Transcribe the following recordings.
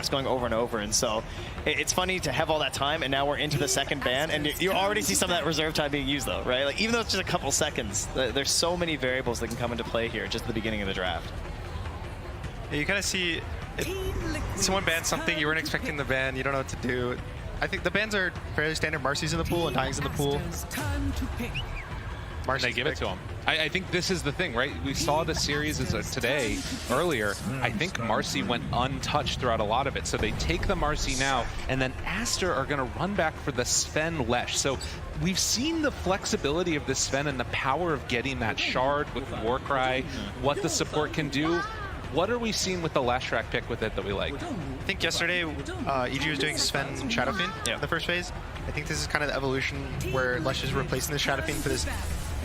drafts, going over and over. And so it's funny to have all that time, and now we're into the second ban, and you already see some of that reserve time being used, though, right? Like, even though it's just a couple seconds, there's so many variables that can come into play here just at the beginning of the draft. Yeah, you kind of see if someone bans something you weren't expecting the ban, you don't know what to do. I think the bans are fairly standard. Marcy's in the pool and Dying's in the pool. And they give it to him. I think this is the thing, right? We saw the series today, earlier. I think Marcy went untouched throughout a lot of it. So they take the Marcy now, and then Aster are going to run back for the Sven Lesh. So we've seen the flexibility of the Sven and the power of getting that shard with Warcry, what the support can do. What are we seeing with the Lashrak pick with it that we like? I think yesterday EG was doing Sven Shadow Fiend in the first phase. I think this is kind of the evolution where Lesh is replacing the Shadow Fiend for this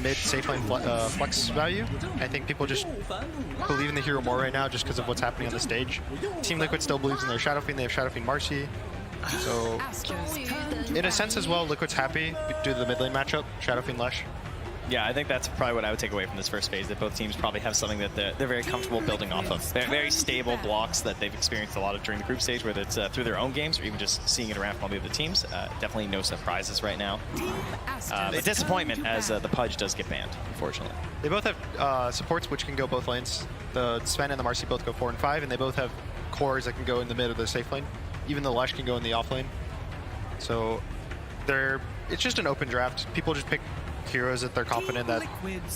mid safe lane flex value. I think people just believe in the hero more right now just because of what's happening on the stage. Team Liquid still believes in their Shadow Fiend. They have Shadow Fiend Marcy. So in a sense as well, Liquid's happy due to the mid lane matchup, Shadow Fiend Lesh. Yeah, I think that's probably what I would take away from this first phase, that both teams probably have something that they're very comfortable building off of. They're very stable blocks that they've experienced a lot of during the group stage, whether it's through their own games or even just seeing it around from all the other teams. Definitely no surprises right now. A disappointment as the Pudge does get banned, unfortunately. They both have supports which can go both lanes. The Sven and the Marcy both go 4 and 5, and they both have cores that can go in the mid of the safe lane. Even the Lesh can go in the off lane. So it's just an open draft. People just pick heroes that they're confident that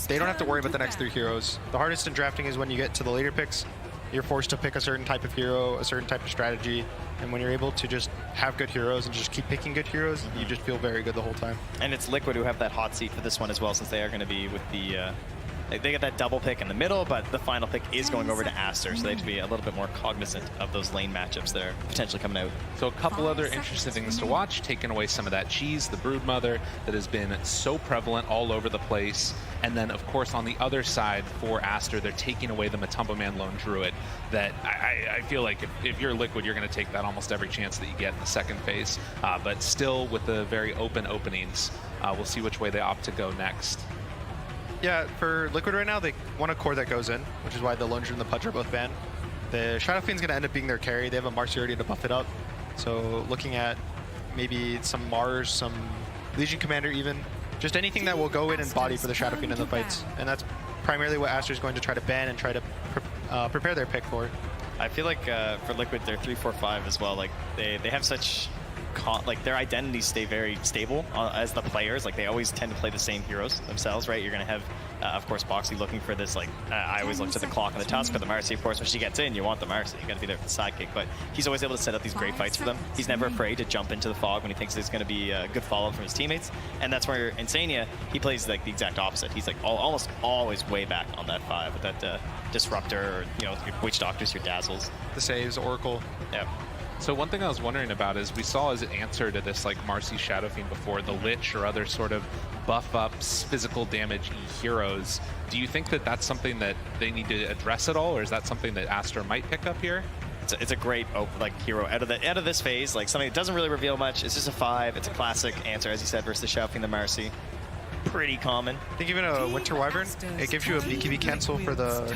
they don't have to worry about the next 3 heroes. The hardest in drafting is when you get to the later picks. You're forced to pick a certain type of hero, a certain type of strategy, and when you're able to just have good heroes and just keep picking good heroes, you just feel very good the whole time. And it's Liquid who have that hot seat for this one as well, since they are going to be with the they get that double pick in the middle, but the final pick is going over to Aster, so they have to be a little bit more cognizant of those lane matchups that are potentially coming out. So a couple other interesting things to watch, taking away some of that cheese, the Broodmother that has been so prevalent all over the place. And then, of course, on the other side for Aster, they're taking away the Matumba Man Lone Druid that I feel like if you're Liquid, you're going to take that almost every chance that you get in the second phase. But still with the very open openings, we'll see which way they opt to go next. Yeah, for Liquid right now, they want a core that goes in, which is why the Lone Druid and the Pudge are both banned. The Shadow Fiend's going to end up being their carry. They have a Marcy already to buff it up. So looking at maybe some Mars, some Legion Commander even, just anything that will go in and body for the Shadow Fiend in the fights. And that's primarily what Aster's going to try to ban and try to prepare their pick for. I feel like for Liquid, they're 3-4-5 as well. Like they have such like their identities stay very stable as the players. Like they always tend to play the same heroes themselves, right? You're gonna have of course Boxy looking for this, like I always look to the clock and the tusk, but the Marcy, of course, when she gets in, you want the Marcy, you gotta be there for the sidekick, but he's always able to set up these great fights for them. He's never afraid to jump into the fog when he thinks there's gonna be a good follow-up from his teammates, and that's where Insania, he plays like the exact opposite. He's like almost always way back on that 5 with that Disruptor, or your Witch Doctors, your Dazzles. The saves, Oracle. Yeah. So one thing I was wondering about is we saw as an answer to this like Marcy Shadow Fiend before, the Lich or other sort of buff ups, physical damage heroes. Do you think that that's something that they need to address at all, or is that something that Aster might pick up here? It's a great hero out of this phase, like something that doesn't really reveal much. It's just a 5. It's a classic answer, as you said, versus the Shadow Fiend, the Marcy. Pretty common. I think even a Winter Wyvern, it gives you a BKB cancel for the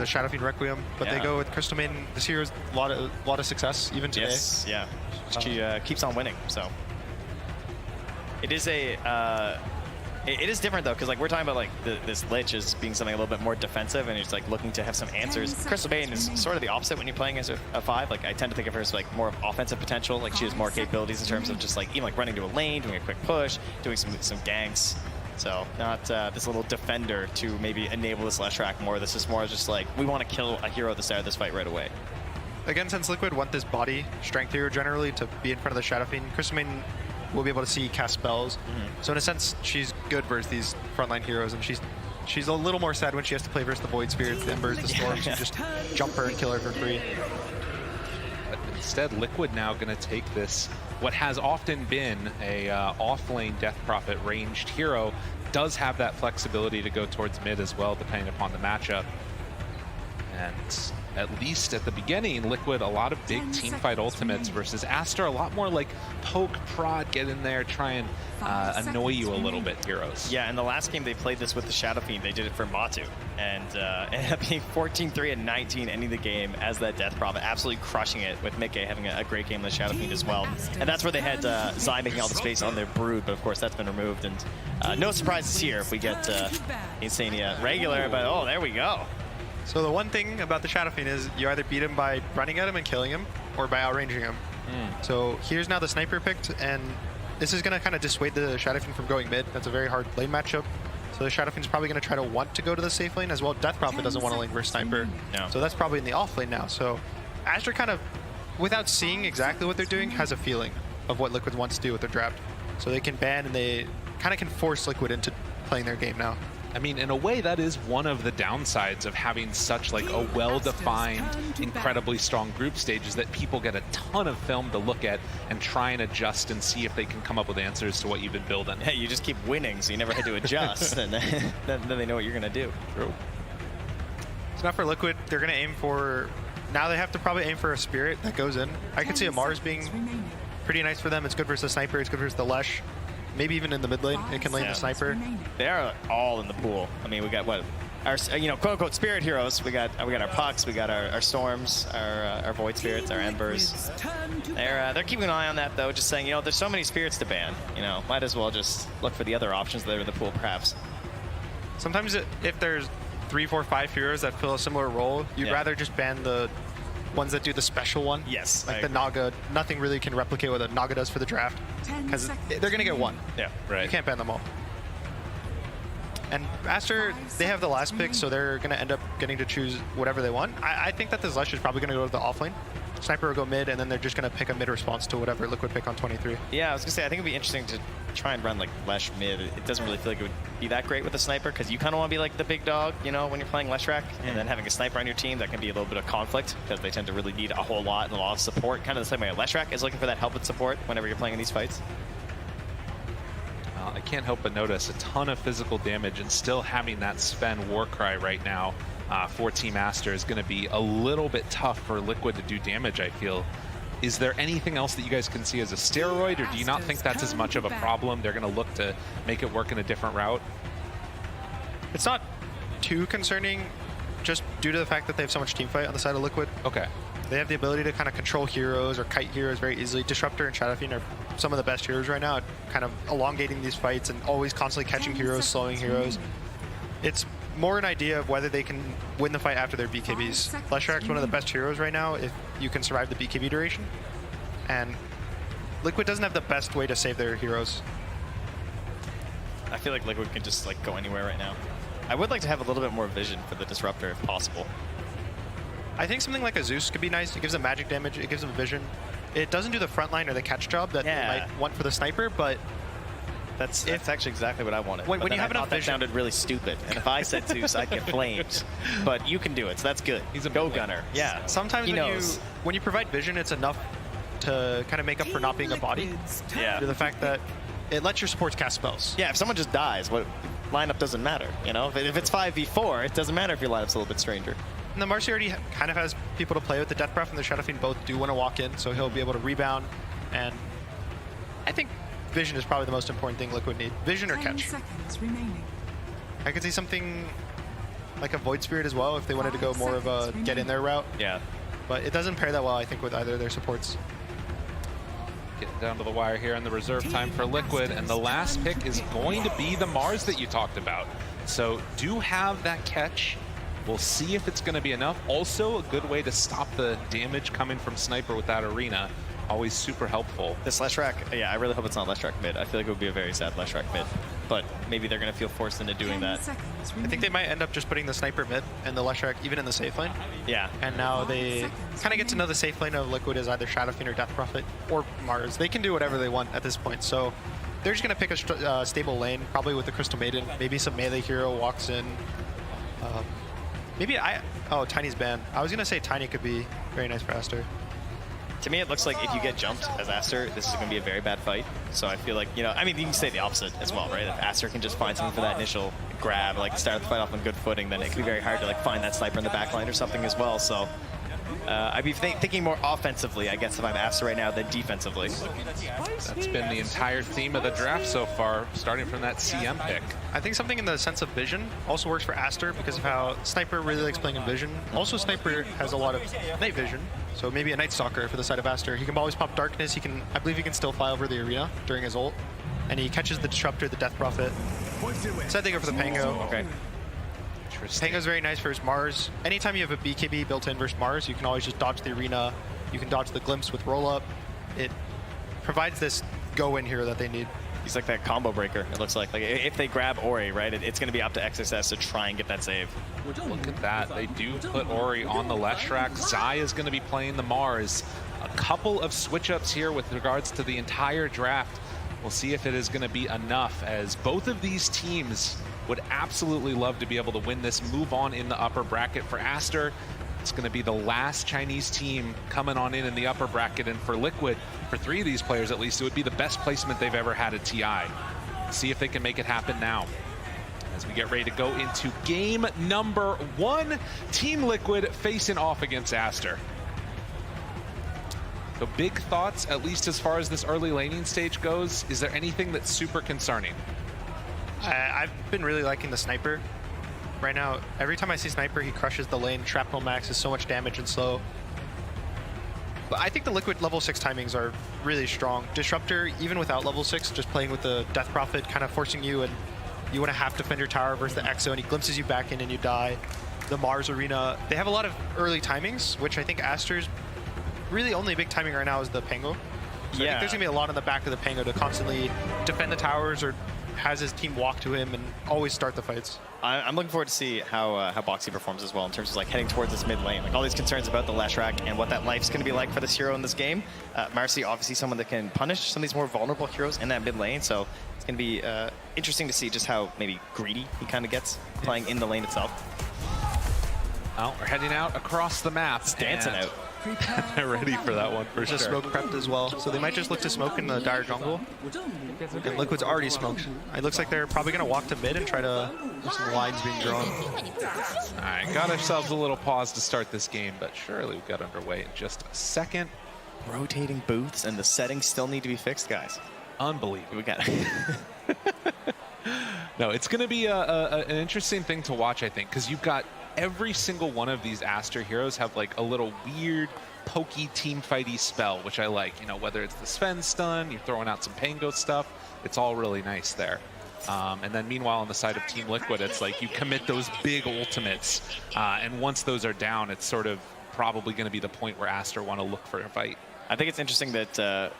Shadow Fiend Requiem, but they go with Crystal Maiden. This hero's a lot of success even today. Yes, yeah. She keeps on winning, so it is it is different though, because like we're talking about like this Lich as being something a little bit more defensive, and it's like looking to have some answers. Crystal Maiden is sort of the opposite when you're playing as a 5. Like I tend to think of her as like more of offensive potential. Like she has more capabilities in terms of just like even like running to a lane, doing a quick push, doing some ganks. So not this little defender to maybe enable this Lashrak more. This is more just like we want to kill a hero at the start of this fight right away. Again, since Liquid want this body strength hero generally to be in front of the Shadow Fiend, Crystal Maiden will be able to see cast spells. So in a sense, she's good versus these frontline heroes, and she's a little more sad when she has to play versus the Void Spirits, the Embers, the Storms, and just jump her and kill her for free. But instead, Liquid now going to take this, what has often been a off-lane Death Prophet ranged hero, does have that flexibility to go towards mid as well, depending upon the matchup. And at least at the beginning, Liquid a lot of big team fight ultimates versus Aster a lot more like poke, prod, get in there, try and annoy you a little bit, heroes. Yeah, in the last game they played this with the Shadow Fiend. They did it for Matu, and ended up being 14-3 and 19 ending the game as that Death Prophet, absolutely crushing it with Mickey having a great game with the Shadow Fiend as well. And that's where they had Zai making all the space on their Brood, but of course that's been removed. And no surprises here if we get Insania regular, but oh, there we go. So the one thing about the Shadow Fiend is you either beat him by running at him and killing him, or by outranging him. So here's now the Sniper picked, and this is going to kind of dissuade the Shadow Fiend from going mid. That's a very hard lane matchup. So the Shadow Fiend's probably going to try to want to go to the safe lane as well. Death Prophet doesn't want to lane versus Sniper. No. So that's probably in the off lane now. So Aster kind of, without seeing exactly what they're doing, has a feeling of what Liquid wants to do with their draft. So they can ban and they kind of can force Liquid into playing their game now. I mean, in a way, that is one of the downsides of having such like a well-defined, incredibly strong group stage, is that people get a ton of film to look at and try and adjust and see if they can come up with answers to what you've been building. Hey, you just keep winning, so you never had to adjust, and then they know what you're going to do. True. So now for Liquid, they're going to aim for... Now they have to probably aim for a Spirit that goes in. I could see a Mars being pretty nice for them. It's good versus the Sniper, it's good versus the Lesh. Maybe even in the mid lane, it can lane the Sniper. They are all in the pool. I mean, we got what? Our, quote unquote spirit heroes. We got our Pucks, we got our Storms, our Void Spirits, our Embers. They're keeping an eye on that though, just saying, there's so many spirits to ban. Might as well just look for the other options that are in the pool, perhaps. Sometimes if there's 3, 4, 5 heroes that fill a similar role, you'd rather just ban the ones that do the special one. Yes, like the Naga. Nothing really can replicate what a Naga does for the draft, because they're going to get one. Yeah, right. You can't ban them all. And Aster, they have the last pick, so they're going to end up getting to choose whatever they want. I think that this Lush is probably going to go to the offlane. Sniper will go mid, and then they're just going to pick a mid response to whatever Liquid pick on 23. Yeah, I was going to say, I think it'd be interesting to try and run like Lesh mid. It doesn't really feel like it would be that great with a Sniper, because you kind of want to be like the big dog, when you're playing Leshrac, and then having a Sniper on your team, that can be a little bit of conflict, because they tend to really need a whole lot and a lot of support, kind of the same way Leshrac is looking for that help with support whenever you're playing in these fights. I can't help but notice a ton of physical damage, and still having that Sven Warcry right now for Team Aster is going to be a little bit tough for Liquid to do damage, I feel. Is there anything else that you guys can see as a steroid, or do you not think that's as much of a problem? They're going to look to make it work in a different route? It's not too concerning, just due to the fact that they have so much team fight on the side of Liquid. Okay. They have the ability to kind of control heroes or kite heroes very easily. Disruptor and Shadow Fiend are some of the best heroes right now at kind of elongating these fights and always constantly catching heroes, slowing heroes. It's more an idea of whether they can win the fight after their BKBs. Leshrac's one of the best heroes right now if you can survive the BKB duration. And Liquid doesn't have the best way to save their heroes. I feel like Liquid can just go anywhere right now. I would like to have a little bit more vision for the Disruptor if possible. I think something like a Zeus could be nice. It gives them magic damage, it gives them vision. It doesn't do the front line or the catch job that they might want for the Sniper, but that's actually exactly what I wanted. When you have enough vision, that sounded really stupid. And if I said Zeus, I'd get flamed. But you can do it, so that's good. He's a go gunner. Yeah. Sometimes when you provide vision, it's enough to kind of make up for not being a body. Yeah. To the fact that it lets your supports cast spells. Yeah, if someone just dies, what lineup doesn't matter. If it's 5v4, it doesn't matter if your lineup's a little bit stranger. And the Marcy already kind of has people to play with. The Death Breath and the Shadow Fiend both do want to walk in, so he'll be able to rebound. And I think vision is probably the most important thing Liquid need. Vision or catch. I could see something like a Void Spirit as well if they wanted to go more of a get in there route. Yeah. But it doesn't pair that well, I think, with either of their supports. Getting down to the wire here in the reserve time for Liquid, and the last pick is going to be the Mars that you talked about. So do have that catch. We'll see if it's going to be enough. Also, a good way to stop the damage coming from Sniper with that arena. Always super helpful. This Leshrac, yeah, I really hope it's not Leshrac mid. I feel like it would be a very sad Leshrac mid. But maybe they're going to feel forced into doing that. I think they might end up just putting the Sniper mid and the Leshrac even in the safe lane. Yeah. And now they kind of get to know the safe lane of Liquid as either Shadow Fiend or Death Prophet or Mars. They can do whatever they want at this point. So they're just going to pick a stable lane, probably with the Crystal Maiden. Maybe some melee hero walks in. Tiny's banned. I was going to say Tiny could be very nice for Aster. To me, it looks like if you get jumped as Aster, this is going to be a very bad fight. So I feel like, you can say the opposite as well, right? If Aster can just find something for that initial grab, like start the fight off on good footing, then it can be very hard to like find that sniper in the backline or something as well. So I'd be thinking more offensively, I guess, if I'm Aster right now than defensively. That's been the entire theme of the draft so far, starting from that CM pick. I think something in the sense of vision also works for Aster because of how Sniper really likes playing in vision. Also, Sniper has a lot of night vision, so maybe a Night Stalker for the side of Aster. He can always pop Darkness. He can, I believe he can still fly over the arena during his ult, and he catches the Disruptor, the Death Prophet. Same thing for the Pango. Okay. Pango's very nice versus Mars. Anytime you have a BKB built in versus Mars, you can always just dodge the arena. You can dodge the Glimpse with roll up. It provides this go-in here that they need. He's like that combo breaker, it looks like. Like if they grab Ori, right, it's going to be up to XSS to try and get that save. Look at that. They do put Ori on the Leshrac. Zai is going to be playing the Mars. A couple of switch-ups here with regards to the entire draft. We'll see if it is going to be enough, as both of these teams would absolutely love to be able to win this, move on in the upper bracket. For Aster, it's going to be the last Chinese team coming on in the upper bracket, and for Liquid, for 3 of these players at least, it would be the best placement they've ever had at TI. See if they can make it happen now. As we get ready to go into game number 1, Team Liquid facing off against Aster. So big thoughts, at least as far as this early laning stage goes. Is there anything that's super concerning? I've been really liking the Sniper. Right now, every time I see Sniper, he crushes the lane. Shrapnel Max is so much damage and slow. But I think the Liquid level 6 timings are really strong. Disruptor, even without level 6, just playing with the Death Prophet, kind of forcing you, and you want to half defend your tower versus the Exo, and he glimpses you back in and you die. The Mars Arena, they have a lot of early timings, which I think Aster's really only big timing right now is the Pango. So I think there's going to be a lot on the back of the Pango to constantly defend the towers or has his team walk to him and always start the fights. I'm looking forward to see how Boxy performs as well in terms of like heading towards this mid lane. Like all these concerns about the Leshrac and what that life's going to be like for this hero in this game. Marcy, obviously someone that can punish some of these more vulnerable heroes in that mid lane, so it's going to be interesting to see just how maybe greedy he kind of gets playing in the lane itself. Well, we're heading out across the map. It's dancing out. They're ready for that one for sure. Just smoke prepped as well, so they might just look to smoke in the dire jungle. And Liquid's already smoked. It looks like they're probably going to walk to mid and try to have some lines being drawn. All right, got ourselves a little pause to start this game, but surely we got underway in just a second. Rotating booths and the settings still need to be fixed, guys. Unbelievable. We got it. No, it's going to be an interesting thing to watch, I think, because you've got every single one of these Aster heroes have like a little weird, pokey, team fighty spell, which I like. You know, whether it's the Sven stun, you're throwing out some Pango stuff, it's all really nice there. And then meanwhile, on the side of Team Liquid, it's like you commit those big ultimates, and once those are down, it's sort of probably going to be the point where Aster want to look for a fight. I think it's interesting that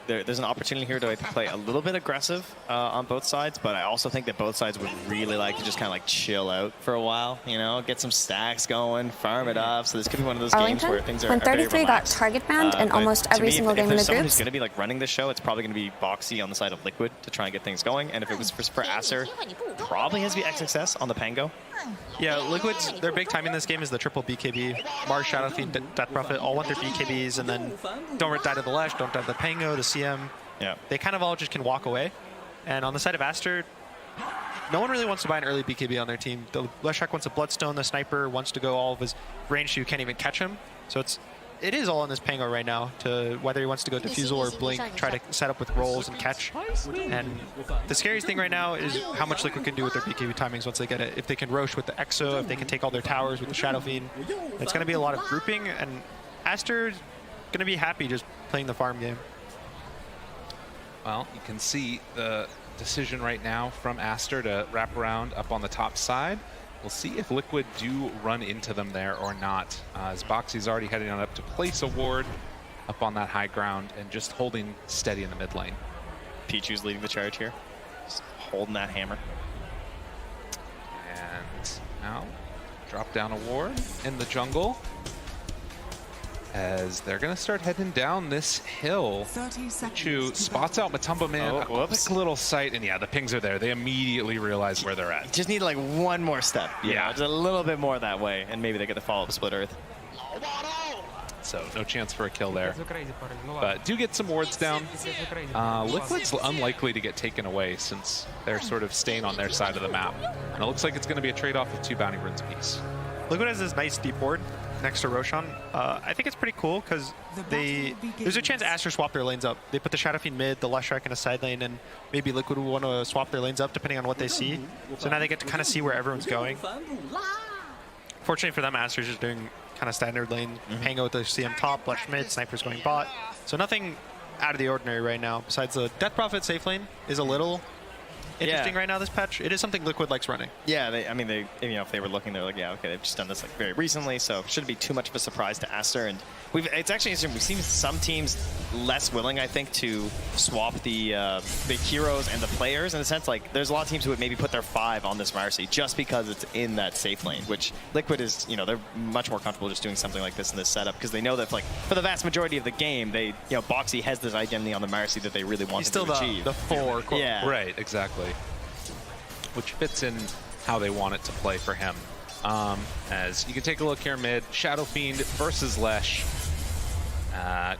there's an opportunity here to play a little bit aggressive on both sides, but I also think that both sides would really like to just kind of like chill out for a while, you know, get some stacks going, farm it up. So this could be one of those games where things are 133 got target banned in almost every single game in the groups. If someone who's groups. going to be like running the show, it's probably going to be Boxy on the side of Liquid to try and get things going. And if it was for Acer, probably has to be XXS on the Pango. Yeah, Liquid's, their big time in this game is the triple BKB. Mars, Shadow Fiend, Death Prophet all want their BKBs, and then don't die to the Lesh, don't die to the Pango, the CM. Yeah. They kind of all just can walk away. And on the side of Aster, no one really wants to buy an early BKB on their team. The Leshrac wants a Bloodstone, the Sniper wants to go all of his range so you can't even catch him. So it is all on this Pango right now, to whether he wants to go Diffusal or Blink, try to set up with rolls and catch. And the scariest thing right now is how much Liquid can do with their BKB timings once they get it. If they can Roche with the Exo, if they can take all their towers with the Shadow Fiend, it's going to be a lot of grouping, and Aster's going to be happy just playing the farm game. Well, you can see the decision right now from Aster to wrap around up on the top side. We'll see if Liquid do run into them there or not, as Boxy's already heading on up to place a ward up on that high ground and just holding steady in the mid lane. Pichu's leading the charge here, just holding that hammer. And now drop down a ward in the jungle, as they're going to start heading down this hill. Pichu spots out Matumba Man, a quick little sight, and yeah, the pings are there. They immediately realize where they're at. Just need like one more step. You know, just a little bit more that way, and maybe they get the follow-up Split Earth. so no chance for a kill there. But do get some wards down. Liquid's unlikely to get taken away since they're sort of staying on their side of the map. And it looks like it's going to be a trade-off of 2 bounty runes apiece. Liquid has this nice deep ward next to Roshan. I think it's pretty cool because there's a chance Aster swap their lanes up. They put the Shadow Fiend mid, the Leshrac in a side lane, and maybe Liquid will want to swap their lanes up depending on what they see. So now they get to kind of see where everyone's going. Fortunately for them, Aster's just doing kind of standard lane, Pango with the CM top, Lesh mid, Sniper's going bot. So nothing out of the ordinary right now. Besides the Death Prophet safe lane is a little interesting right now this patch. It is something Liquid likes running. Yeah, they if they were looking, they're like, yeah, okay, they've just done this like very recently, so it shouldn't be too much of a surprise to Aster. And it's actually interesting. We've seen some teams less willing, I think, to swap the heroes and the players in a sense. Like, there's a lot of teams who would maybe put their 5 on this Marcy just because it's in that safe lane, which Liquid is, they're much more comfortable just doing something like this in this setup because they know that, like, for the vast majority of the game, Boxy has this identity on the Marcy that they really want to achieve. The 4, quote. Yeah. Right, exactly. Which fits in how they want it to play for him. As you can take a look here mid, Shadow Fiend versus Lesh.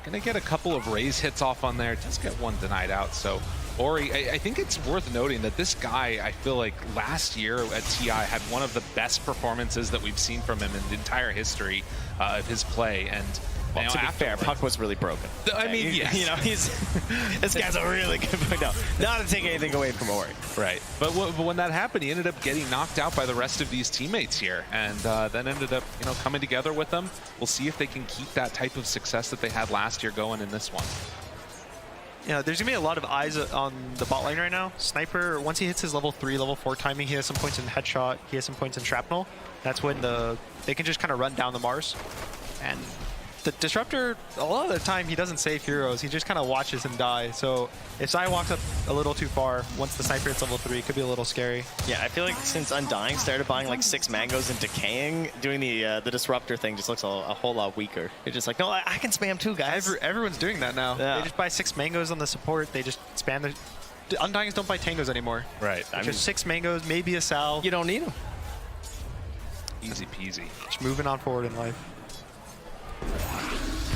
Gonna get a couple of raise hits off on there, just get one denied out. So Ori, I think it's worth noting that this guy, I feel like last year at TI had one of the best performances that we've seen from him in the entire history of his play. And well, to be fair, Puck was really broken. I mean, yes. This guy's a really good player. No, not to take anything away from Ori. Right. But when that happened, he ended up getting knocked out by the rest of these teammates here, and then ended up, coming together with them. We'll see if they can keep that type of success that they had last year going in this one. Yeah, there's gonna be a lot of eyes on the bot lane right now. Sniper, once he hits his level 3, level 4 timing, he has some points in headshot, he has some points in shrapnel. That's when they can just kind of run down the Mars. And the Disruptor, a lot of the time, he doesn't save heroes. He just kind of watches him die. So if Zai walks up a little too far, once the Sniper hits level 3, it could be a little scary. Yeah, I feel like since Undying started buying like 6 mangoes and decaying, doing the Disruptor thing just looks a whole lot weaker. You're just like, no, I can spam too, guys. Everyone's doing that now. Yeah. They just buy 6 mangoes on the support. They just spam the Undyings don't buy tangos anymore. Right. Just 6 mangoes, maybe a Sal. You don't need them. Easy peasy. Just moving on forward in life.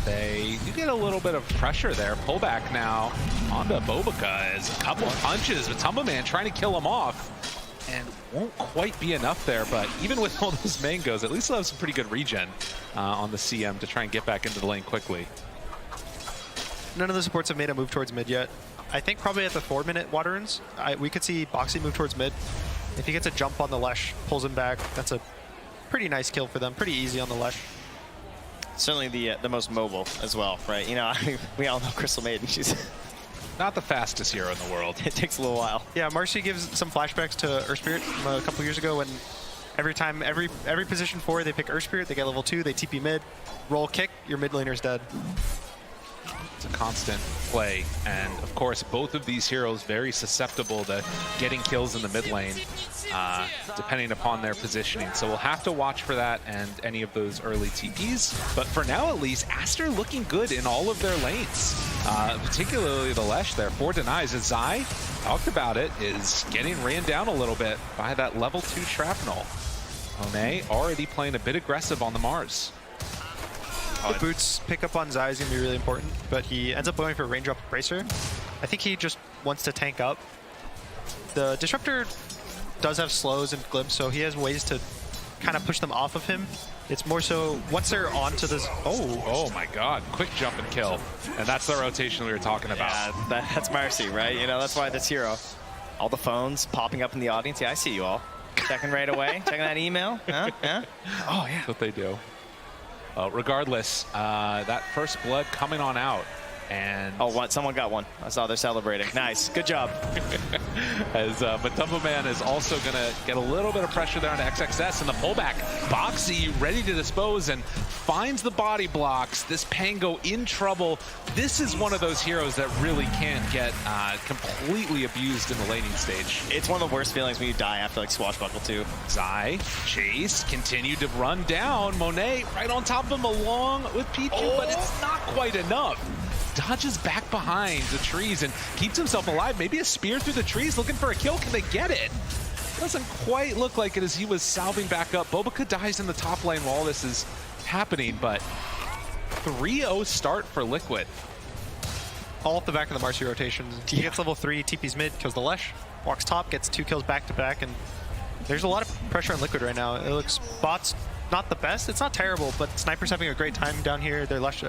They do get a little bit of pressure there. Pullback now onto Bobica is a couple punches with Tumbleman trying to kill him off. And won't quite be enough there, but even with all those mangoes, at least they'll have some pretty good regen on the CM to try and get back into the lane quickly. None of the supports have made a move towards mid yet. I think probably at the 4-minute water runes, we could see Boxy move towards mid. If he gets a jump on the Lesh, pulls him back, that's a pretty nice kill for them. Pretty easy on the Lesh. Certainly the most mobile as well, right? We all know Crystal Maiden. She's not the fastest hero in the world. It takes a little while. Yeah, Marcy gives some flashbacks to Earth Spirit from a couple years ago when every position 4 they pick Earth Spirit, they get level 2, they TP mid, roll kick, your mid laner's dead. It's a constant play, and of course both of these heroes very susceptible to getting kills in the mid lane, depending upon their positioning. So we'll have to watch for that and any of those early TPs. But for now, at least, Aster looking good in all of their lanes, particularly the Lesh there. 4 denies as Zai, talked about it, is getting ran down a little bit by that level 2 shrapnel. Monet already playing a bit aggressive on the Mars. The boots pick up on Zai is going to be really important, but he ends up going for range drop Bracer. I think he just wants to tank up. The Disruptor does have slows and glimpse, so he has ways to kind of push them off of him. It's more so once they're onto this. Oh my God! Quick jump and kill, and that's the rotation we were talking about. Yeah, that's Marcy, right? That's why this hero. All the phones popping up in the audience. Yeah, I see you all. Checking right away. Checking that email. Huh? Yeah. Oh yeah. That's what they do. Regardless, that first blood coming on out, and someone got one. I saw they're celebrating. Nice, good job. But Tumbleman is also gonna get a little bit of pressure there on XXS, and the pullback. Boxy ready to dispose and finds the body blocks. This Pango in trouble. This is one of those heroes that really can't get completely abused in the laning stage. It's one of the worst feelings when you die after like Swashbuckle too. Zai, Chase, continued to run down. Monet right on top of him along with Pichu, but it's not quite enough. Dodges back behind the trees and keeps himself alive. Maybe a spear through the trees looking for a kill. Can they get it? Doesn't quite look like it as he was salving back up. Bobica dies in the top lane while all this is happening, but 3-0 start for Liquid. All off the back of the Marcy rotation. He gets level 3, TP's mid, kills the Lesh, walks top, gets 2 kills back to back, and there's a lot of pressure on Liquid right now. It looks bot's not the best. It's not terrible, but Sniper's having a great time down here. Their Lesh,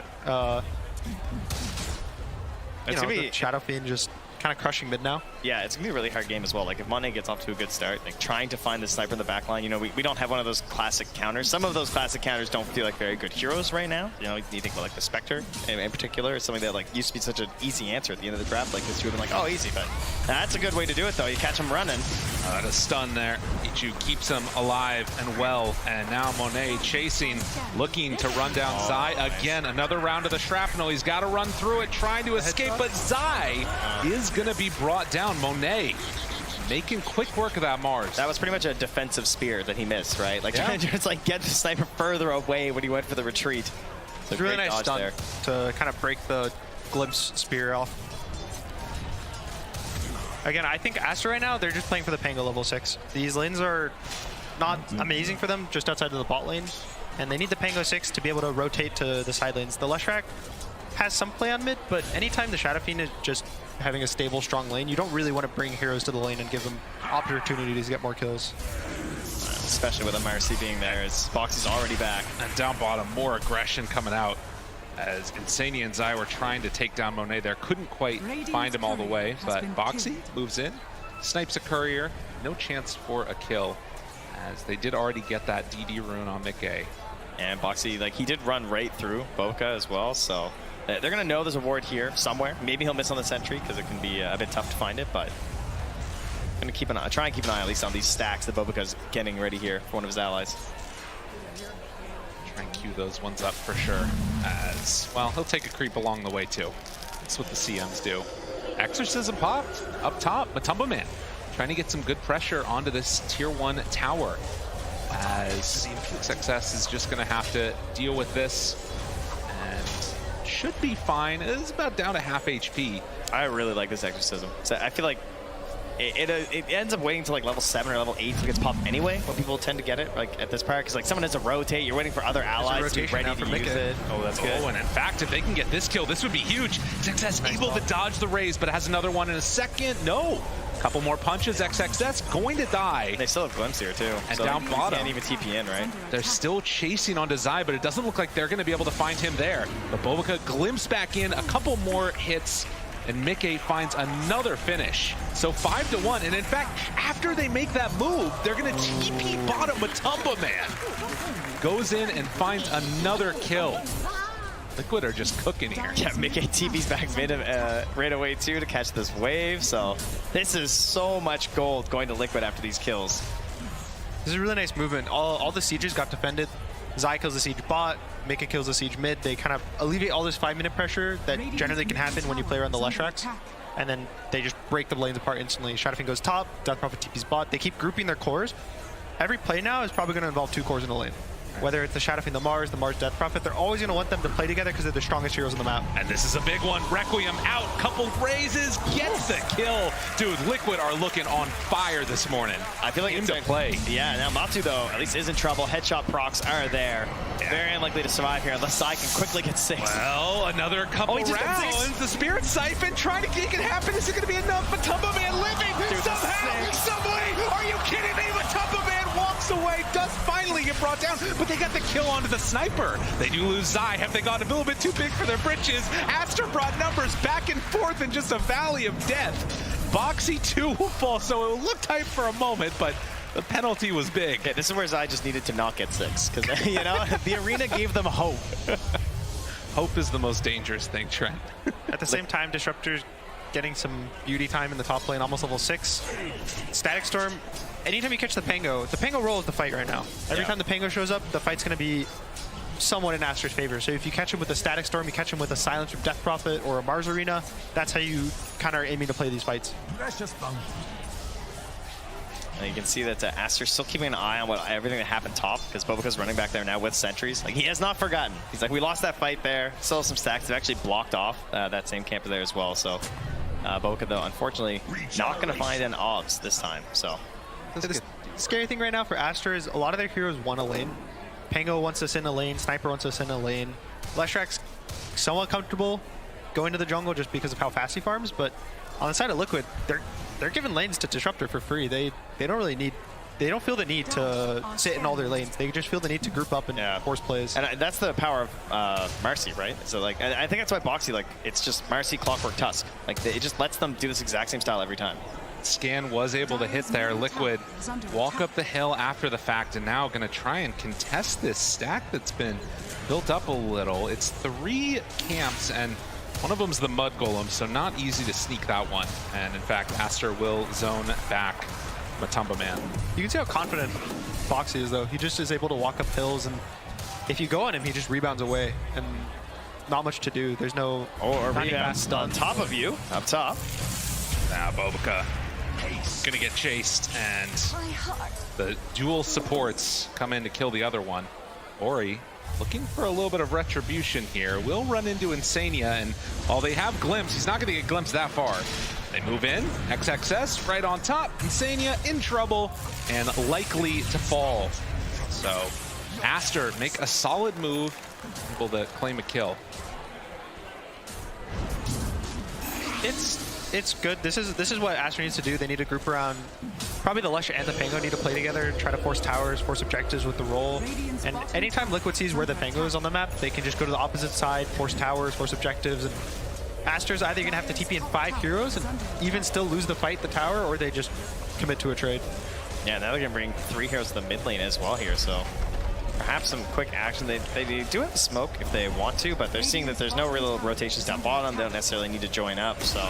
Shadow Fiend just kind of crushing mid now. Yeah, it's gonna be a really hard game as well. Like if Monet gets off to a good start, like trying to find the sniper in the back line, you know, we don't have one of those classic counters. Some of those classic counters don't feel like very good heroes right now. You know, you think about like the Spectre in particular, is something that like used to be such an easy answer at the end of the draft. Like this, you would have been like, oh, easy, but that's a good way to do it though. You catch them running. Got a stun there. Ichu keeps him alive and well, and now Monet chasing, looking to run down Zai again. Another round of the shrapnel. He's got to run through it, trying to escape, but Zai is going to be brought down. Monet making quick work of that Mars. That was pretty much a defensive spear that he missed, right? Like trying to just like get the sniper further away when he went for the retreat. So it's really nice stun there to kind of break the glimpse spear off. Again, I think Aster right now, they're just playing for the Pango level 6. These lanes are not amazing for them, just outside of the bot lane. And they need the Pango 6 to be able to rotate to the side lanes. The Leshrac has some play on mid, but anytime the Shadow Fiend is just having a stable, strong lane, you don't really want to bring heroes to the lane and give them opportunities to get more kills. Especially with a Marcy being there, as Boxy's already back. And down bottom, more aggression coming out as Insania and Zai were trying to take down Monet there. Couldn't quite find him all the way, but Boxy moves in, snipes a courier. No chance for a kill, as they did already get that DD rune on Mickey. And Boxy, like, he did run right through Boca as well, so they're going to know there's a ward here somewhere. Maybe he'll miss on the sentry because it can be a bit tough to find it, but I'm going to keep an eye, try and keep an eye at least on these stacks that Boca's getting ready here for one of his allies. Try and queue those ones up for sure, as, well, he'll take a creep along the way too. That's what the CMs do. Exorcism popped up top. Matumba Man trying to get some good pressure onto this tier 1 tower, as XXS is just going to have to deal with this and should be fine. It's about down to half HP. I really like this Exorcism. So I feel like it ends up waiting to like level 7 or level 8 to get popped anyway when people tend to get it like at this part, because like someone has to rotate, you're waiting for other allies to be ready to use it. Oh, that's good. Oh, and in fact, if they can get this kill, this would be huge. XXS able to dodge the raise, but has another one in a second. No. Couple more punches, XXS going to die. They still have Glimpse here too. And so down bottom. Can't even TP in, right? They're still chasing onto Zai, but it doesn't look like they're going to be able to find him there. But Bobica glimpse back in, a couple more hits, and Mickey finds another finish. So 5-1, and in fact, after they make that move, they're going to TP bottom. Matumba Man goes in and finds another kill. Liquid are just cooking here. Yeah, Mickey TP's back mid right away too to catch this wave. So this is so much gold going to Liquid after these kills. This is a really nice movement. All the sieges got defended. Zai kills the siege bot, Mickey kills the siege mid. They kind of alleviate all this 5-minute pressure that generally can happen when you play around the Leshracs. And then they just break the lanes apart instantly. Shadow Fiend goes top, Death Prophet TP's bot. They keep grouping their cores. Every play now is probably going to involve 2 cores in a lane. Whether it's the Shadow Fiend, the Mars Death Prophet, they're always going to want them to play together because they're the strongest heroes on the map. And this is a big one. Requiem out, couple raises, gets the kill. Dude, Liquid are looking on fire this morning. I feel like it's to play. Yeah, now Matu, though, at least is in trouble. Headshot procs are there. Yeah. Very unlikely to survive here unless Zai can quickly get 6. Well, another couple rounds. The Spirit Siphon trying to make it happen. Is it going to be enough? Matumba Man living somehow, some way. Are you kidding me? Matumba Man walks away, does finally get brought down, but they got the kill onto the sniper. They do lose Zai. Have they gotten a little bit too big for their britches? Aster brought numbers back and forth in just a valley of death. Boxy 2 will fall, so it looked tight for a moment, but the penalty was big. Okay, this is where Zai just needed to not get 6, because, you know, the arena gave them hope. Hope is the most dangerous thing, Trent. At the same time, Disruptor's getting some beauty time in the top lane, almost level 6. Static Storm, anytime you catch the Pango roll is the fight right now. Every time the Pango shows up, the fight's going to be somewhat in Aster's favor. So if you catch him with a Static Storm, you catch him with a Silence from Death Prophet or a Mars Arena, that's how you kind of are aiming to play these fights. And you can see that Aster's still keeping an eye on everything that happened top, because Bobica's running back there now with sentries. Like, he has not forgotten. He's like, we lost that fight there. Still have some stacks. They've actually blocked off that same camper there as well. So Bobica, though, unfortunately, not going to find an obs this time. So the scary thing right now for Aster is a lot of their heroes want a lane. Pango wants us in a lane, Sniper wants us in a lane. Leshrak's somewhat comfortable going to the jungle just because of how fast he farms, but on the side of Liquid, they're giving lanes to Disruptor for free. They don't really need. They don't feel the need to sit in all their lanes. They just feel the need to group up and force plays. And that's the power of Marcy, right? So like, I think that's why Boxy, like, it's just Marcy, Clockwork, Tusk. Like, it just lets them do this exact same style every time. Scan was able to hit there. Liquid walk up the hill after the fact, and now going to try and contest this stack that's been built up a little. It's 3 camps, and one of them's the Mud Golem, so not easy to sneak that one. And in fact, Aster will zone back Matumba Man. You can see how confident Boxy is, though. He just is able to walk up hills, and if you go on him, he just rebounds away, and not much to do. There's no... Or rebounds on top of you, up top. Now Bobica gonna get chased, and the dual supports come in to kill the other one. Ori looking for a little bit of retribution here. Will run into Insania, and while they have Glimpse, he's not gonna get Glimpse that far. They move in, XXS right on top. Insania in trouble and likely to fall. So Aster make a solid move, able to claim a kill. It's good. This is what Aster needs to do. They need to group around. Probably the Lush and the Pango need to play together, try to force towers, force objectives with the roll. And anytime Liquid sees where the Pango is on the map, they can just go to the opposite side, force towers, force objectives. And Aster's either going to have to TP in 5 heroes and even still lose the fight, the tower, or they just commit to a trade. Yeah, now they're going to bring 3 heroes to the mid lane as well here, so perhaps some quick action. They do have smoke if they want to, but they're seeing that there's no real rotations down bottom. They don't necessarily need to join up, so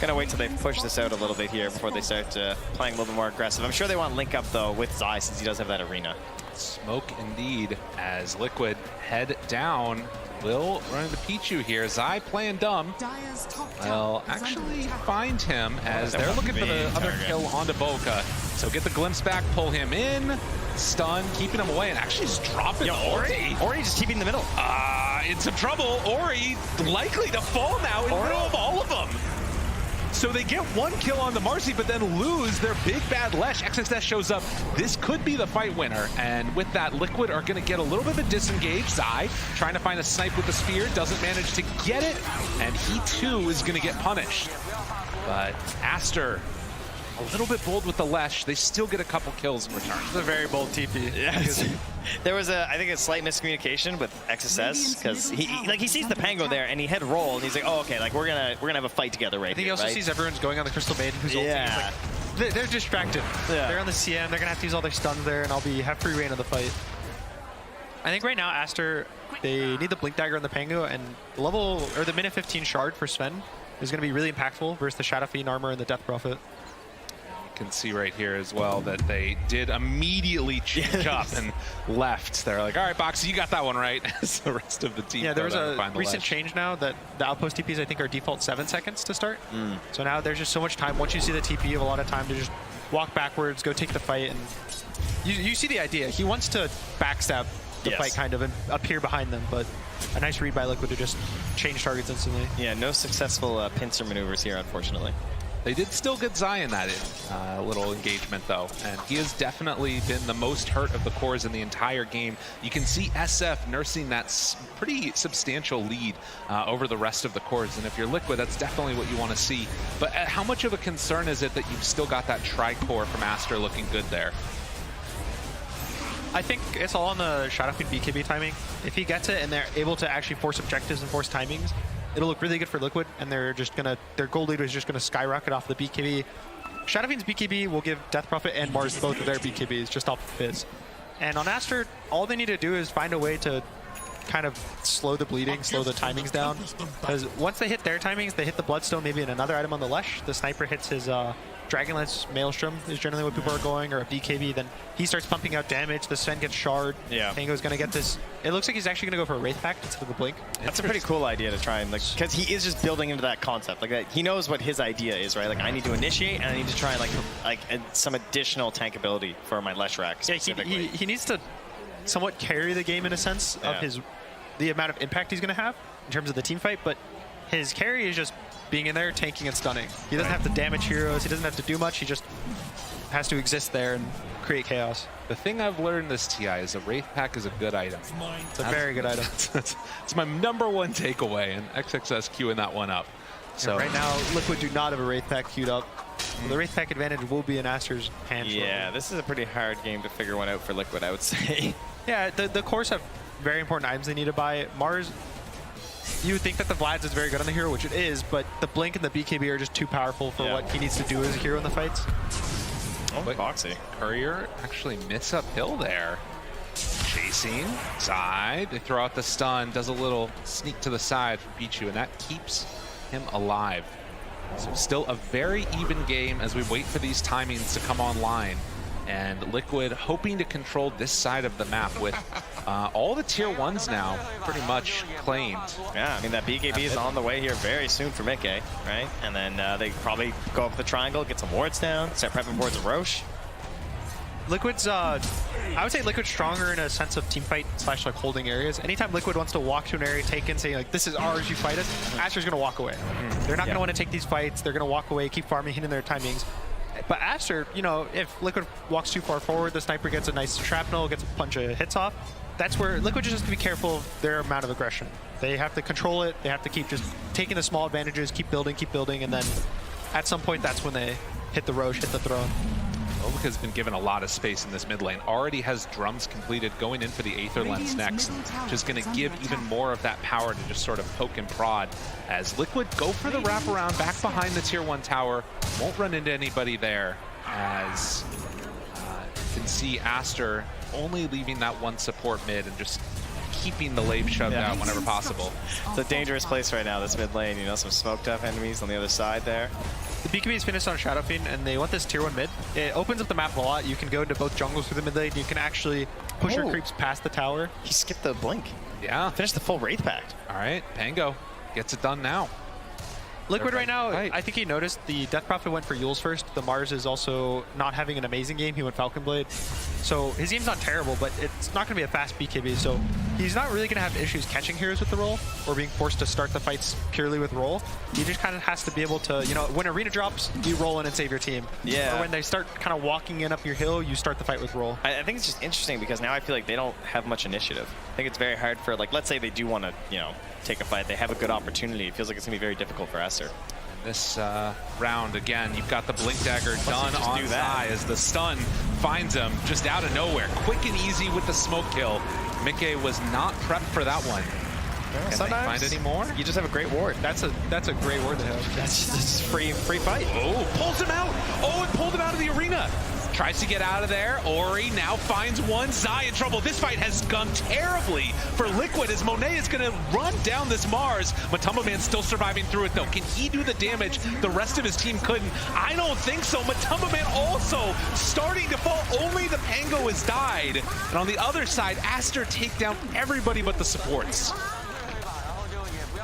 gonna wait till they push this out a little bit here before they start playing a little bit more aggressive. I'm sure they want link up though with Zai since he does have that arena. Smoke indeed as Liquid head down. Will run into Pichu here. Zai playing dumb. Well, actually find him as they're looking for the other kill onto Boca. So get the glimpse back, pull him in, stun, keeping him away, and actually just dropping Ori. Ori just keeping the middle. In some trouble. Ori likely to fall now in the middle of all of them. So they get 1 kill on the Marcy, but then lose their big bad Lesh. XXS shows up. This could be the fight winner. And with that, Liquid are going to get a little bit of a disengage. Zai trying to find a snipe with the spear, doesn't manage to get it. And he too is going to get punished. But Aster, a little bit bold with the Lesh. They still get a couple kills in return. It's a very bold TP. Yes. There was I think a slight miscommunication with XSS because he sees the Pango there and he head roll and he's like, oh okay, like we're gonna have a fight together right I think here, he also sees everyone's going on the Crystal Maiden who's ulting. Like, they're distracted. Yeah. They're on the CM. They're gonna have to use all their stuns there, and I'll have free reign of the fight. I think right now Aster, they need the Blink Dagger on the Pango, and the minute 15 shard for Sven is gonna be really impactful versus the Shadow Fiend armor and the Death Prophet. Can see right here as well that they did immediately change up and left. They're like, all right, Boxy, you got that one right. As the rest of the team. Yeah, there was a recent change now that the outpost TPs I think are default 7 seconds to start. So now there's just so much time. Once you see the TP, you have a lot of time to just walk backwards, go take the fight, and you see the idea. He wants to backstab the fight kind of and appear behind them, but a nice read by Liquid to just change targets instantly. Yeah, no successful pincer maneuvers here, unfortunately. They did still get Zai in that little engagement, though, and he has definitely been the most hurt of the cores in the entire game. You can see SF nursing that pretty substantial lead over the rest of the cores, and if you're Liquid, that's definitely what you want to see. But how much of a concern is it that you've still got that tri-core from Aster looking good there? I think it's all on the Shadow Fiend BKB timing. If he gets it and they're able to actually force objectives and force timings, it'll look really good for Liquid, and their gold leader is just gonna skyrocket off the BKB. Shadow Fiend's BKB will give Death Prophet and Mars both of their BKBs just off of Fizz. And on Aster, all they need to do is find a way to kind of slow the bleeding, slow the timings down. Because once they hit their timings, they hit the Bloodstone, maybe in another item on the Lesh. The sniper hits his Dragonlance Maelstrom is generally what people are going, or a BKB, then he starts pumping out damage, the Sven gets shard, Pango's gonna get this. It looks like he's actually gonna go for a Wraith Pact instead of the Blink. That's a pretty cool idea to try and, like, because he is just building into that concept. Like, that, he knows what his idea is, right? Like, I need to initiate, and I need to try and, like some additional tank ability for my Leshrac specifically. Yeah, he needs to somewhat carry the game in a sense of the amount of impact he's gonna have in terms of the team fight, but his carry is just being in there, tanking and stunning. He doesn't have to damage heroes, he doesn't have to do much, he just has to exist there and create chaos. The thing I've learned this TI is a Wraith Pack is a good item. It's a very good item. It's my #1 takeaway, and XXS queuing that one up. So right now, Liquid do not have a Wraith Pack queued up. The Wraith Pack advantage will be in Aster's hands. Yeah, this is a pretty hard game to figure one out for Liquid, I would say. Yeah, the cores have very important items they need to buy. Mars, you would think that the Vlad's is very good on the hero, which it is, but the Blink and the BKB are just too powerful for what he needs to do as a hero in the fights. Oh, Boxy. Courier actually miss uphill there. Chasing, side, they throw out the stun, does a little sneak to the side for Pichu, and that keeps him alive. So still a very even game as we wait for these timings to come online. And Liquid hoping to control this side of the map with all the tier 1s now pretty much claimed. Yeah, I mean, that BKB is on the way here very soon for Mickey, right? And then they probably go up the triangle, get some wards down, start prepping towards a Roche. Liquid's, I would say Liquid's stronger in a sense of teamfight / like holding areas. Anytime Liquid wants to walk to an area, take in, say like, this is ours, you fight us, Aster's going to walk away. They're not going to want to take these fights. They're going to walk away, keep farming, hitting their timings. But Aster, you know, if Liquid walks too far forward, the sniper gets a nice shrapnel, gets a bunch of hits off. That's where Liquid just has to be careful of their amount of aggression. They have to control it. They have to keep just taking the small advantages, keep building, and then at some point, that's when they hit the Roche, hit the throne. Ovic has been given a lot of space in this mid lane. Already has drums completed, going in for the Aether Lens next, which is going to give even more of that power to just sort of poke and prod. As Liquid go for the wraparound back behind the tier 1 tower, won't run into anybody there, as you can see Aster only leaving that one support mid and just keeping the lave shoved out whenever possible. It's a dangerous place right now, this mid lane. You know, some smoked up enemies on the other side there. The BKB is finished on Shadow Fiend, and they want this tier 1 mid. It opens up the map a lot. You can go into both jungles through the mid lane. You can actually push your creeps past the tower. He skipped the blink. Yeah. Finished the full Wraith Pact. All right, Pango gets it done now. Liquid right now, I think he noticed the Death Prophet went for Yules first. The Mars is also not having an amazing game. He went Falcon Blade. So his game's not terrible, but it's not going to be a fast BKB. So he's not really going to have issues catching heroes with the roll or being forced to start the fights purely with roll. He just kind of has to be able to, you know, when arena drops, you roll in and save your team. Yeah. Or when they start kind of walking in up your hill, you start the fight with roll. I think it's just interesting because now I feel like they don't have much initiative. I think it's very hard for, like, let's say they do want to, you know, take a fight. They have a good opportunity. It feels like it's going to be very difficult for Aster. This round, again, you've got the Blink Dagger done on Zai as the stun finds him just out of nowhere. Quick and easy with the smoke kill. Mickey was not prepped for that one. Yeah, Can they find any more? You just have a great ward. That's a great ward to have. That's just free fight. Oh, pulls him out. Oh, and pulled him out of the arena. Tries to get out of there. Ori now finds one. Zai in trouble. This fight has gone terribly for Liquid as Monet is going to run down this Mars. Matumba Man still surviving through it, though. Can he do the damage the rest of his team couldn't? I don't think so. Matumba Man also starting to fall. Only the Pango has died. And on the other side, Aster take down everybody but the supports.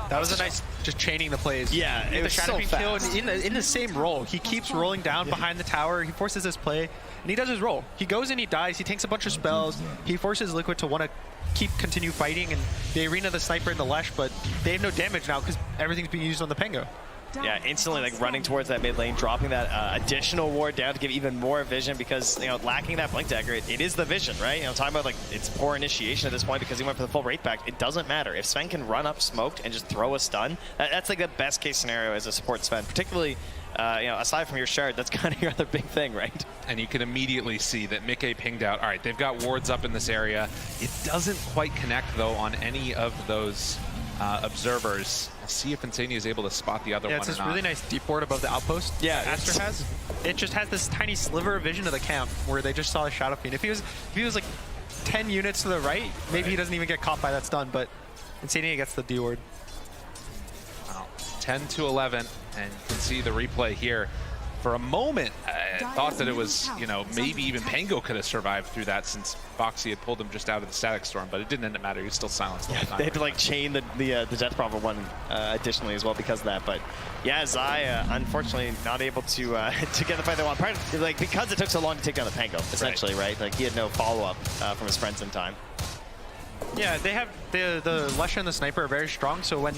That was a nice, just chaining the plays. Yeah, it was so fast. In the same roll. He keeps rolling down behind the tower. He forces this play, and he does his roll. He goes and he dies. He takes a bunch of spells. He forces Liquid to want to continue fighting, and the arena, the sniper, and the Lesh, but they have no damage now because everything's being used on the Pango. Yeah, instantly like running towards that mid lane, dropping that additional ward down to give even more vision because, you know, lacking that Blink Dagger, it is the vision, right? You know, talking about like it's poor initiation at this point because he went for the full Wraith Pact. It doesn't matter. If Sven can run up smoked and just throw a stun, that's like the best case scenario as a support Sven, particularly, you know, aside from your shard, that's kind of your other big thing, right? And you can immediately see that Mickey pinged out. All right, they've got wards up in this area. It doesn't quite connect, though, on any of those observers. We'll see if Insania is able to spot the other one or not. Yeah, it's this really nice deep ward above the outpost. Yeah, Aster has. It just has this tiny sliver of vision of the camp where they just saw a Shadow Fiend. If he was like 10 units to the right, maybe he doesn't even get caught by that stun, but Insania gets the D ward. Wow. 10 to 11, and you can see the replay here. For a moment, I thought that it was, you know, maybe even Pango could have survived through that since Boxy had pulled him just out of the Static Storm, but it didn't end up matter. He was still silenced the whole time. They had to like chain the Death Prophet one additionally as well because of that. But yeah, Zai unfortunately not able to get the fight they want. Part of, like, because it took so long to take down the Pango, essentially, right? Like he had no follow-up from his friends in time. Yeah, they have the Lusher and the Sniper are very strong, so when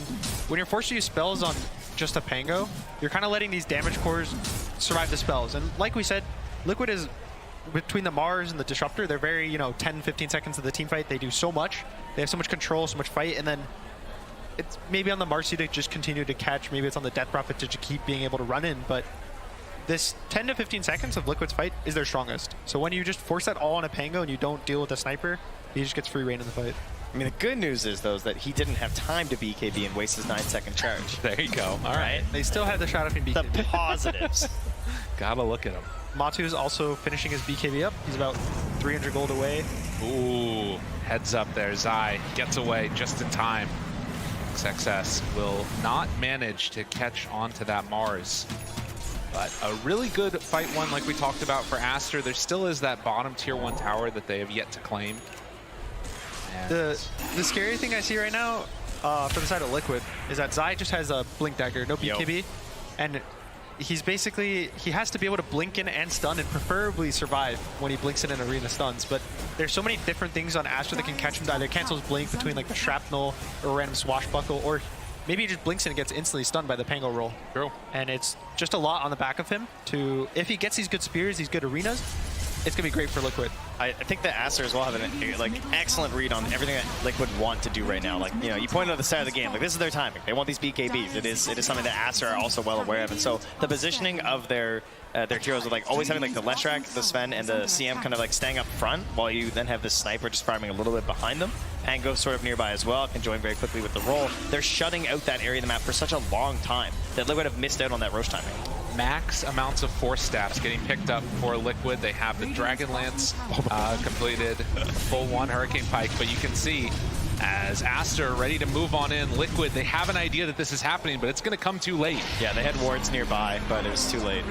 you're forced to use spells on just a Pango, you're kind of letting these damage cores survive the spells. And like we said, Liquid is between the Mars and the Disruptor, they're very, you know, 10, 15 seconds of the team fight. They do so much. They have so much control, so much fight, and then it's maybe on the Marcy to just continue to catch. Maybe it's on the Death Prophet to just keep being able to run in, but this 10 to 15 seconds of Liquid's fight is their strongest. So when you just force that all on a Pango and you don't deal with a sniper, he just gets free reign in the fight. I mean, the good news is, though, is that he didn't have time to BKB and waste his 9-second charge. There you go. All right. They still have the shot up in BKB. The positives. Gotta look at him. Matu's also finishing his BKB up. He's about 300 gold away. Ooh, heads up there. Zai gets away just in time. XXS will not manage to catch onto that Mars. But a really good fight one like we talked about for Aster. There still is that bottom tier 1 tower that they have yet to claim. And The scary thing I see right now for the side of Liquid is that Zai just has a Blink Dagger, no BKB. And he's basically, he has to be able to blink in and stun and preferably survive when he blinks in and arena stuns. But there's so many different things on Aster that can catch him to either cancel his blink between like the shrapnel or a random swashbuckle, or maybe he just blinks in and gets instantly stunned by the Pango roll. True. And it's just a lot on the back of him to, if he gets these good spears, these good arenas, it's going to be great for Liquid. I think that Aster as well have an like excellent read on everything that Liquid want to do right now. Like, you know, you pointed at the start of the game, like this is their timing. They want these BKBs. It is something that Aster are also well aware of. And so the positioning of their heroes are like always having like the Leshrac, the Sven, and the CM kind of like staying up front, while you then have the sniper just farming a little bit behind them. Pango sort of nearby as well, can join very quickly with the roll. They're shutting out that area of the map for such a long time that Liquid have missed out on that Roche timing. Max amounts of force staffs getting picked up for Liquid. They have the Dragon Lance completed, full 1 Hurricane Pike, but you can see as Aster ready to move on in, Liquid, they have an idea that this is happening, but it's going to come too late. Yeah, they had wards nearby, but it was too late.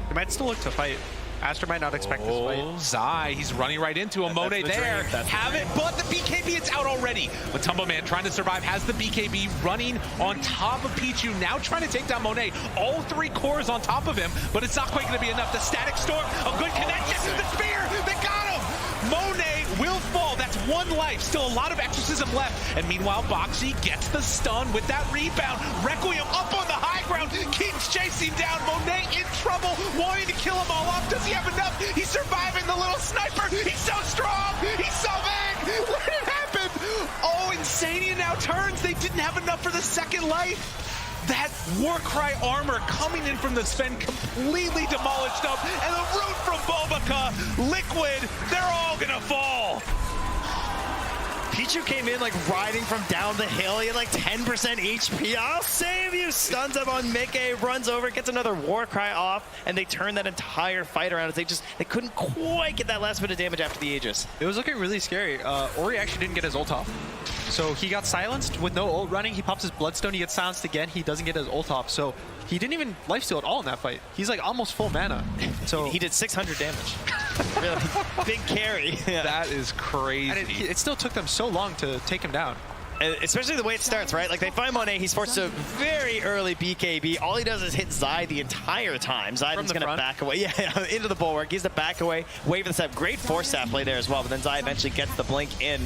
They might still look to fight. Aster might not expect this fight. Oh, Zai, he's running right into him. Monet there. Have it, but the BKB, it's out already. Matumbo Man trying to survive, has the BKB running on top of Pichu, now trying to take down Monet. All 3 cores on top of him, but it's not quite going to be enough. The Static Storm, a good connection. The spear, they got him. Monet will fall. That's 1 life. Still a lot of exorcism left. And meanwhile, Boxy gets the stun with that rebound. Requiem up on the high ground, keeps chasing down. Monet in trouble, wanting to kill him all off. Does he have enough? He's surviving the little sniper. He's so strong. He's so big. What did happen? Oh, Insania now turns. They didn't have enough for the 2nd life. That Warcry armor coming in from the Sven completely demolished them. And the root from Bulbaka, Liquid, they're all gonna fall. Pichu came in like riding from down the hill. He had like 10% HP. I'll save you. Stuns up on Mickey, runs over, gets another Warcry off, and they turn that entire fight around. They couldn't quite get that last bit of damage after the Aegis. It was looking really scary. Ori actually didn't get his ult off. So he got silenced with no ult running. He pops his Bloodstone, he gets silenced again. He doesn't get his ult off. So he didn't even lifesteal at all in that fight. He's like almost full mana. So he did 600 damage. Really big carry. Yeah. That is crazy. And it still took them so long to take him down. Especially the way it starts, right? Like they find Monet, he's forced to very early BKB. All he does is hit Zai the entire time. Zai's gonna back away. Yeah, into the bulwark. He's the back away, wave of the step. Great force staff play there as well, but then Zai eventually gets the blink in.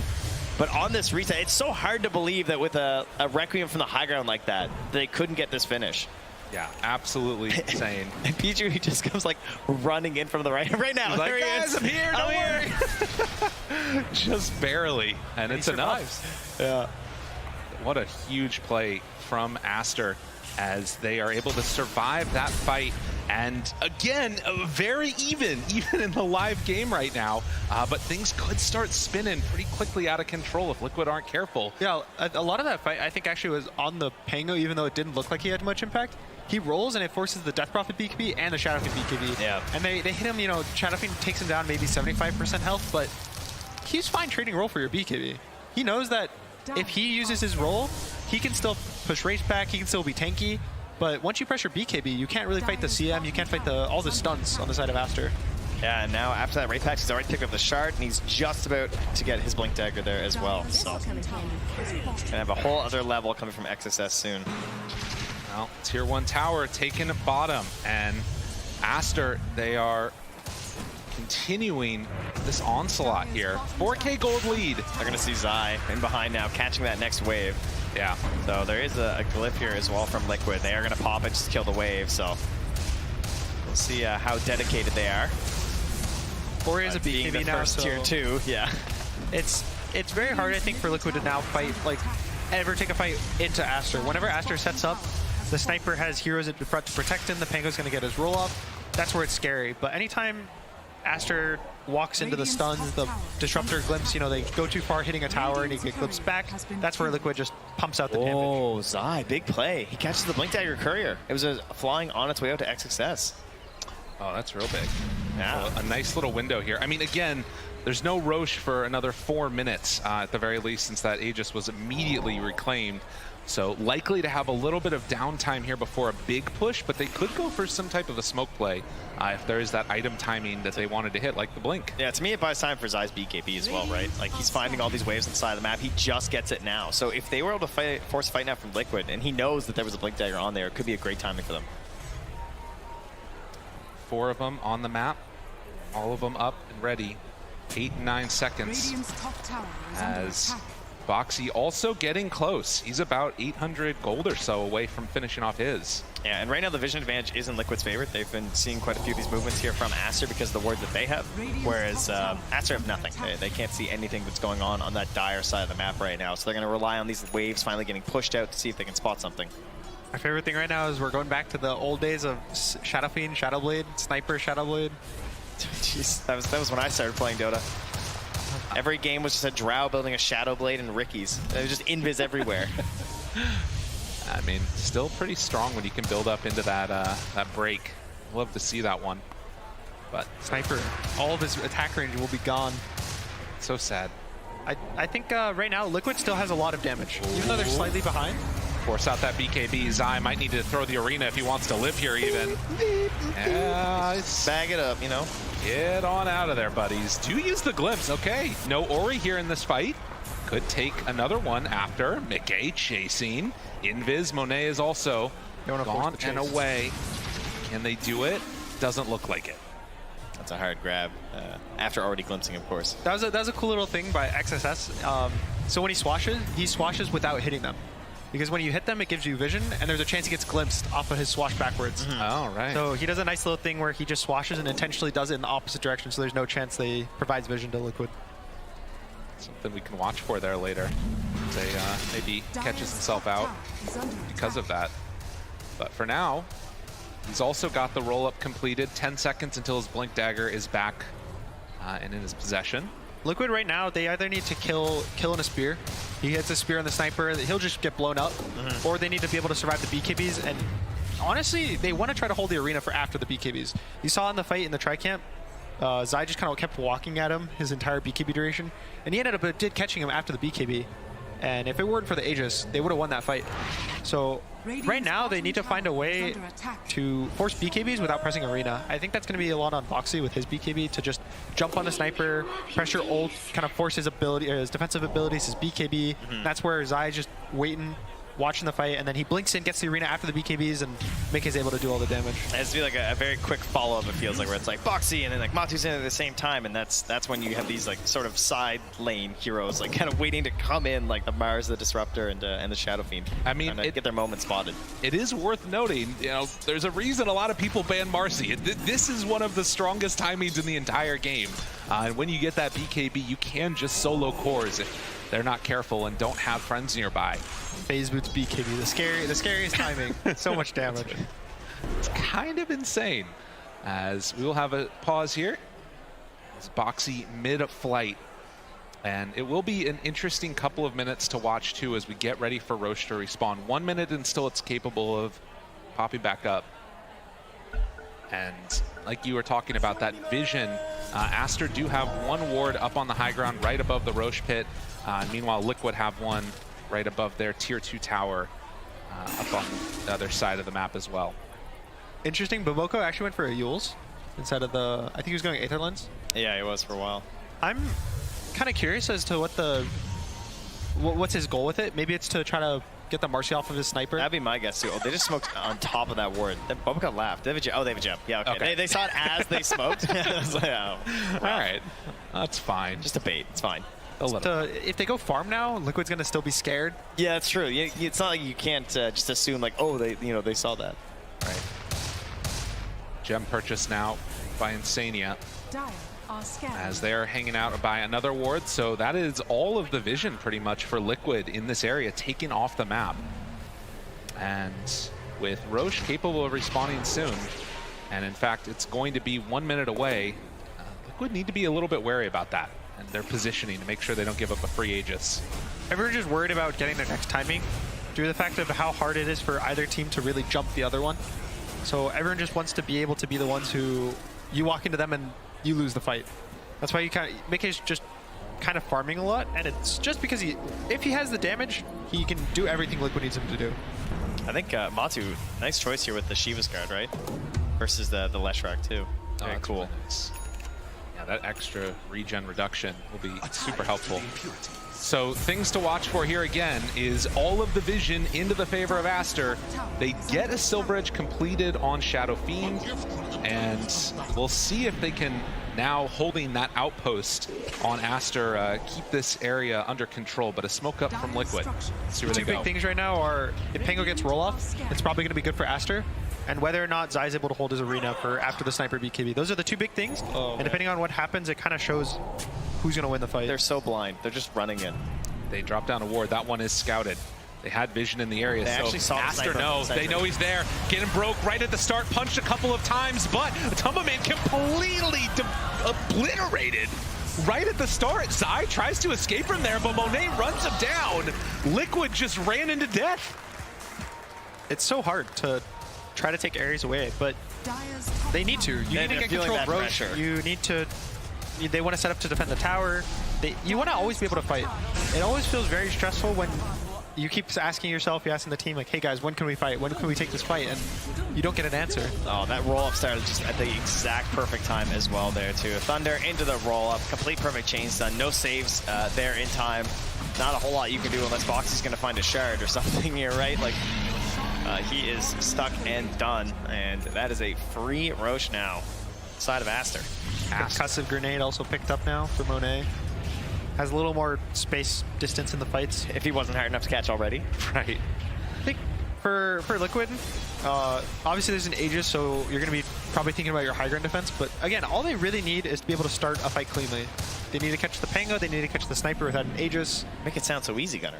But on this reset, it's so hard to believe that with a Requiem from the high ground like that, they couldn't get this finish. Yeah, absolutely insane. And Pichu, he just comes like running in from the right now. He's like, there guys, he is. I'm here, don't worry. Just barely, and it's enough. Yeah. What a huge play from Aster as they are able to survive that fight. And again, very even in the live game right now. But things could start spinning pretty quickly out of control if Liquid aren't careful. Yeah, a lot of that fight I think actually was on the Pango, even though it didn't look like he had much impact. He rolls and it forces the Death Prophet BKB and the Shadowfiend BKB. Yeah. And they hit him, you know, Shadowfiend takes him down maybe 75% health, but he's fine trading roll for your BKB. He knows that if he uses his roll, he can still push race back, he can still be tanky, but once you pressure BKB, you can't really fight the CM, you can't fight all the stuns on the side of Aster. Yeah, and now after that Wraith Pact, he's already picked up the shard, and he's just about to get his Blink Dagger there as well. So, gonna have a whole other level coming from XSS soon. Well, Tier 1 tower taken bottom, and Aster, they are continuing this onslaught here. 4K gold lead. They're gonna see Zai in behind now, catching that next wave. Yeah. So there is a glyph here as well from Liquid. They are gonna pop it just to kill the wave, so we'll see how dedicated they are. Ori is a being the BKB now, first so tier 2, yeah. it's very hard, I think, for Liquid to now fight, like, ever take a fight into Aster. Whenever Aster sets up, the sniper has heroes at the front to protect him, the Pango's going to get his roll up. That's where it's scary. But anytime Aster walks into the stuns, the Disruptor glimpse, you know, they go too far hitting a tower and he get glimpsed back, that's where Liquid just pumps out the damage. Oh, Zai, big play. He catches the Blink Dagger Courier. It was flying on its way out to XXS. Oh, that's real big. Yeah. So a nice little window here. I mean, again, there's no Roche for another 4 minutes at the very least, since that Aegis was immediately reclaimed. So likely to have a little bit of downtime here before a big push, but they could go for some type of a smoke play if there is that item timing that they wanted to hit, like the Blink. Yeah, to me it buys time for Zai's BKB as well, right? Like, he's finding all these waves on the side of the map. He just gets it now. So if they were able to force a fight now from Liquid, and he knows that there was a Blink Dagger on there, it could be a great timing for them. 4 of them on the map, all of them up and ready. 8 and 9 seconds as Boxy also getting close. He's about 800 gold or so away from finishing off his. Yeah, and right now the vision advantage is in Liquid's favor. They've been seeing quite a few of these movements here from Aster because of the ward that they have, whereas Aster have nothing. They can't see anything that's going on that dire side of the map right now, so they're going to rely on these waves finally getting pushed out to see if they can spot something. My favorite thing right now is we're going back to the old days of Shadow Fiend, Shadowblade, Sniper, Shadowblade. Jeez, that was when I started playing Dota. Every game was just a Drow building a Shadowblade and Ricky's. It was just invis everywhere. I mean, still pretty strong when you can build up into that that break. Love to see that one. But Sniper, all of his attack range will be gone. so sad. I think right now Liquid still has a lot of damage, even though they're slightly behind. Force out that BKB. Zai might need to throw the arena if he wants to live here even. Yeah, Bag it up, you know. get on out of there, buddies. Do use the glimpse. Okay, no Ori here in this fight. Could take another one after. Mickey chasing. Invis. Monet is also gone and away. Can they do it? Doesn't look like it. That's a hard grab. After already glimpsing, of course. That was a cool little thing by XSS. So when he swashes without hitting them. Because when you hit them, it gives you vision, and there's a chance he gets glimpsed off of his swash backwards. Oh, right. So he does a nice little thing where he just swashes and intentionally does it in the opposite direction, so there's no chance they provides vision to Liquid. Something we can watch for there later. Say maybe catches himself out because of that. But for now, he's also got the roll-up completed. 10 seconds until his Blink Dagger is back and in his possession. Liquid right now, they either need to kill in a spear. He hits a spear on the sniper, he'll just get blown up. Or they need to be able to survive the BKBs. And honestly, they want to try to hold the arena for after the BKBs. You saw in the fight in the tri-camp, Zai just kind of kept walking at him his entire BKB duration. And he ended up catching him after the BKB. And if it weren't for the Aegis, they would have won that fight. So right now, they need to find a way to force BKBs without pressing arena. I think that's going to be a lot on Boxy with his BKB to just jump on the sniper, pressure ult, kind of force his ability, his defensive abilities, his BKB. That's where Zai is just waiting, watching the fight, and then he blinks in, gets the arena after the BKBs, and Mick is able to do all the damage. It has to be like a very quick follow-up, it feels like, where it's like Boxy and then like Matu's in at the same time, and that's when you have these like sort of side lane heroes like kind of waiting to come in, like the Mars, the Disruptor, and the Shadow Fiend. I mean, get their moment spotted. It is worth noting, you know, there's a reason a lot of people ban Marcy. This is one of the strongest timings in the entire game. And when you get that BKB, you can just solo cores if they're not careful and don't have friends nearby. Phase Boots BKB, the scariest timing. So much damage. It's kind of insane. As we will have a pause here. It's Boxy mid-flight. And it will be an interesting couple of minutes to watch too as we get ready for Roche to respawn. 1 minute and still it's capable of popping back up. And like you were talking about, that vision, Aster do have one ward up on the high ground right above the Roche pit. Meanwhile, Liquid have one right above their tier 2 tower up on the other side of the map as well. Interesting, Boboko actually went for a Yules instead of the, I think he was going Aether Lens. Yeah, he was for a while. I'm kind of curious as to what's his goal with it. Maybe it's to try to get the Marcy off of his sniper. That'd be my guess too. Oh, they just smoked on top of that ward. Boboko laughed. They have a jump. Oh, they have a jump. Yeah, okay. They saw it as they smoked. I was like, oh, wow. All right, that's fine. Just a bait. It's fine. If they go farm now, Liquid's gonna still be scared. Yeah, that's true. It's not like you can't just assume like, oh, they saw that. Right. Gem purchase now by Insania. as they're hanging out by another ward. So that is all of the vision pretty much for Liquid in this area, taken off the map. And with Roche capable of respawning soon, and in fact, it's going to be 1 minute away, Liquid need to be a little bit wary about that and their positioning to make sure they don't give up a free Aegis. Everyone's just worried about getting their next timing due to the fact of how hard it is for either team to really jump the other one. So everyone just wants to be able to be the ones who you walk into them and you lose the fight. That's why you Mickey's just kind of farming a lot, and it's just because if he has the damage, he can do everything Liquid needs him to do. I think Matu, nice choice here with the Shiva's guard, right? Versus the Leshrac too. Very cool. Really nice. Yeah, that extra regen reduction will be super helpful. So things to watch for here again is all of the vision into the favor of Aster. They get a Silver Edge completed on Shadow Fiend, and we'll see if they can, now holding that outpost on Aster, keep this area under control. But a smoke up from Liquid. Let's see where they go. Two big things right now are if Pango gets roll off, it's probably going to be good for Aster, and whether or not Zai is able to hold his arena for after the sniper BKB. Those are the two big things, and depending on what happens, it kind of shows who's going to win the fight. They're so blind. They're just running in. They drop down a ward. That one is scouted. They had vision in the area, they actually saw Aster knows. They know he's there. Getting broke right at the start, punched a couple of times, but Tumbaman completely obliterated right at the start. Zai tries to escape from there, but Monet runs him down. Liquid just ran into death. It's so hard to try to take areas away, but they need to. You need to get control of Roche. You need to. They want to set up to defend the tower. You want to always be able to fight. It always feels very stressful when you keep asking yourself, you're asking the team, like, hey guys, when can we fight? When can we take this fight? And you don't get an answer. Oh, that roll-up started just at the exact perfect time as well there, too. Thunder into the roll-up, complete perfect chain stun, no saves there in time. Not a whole lot you can do unless Boxy's going to find a shard or something here, right? Like, he is stuck and done, and that is a free Roche now. Side of Aster. Concussive grenade also picked up now for Monet. Has a little more space distance in the fights. If he wasn't hard enough to catch already. Right. I think for Liquid, obviously there's an Aegis, so you're going to be probably thinking about your high ground defense. But again, all they really need is to be able to start a fight cleanly. They need to catch the Pango, they need to catch the sniper without an Aegis. Make it sound so easy, Gunner.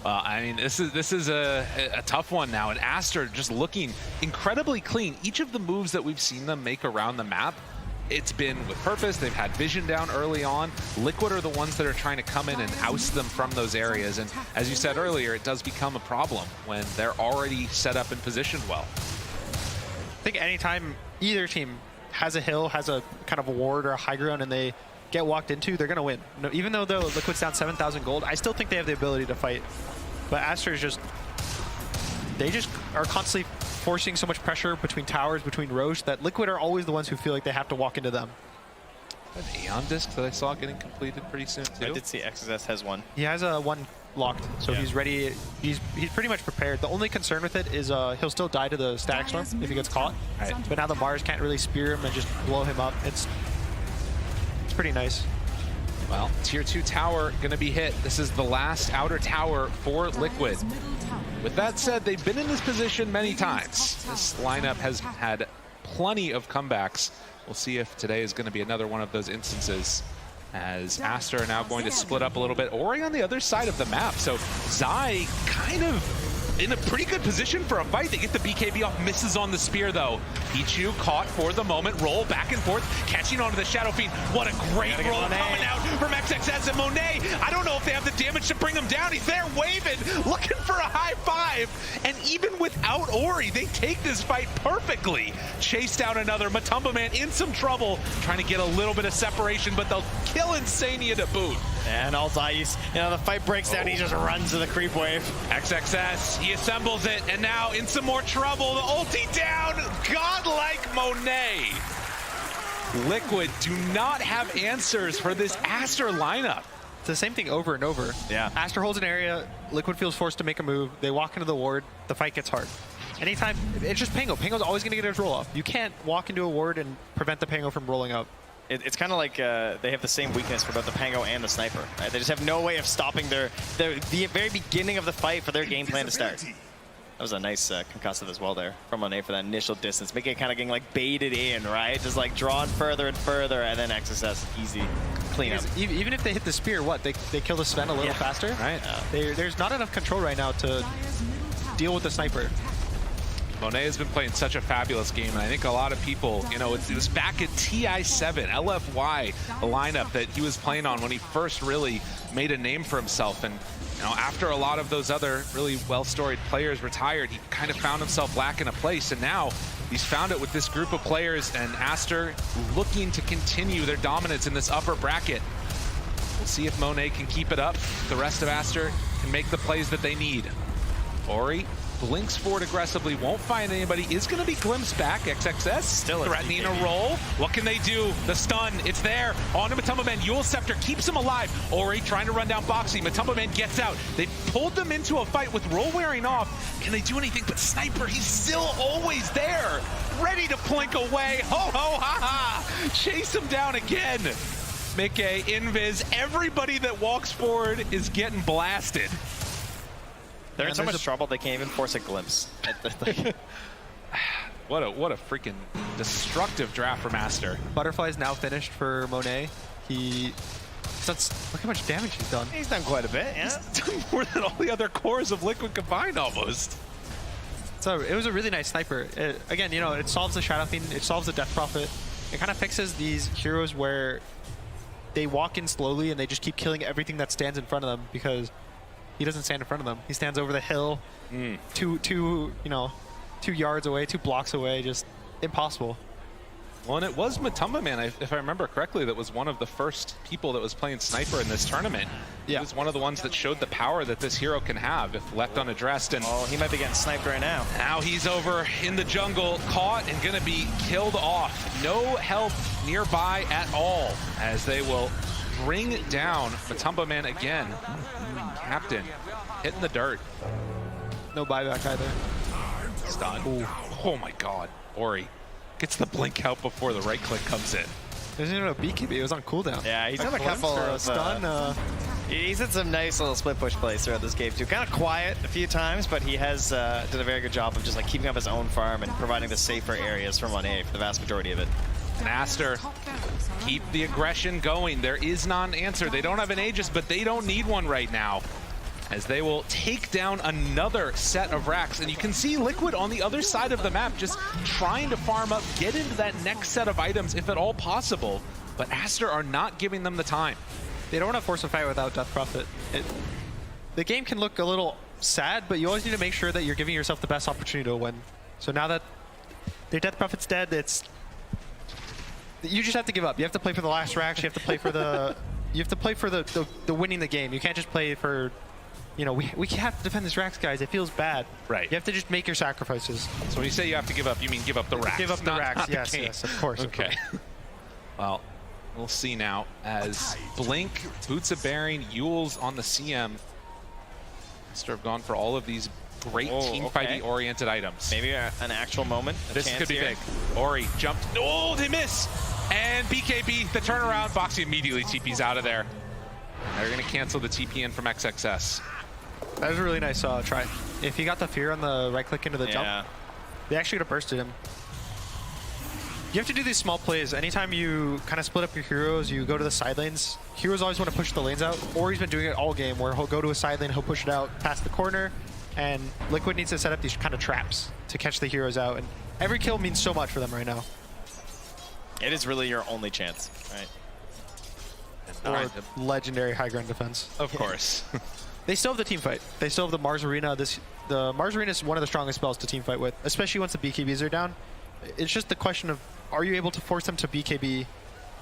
I mean, this is a tough one now, and Aster just looking incredibly clean. Each of the moves that we've seen them make around the map, it's been with purpose. They've had vision down early on. Liquid are the ones that are trying to come in and oust them from those areas, and as you said earlier, it does become a problem when they're already set up and positioned well. I think anytime either team has a hill, has a kind of a ward or a high ground, and they get walked into, they're going to win. No, even though Liquid's down 7,000 gold, I still think they have the ability to fight. But Aster is they just are constantly forcing so much pressure between towers, between Roche, that Liquid are always the ones who feel like they have to walk into them. An Aeon disc that I saw getting completed pretty soon too. I did see XSS has one. He has a one locked, so he's ready. He's pretty much prepared. The only concern with it is he'll still die to the static storm if he gets caught. Right. But now the Mars can't really spear him and just blow him up. It's pretty nice. Well, tier 2 tower gonna be hit. This is the last outer tower for Liquid. With that said, they've been in this position many times. This lineup has had plenty of comebacks. We'll see if today is gonna be another one of those instances, as Aster are now going to split up a little bit. Ori on the other side of the map, so Zai kind of in a pretty good position for a fight. They get the BKB off, misses on the spear though. Pichu caught for the moment, roll back and forth, catching onto the Shadow Fiend. What a great roll coming out from XXS and Monet. I don't know if they have the damage to bring him down. He's there waving, looking for a high five. And even without Ori, they take this fight perfectly. Chased down another. Matumba Man in some trouble, trying to get a little bit of separation, but they'll kill Insania to boot. And all Zais, the fight breaks down, he just runs to the creep wave. XXS, he assembles it, and now in some more trouble. The ulti down, godlike Monet. Liquid do not have answers for this Aster lineup. It's the same thing over and over. Yeah. Aster holds an area, Liquid feels forced to make a move, they walk into the ward, the fight gets hard. Anytime, it's just Pango. Pango's always going to get his roll off. You can't walk into a ward and prevent the Pango from rolling up. It's kind of like they have the same weakness for both the Pango and the Sniper. Right? They just have no way of stopping the very beginning of the fight for their game plan to start. That was a nice concussive as well there from Monet for that initial distance. Make it kind of getting like baited in, right? Just like drawn further and further, and then XSS easy cleanup. Even if they hit the spear, what? They kill the Sven a little faster? Right. There's not enough control right now to deal with the sniper. Monet has been playing such a fabulous game, and I think a lot of people, you know, it was back at TI7, LFY, the lineup that he was playing on when he first really made a name for himself. And, you know, after a lot of those other really well-storied players retired, he kind of found himself lacking a place. And now he's found it with this group of players, and Aster looking to continue their dominance in this upper bracket. We'll see if Monet can keep it up. The rest of Aster can make the plays that they need. Ori blinks forward aggressively, won't find anybody, is going to be glimpsed back. XXS still threatening a roll. What can they do? The stun, it's there. On to Matumba Man, Yule Scepter keeps him alive. Ori trying to run down Boxy. Matumba Man gets out. They pulled them into a fight with roll wearing off. Can they do anything? But Sniper, he's still always there, ready to plink away. Ho, ho, ha, ha. Chase him down again. Mickey, Invis, everybody that walks forward is getting blasted. They're in so much trouble they can't even force a glimpse. What a freaking destructive draft from Aster. Butterfly's now finished for Monet. Look how much damage he's done. He's done quite a bit, yeah. He's done more than all the other cores of Liquid combined almost. So it was a really nice sniper. Again, you know, it solves the Shadow Fiend, it solves the Death Prophet. It kind of fixes these heroes where they walk in slowly and they just keep killing everything that stands in front of them, because he doesn't stand in front of them. He stands over the hill, two yards away, 2 blocks away, just impossible. Well, and it was Matumba Man, if I remember correctly, that was one of the first people that was playing Sniper in this tournament. Yeah. He was one of the ones that showed the power that this hero can have if left unaddressed. And oh, he might be getting sniped right now. Now he's over in the jungle, caught and going to be killed off. No help nearby at all, as they will bring down Matumba Man again. Captain hitting the dirt. No buyback either. Stun. Ooh. Oh my god. Ori gets the blink out before the right click comes in. There's even a BKB. It was on cooldown. Yeah, he's done a couple of stun. He's had some nice little split push plays throughout this game too. Kind of quiet a few times, but he has done a very good job of just like keeping up his own farm and providing the safer areas for 1A for the vast majority of it. And Aster, keep the aggression going. There is not an answer. They don't have an Aegis, but they don't need one right now, as they will take down another set of racks. And you can see Liquid on the other side of the map just trying to farm up, get into that next set of items if at all possible. But Aster are not giving them the time. They don't want to force a fight without Death Prophet. The game can look a little sad, but you always need to make sure that you're giving yourself the best opportunity to win. So now that their Death Prophet's dead, you just have to give up. You have to play for the last racks. You have to play for the the winning the game. You can't just play for, you know, we have to defend this racks, guys. It feels bad. Right. You have to just make your sacrifices. So when you say you have to give up, you mean give up the racks? Give up the racks. Not Yes, the game. yes, of course. Okay. Well, we'll see now as Blink, Boots of Bearing, Yule's on the CM. Aster have gone for all of these great team fighting oriented items. Maybe an actual moment. This could be big. Ori jumped. Oh, they miss. And BKB, the turnaround. Boxy immediately TP's out of there. They're going to cancel the TP in from XXS. That was a really nice try. If he got the fear on the right click into the jump, they actually could have bursted him. You have to do these small plays. Anytime you kind of split up your heroes, you go to the side lanes. Heroes always want to push the lanes out. Ori's been doing it all game, where he'll go to a side lane, he'll push it out past the corner, and Liquid needs to set up these kind of traps to catch the heroes out. And every kill means so much for them right now. It is really your only chance, right? Or legendary high ground defense. Of course. They still have the team fight. They still have the Mars Arena. The Mars Arena is one of the strongest spells to team fight with, especially once the BKBs are down. It's just the question of, are you able to force them to BKB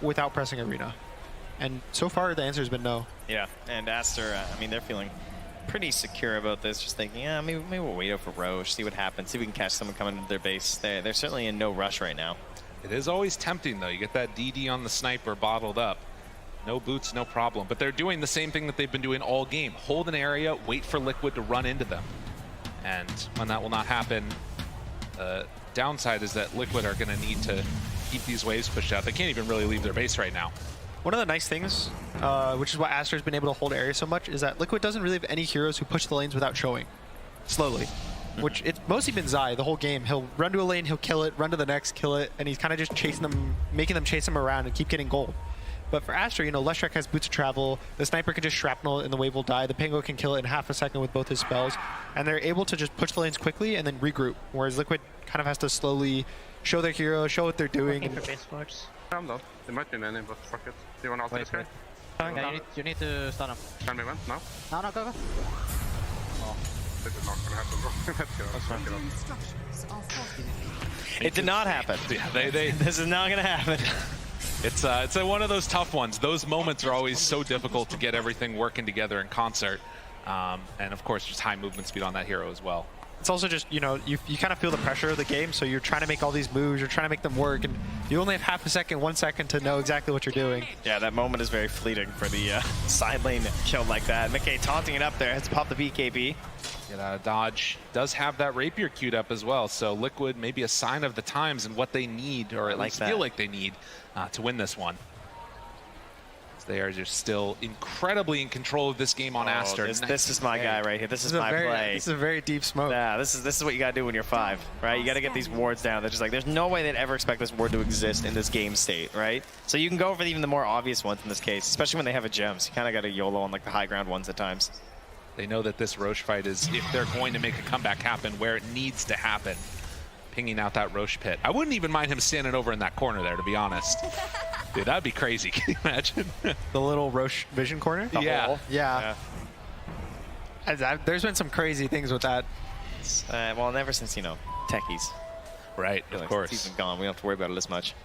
without pressing Arena? And so far, the answer has been no. Yeah, and Aster, I mean, they're feeling pretty secure about this, just thinking, yeah, maybe we'll wait out for Roche, see what happens, see if we can catch someone coming into their base. They're certainly in no rush right now. It is always tempting, though. You get that DD on the sniper bottled up. No boots, no problem. But they're doing the same thing that they've been doing all game. Hold an area, wait for Liquid to run into them. And when that will not happen, the downside is that Liquid are going to need to keep these waves pushed out. They can't even really leave their base right now. One of the nice things, which is why Aster's been able to hold area so much, is that Liquid doesn't really have any heroes who push the lanes without showing. Slowly. which it's mostly been Zai the whole game. He'll run to a lane, he'll kill it, run to the next, kill it, and he's kind of just chasing them, making them chase him around and keep getting gold. But for Aster, you know, Leshrac has Boots of Travel, the Sniper can just shrapnel and the wave will die, the Penguin can kill it in half a second with both his spells, and they're able to just push the lanes quickly and then regroup, whereas Liquid kind of has to slowly show their hero, show what they're doing. And Calm down. There might be many, but fuck it. Do you want to alter this guy? Yeah, you need to stun him. Can we went now? No, go. This is not gonna happen, bro. Let's get up. It did not happen. Yeah, This is not going to happen. It's one of those tough ones. Those moments are always so difficult to get everything working together in concert. And of course, just high movement speed on that hero as well. it's also just, you know, you kind of feel the pressure of the game, so you're trying to make all these moves, you're trying to make them work, and you only have half a second, 1 second to know exactly what you're doing. Yeah, that moment is very fleeting for the side lane kill like that. McKay taunting it up there, has to pop the BKB. Get out of dodge. Does have that rapier queued up as well, so Liquid maybe a sign of the times and what they need, or at least feel like they need to win this one. They are just still incredibly in control of this game on Aster. This is my guy right here. This is my play. This is a very deep smoke. Yeah, this is what you gotta do when you're 5, right? You gotta get these wards down. They're just like, there's no way they'd ever expect this ward to exist in this game state, right? So you can go for even the more obvious ones in this case, especially when they have a gems. You kind of got to YOLO on like the high ground ones at times. They know that this Roche fight is, if they're going to make a comeback happen, where it needs to happen. Pinging out that Roche pit. I wouldn't even mind him standing over in that corner there, to be honest. Dude, that'd be crazy. Can you imagine? The little Roche vision corner? Yeah. There's been some crazy things with that. Well, ever since, you know, techies. Right, of course. He's been gone. We don't have to worry about it as much.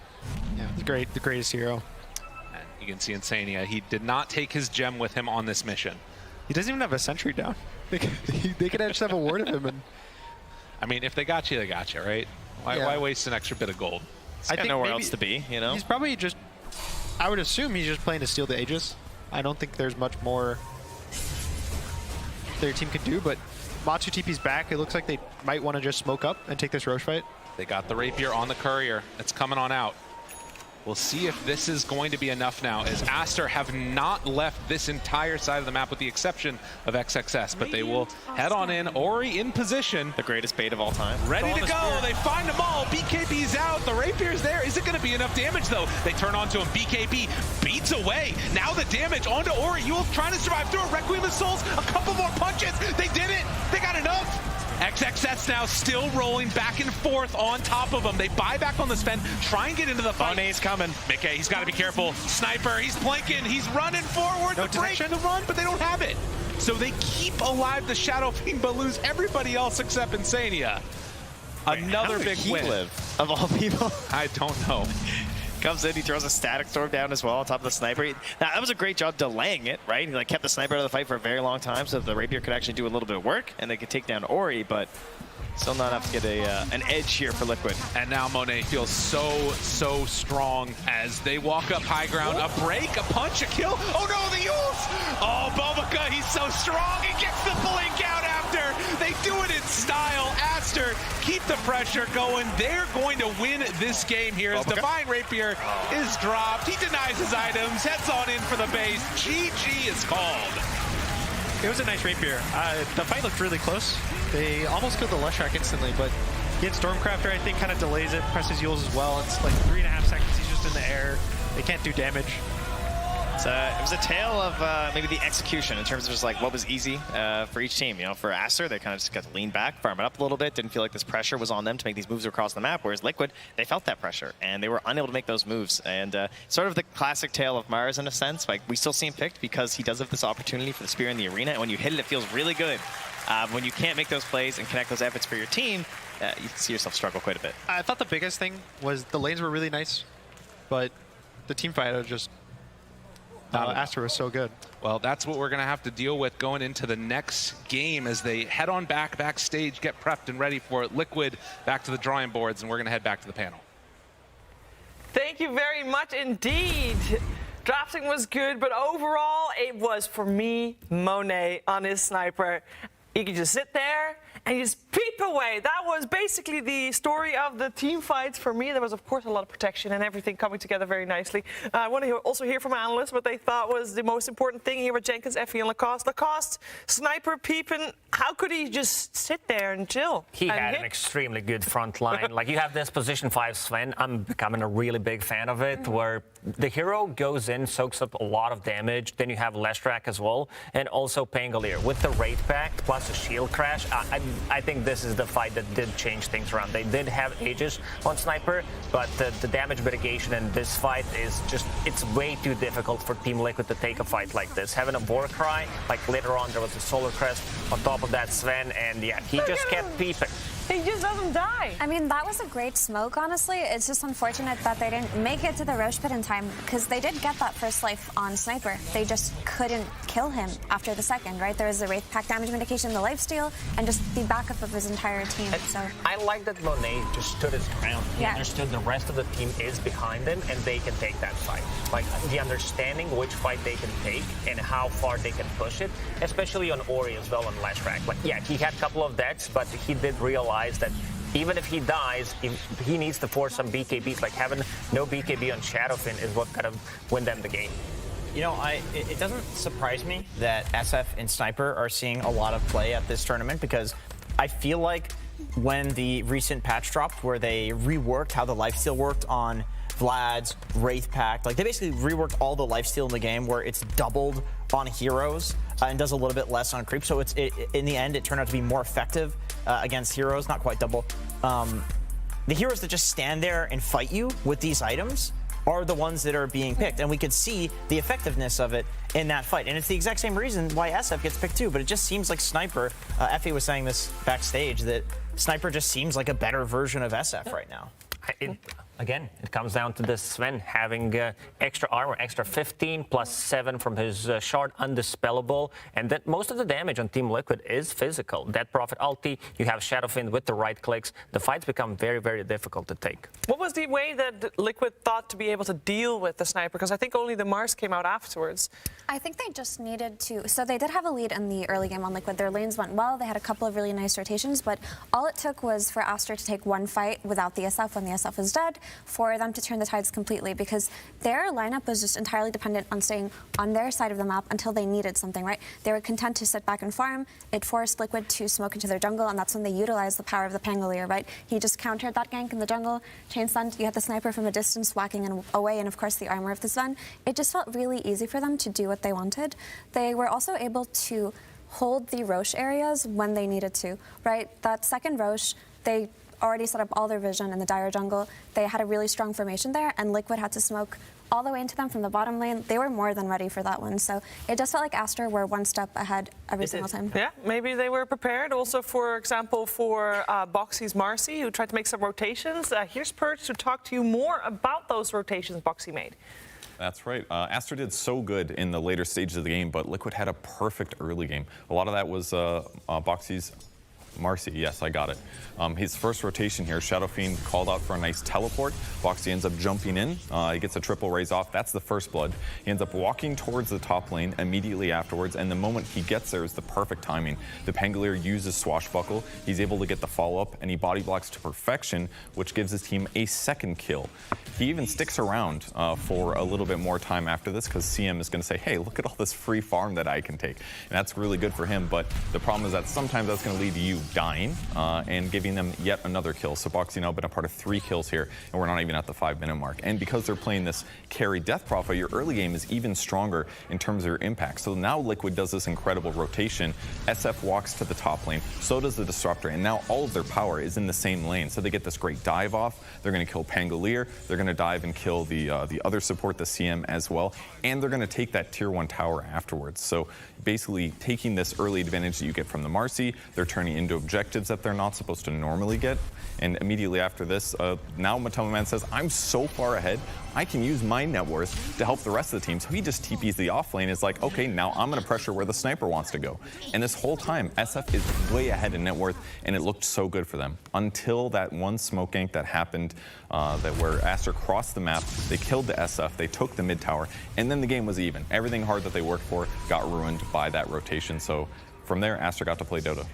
Yeah, the greatest hero. And you can see Insania, he did not take his gem with him on this mission. He doesn't even have a sentry down. They could just have a ward of him. And I mean, if they got you, right? Why waste an extra bit of gold? I think nowhere else to be, you know? He's probably just, I would assume he's just playing to steal the Aegis. I don't think there's much more their team can do, but Matsu TP's back. It looks like they might want to just smoke up and take this Roche fight. They got the rapier on the courier. It's coming on out. We'll see if this is going to be enough now, as Aster have not left this entire side of the map with the exception of XXS, but they will head on in. Ori in position. The greatest bait of all time. Ready to go. They find them all. BKB's out. The rapier's there. Is it going to be enough damage, though? They turn onto him. BKB beats away. Now the damage onto Ori. Yule trying to survive through a Requiem of Souls. A couple more punches. They did it. They got enough. XXS now still rolling back and forth on top of them. They buy back on the spend, try and get into the fight. Monet's coming. McKay, he's got to be careful. Sniper, he's planking. He's running forward. No the break detection? to run, but they don't have it. So they keep alive the Shadow Fiend, but lose everybody else except Insania. Another big win. Live, of all people. I don't know. Comes in, he throws a static storm down as well on top of the sniper. Now, that was a great job delaying it, right? He like kept the sniper out of the fight for a very long time so that the rapier could actually do a little bit of work and they could take down Ori, but still not enough to get an edge here for Liquid. And now Monet feels so strong as they walk up high ground. A break, a punch, a kill. Oh no, the Yules! Oh, Bobica, he's so strong. He gets the blink out after. They do it in style. Aster, keep the pressure going. They're going to win this game here as Divine Rapier is dropped. He denies his items, heads on in for the base. GG is called. It was a nice rapier. The fight looked really close. They almost killed the Leshrac instantly, but he had Stormcrafter, I think, kind of delays it, presses Yules as well. It's like 3.5 seconds, he's just in the air. They can't do damage. It was a tale of maybe the execution in terms of just like what was easy for each team. You know, for Aster, they kind of just got to lean back, farm it up a little bit. Didn't feel like this pressure was on them to make these moves across the map. Whereas Liquid, they felt that pressure and they were unable to make those moves. And sort of the classic tale of Mars in a sense. Like we still see him picked because he does have this opportunity for the spear in the arena, and when you hit it, it feels really good. When you can't make those plays and connect those efforts for your team, you can see yourself struggle quite a bit. I thought the biggest thing was the lanes were really nice, but the team fight was just. Aster was so good. Well, that's what we're going to have to deal with going into the next game as they head on backstage, get prepped and ready for it. Liquid back to the drawing boards, and we're going to head back to the panel. Thank you very much indeed. Drafting was good, but overall, it was, for me, Monet on his sniper. You can just sit there and you just beat sweep away. That was basically the story of the team fights for me. There was, of course, a lot of protection and everything coming together very nicely. I want to also hear from analysts what they thought was the most important thing here with Jenkins, Effie, and Lacoste. Lacoste, Sniper, Peepin, how could he just sit there and chill? He and had hit? an extremely good front line. Like, you have this position 5 Sven. I'm becoming a really big fan of it, where the hero goes in, soaks up a lot of damage. Then you have Lestrak as well, and also Pangolier. With the Wraith Pact plus a shield crash, I think this is the fight that did change things around. They did have Aegis on Sniper, but the damage mitigation in this fight is just, it's way too difficult for Team Liquid to take a fight like this. Having a Warcry, like later on there was a Solar Crest, on top of that Sven, and yeah, he just kept peeping. He just doesn't die. I mean, that was a great smoke, honestly. It's just unfortunate that they didn't make it to the Roche Pit in time, because they did get that first life on Sniper. They just couldn't kill him after the second, right? There was the Wraith Pack damage mitigation, the lifesteal, and just the backup of his entire team. So I like that Monet just stood his ground. He Yeah. understood the rest of the team is behind him, and they can take that fight. Like, the understanding which fight they can take and how far they can push it, especially on Ori as well on Lestrak. Like, yeah, he had a couple of deaths, but he did realize that even if he dies, he needs to force some BKBs. Like, having no BKB on Shadowfin is what kind of win them the game. You know, it doesn't surprise me that SF and Sniper are seeing a lot of play at this tournament, because I feel like when the recent patch dropped where they reworked how the lifesteal worked on Vlad's Wraith Pact, like they basically reworked all the lifesteal in the game where it's doubled on heroes and does a little bit less on creep. So in the end, it turned out to be more effective against heroes, not quite double. The heroes that just stand there and fight you with these items are the ones that are being picked, and we could see the effectiveness of it in that fight. And it's the exact same reason why SF gets picked too, but it just seems like Sniper, Effie was saying this backstage, that Sniper just seems like a better version of SF right now. Again, it comes down to this Sven having extra armor, extra 15 plus 7 from his shard, undispellable, and that most of the damage on Team Liquid is physical. Dead Prophet ulti, you have Shadowfin with the right clicks. The fights become very, very difficult to take. What was the way that Liquid thought to be able to deal with the Sniper? Because I think only the Mars came out afterwards. I think they just needed to. So they did have a lead in the early game on Liquid. Their lanes went well. They had a couple of really nice rotations, but all it took was for Aster to take one fight without the SF when the SF was dead, for them to turn the tides completely, because their lineup was just entirely dependent on staying on their side of the map until they needed something, right? They were content to sit back and farm. It forced Liquid to smoke into their jungle, and that's when they utilized the power of the Pangolier, right? He just countered that gank in the jungle, chain stunned. You had the Sniper from a distance whacking away, and of course the armor of the Sven. It just felt really easy for them to do what they wanted. They were also able to hold the Roche areas when they needed to, right? That second Roche, they already set up all their vision in the Dire jungle. They had a really strong formation there, and Liquid had to smoke all the way into them from the bottom lane. They were more than ready for that one. So it just felt like Aster were one step ahead every single time. Yeah, maybe they were prepared. Also, for example, for Boxy's Marcy, who tried to make some rotations. Here's Perch to talk to you more about those rotations Boxy made. That's right. Aster did so good in the later stages of the game, but Liquid had a perfect early game. A lot of that was Boxy's Marcy, yes, I got it. His first rotation here, Shadow Fiend called out for a nice teleport. Boxy ends up jumping in. He gets a triple raise off. That's the first blood. He ends up walking towards the top lane immediately afterwards, and the moment he gets there is the perfect timing. The Pangolier uses Swashbuckle. He's able to get the follow-up, and he body blocks to perfection, which gives his team a second kill. He even sticks around for a little bit more time after this, because CM is going to say, hey, look at all this free farm that I can take. And that's really good for him, but the problem is that sometimes that's going to lead to you dying and giving them yet another kill. So Boxy now been a part of 3 kills here, and we're not even at the 5-minute mark. And because they're playing this carry Death Prophet, your early game is even stronger in terms of your impact. So now Liquid does this incredible rotation. SF walks to the top lane, so does the Disruptor, and now all of their power is in the same lane. So they get this great dive off. They're going to kill Pangolier. They're going to dive and kill the other support, the CM as well, and they're going to take that tier 1 tower afterwards. So basically taking this early advantage that you get from the Marcy, they're turning into objectives that they're not supposed to normally get. And immediately after this, now Matoma Man says, I'm so far ahead, I can use my net worth to help the rest of the team. So he just TPs the off lane. Is like, okay, now I'm going to pressure where the Sniper wants to go. And this whole time, SF is way ahead in net worth, and it looked so good for them until that one smoke gank that happened, where Aster crossed the map. They killed the SF, they took the mid tower, and then the game was even. Everything hard that they worked for got ruined by that rotation. So from there, Aster got to play Dota.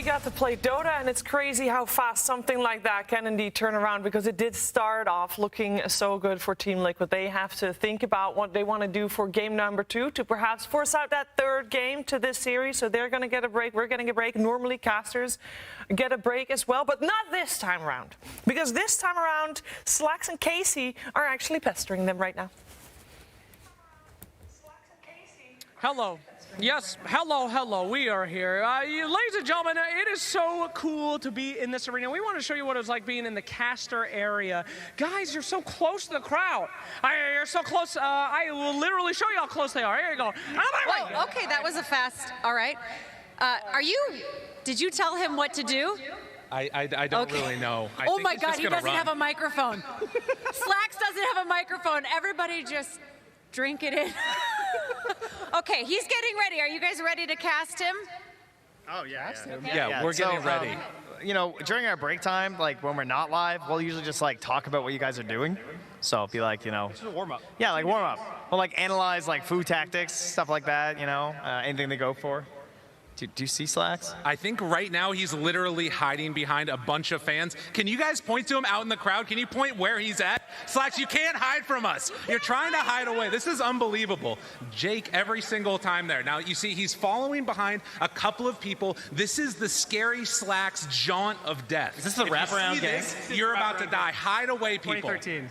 got to play Dota, and it's crazy how fast something like that can indeed turn around, because it did start off looking so good for Team Liquid. They have to think about what they want to do for game number 2 to perhaps force out that third game to this series. So they're going to get a break. We're getting a break. Normally, casters get a break as well, but not this time around, because this time around, Slax and Casey are actually pestering them right now. Hello. Yes, hello, we are here. Ladies and gentlemen, it is so cool to be in this arena. We want to show you what it was like being in the caster area. Guys, you're so close to the crowd. You're so close. I will literally show you how close they are. Here you go. Whoa, okay, that was a fast, all right. Did you tell him what to do? I don't really know. Oh my God, he doesn't have a microphone. Slax doesn't have a microphone. Everybody just drink it in. Okay, he's getting ready. Are you guys ready to cast him? Oh, yeah. Yeah, we're getting ready. You know, during our break time, like when we're not live, we'll usually just like talk about what you guys are doing. So be like, you know. It's a warm up. Yeah, like warm up. We'll like analyze like food tactics, stuff like that, you know, anything they go for. Do you see Slax? I think right now he's literally hiding behind a bunch of fans. Can you guys point to him out in the crowd? Can you point where he's at? Slax, you can't hide from us. You're trying to hide away. This is unbelievable. Jake every single time there. Now, you see he's following behind a couple of people. This is the scary Slax jaunt of death. Is this the wraparound game? You're about to die. Hide away, people. 2013.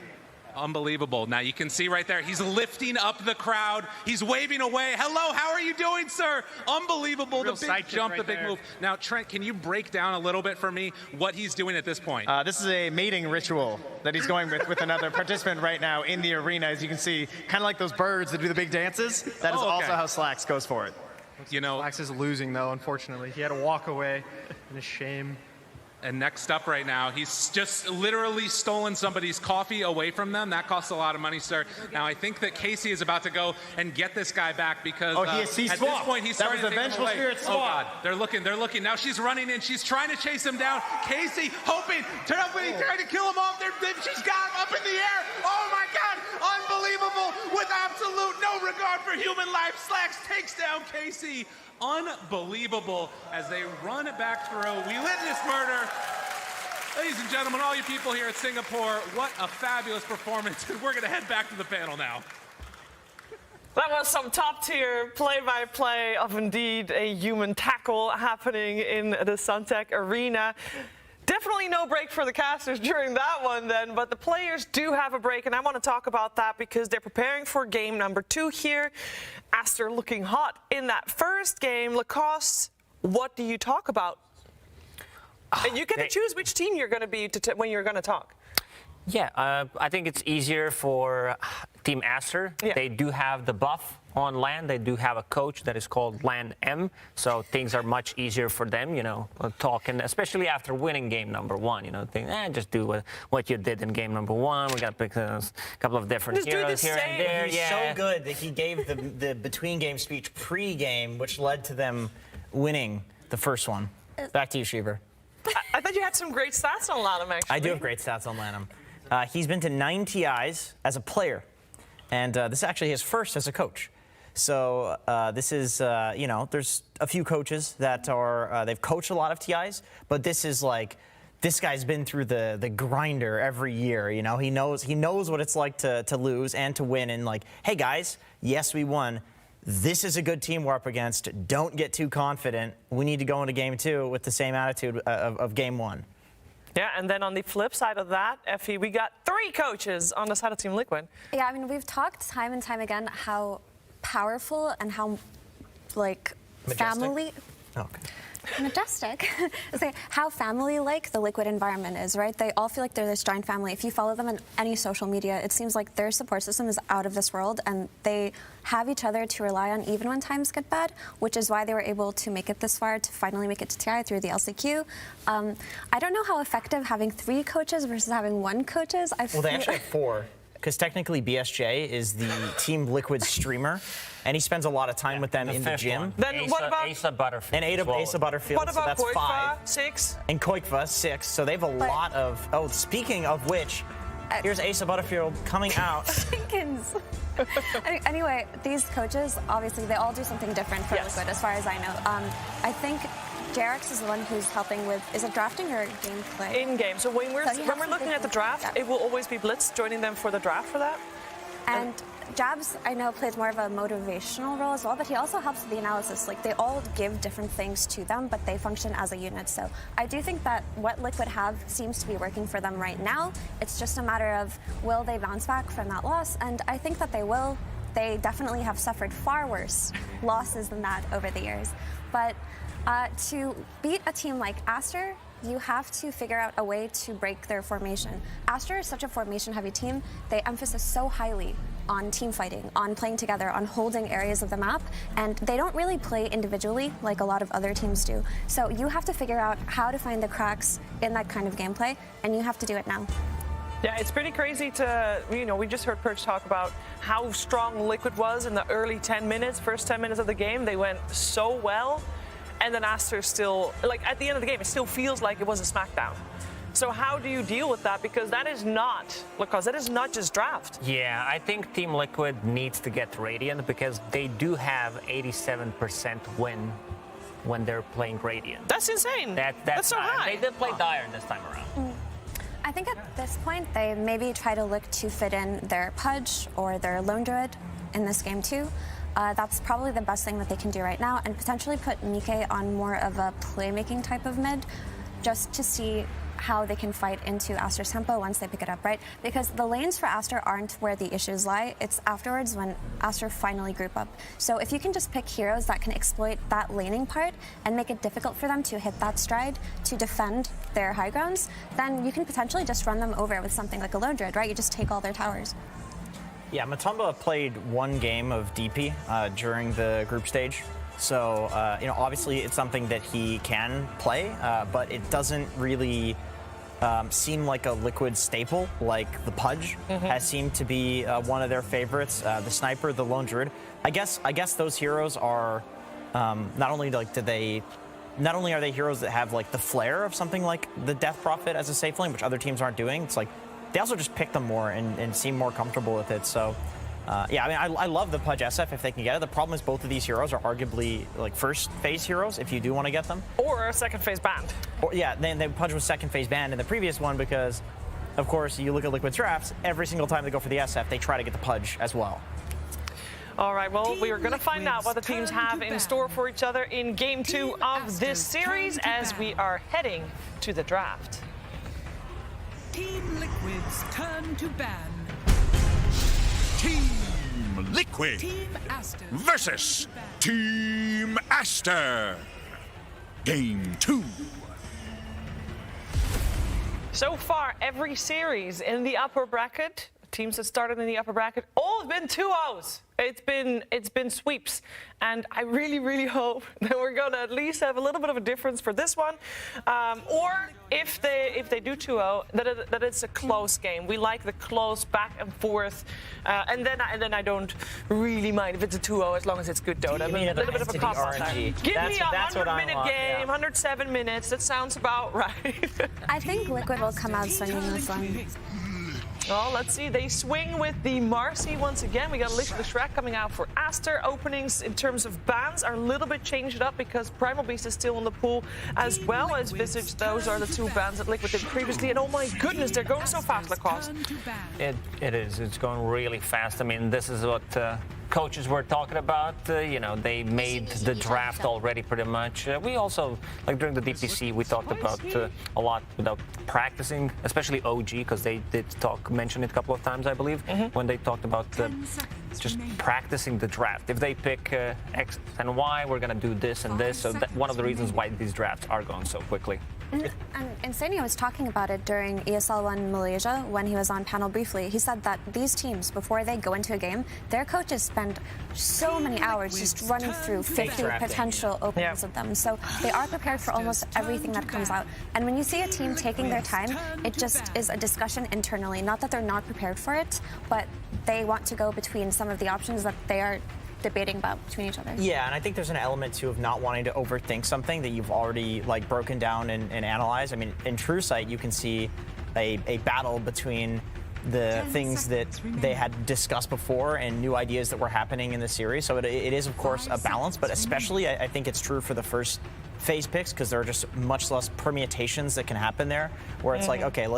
Unbelievable. Now you can see right there, he's lifting up the crowd. He's waving away. Hello, how are you doing, sir? Unbelievable. Real the big jump, right the big there. move. Now, Trent, can you break down a little bit for me what he's doing at this point? This is a mating ritual that he's going with another participant right now in the arena. As you can see, kind of like those birds that do the big dances. That is also how Slax goes for it. You know, Slax is losing, though, unfortunately. He had to walk away, and a shame. and next up right now, he's just literally stolen somebody's coffee away from them. That costs a lot of money, sir. Now, I think that Casey is about to go and get this guy back because he at this point, he's starting to take him vengeful away. spirit Oh, swap. God. They're looking. Now she's running in. She's trying to chase him down. Casey hoping, trying to kill him off. She's got him up in the air. Oh, my God. Unbelievable. With absolute no regard for human life. Slax takes down Casey. Unbelievable as they run it back through. We witness murder. Ladies and gentlemen, all you people here at Singapore, what a fabulous performance. We're going to head back to the panel now. That was some top-tier play-by-play of indeed a human tackle happening in the Suntech Arena. Definitely no break for the casters during that one then, but the players do have a break, and I want to talk about that because they're preparing for game number 2 here. Aster looking hot in that first game. Lacoste, what do you talk about? And you get to choose which team you're going to be when you're going to talk. Yeah, I think it's easier for Team Aster. Yeah. They do have the buff on LAN. They do have a coach that is called LAN M, so things are much easier for them, you know, talking, especially after winning game number 1, you know, just do what you did in game number 1. We got to pick a couple of different Just do heroes the here same. and there. He's so good that he gave the between-game speech pre-game, which led to them winning the first one. Back to you, Schieber. I thought you had some great stats on Lanham, actually. I do have great stats on Lanham. He's been to 9 TIs as a player, and this is actually his first as a coach. So this is, you know, there's a few coaches that are, they've coached a lot of TIs, but this is like, this guy's been through the grinder every year, you know. He knows what it's like to lose and to win, and like, hey guys, yes, we won. This is a good team we're up against. Don't get too confident. We need to go into game 2 with the same attitude of game 1. Yeah, and then on the flip side of that, Effie, we got 3 coaches on the side of Team Liquid. Yeah, I mean, we've talked time and time again how powerful and how, like, Majestic? family... Okay. Majestic. How family-like the Liquid environment is, right? They all feel like they're this giant family. If you follow them on any social media, it seems like their support system is out of this world, and they have each other to rely on even when times get bad, which is why they were able to make it this far, to finally make it to TI through the LCQ. I don't know how effective having 3 coaches versus having 1 coach is. Well, they actually have 4. Because technically BSJ is the Team Liquid streamer, and he spends a lot of time with them in the gym. Then what about Asa Butterfield? And Asa Butterfield, what about so that's Koifa, 5. 6? And Koikva, 6. So they have a lot of... Oh, speaking of which, here's Asa Butterfield coming out. Jenkins. Anyway, these coaches, obviously, they all do something different for Liquid, as far as I know. I think Jarex is the one who's helping with, is it drafting or gameplay? In game. So when we're looking at the draft, it will always be Blitz joining them for the draft for that. And Jabs, I know, plays more of a motivational role as well, but he also helps with the analysis. Like, they all give different things to them, but they function as a unit. So I do think that what Liquid have seems to be working for them right now. It's just a matter of, will they bounce back from that loss? And I think that they will. They definitely have suffered far worse losses than that over the years. But to beat a team like Aster, you have to figure out a way to break their formation. Aster is such a formation-heavy team. They emphasize so highly on team fighting, on playing together, on holding areas of the map, and they don't really play individually like a lot of other teams do. So you have to figure out how to find the cracks in that kind of gameplay, and you have to do it now. Yeah, it's pretty crazy to, we just heard Perch talk about how strong Liquid was in the early 10 minutes, first 10 minutes of the game. They went so well, and then Aster still, like at the end of the game, it still feels like it was a smackdown. So how do you deal with that? Because that is not just draft. Yeah, I think Team Liquid needs to get Radiant because they do have 87% win when they're playing Radiant. That's insane. That's so high. They did play Dire this time around. I think at this point, they maybe try to look to fit in their Pudge or their Lone Druid in this game too. That's probably the best thing that they can do right now, and potentially put Mike on more of a playmaking type of mid, just to see how they can fight into Aster's tempo once they pick it up, right? Because the lanes for Aster aren't where the issues lie. It's afterwards when Aster finally group up. So if you can just pick heroes that can exploit that laning part and make it difficult for them to hit that stride to defend their high grounds, then you can potentially just run them over with something like a Lone Druid, right? You just take all their towers. Yeah, Matumba played one game of DP during the group stage. So, obviously it's something that he can play, but it doesn't really seem like a Liquid staple like the Pudge has seemed to be one of their favorites. The Sniper, the Lone Druid. I guess those heroes are not only are they heroes that have like the flair of something like the Death Prophet as a safe lane, which other teams aren't doing. It's like they also just pick them more and seem more comfortable with it. So. Yeah, I mean, I love the Pudge SF if they can get it. The problem is both of these heroes are arguably like first phase heroes if you do want to get them. Or a second phase banned. Or, yeah, the Pudge was second phase banned in the previous one because, of course, you look at Liquid's drafts, every single time they go for the SF, they try to get the Pudge as well. All right, well, we are going to find out what the teams have in store for each other in Game 2 of this series as we are heading to the draft. Team Liquid's turn to ban. Team Liquid Team Aster versus Team Aster. Game 2. So far, every series in the upper bracket, teams that started in the upper bracket, all have been 2-0s. It's been sweeps, and I really, really hope that we're gonna at least have a little bit of a difference for this one, or if they do 2-0, that it's a close game. We like the close back and forth, and then I don't really mind if it's a 2-0 as long as it's good Dota. I mean, a little bit of a cop out there. Give me a 100-minute game, 107 minutes. That sounds about right. I think Liquid will come out swinging this one. Well, let's see. They swing with the Marcy once again. We got Lish the Shrek coming out for Aster. Openings in terms of bans are a little bit changed up because Primal Beast is still in the pool as well as Visage. Those are the two bans that Liquid did previously. And oh my goodness, they're going so fast, Lacoste. It is. It's going really fast. I mean, this is what coaches were talking about. They made the draft already pretty much. We also, like during the DPC, we talked about a lot about practicing, especially OG, because they did mention it a couple of times, I believe, when they talked about just practicing the draft. If they pick X and Y, we're going to do this and this. So that's one of the reasons why these drafts are going so quickly. And Insanio was talking about it during ESL 1 Malaysia when he was on panel briefly. He said that these teams, before they go into a game, their coaches spend so many hours just running through 50 potential openings of them. So they are prepared for almost everything that comes out. And when you see a team taking their time, it just is a discussion internally. Not that they're not prepared for it, but they want to go between some of the options that they are debating about between each other. Yeah, and I think there's an element too of not wanting to overthink something that you've already like broken down and analyzed. I mean, in True Sight, you can see a battle between the things that they had discussed before and new ideas that were happening in the series. So it is, of course, a balance, but especially I think it's true for the first phase picks because there are just much less permutations that can happen there. Where it's like, okay,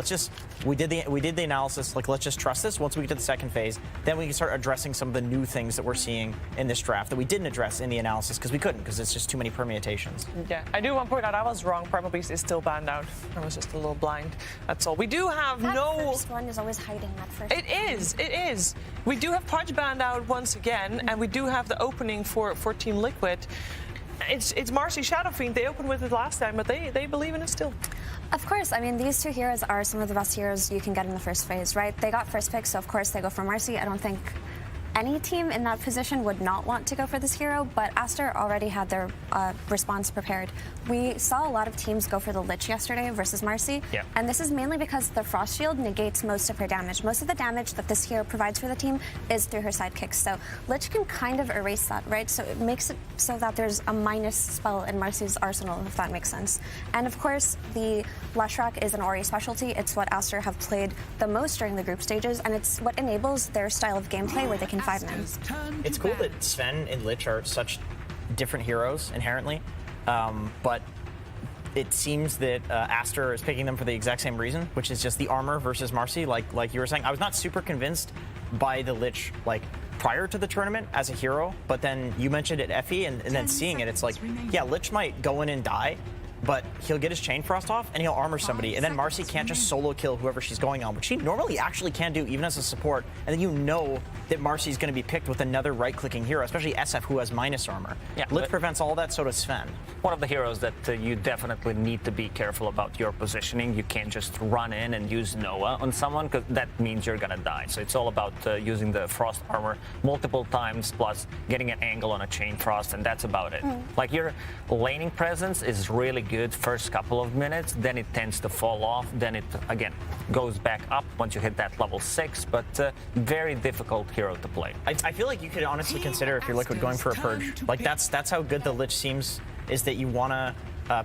we did the analysis. Like, let's just trust this. Once we get to the second phase, then we can start addressing some of the new things that we're seeing in this draft that we didn't address in the analysis because we couldn't because it's just too many permutations. Yeah, I do want to point out I was wrong. Primal Beast is still banned out. I was just a little blind. That's all. We do have that first one is always hiding that first. It is. We do have Pudge banned out once again, and we do have the opening for Team Liquid. It's Marcy Shadow Fiend. They opened with it last time, but they believe in it still. Of course. I mean, these two heroes are some of the best heroes you can get in the first phase, right? They got first pick, so of course they go for Marcy. I don't think any team in that position would not want to go for this hero, but Aster already had their response prepared. We saw a lot of teams go for the Lich yesterday versus Marcy, and this is mainly because the Frost Shield negates most of her damage. Most of the damage that this hero provides for the team is through her sidekicks, so Lich can kind of erase that, right? So it makes it so that there's a minus spell in Marcy's arsenal, if that makes sense. And of course, the Leshrac is an Ori specialty. It's what Aster have played the most during the group stages, and it's what enables their style of gameplay where they can 5 men. It's cool that Sven and Lich are such different heroes inherently, but it seems that Aster is picking them for the exact same reason, which is just the armor versus Marcy. Like you were saying, I was not super convinced by the Lich prior to the tournament as a hero, but then you mentioned it, Effie, and then seeing it, it's like, yeah, Lich might go in and die, but he'll get his Chain Frost off and he'll armor somebody, and then Marcy can't just solo kill whoever she's going on, which she normally actually can do even as a support, and then you know that Marcy's going to be picked with another right-clicking hero, especially SF, who has minus armor. Yeah, Lich prevents all that, so does Sven. One of the heroes that you definitely need to be careful about your positioning. You can't just run in and use Noah on someone, because that means you're going to die. So it's all about using the Frost armor multiple times, plus getting an angle on a Chain Frost, and that's about it. Like, your laning presence is really good first couple of minutes, then it tends to fall off, then it, again, goes back up once you hit that level 6, but very difficult hero to play. I feel like you could honestly consider, if you're Liquid, going for a Purge. Like, that's how good the Lich seems, is that you want to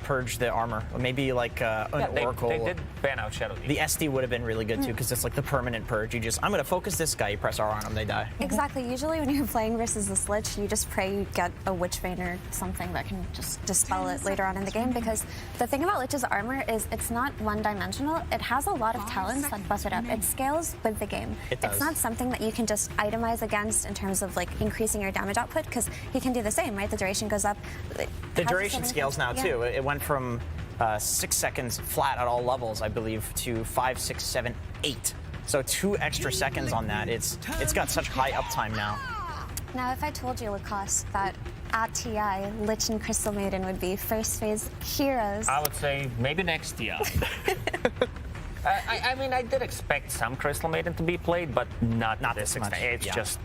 purge the armor. Or maybe like an Oracle. They did ban out Shadow. The SD would have been really good too, because it's like the permanent purge. I'm going to focus this guy, you press R on him, they die. Exactly. Usually when you're playing versus this Lich, you just pray you get a Witch Vein or something that can just dispel it later on in the game, because the thing about Lich's armor is it's not one-dimensional. It has a lot of talents that buff it up. It scales with the game. It's not something that you can just itemize against in terms of like increasing your damage output, because he can do the same, right? The duration goes up. The duration scales now too. It went from 6 seconds flat at all levels, I believe, to 5, 6, 7, 8. So 2 extra seconds on that. It's got such high uptime now. Now, if I told you, Lacoste, that at TI, Lich and Crystal Maiden would be first phase heroes. I would say maybe next TI. I mean, I did expect some Crystal Maiden to be played, but not this extent. It's just,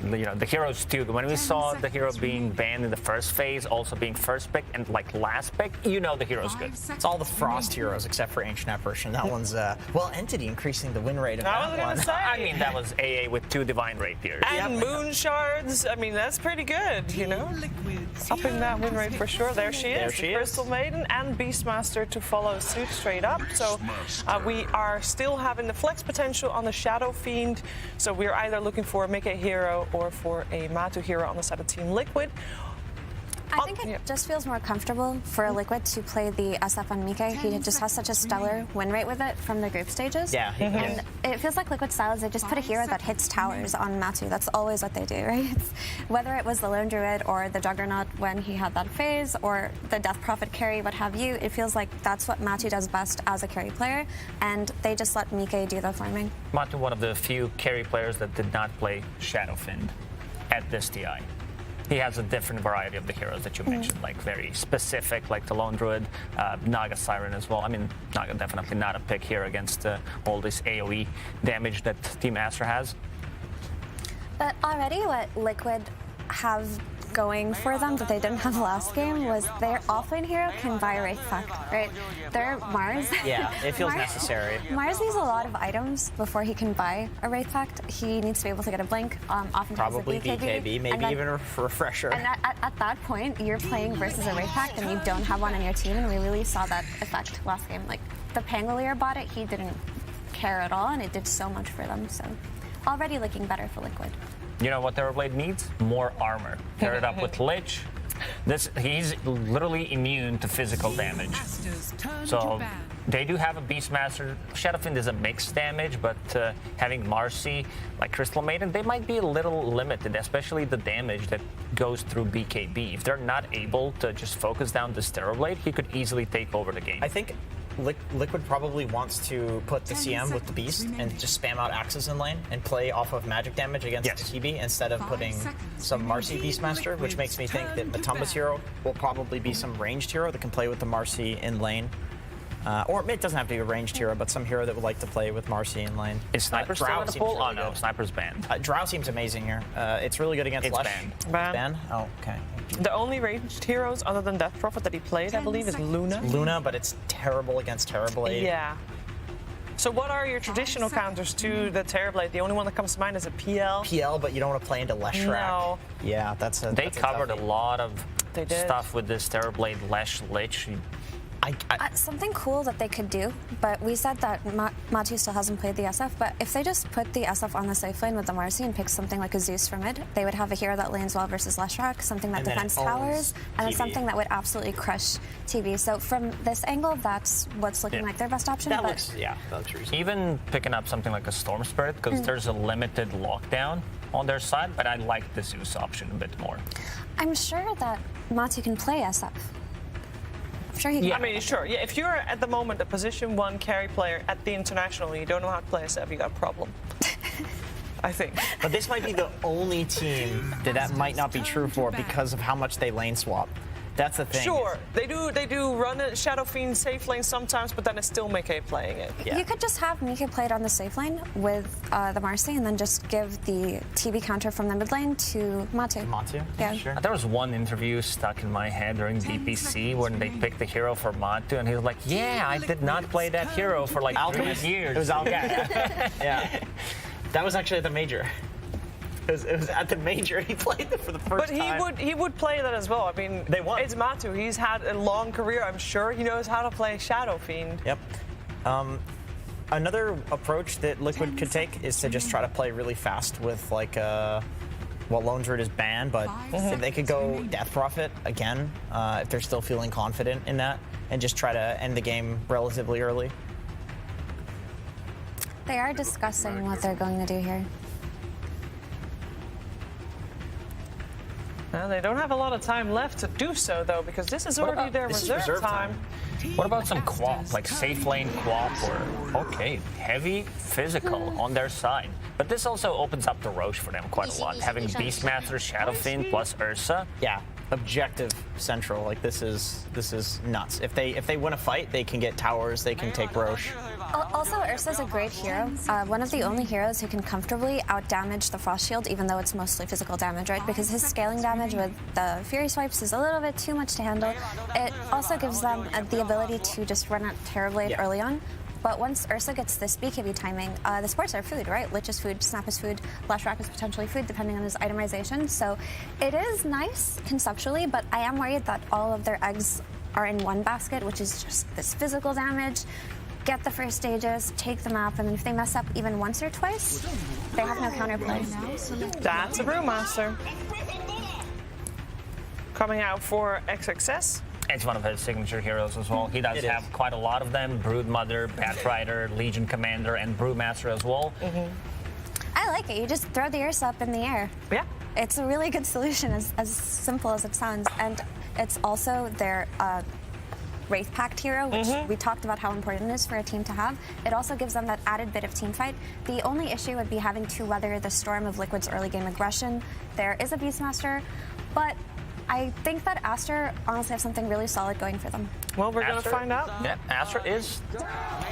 you know, the heroes too. When we saw the hero being banned in the first phase, also being first pick and like last pick, you know the hero's good. It's all the Frost heroes except for Ancient Apparition. That one's well, Entity increasing the win rate of that one. I mean, that was AA with 2 Divine Rapiers. And Moon Shards. I mean, that's pretty good, you know? Upping that win rate for sure. There she is. There she is. Crystal Maiden and Beastmaster to follow suit straight up. So we are still having the flex potential on the Shadow Fiend. So we're either looking for a Mickey hero or for a Matu hero on the side of Team Liquid. I think it just feels more comfortable for a Liquid to play the SF on Mike. He just has such a stellar win rate with it from the group stages. Yeah. And it feels like Liquid style is they just put a hero that hits towers on Matu. That's always what they do, right? Whether it was the Lone Druid or the Juggernaut when he had that phase, or the Death Prophet carry, what have you, it feels like that's what Matu does best as a carry player, and they just let Mike do the farming. Matu, one of the few carry players that did not play Shadowfiend at this TI. He has a different variety of the heroes that you mentioned, like very specific, like the Lone Druid, Naga Siren as well. I mean, Naga definitely not a pick here against all this AoE damage that Team Aster has. But already what Liquid have going for them that they didn't have last game was their offlane hero can buy a Wraith Pact, right? Their Mars. Yeah, it feels necessary. Mars needs a lot of items before he can buy a Wraith Pact. He needs to be able to get a blink, oftentimes probably a BKB, maybe even a refresher. And at that point, you're playing versus a Wraith Pact and you don't have one on your team, and we really saw that effect last game. Like, the Pangolier bought it, he didn't care at all, and it did so much for them, so already looking better for Liquid. You know what Terrorblade needs? More armor. Pair it up with Lich, He's literally immune to physical damage. So they do have a Beastmaster. Shadowfiend is a mixed damage, but having Marcy, like Crystal Maiden, they might be a little limited, especially the damage that goes through BKB. If they're not able to just focus down the Steroblade, he could easily take over the game. I think Liquid probably wants to put the CM with the Beast and just spam out axes in lane and play off of magic damage against the TB instead of putting some Marcy Beastmaster, which makes me think that Matumba's hero will probably be some ranged hero that can play with the Marcy in lane. Or it doesn't have to be a ranged hero, but some hero that would like to play with Marcy in lane. Is Sniper still in the pool? Oh no, Sniper's banned. Drow seems amazing here. It's really good against Lush. Banned. Oh, okay. The only ranged heroes other than Death Prophet that he played, I believe, is Luna. Luna, but it's terrible against Terrorblade. Yeah. So what are your traditional counters to the Terrorblade? The only one that comes to mind is a PL. PL, but you don't want to play into Leshrac. No. Yeah, They covered a lot of stuff with this Terrorblade Lesh Lich. Something cool that they could do, but we said that Matu still hasn't played the SF, but if they just put the SF on the safe lane with the Marcy and pick something like a Zeus for mid, they would have a hero that lanes well versus Leshrac, something that defends towers, and it's something that would absolutely crush TV. So from this angle, that's what's looking like their best option. That looks reasonable. Even picking up something like a Storm Spirit, because there's a limited lockdown on their side, but I like the Zeus option a bit more. I'm sure that Matu can play SF. Sure he can. I mean, sure. Yeah, if you're at the moment a position 1 carry player at the international and you don't know how to play SF, you got a problem. I think. But this might be the only team that might not be true for because of how much they lane swap. That's the thing. Sure, they do run a Shadow Fiend safe lane sometimes, but then it's still Mickey playing it. Yeah. You could just have Mickey played on the safe lane with the Marcy and then just give the TV counter from the mid lane to Matu. Yeah. Sure. There was one interview stuck in my head during DPC when they picked the hero for Matu, and he was like, yeah, I did not play that hero for like 3 years. It was Alchemist. Yeah. That was actually at the major. It was at the major. He played it for the first time. But he would play that as well. I mean, they won. It's Matu. He's had a long career. I'm sure he knows how to play Shadow Fiend. Yep. Another approach that Liquid could take is to just try to play really fast with like Lone Druid is banned, but they could go Death Prophet again if they're still feeling confident in that, and just try to end the game relatively early. They are discussing what they're going to do here. Well, they don't have a lot of time left to do so, though, because this is already their reserve time. What about some quap, like safe lane quap or, heavy physical on their side? But this also opens up the Roche for them quite a lot, having Beastmaster, Shadowfiend plus Ursa. Yeah, objective central. Like this is nuts. If they win a fight, they can get towers, they can take Roche. Also, Ursa's a great hero. One of the only heroes who can comfortably out-damage the Frost Shield, even though it's mostly physical damage, right? Because his scaling damage with the Fury Swipes is a little bit too much to handle. It also gives them the ability to just run out Terrorblade early on. But once Ursa gets this BKB timing, the supports are food, right? Lich is food, Snap is food, Leshrac is potentially food, depending on his itemization. So it is nice conceptually, but I am worried that all of their eggs are in one basket, which is just this physical damage. Get the first stages, take the map, and if they mess up even once or twice, they have no counterplay. That's a Brewmaster. Coming out for XXS. It's one of his signature heroes as well. He does have quite a lot of them. Broodmother, Batrider, Legion Commander, and Brewmaster as well. I like it. You just throw the Ursa up in the air. Yeah. It's a really good solution, as simple as it sounds. And it's also their Wraith Pact hero, which we talked about how important it is for a team to have. It also gives them that added bit of team fight. The only issue would be having to weather the storm of Liquid's early game aggression. There is a Beastmaster, but I think that Aster honestly has something really solid going for them. Well, we're going to find out. Yeah, Aster is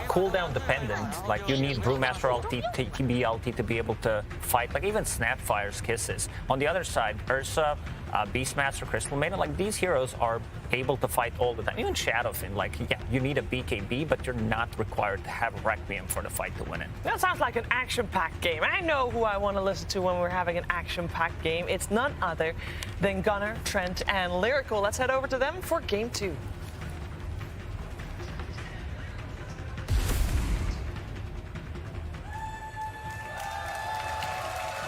cooldown dependent. Like, you need Brewmaster ulti, TB ulti to be able to fight. Like, even Snapfire's Kisses. On the other side, Ursa, Beastmaster, Crystal Maiden, like, these heroes are able to fight all the time. Even Shadowfiend, like, yeah, you need a BKB, but you're not required to have Requiem for the fight to win it. That sounds like an action-packed game. I know who I want to listen to when we're having an action-packed game. It's none other than Gunnar, Trent, and Lyrical. Let's head over to them for Game 2.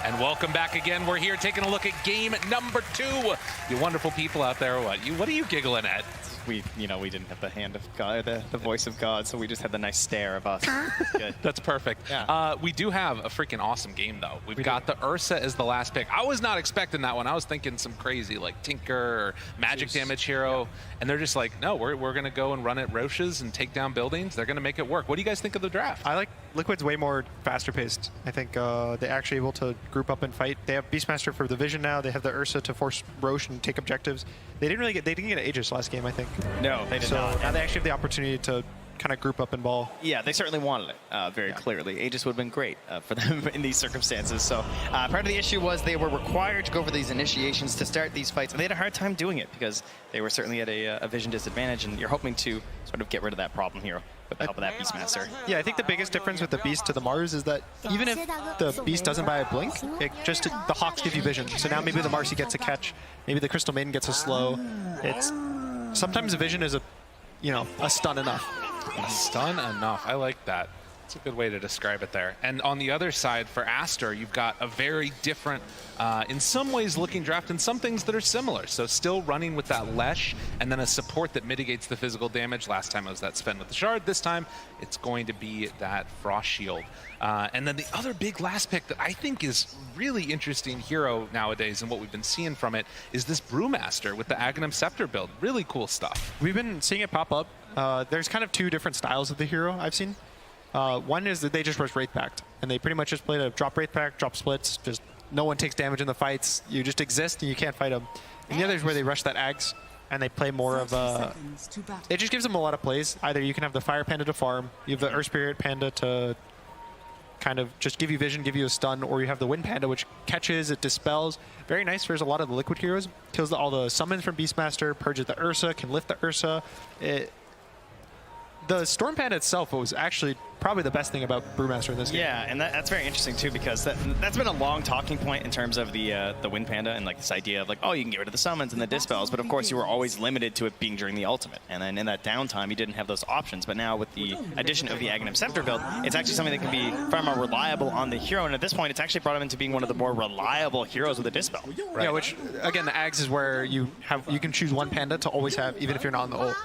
And welcome back again. We're here taking a look at game number 2. You wonderful people out there, what are you giggling at? We didn't have the hand of God, the voice of God, so we just had the nice stare of us. It's good. That's perfect. Yeah. We do have a freaking awesome game, though. We've got the Ursa as the last pick. I was not expecting that one. I was thinking some crazy, like, Tinker or magic damage hero. And they're just like, no, we're going to go and run at Roches and take down buildings. They're going to make it work. What do you guys think of the draft? I like Liquid's way more faster paced. I think they're actually able to group up and fight. They have Beastmaster for the vision now. They have the Ursa to force Roche and take objectives. They didn't get Aegis last game, I think. No, they did so not. Now they actually have the opportunity to kind of group up and ball. Yeah, they certainly wanted it very clearly. Aegis would have been great for them in these circumstances. So part of the issue was they were required to go for these initiations to start these fights, and they had a hard time doing it because they were certainly at a vision disadvantage, and you're hoping to sort of get rid of that problem here with the help of that Beastmaster. Yeah, I think the biggest difference with the Beast to the Mars is that even if the Beast doesn't buy a blink, the Hawks give you vision. So now maybe the Marcy gets a catch, maybe the Crystal Maiden gets a slow. It's sometimes a vision is a stun enough. A stun enough. I like that. It's a good way to describe it there. And on the other side, for Aster, you've got a very different, in some ways, looking draft, and some things that are similar. So still running with that Lesh, and then a support that mitigates the physical damage. Last time it was that Sven with the Shard. This time, it's going to be that Frost Shield. And then the other big last pick that I think is really interesting hero nowadays, and what we've been seeing from it, is this Brewmaster with the Aghanim Scepter build. Really cool stuff. We've been seeing it pop up. There's kind of two different styles of the hero I've seen. One is that they just rush Wraith Pact, and they pretty much just play to drop Wraith Pact, drop splits, just no one takes damage in the fights, you just exist and you can't fight them. And the other is where they rush that Ags, and they play more of a... It just gives them a lot of plays. Either you can have the Fire Panda to farm, you have the Earth Spirit Panda to kind of just give you vision, give you a stun, or you have the Wind Panda, which catches, it dispels. Very nice for a lot of the Liquid heroes. Kills all the summons from Beastmaster, purges the Ursa, can lift the Ursa. The Storm Panda itself was actually probably the best thing about Brewmaster in this game. Yeah, and that's very interesting too, because that's been a long talking point in terms of the Wind Panda and like this idea of like, oh, you can get rid of the summons and the dispels, but of course you were always limited to it being during the ultimate, and then in that downtime you didn't have those options. But now with the addition of the Aghanim Scepter build, it's actually something that can be far more reliable on the hero, and at this point it's actually brought him into being one of the more reliable heroes with a dispel. Right. Yeah, which again, the Ags is where you can choose one Panda to always have, even if you're not in the ult.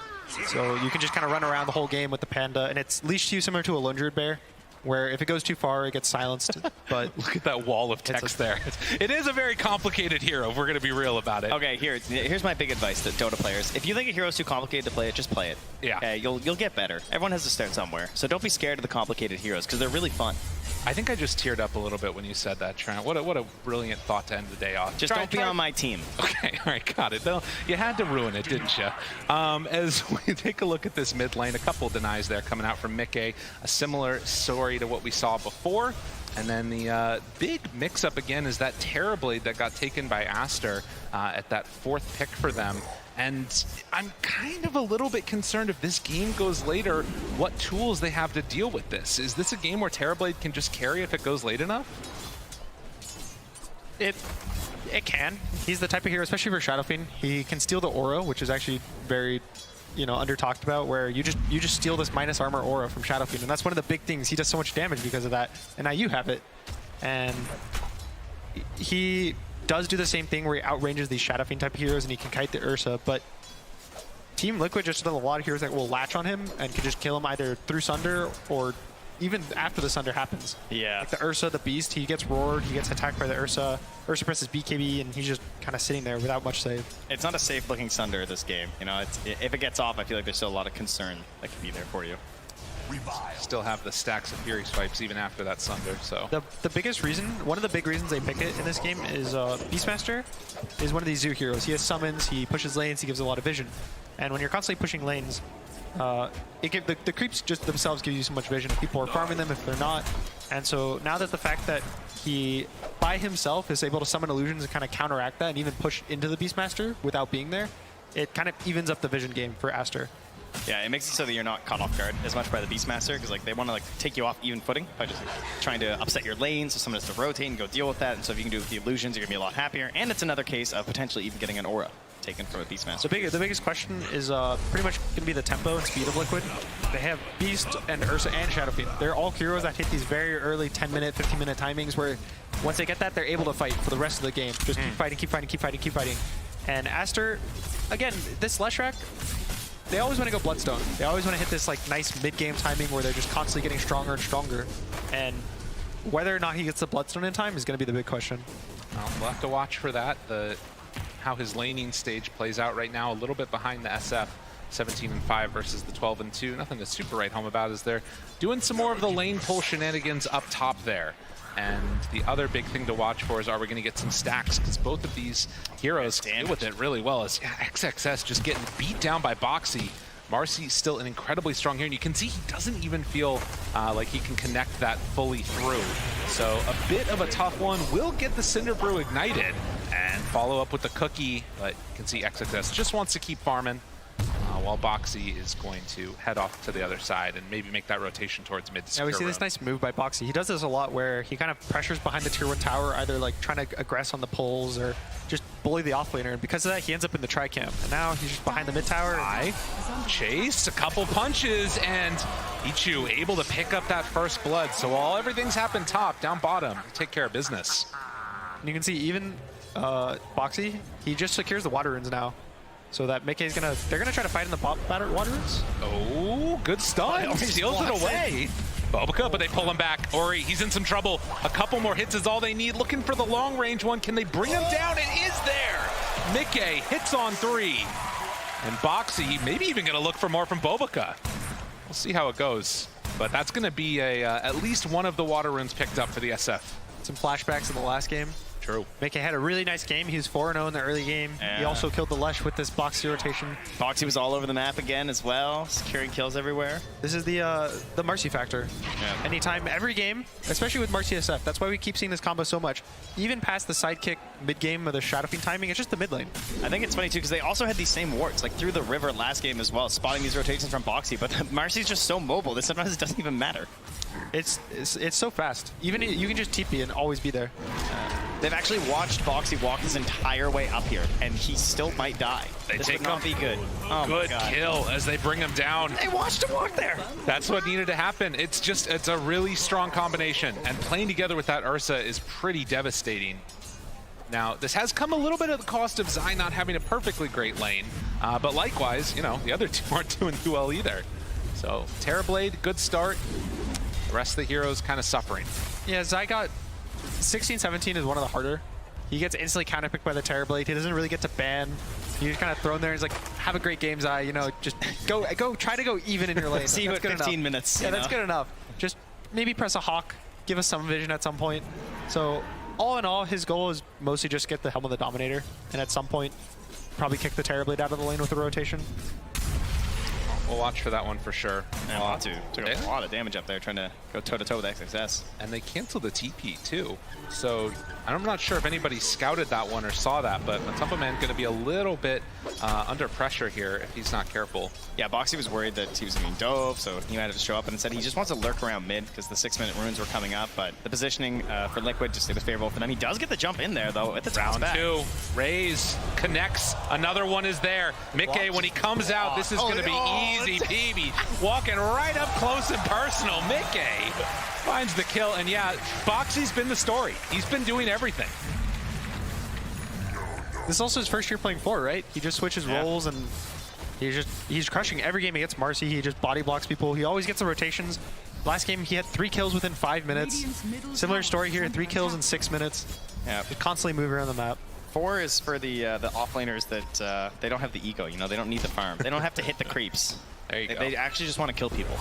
So you can just kind of run around the whole game with the Panda, and it's leash to you similar to a Lone Druid Bear, where if it goes too far, it gets silenced. But look at that wall of text there. It is a very complicated hero, if we're going to be real about it. Okay, here's my big advice to Dota players. If you think a hero's too complicated to play it, just play it. Yeah. Okay, you'll get better. Everyone has to start somewhere. So don't be scared of the complicated heroes, because they're really fun. I think I just teared up a little bit when you said that, Trent. What a brilliant thought to end the day off. Just don't be on my team. Okay, all right, got it. Though you had to ruin it, didn't you? As we take a look at this mid lane, a couple denies there coming out from Mickey. A similar story to what we saw before. And then the big mix-up again is that Terrorblade that got taken by Aster at that 4th pick for them. And I'm kind of a little bit concerned if this game goes later, what tools they have to deal with this. Is this a game where Terrorblade can just carry if it goes late enough? It can. He's the type of hero, especially for Shadow Fiend. He can steal the aura, which is actually very, under talked about, where you just steal this minus armor aura from Shadow Fiend, and that's one of the big things. He does so much damage because of that, and now you have it. And he does do the same thing where he outranges these Shadow Fiend type of heroes, and he can kite the Ursa, but Team Liquid just does a lot of heroes that will latch on him and can just kill him either through Sunder or even after the Sunder happens. Yeah. Like the Ursa, the Beast, he gets roared, he gets attacked by the Ursa. Ursa presses BKB, and he's just kind of sitting there without much save. It's not a safe-looking Sunder this game. If it gets off, I feel like there's still a lot of concern that can be there for you. Still have the stacks of Fury Swipes even after that Sunder, so. The biggest reason, one of the big reasons they pick it in this game is Beastmaster is one of these Zoo heroes. He has summons, he pushes lanes, he gives a lot of vision. And when you're constantly pushing lanes, the creeps just themselves give you so much vision. People are farming them if they're not. And so now that the fact that he, by himself, is able to summon illusions and kind of counteract that and even push into the Beastmaster without being there, it kind of evens up the vision game for Aster. Yeah, it makes it so that you're not caught off guard as much by the Beastmaster, because they want to take you off even footing by just trying to upset your lane, so someone has to rotate and go deal with that. And so if you can do it with the illusions, you're gonna be a lot happier. And it's another case of potentially even getting an aura taken from a Beastmaster. The biggest question is pretty much going to be the tempo and speed of Liquid. They have Beast and Ursa and Shadow Fiend. They're all heroes that hit these very early 10-minute, 15-minute timings where once they get that, they're able to fight for the rest of the game. Just keep fighting, keep fighting, keep fighting, keep fighting. And Aster, again, this Leshrac, they always want to go Bloodstone. They always want to hit this like nice mid-game timing where they're just constantly getting stronger and stronger. And whether or not he gets the Bloodstone in time is going to be the big question. We'll have to watch for that. How his laning stage plays out right now, a little bit behind the SF. 17-5 versus the 12-2. Nothing to super write home about as they're doing some more of the lane pull shenanigans up top there. And the other big thing to watch for is, are we going to get some stacks? Because both of these heroes deal with it really well. As XXS just getting beat down by Boxy. Marcy's still an incredibly strong hero, and you can see he doesn't even feel like he can connect that fully through. So a bit of a tough one. Will get the Cinder Brew ignited and follow up with the cookie, but you can see XXS just wants to keep farming. While Boxy is going to head off to the other side and maybe make that rotation towards mid to secure Yeah, we see this nice move by Boxy. He does this a lot where he kind of pressures behind the tier 1 tower, either like trying to aggress on the pulls or just bully the offlaner. And because of that, he ends up in the tri-camp. And now he's just behind the mid tower. Chase, a couple punches, and Ichu able to pick up that first blood. So while everything's happened top, down bottom, take care of business. And you can see even Boxy, he just secures the water runes now. So that Mickey's they're gonna try to fight in the bot water runes. Oh, good stun. Steals it away. Bobica, but they pull him back. Ori, he's in some trouble. A couple more hits is all they need. Looking for the long range one. Can they bring him down? It is there. Mickey hits on 3. And Boxy maybe even gonna look for more from Bobica. We'll see how it goes. But that's gonna be at least one of the water runes picked up for the SF. Some flashbacks in the last game. True. Mickey had a really nice game. He was 4-0 in the early game. Yeah. He also killed the Lesh with this Boxy rotation. Boxy was all over the map again as well, securing kills everywhere. This is the Marcy factor. Yeah. Anytime, every game, especially with Marcy SF, that's why we keep seeing this combo so much. Even past the sidekick mid-game of the Shadow Fiend timing, it's just the mid lane. I think it's funny too, because they also had these same wards, like through the river last game as well, spotting these rotations from Boxy, but Marcy's just so mobile that sometimes it doesn't even matter. It's so fast. Even you can just TP and always be there. They've actually watched Boxy walk his entire way up here, and he still might die. This would not be good. Oh good kill as they bring him down. They watched him walk there. That's what needed to happen. It's a really strong combination, and playing together with that Ursa is pretty devastating. Now, this has come a little bit at the cost of Zai not having a perfectly great lane, but likewise, you know, the other two aren't doing too well either. So, Terrorblade, good start. The rest of the heroes kind of suffering. Yeah, Zai got 16-17 is one of the harder. He gets instantly counterpicked by the Terrorblade. He doesn't really get to ban. He's kind of thrown there. He's like, have a great game, Zai. You know, just go, try to go even in your lane. See you at 15 minutes. Yeah, that's good enough. Just maybe press a Hawk, give us some vision at some point. So all in all, his goal is mostly just get the Helm of the Dominator, and at some point, probably kick the Terrorblade out of the lane with a rotation. We'll watch for that one for sure. And Latu took a lot of damage up there trying to go toe-to-toe with XXS. And they canceled the TP too. So I'm not sure if anybody scouted that one or saw that, but Matuppa going to be a little bit under pressure here if he's not careful. Yeah, Boxy was worried that he was going to be dove, so he might have to show up, and instead he just wants to lurk around mid because the 6-minute runes were coming up, but the positioning for Liquid just was favorable for them. He does get the jump in there, though, at the round two. Raze connects. Another one is there. Mickey, when he comes out, this is going to be easy peasy. Walking right up close and personal. Mickey finds the kill, and yeah, Boxy's been the story. He's been doing everything. This is also his first year playing 4, right? He just switches roles, and he's crushing every game against Marcy. He just body blocks people. He always gets the rotations. Last game, he had 3 kills within 5 minutes. Similar story here, 3 kills in 6 minutes. Yeah, constantly moving around the map. 4 is for the offlaners that they don't have the ego. You know, they don't need the farm. They don't have to hit the creeps. There you go. They actually just want to kill people.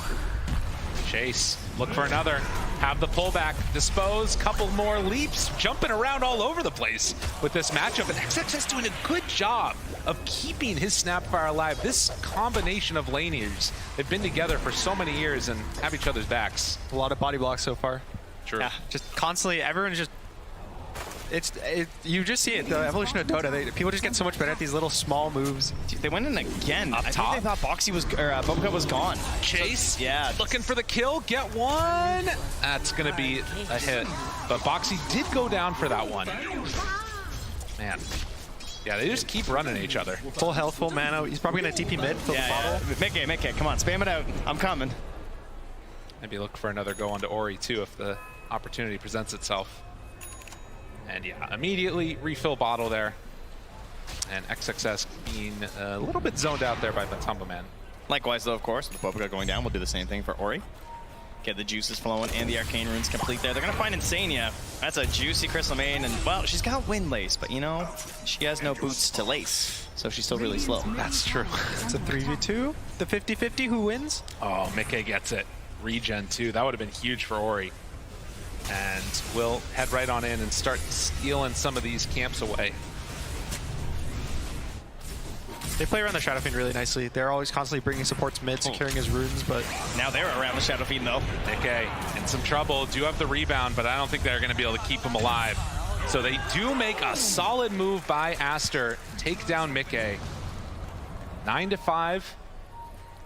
Chase, look for another. Have the pullback, dispose, couple more leaps, jumping around all over the place with this matchup. And XXS doing a good job of keeping his Snapfire alive. This combination of laners, they've been together for so many years and have each other's backs. A lot of body blocks so far. True. Yeah, just constantly, everyone's just, you just see it, the evolution of Dota. People just get so much better at these little small moves. Dude, they went in again. Up top. I think they thought Boxy was, or Bobica was gone. Chase, so, yeah, looking for the kill, get one. That's gonna be a hit. But Boxy did go down for that one. Man. Yeah, they just keep running at each other. Full health, full mana. He's probably gonna TP mid, fill the bottle. Mickey, come on, spam it out. I'm coming. Maybe look for another go onto Ori too if the opportunity presents itself. And yeah, immediately refill bottle there. And XXS being a little bit zoned out there by the Tumble Man. Likewise, though, of course, with Bobica going down, we'll do the same thing for Ori. Get the juices flowing and the Arcane Runes complete there. They're going to find Insania. That's a juicy Crystal Maiden. And, well, she's got Wind Lace, but, you know, she has no boots to lace. So she's still really slow. That's true. It's a 3v2. The 50-50, who wins? Oh, Mickey gets it. Regen, too. That would have been huge for Ori. And we'll head right on in and start stealing some of these camps away. They play around the Shadow Fiend really nicely. They're always constantly bringing supports mid, securing his runes, but... Now they're around the Shadow Fiend, though. Mickey in some trouble. Do have the rebound, but I don't think they're going to be able to keep him alive. So they do make a solid move by Aster. Take down Mickey. 9-5.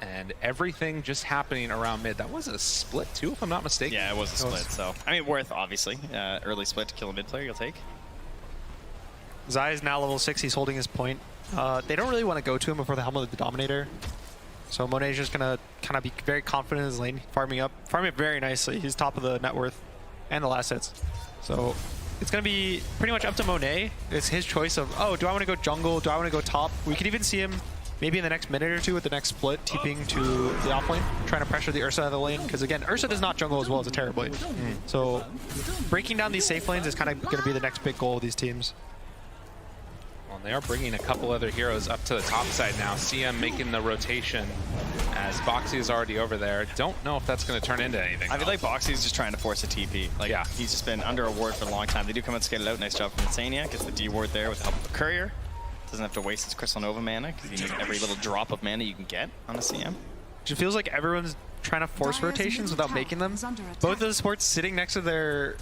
And everything just happening around mid. That was a split, too, if I'm not mistaken. Yeah, it was a split, so... I mean, worth, obviously. Early split to kill a mid player, you'll take. Zai is now level 6. He's holding his point. They don't really want to go to him before the Helmet of the Dominator. So Monet's just going to kind of be very confident in his lane, farming up very nicely. He's top of the net worth and the last hits. So it's going to be pretty much up to Monet. It's his choice of, oh, do I want to go jungle? Do I want to go top? We could even see him maybe in the next minute or two with the next split, TPing to the off lane, trying to pressure the Ursa out of the lane. Because again, Ursa does not jungle as well as a Terrorblade. So breaking down these safe lanes is kind of going to be the next big goal of these teams. They are bringing a couple other heroes up to the top side now. CM making the rotation as Boxy is already over there. Don't know if that's going to turn into anything. I feel like Boxy's just trying to force a TP. Like, yeah. He's just been under a ward for a long time. They do come and skate it out. Nice job from Insania. Gets the D ward there with the help of the Courier. Doesn't have to waste his Crystal Nova mana because he needs every little drop of mana you can get on a CM. It feels like everyone's trying to force rotations without making them. Both of the supports sitting next to their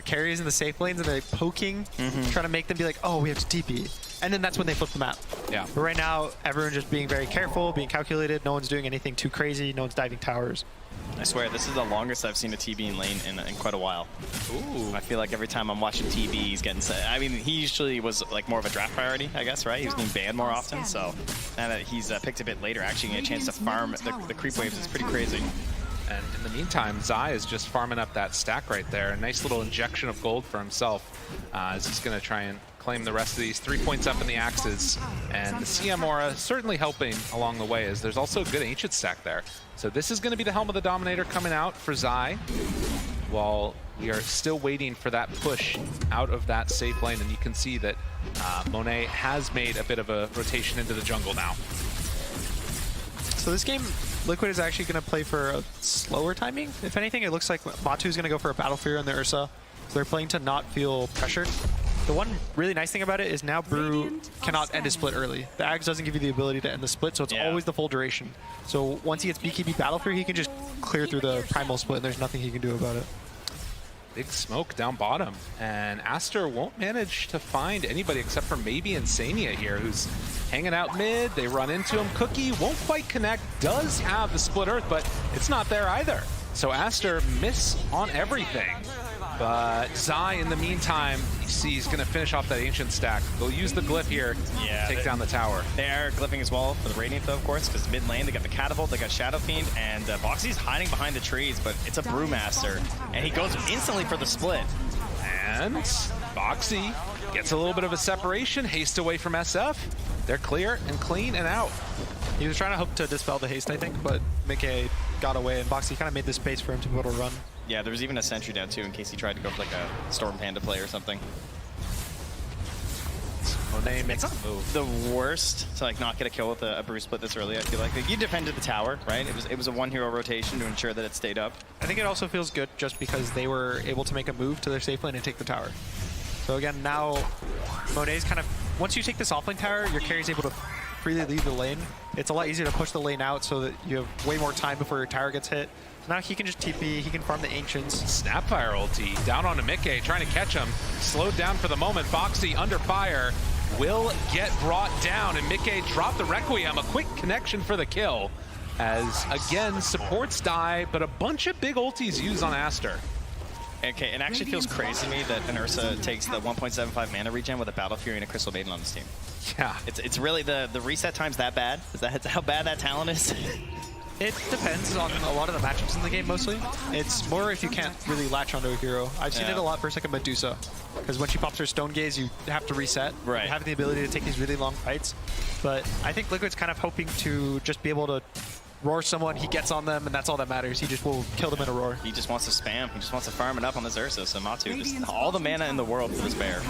carries in the safe lanes and they're poking, trying to make them be like, oh, we have to TP. And then that's when they flip the map. Yeah. But right now, everyone's just being very careful, being calculated. No one's doing anything too crazy. No one's diving towers. I swear, this is the longest I've seen a TB in lane in quite a while. Ooh. I feel like every time I'm watching TB, he's getting set. I mean, he usually was like more of a draft priority, I guess, right? He was being banned more often, so now that he's picked a bit later, actually getting a chance to farm the creep waves is pretty crazy. And in the meantime, Zai is just farming up that stack right there. A nice little injection of gold for himself as he's going to try and claim the rest of these. 3 points up in the axes. And the CM Aura certainly helping along the way as there's also a good Ancient stack there. So this is going to be the Helm of the Dominator coming out for Zai while we are still waiting for that push out of that safe lane. And you can see that Monet has made a bit of a rotation into the jungle now. So this game, Liquid is actually going to play for a slower timing. If anything, it looks like Batu is going to go for a Battle Fury on the Ursa. So they're playing to not feel pressured. The one really nice thing about it is now Brew cannot end his split early. The Ags doesn't give you the ability to end the split, so it's always the full duration. So once he gets BKB Battle Fury, he can just clear through the Primal split, and there's nothing he can do about it. Big smoke down bottom, and Aster won't manage to find anybody except for maybe Insania here, who's hanging out mid. They run into him. Cookie won't quite connect, does have the split earth, but it's not there either. So Aster miss on everything. But Zai, in the meantime, you see he's going to finish off that Ancient stack. They'll use the glyph here to take down the tower. They are glyphing as well for the Radiant, though, of course, because mid lane, they got the Catapult, they got Shadow Fiend, and Boxy's hiding behind the trees, but it's a Brewmaster, and he goes instantly for the split. And Boxy gets a little bit of a separation, haste away from SF. They're clear and clean and out. He was trying to hope to dispel the haste, I think, but Mickey got away, and Boxy kind of made the space for him to be able to run. Yeah, there was even a sentry down too in case he tried to go for like a Storm Panda play or something. Monet makes a move. The worst to like not get a kill with a Brew split this early, I feel like. You defended the tower, right? It was a one hero rotation to ensure that it stayed up. I think it also feels good just because they were able to make a move to their safe lane and take the tower. So again, now Monet's kind of, once you take this offlane tower, your carry's able to freely leave the lane. It's a lot easier to push the lane out so that you have way more time before your tower gets hit. So now he can just TP, he can farm the Ancients. Snapfire ulti down onto Mickey, trying to catch him. Slowed down for the moment. Boxy under fire will get brought down, and Mickey dropped the Requiem. A quick connection for the kill. As again, supports die, but a bunch of big ultis used on Aster. Okay, it actually feels crazy to me that an Ursa takes the 1.75 mana regen with a Battle Fury and a Crystal Maiden on this team. Yeah. It's really the reset time's that bad? Is that how bad that talent is? It depends on a lot of the matchups in the game, mostly. It's more if you can't really latch onto a hero. I've seen it a lot versus like a Medusa, because when she pops her Stone Gaze, you have to reset. Right. You have the ability to take these really long fights. But I think Liquid's kind of hoping to just be able to roar someone, he gets on them, and that's all that matters. He just will kill them in a roar. He just wants to spam. He just wants to farm it up on this Ursa. So Matu, just all the mana in the world for this bear.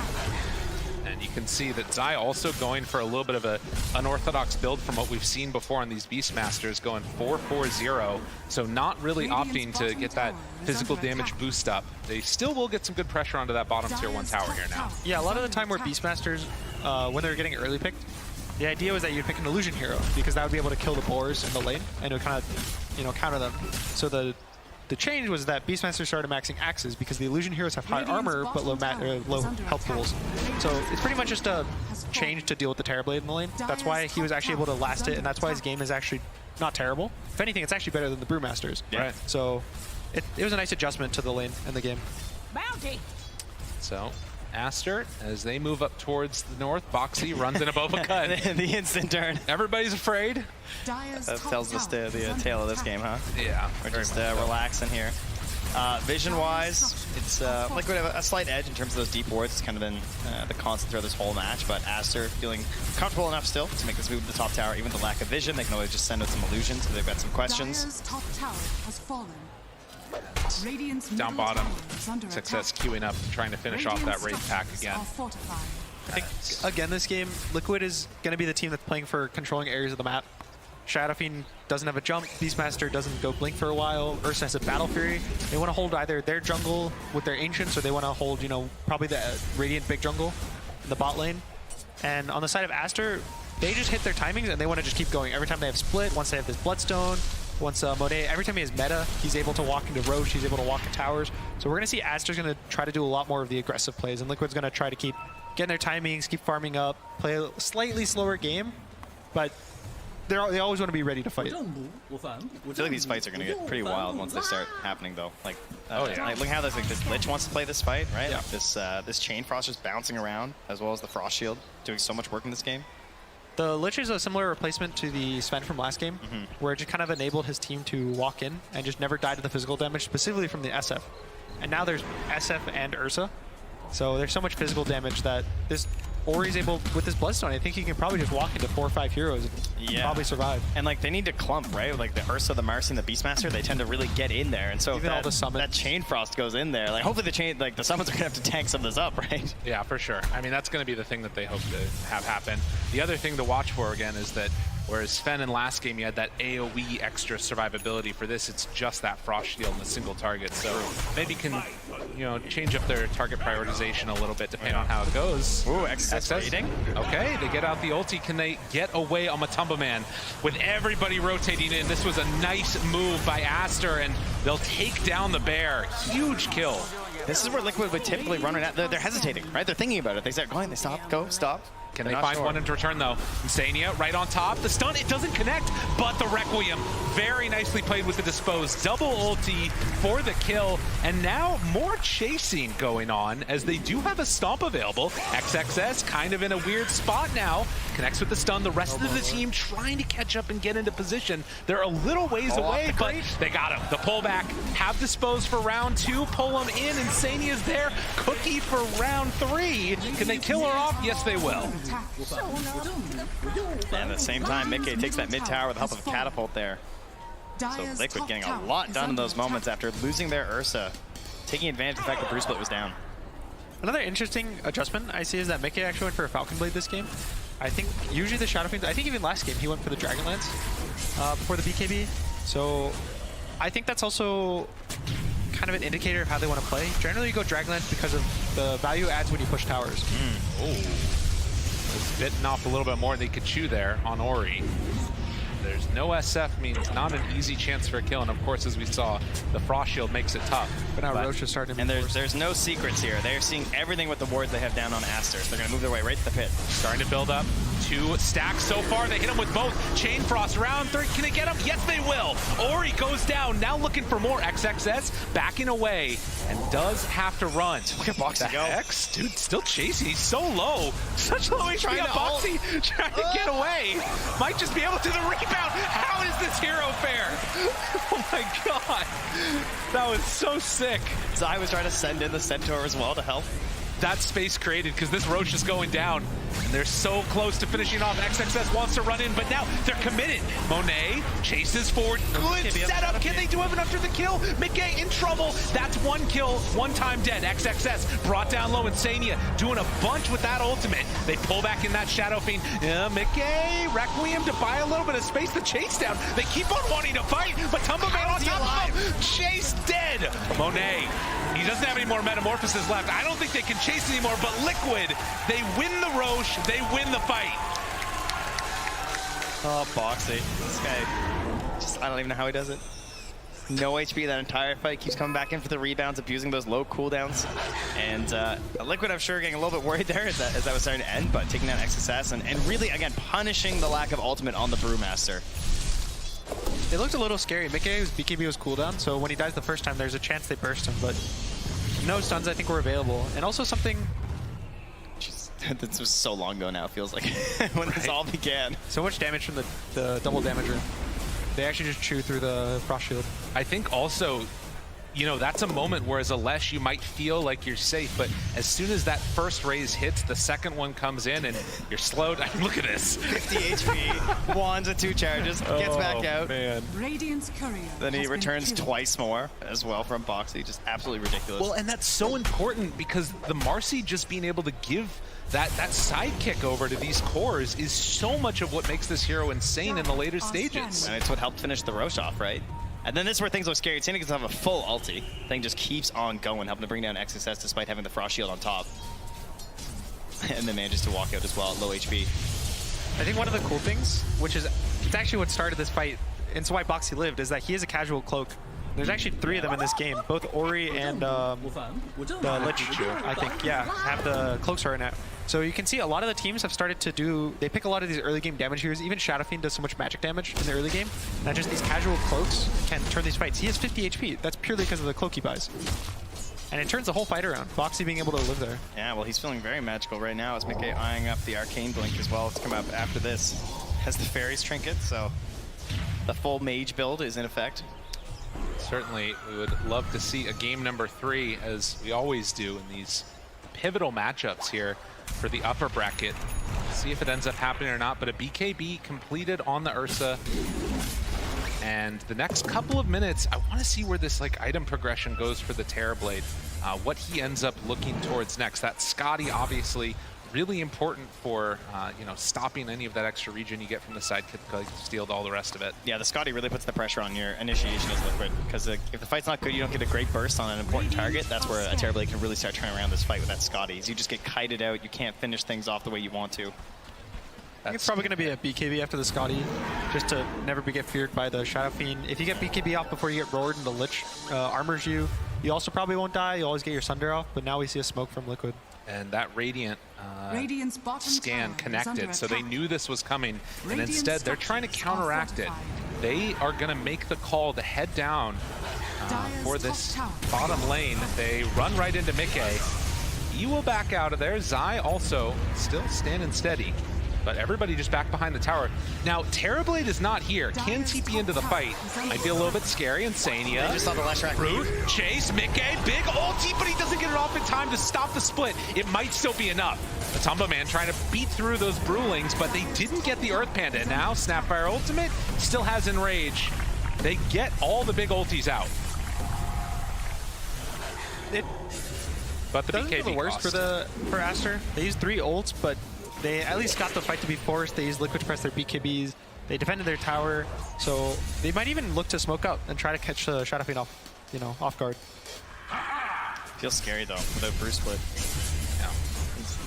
And you can see that Zai also going for a little bit of a unorthodox build from what we've seen before on these Beastmasters, going 4-4-0. So not really opting to get that physical damage boost up. They still will get some good pressure onto that bottom tier 1 tower here now. Yeah, a lot of the time where Beastmasters, when they're getting early picked, the idea was that you'd pick an illusion hero because that would be able to kill the boars in the lane and it would kind of, counter them. So the change was that Beastmasters started maxing axes because the illusion heroes have high armor but low health pools. So it's pretty much just a change to deal with the Terrorblade in the lane. That's why he was actually able to last it, and that's why his game is actually not terrible. If anything, it's actually better than the Brewmasters. Yeah. Right. So it was a nice adjustment to the lane in the game. Bounty. So Aster, as they move up towards the north, Boxy runs in a Boba cut. The instant turn. Everybody's afraid. That tells us the tale of this game, huh? Yeah. We're just relaxing here. Vision-wise, it's Liquid have a slight edge in terms of those deep wards. It's kind of been the constant throughout this whole match, but Aster feeling comfortable enough still to make this move to the top tower. Even with the lack of vision, they can always just send out some illusions if they've got some questions. Dire's top tower has fallen. Down bottom, Success queuing up, trying to finish off that Wraith pack again. I think, again, this game, Liquid is going to be the team that's playing for controlling areas of the map. Shadow Fiend doesn't have a jump, Beastmaster doesn't go blink for a while, Ursa has a Battle Fury. They want to hold either their jungle with their Ancients, or they want to hold, probably the Radiant big jungle in the bot lane. And on the side of Aster, they just hit their timings and they want to just keep going. Every time they have split, once they have this Bloodstone, once Monet, every time he has meta, he's able to walk into Roche, he's able to walk to towers. So we're going to see Aster's going to try to do a lot more of the aggressive plays, and Liquid's going to try to keep getting their timings, keep farming up, play a slightly slower game, but they always want to be ready to fight. I feel like these fights are going to get pretty wild once they start happening, though. Like, like, look how this Lich wants to play this fight, right? Yeah. Like this Chain Frost just bouncing around, as well as the Frost Shield, doing so much work in this game. The Lich is a similar replacement to the Sven from last game, where it just kind of enabled his team to walk in and just never die to the physical damage, specifically from the SF. And now there's SF and Ursa, so there's so much physical damage that this Ori's able, with this Bloodstone, I think he can probably just walk into 4 or 5 heroes and probably survive. And like they need to clump, right? Like the Ursa, the Marcy, and the Beastmaster, they tend to really get in there. And so even all the summons, that Chain Frost goes in there. Like hopefully the summons are gonna have to tank some of this up, right? Yeah, for sure. I mean, that's gonna be the thing that they hope to have happen. The other thing to watch for again is that whereas Sven in last game, you had that AoE extra survivability. For this, it's just that Frost Shield and a single target. So maybe can, change up their target prioritization a little bit depending on how it goes. Ooh, XS waiting. Okay, they get out the ulti. Can they get away on Matumba Man? With everybody rotating in, this was a nice move by Aster, and they'll take down the bear. Huge kill. This is where Liquid would typically run it out. They're hesitating, right? They're thinking about it. They start going, they stop, go, stop. Can they find one in return, though? Insania right on top. The stun, it doesn't connect, but the Requiem. Very nicely played with the Dispose. Double ulti for the kill, and now more chasing going on as they do have a stomp available. XXS kind of in a weird spot now. Connects with the stun. The rest of the team trying to catch up and get into position. They're a little ways away, but they got him. The pullback. Have Dispose for round 2. Pull him in. Insania's there. Cookie for round 3. Can they kill her off? Yes, they will. And at the same time, Mickey takes that mid tower with the help of a catapult there. So Liquid getting a lot done in those moments after losing their Ursa, taking advantage of the fact that Bruce Split was down. Another interesting adjustment I see is that Mickey actually went for a Falcon Blade this game. I think usually the Shadow Fiend, I think even last game he went for the Dragonlance before the BKB. So I think that's also kind of an indicator of how they want to play. Generally you go Dragonlance because of the value adds when you push towers. Was bitten off a little bit more than he could chew there on Ori. There's no SF, means not an easy chance for a kill, and of course, as we saw, the Frost Shield makes it tough. But now Roche is starting to and there's no secrets here. They're seeing everything with the wards they have down on Aster. So they're going to move their way right to the pit. Starting to build up. 2 stacks so far. They hit him with both. Chain Frost round 3. Can they get him? Yes, they will. Ori goes down. Now looking for more. XXS backing away and does have to run. Look at Boxy go. X, dude, still chasing. He's so low. Such low HP on Boxy. Trying to get away. Might just be able to the rebound. How is this hero fair? Oh my god. That was so sick. Zai was trying to send in the Centaur as well to help. That space created because this Roche is going down. And they're so close to finishing off. XXS wants to run in, but now they're committed. Monet chases forward. Good setup. Can they do enough for the kill? Mickey in trouble. That's 1 kill, 1 time dead. XXS brought down low. Insania doing a bunch with that ultimate. They pull back in that Shadow Fiend. Mickey, Requiem to buy a little bit of space to chase down. They keep on wanting to fight, but Tumbaman on top of him. Chase dead. Monet, he doesn't have any more metamorphoses left. I don't think they can chase anymore, but Liquid, they win the Roche, they win the fight. Oh, Boxy. This guy, just, I don't even know how he does it. No HP that entire fight, keeps coming back in for the rebounds, abusing those low cooldowns. And Liquid, I'm sure, getting a little bit worried there as that was starting to end, but taking down XSS and really, again, punishing the lack of ultimate on the Brewmaster. It looked a little scary. Mickey's BKB was cooldown, so when he dies the first time, there's a chance they burst him, but no stuns, I think, were available. And also something... This was so long ago now, it feels like, when this all began. So much damage from the double damager. They actually just chew through the Frost Shield. I think also, you know, that's a moment where as a Lesh, you might feel like you're safe, but as soon as that first raise hits, the second one comes in and you're slowed. I mean, look at this. 50 HP, wands with 2 charges, gets back out. Man. Radiant's courier Then he has been returns killed. twice more as well from Boxy. Just absolutely ridiculous. Well, and that's so important because the Marcy just being able to give that sidekick over to these cores is so much of what makes this hero insane in the later stages. And it's what helped finish the Roche off, right? And then this is where things look scary. Insania gets to have a full ulti. Thing just keeps on going, helping to bring down XSS despite having the Frost Shield on top. And then manages to walk out as well at low HP. I think one of the cool things, which is it's actually what started this fight, and it's why Boxy lived, is that he has a casual cloak. There's actually 3 of them in this game. Both Ori and the Lich, I think, yeah, have the cloaks right now. So you can see a lot of the teams have started to do, they pick a lot of these early game damage heroes. Even Shadow Fiend does so much magic damage in the early game. Not just these casual cloaks can turn these fights. He has 50 HP. That's purely because of the cloak he buys. And it turns the whole fight around. Boxy being able to live there. Yeah, well, he's feeling very magical right now as Mickey eyeing up the Arcane Blink as well to come up after this. Has the Fairies Trinket, so the full mage build is in effect. Certainly, we would love to see a game number 3, as we always do in these pivotal matchups here for the upper bracket. See if it ends up happening or not, but a BKB completed on the Ursa. And the next couple of minutes, I want to see where this item progression goes for the Terrorblade. What he ends up looking towards next. That Scotty, obviously, really important for you know, stopping any of that extra regen you get from the sidekick, steal all the rest of it. Yeah, the Scotty really puts the pressure on your initiation as Liquid, because if the fight's not good, you don't get a great burst on an important target. That's where a Terrorblade can really start turning around this fight with that Scotty. You just get kited out, you can't finish things off the way you want to. I think it's probably going to be a BKB after the Scotty, just to never get feared by the Shadow Fiend. If you get BKB off before you get roared and the Lich armors you, you also probably won't die. You always get your Sunder off, but now we see a smoke from Liquid. And that Radiant scan connected, so they knew this was coming, and instead they're trying to counteract it. They are going to make the call to head down for this bottom lane. They run right into Mickey. He will back out of there. Zai also still standing steady, but everybody just back behind the tower. Now, Terrorblade is not here. Can TP into the fight? Might be a little bit scary. Insania. They just saw the Leshrac Root, chase, Mickey, big ulti, but he doesn't get it off in time to stop the split. It might still be enough. The Tumbaman trying to beat through those Brewlings, but they didn't get the Earth Panda. Now, Snapfire Ultimate still has Enrage. They get all the big ultis out. But the doesn't BKB feel the worst for Aster. They used 3 ults, but they at least got the fight to be forced. They used Liquid to press their BKBs. They defended their tower, so they might even look to smoke out and try to catch the Shadow Fiend off, off guard. Feels scary though without Brew Split. Yeah.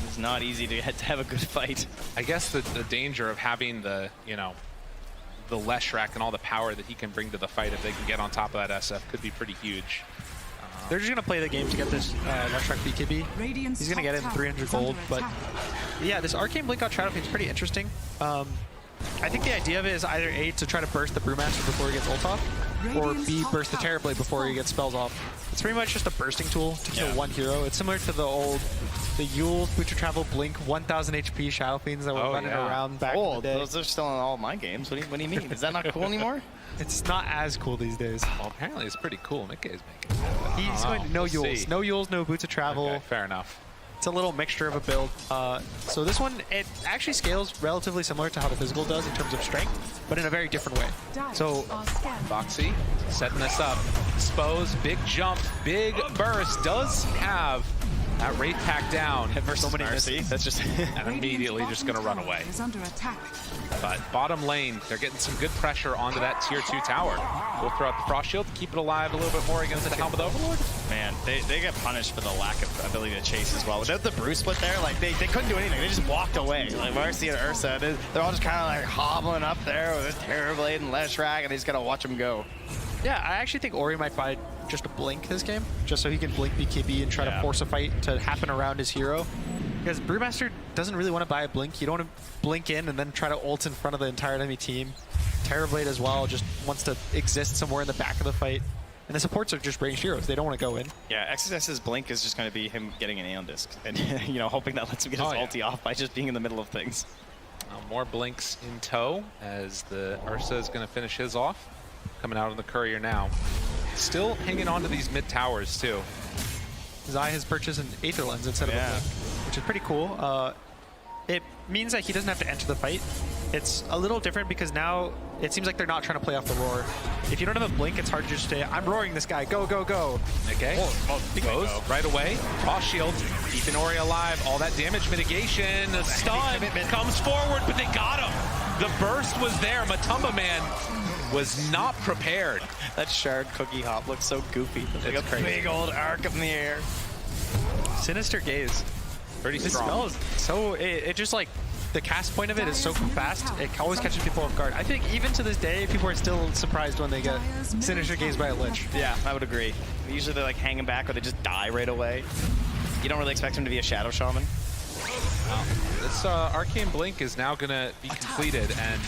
It's not easy to have a good fight. I guess the danger of having the the Leshrac and all the power that he can bring to the fight, if they can get on top of that SF, could be pretty huge. They're just going to play the game to get this Leshrac BKB. He's going to get it in 300 gold, but Yeah, this Arcane Blink on Shadowfiend is pretty interesting. I think the idea of it is either A, to try to burst the Brewmaster before he gets ult off, or B, burst the Terrorblade before he gets spells off. It's pretty much just a bursting tool to kill one hero. It's similar to the Yule, Butcher Travel, Blink, 1000 HP Shadowfiends that were running around back in the day. Those are still in all my games. What do you mean? Is that not cool anymore? It's not as cool these days. Well, apparently it's pretty cool. Mickey is making it. He's going to no Yules. No Yules, no Boots of Travel. Okay, fair enough. It's a little mixture of a build. So this one, it actually scales relatively similar to how the physical does in terms of strength, but in a very different way. So Boxy setting this up. Expose, big jump, big burst. Does have that Wraith pack down. So many misses. That's just and immediately just going to run away. But bottom lane, they're getting some good pressure onto that tier 2 tower. We'll throw out the Frost Shield to keep it alive a little bit more against the Helm of the Overlord. Man, they get punished for the lack of ability to chase as well. Without the Brew split there, like they couldn't do anything. They just walked away. Like Marcy and Ursa, they're all just kind of like hobbling up there with a Terrorblade and Leshrac, and they just gotta watch them go. Yeah, I actually think Ori might buy just a Blink this game, just so he can Blink BKB and try to force a fight to happen around his hero. Because Brewmaster doesn't really want to buy a Blink. You don't want to blink in and then try to ult in front of the entire enemy team. Terrorblade as well just wants to exist somewhere in the back of the fight. And the supports are just ranged heroes. They don't want to go in. Yeah, XSS's Blink is just going to be him getting an Aeon Disc. And, you know, hoping that lets him get his ulti off by just being in the middle of things. More Blinks in tow as the Ursa is going to finish his off. Coming out on the Courier now. Still hanging on to these mid towers, too. Zai has purchased an Aether Lens instead of a Blink, which is pretty cool. It means that he doesn't have to enter the fight. It's a little different because now it seems like they're not trying to play off the roar. If you don't have a Blink, it's hard to just say, I'm roaring this guy, go, go, go. Okay, goes right away. Frost Shield, keeping Ori alive. All that damage mitigation. The stun comes forward, but they got him. The burst was there. Matumba Man was not prepared. That Shard Cookie Hop looks so goofy. It's like a crazy. big old arc up in the air. Sinister Gaze. Pretty This strong. spell is so, it just like, the cast point of it is so fast, it always catches people off guard. I think even to this day, people are still surprised when they get Sinister Gaze by a Lich. Yeah, I would agree. Usually they're like hanging back or they just die right away. You don't really expect him to be a Shadow Shaman. This Arcane Blink is now going to be completed, and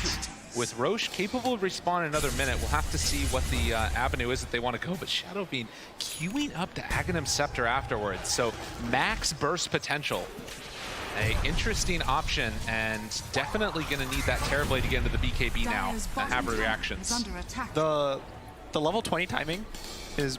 with Roche capable of respawning another minute, we'll have to see what the avenue is that they want to go. But Shadowfiend queuing up to Aghanim Scepter afterwards, so max burst potential. A interesting option, and definitely going to need that Terrorblade to get into the BKB now and have reactions. The level 20 timing is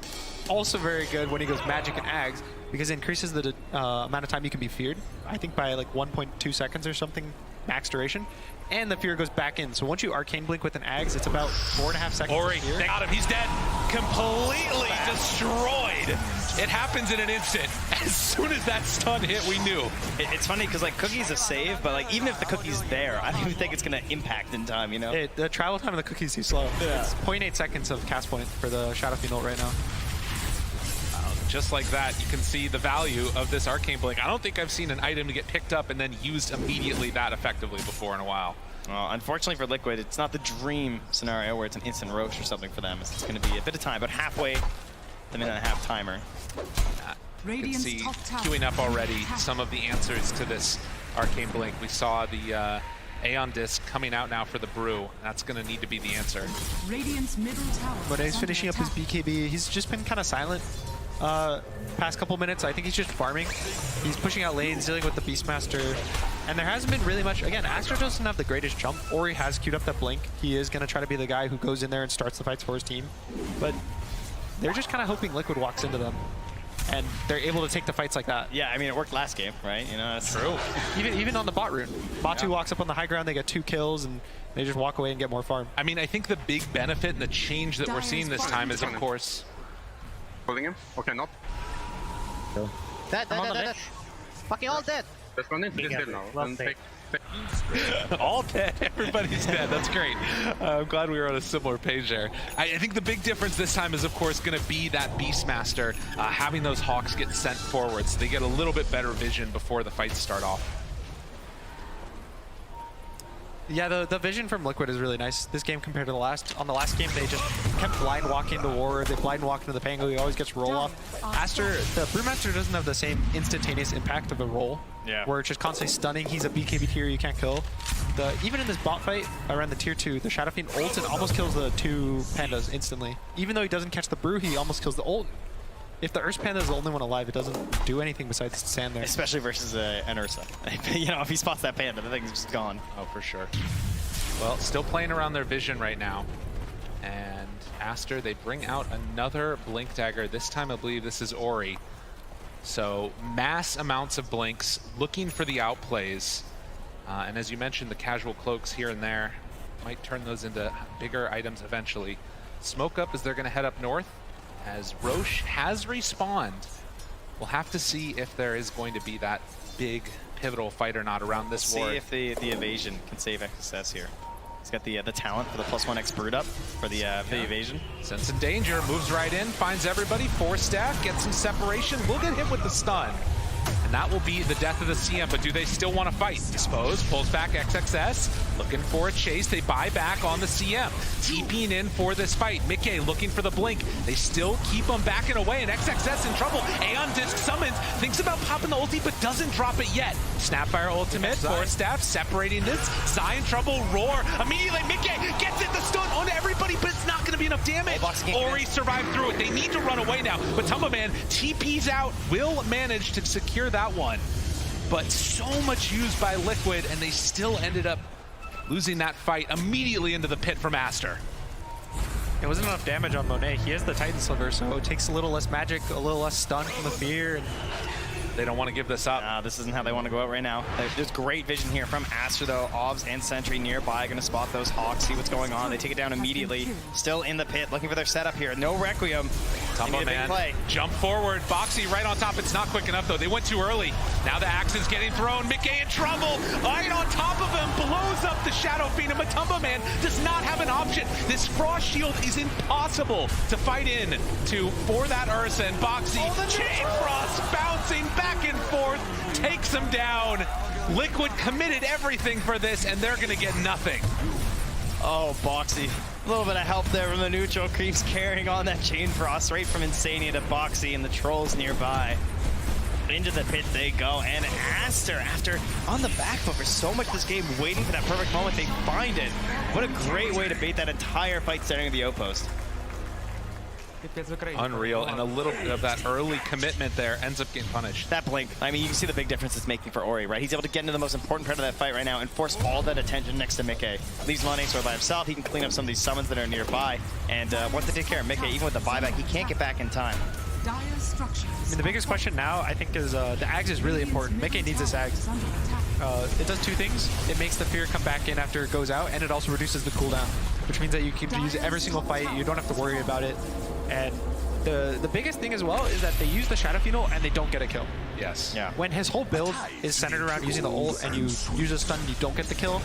also very good when he goes Magic and Ags, because it increases the amount of time you can be feared. I think by like 1.2 seconds or something, max duration. And the fear goes back in. So once you Arcane Blink with an Ags, it's about 4.5 seconds. Ori, they got him. He's dead. Completely destroyed. It happens in an instant. As soon as that stun hit, we knew. It's funny because like Cookie's a save, but like even if the Cookie's there, I don't even think it's gonna impact in time. You know, The travel time of the Cookie's too slow. Yeah. It's 0.8 seconds of cast point for the Shadowfiend ult right now. Just like that, you can see the value of this Arcane Blink. I don't think I've seen an item to get picked up and then used immediately that effectively before in a while. Well, unfortunately for Liquid, it's not the dream scenario where it's an instant Roche or something for them. It's going to be a bit of time, but halfway the minute and a half timer. You can see queuing up already some of the answers to this Arcane Blink. We saw the Aeon Disc coming out now for the Brew. That's going to need to be the answer. Radiant's middle tower. But he's finishing up his BKB. He's just been kind of silent past couple minutes. I think he's just farming. He's pushing out lanes, dealing with the Beastmaster. And there hasn't been really much. Again, Astro doesn't have the greatest jump. Ori has queued up that Blink. He is going to try to be the guy who goes in there and starts the fights for his team. But they're just kind of hoping Liquid walks into them. And they're able to take the fights like that. Yeah, I mean, it worked last game, right? You know, that's true. Even on the bot rune. Batu walks up on the high ground, they get 2 kills, and they just walk away and get more farm. I mean, I think the big benefit and the change that we're seeing this time is, of course... Holding him? Okay, not. Dead. Fucking all dead. Let's run into this hill now. Well And played. All dead. Everybody's dead. That's great. I'm glad we were on a similar page there. I think the big difference this time is, of course, going to be that Beastmaster having those Hawks get sent forward, so they get a little bit better vision before the fights start off. Yeah, the vision from Liquid is really nice. This game compared to the last. On the last game, they just kept blind walking the War. They blind walk into the Pango. He always gets roll off. Aster, the Brewmaster doesn't have the same instantaneous impact of a roll. Yeah. Where it's just constantly stunning. He's a BKB tier you can't kill. Even in this bot fight around the tier 2, the Shadow Fiend ults and almost kills the 2 pandas instantly. Even though he doesn't catch the brew, he almost kills the ult. If the Ursa Panda is the only one alive, it doesn't do anything besides stand there. Especially versus an Ursa. You know, if he spots that panda, the thing's just gone. Oh, for sure. Well, still playing around their vision right now. And Aster, they bring out another Blink Dagger. This time, I believe this is Ori. So mass amounts of blinks, looking for the outplays. And as you mentioned, the casual cloaks here and there might turn those into bigger items eventually. Smoke up as they're going to head up north. As Roche has respawned, we'll have to see if there is going to be that big pivotal fight or not around this ward. See if the evasion can save XSS here. He's got the talent for the +1x brood up for the evasion. Sense in danger, moves right in, finds everybody, 4-stack, gets some separation. We'll get hit with the stun. And that will be the death of the CM, but do they still want to fight? Dispose, pulls back XXS, looking for a chase. They buy back on the CM. TPing in for this fight. Mickey looking for the blink. They still keep them backing away, and XXS in trouble. Aeon Disc summons, thinks about popping the ulti, but doesn't drop it yet. Snapfire ultimate, 4-staff, separating this. Zai in trouble, roar. Immediately, Mickey gets it, the stun on everybody, but it's not going to be enough damage. Ori survived through it. They need to run away now, but Tumba Man TP's out, will manage to secure that one. But so much used by Liquid, and they still ended up losing that fight immediately into the pit from Aster. It wasn't enough damage on Monet. He has the Titan Sliver, so it takes a little less magic, a little less stun from the fear. And they don't want to give this up. This isn't how they want to go out right now. There's great vision here from Aster, though. Obs and Sentry nearby, going to spot those Hawks, see what's going on. They take it down immediately. Still in the pit, looking for their setup here. No Requiem. Tumbo Man, play. Jump forward. Boxy right on top. It's not quick enough, though. They went too early. Now the axe is getting thrown. Mickey in trouble. Right on top of him. Blows up the Shadow Fiend. And Tumbo Man does not have an option. This Frost Shield is impossible to fight in to for that Ursa. And Boxy, Chain Frost bouncing back and forth. Takes him down. Liquid committed everything for this, and they're going to get nothing. Oh, Boxy. A little bit of help there from the neutral. Creeps carrying on that Chain Frost right from Insania to Boxy and the trolls nearby. Into the pit they go, and Aster, after on the back foot for so much of this game, waiting for that perfect moment, they find it. What a great way to bait that entire fight starting at the outpost. Unreal, and a little bit of that early commitment there ends up getting punished. That blink, I mean, you can see the big difference it's making for Ori, right? He's able to get into the most important part of that fight right now and force all that attention next to Mickey. Leaves Monet by himself. He can clean up some of these summons that are nearby, and once they take care of Mickey, even with the buyback, he can't get back in time. I mean, the biggest question now, I think, is the Ags is really important. Mickey needs this Ags. It does two things. It makes the fear come back in after it goes out, and it also reduces the cooldown, which means that you can use it every single fight. You don't have to worry about it. And the biggest thing as well is that they use the Shadow Fiend and they don't get a kill. Yes. Yeah. When his whole build is centered around using the ult and you use a stun and you don't get the kill,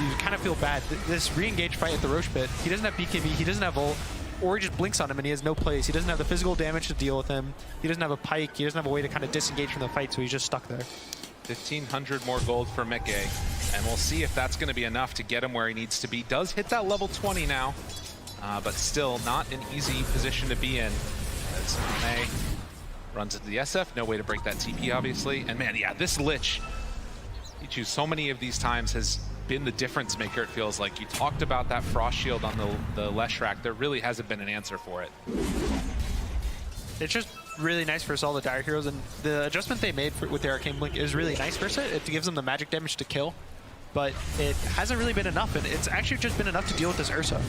you kind of feel bad. This re-engage fight at the Roche pit, he doesn't have BKB, he doesn't have ult, or he just blinks on him and he has no place. He doesn't have the physical damage to deal with him. He doesn't have a pike. He doesn't have a way to kind of disengage from the fight, so he's just stuck there. 1,500 more gold for Mickey, and we'll see if that's going to be enough to get him where he needs to be. Does hit that level 20 now, but still not an easy position to be in. As May runs into the SF, no way to break that TP, obviously. And man, yeah, this Lich, you choose so many of these times, has been the difference maker, it feels like. You talked about that Frost Shield on the Leshrac. There really hasn't been an answer for it. It's just really nice versus all the Dire Heroes, and the adjustment they made with the Arcane Blink is really nice versus it. It gives them the magic damage to kill, but it hasn't really been enough, and it's actually just been enough to deal with this Ursa.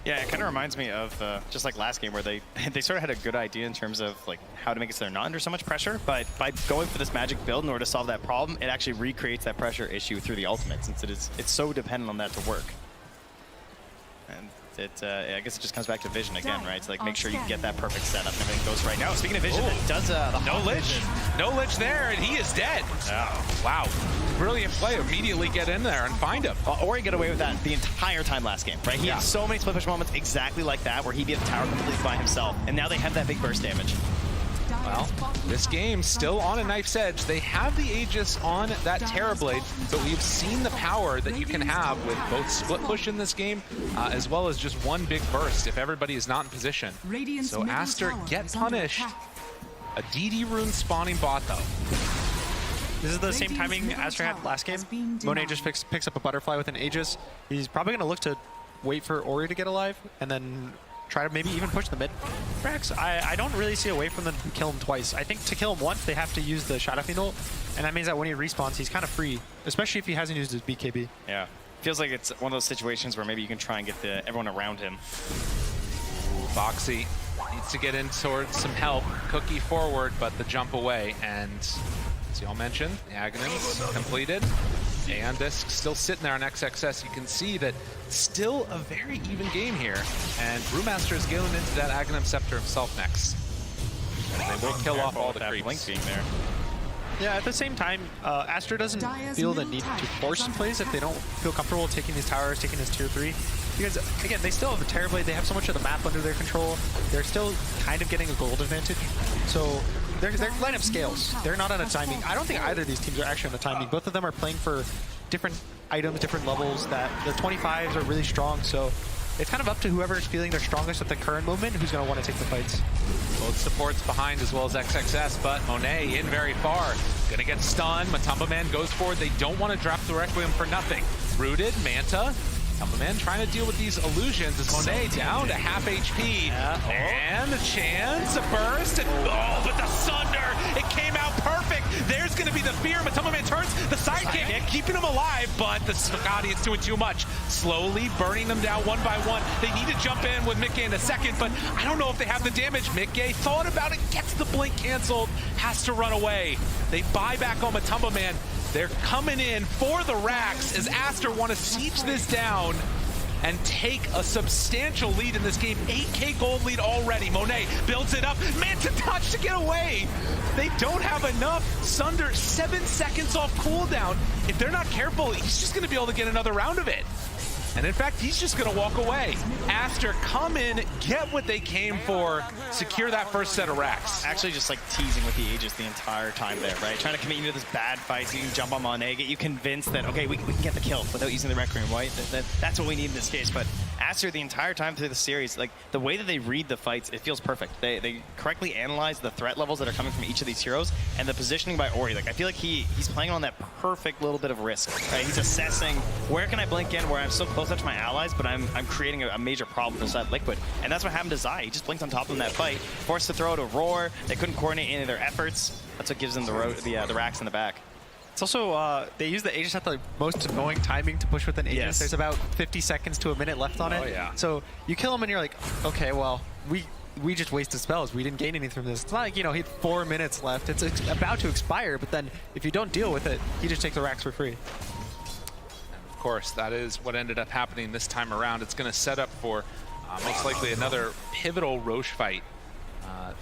Yeah, it kind of reminds me of just like last game where they sort of had a good idea in terms of like how to make it so they're not under so much pressure, but by going for this magic build in order to solve that problem, it actually recreates that pressure issue through the ultimate, since it's so dependent on that to work. And I guess it just comes back to vision again, right? So like make sure you get that perfect setup and everything goes right. Now, speaking of vision, it does the no Lich. No Lich there, and he is dead. Oh, wow. Brilliant play. Immediately get in there and find him. Ori got away with that the entire time last game, right? He had so many split push moments exactly like that where he'd be at the tower completely by himself, and now they have that big burst damage. Well, this game still on a knife's edge. They have the Aegis on that Terrorblade, but we've seen the power that you can have with both split push in this game, as well as just one big burst if everybody is not in position. So Aster get punished. A DD rune spawning bot though. This is the same timing Aster had last game. Monet just picks up a butterfly with an Aegis. He's probably going to look to wait for Ori to get alive and then try to maybe even push the mid. Rax, I don't really see a way from them to kill him twice. I think to kill him once, they have to use the Shadow Fiend ult, and that means that when he respawns, he's kind of free, especially if he hasn't used his BKB. Yeah. Feels like it's one of those situations where maybe you can try and get everyone around him. Boxy needs to get in towards some help. Cookie forward, but the jump away. And as y'all mentioned, the Aghanim's completed. Aeon Disc still sitting there on XXS. You can see that still a very even game here. And Brewmaster is going into that Aghanim Scepter himself next. And they will kill off all the creeps. Blink being there. Yeah, at the same time, Aster doesn't feel the need to force plays if they don't feel comfortable taking these towers, taking this tier 3. Because, again, they still have a Terrorblade. They have so much of the map under their control. They're still kind of getting a gold advantage. So their lineup scales. They're not on a timing. I don't think either of these teams are actually on a timing. Both of them are playing for different items, different levels. That the 25s are really strong. So it's kind of up to whoever is feeling their strongest at the current moment who's going to want to take the fights. Both supports behind as well as XXS, but Monet in very far. Gonna get stunned. Matumba Man goes forward. They don't want to drop the Requiem for nothing. Rooted, Manta. Matumba Man trying to deal with these illusions as Monet down to half HP. And a chance, a burst, and oh, but the Sunder, it came out perfect. There's gonna be the fear. Matumba Man turns the sidekick, keeping him alive, but the Spaghetti is doing too much. Slowly burning them down one by one. They need to jump in with Mickey in a second, but I don't know if they have the damage. Mickey thought about it, gets the blink canceled, has to run away. They buy back on Matumba Man. They're coming in for the racks as Aster want to siege this down and take a substantial lead in this game. 8K gold lead already. Monet builds it up. Manta touch to get away. They don't have enough. Sunder 7 seconds off cooldown. If they're not careful, he's just going to be able to get another round of it. And in fact, he's just going to walk away. Aster come in, get what they came for, secure that first set of racks. Actually just like teasing with the Aegis the entire time there, right? Trying to commit you to this bad fight so you can jump on Monet, get you convinced that, okay, we can get the kill without using the Requiem, right? That's what we need in this case. But Aster the entire time through the series, like the way that they read the fights, it feels perfect. They correctly analyze the threat levels that are coming from each of these heroes and the positioning by Ori. Like I feel like he's playing on that perfect little bit of risk, right? He's assessing where can I blink in where I'm so close up to my allies, but I'm creating a major problem inside Liquid. And that's what happened to Zai. He just blinked on top of them in that fight, forced to throw out a roar. They couldn't coordinate any of their efforts. That's what gives them the racks in the back. It's also, they use the Aegis at the most annoying timing to push with an Aegis. Yes. There's about 50 seconds to a minute left on it. Oh, yeah. So you kill him and you're like, okay, well, we just wasted spells. We didn't gain anything from this. It's not like, he had 4 minutes left. It's about to expire, but then if you don't deal with it, you just take the racks for free. Of course, that is what ended up happening this time around. It's going to set up for most likely another pivotal Roche fight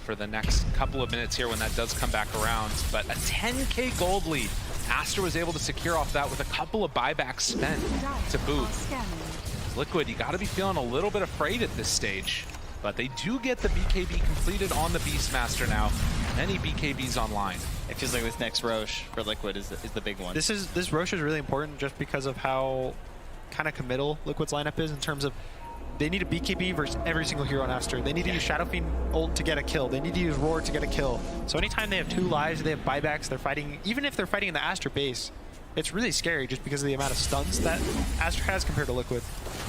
for the next couple of minutes here when that does come back around. But a 10K gold lead. Aster was able to secure off that with a couple of buybacks spent to boot. Liquid, you got to be feeling a little bit afraid at this stage. But they do get the BKB completed on the Beastmaster now. Many BKBs online. It feels like this next Roche for Liquid is the big one. This Roche is really important just because of how kind of committal Liquid's lineup is in terms of they need a BKB versus every single hero on Aster. They need to use Shadow Fiend ult to get a kill. They need to use Roar to get a kill. So anytime they have 2 lives, they have buybacks, they're fighting, even if they're fighting in the Aster base, it's really scary just because of the amount of stuns that Aster has compared to Liquid.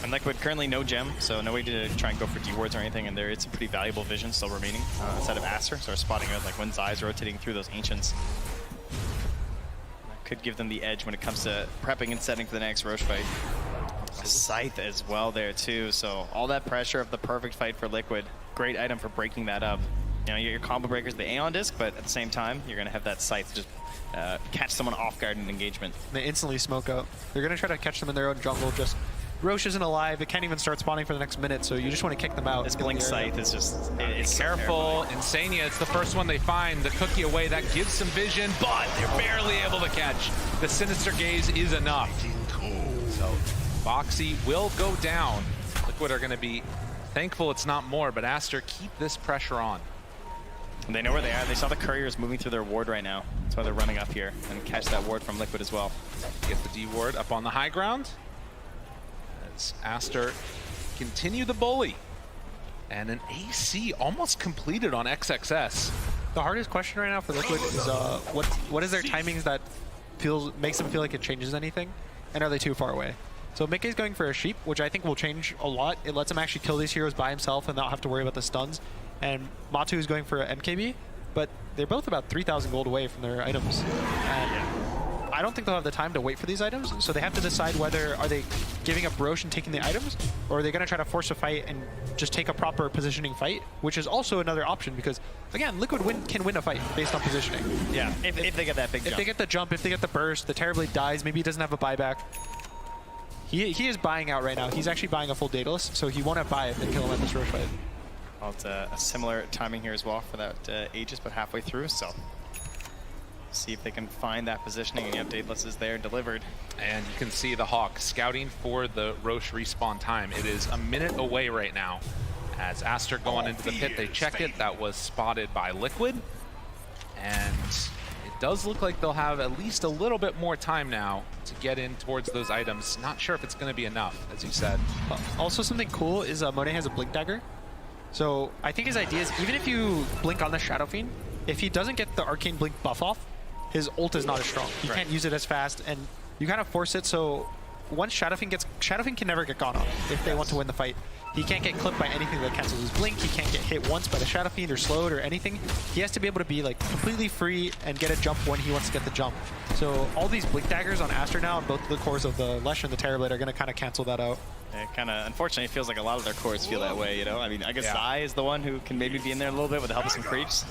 And Liquid currently no gem, so no way to try and go for D-wards or anything, and there it's a pretty valuable vision still remaining outside of Aster. So we're spotting out like when Zai's rotating through those Ancients. That could give them the edge when it comes to prepping and setting for the next Roche fight. A Scythe as well there too, so all that pressure of the perfect fight for Liquid. Great item for breaking that up. You know, your combo breaker's the Aeon Disc, but at the same time, you're going to have that Scythe just catch someone off guard in engagement. They instantly smoke out. They're going to try to catch them in their own jungle. Just Roche isn't alive. It can't even start spawning for the next minute, so you just want to kick them out. This Blink Scythe is just... It's careful. Insania, it's the first one they find. The cookie away, that gives some vision, but they're barely able to catch. The Sinister Gaze is enough. So Boxy will go down. Liquid are going to be thankful it's not more, but Aster, keep this pressure on. And they know where they are. They saw the couriers moving through their ward right now. That's why they're running up here and catch that ward from Liquid as well. Get the D ward up on the high ground. As Aster continue the bully. And an AC almost completed on XXS. The hardest question right now for Liquid is what is their timings that makes them feel like it changes anything? And are they too far away? So Mickey's going for a sheep, which I think will change a lot. It lets him actually kill these heroes by himself and not have to worry about the stuns. And Matu is going for an MKB, but they're both about 3,000 gold away from their items. And I don't think they'll have the time to wait for these items, so they have to decide whether are they giving up Roche and taking the items, or are they going to try to force a fight and just take a proper positioning fight, which is also another option because, again, Liquid can win a fight based on positioning. Yeah, if they get that big jump. If they get the jump, if they get the burst, the Terrorblade dies, maybe he doesn't have a buyback. He is buying out right now. He's actually buying a full Daedalus, so he won't have buy if they kill him at this Roche fight. Well, it's a similar timing here as well for that Aegis, but halfway through, so see if they can find that positioning, and Daedalus is there delivered. And you can see the Hawk scouting for the Roche respawn time. It is a minute away right now. As Aster going into the pit, they check it. That was spotted by Liquid. And it does look like they'll have at least a little bit more time now to get in towards those items. Not sure if it's going to be enough, as you said. Also, something cool is Monet has a Blink Dagger. So I think his idea is even if you blink on the Shadow Fiend, if he doesn't get the Arcane Blink buff off, his ult is not as strong. He can't use it as fast, and you kind of force it so once Shadow Fiend can never get gone on if they want to win the fight. He can't get clipped by anything that cancels his blink. He can't get hit once by the Shadow Fiend or slowed or anything. He has to be able to be like completely free and get a jump when he wants to get the jump. So all these Blink Daggers on Aster now and both the cores of the Lesh and the Terrorblade are going to kind of cancel that out. It kind of, unfortunately, feels like a lot of their cores feel that way, you know? I mean, I guess Zai is the one who can maybe be in there a little bit with the help of some creeps.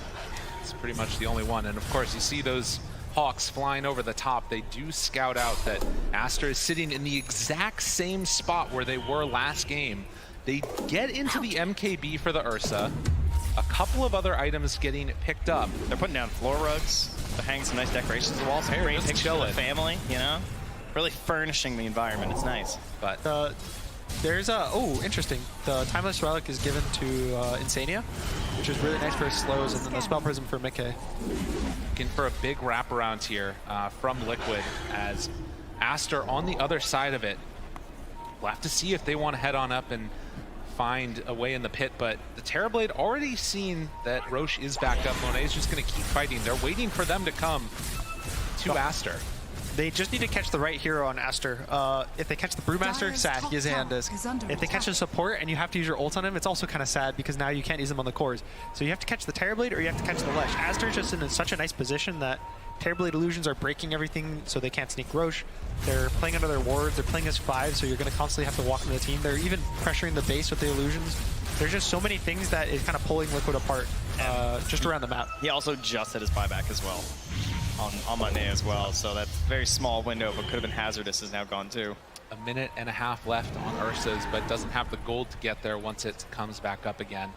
It's pretty much the only one. And of course, you see those Hawks flying over the top. They do scout out that Aster is sitting in the exact same spot where they were last game. They get into the MKB for the Ursa. A couple of other items getting picked up. They're putting down floor rugs. They're hanging some nice decorations on the walls. Some great pictures of the family, you know? Really furnishing the environment. It's nice. But there's interesting. The Timeless Relic is given to Insania, which is really nice for his slows, and then the Spell Prism for Mickey. Looking for a big wraparound here from Liquid as Aster on the other side of it. We'll have to see if they want to head on up and find a way in the pit, but the Terrorblade already seen that Roche is backed up. Monet's just going to keep fighting. They're waiting for them to come to Aster. They just need to catch the right hero on Aster. If they catch the Brewmaster, sad, he has a hand disc. If they catch a support and you have to use your ult on him, it's also kind of sad because now you can't use him on the cores. So you have to catch the Terrorblade or you have to catch the Lesh. Aster is just in such a nice position that Terrorblade illusions are breaking everything so they can't sneak Roche. They're playing under their wards, they're playing as 5, so you're going to constantly have to walk into the team. They're even pressuring the base with the illusions. There's just so many things that is kind of pulling Liquid apart just around the map. He also just had his buyback as well on Monet as well, so that very small window, but could have been hazardous, is now gone too. A minute and a half left on Ursa's, but doesn't have the gold to get there once it comes back up again.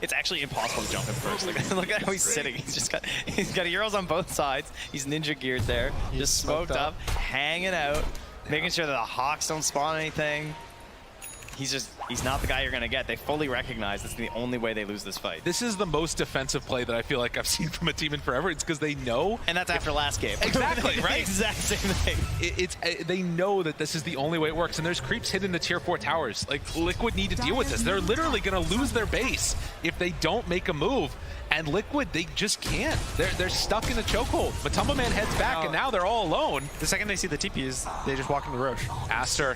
It's actually impossible to jump him first. Look at how he's sitting. He's got heroes on both sides. He's ninja geared there, just smoked up, hanging out, making sure that the Hawks don't spawn anything. He's not the guy you're gonna get. They fully recognize that's the only way they lose this fight. This is the most defensive play that I feel like I've seen from a team in forever. It's because they know, and that's after last game. Exactly, right? The exact same thing. They know that this is the only way it works, and there's creeps hidden in the tier 4 towers. Like, Liquid need to deal with this. They're literally gonna lose their base if they don't make a move. And Liquid, they just can't. They're stuck in a chokehold. Matumba Man heads back, and now they're all alone. The second they see the TPs, they just walk into Roche. Aster,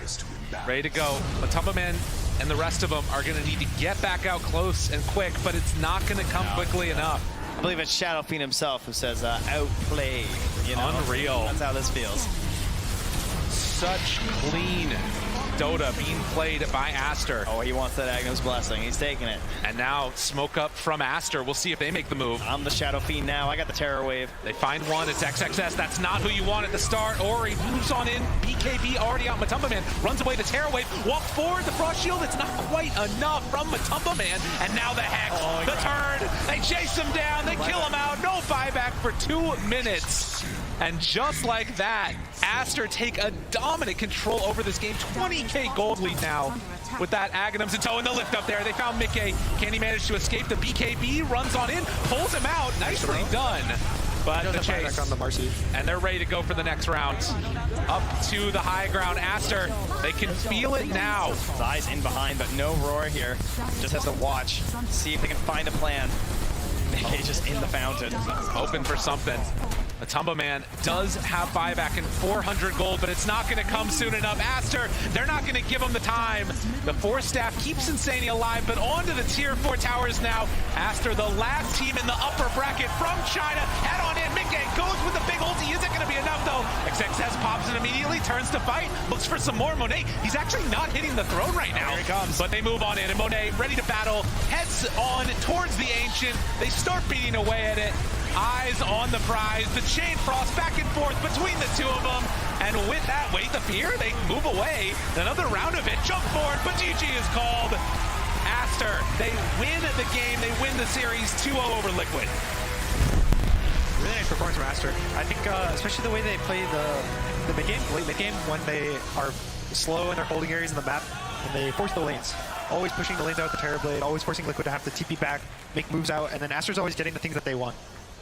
ready to go. Matumba Man and the rest of them are going to need to get back out close and quick, but it's not going to come quickly enough. I believe it's Shadow Fiend himself who says, outplayed. You know? Unreal. That's how this feels. Such clean Dota being played by Aster. Oh, he wants that Agnes Blessing. He's taking it. And now smoke up from Aster. We'll see if they make the move. I'm the Shadow Fiend now. I got the Terror Wave. They find one. It's XXS. That's not who you want at the start. Ori moves on in. BKB already out. Matumba Man runs away. The Terror Wave. Walk forward. The Frost Shield. It's not quite enough from Matumba Man. And now the Hex. The turn. They chase him down. They kill him out. No buyback for 2 minutes. And just like that, Aster take a dominant control over this game. 20k gold lead now with that Aghanim's and toe in the lift up there. They found Mickey. Can he manage to escape? The BKB runs on in, pulls him out. Nicely done. But the chase, on the Marcy. and they're ready to go for the next round. Up to the high ground, Aster. They can feel it now. Eyes in behind, but no roar here. Just has to watch, see if they can find a plan. Mickey just in the fountain. Open for something. The Tumba Man does have buyback and 400 gold, but it's not going to come soon enough. Aster, they're not going to give him the time. The 4 staff keeps Insania alive, but onto the tier 4 towers now. Aster, the last team in the upper bracket from China. Head on in. Mickey goes with the big ulti. Is it going to be enough, though? XXS pops it immediately, turns to fight, looks for some more. Monet, he's actually not hitting the throne right now. Here he comes. But they move on in, and Monet, ready to battle, heads on towards the Ancient. They start beating away at it. Eyes on the prize, the chain frost back and forth between the two of them, and with that weight the fear, they move away. Another round of it, jump forward, but GG is called. Aster, they win the game, they win the series 2-0 over Liquid. Really nice performance from Aster. I think especially the way they play the mid-game, late mid-game, when they are slow in their holding areas in the map, and they force the lanes. Always pushing the lanes out with the Terrorblade, always forcing Liquid to have to TP back, make moves out, and then Aster's always getting the things that they want.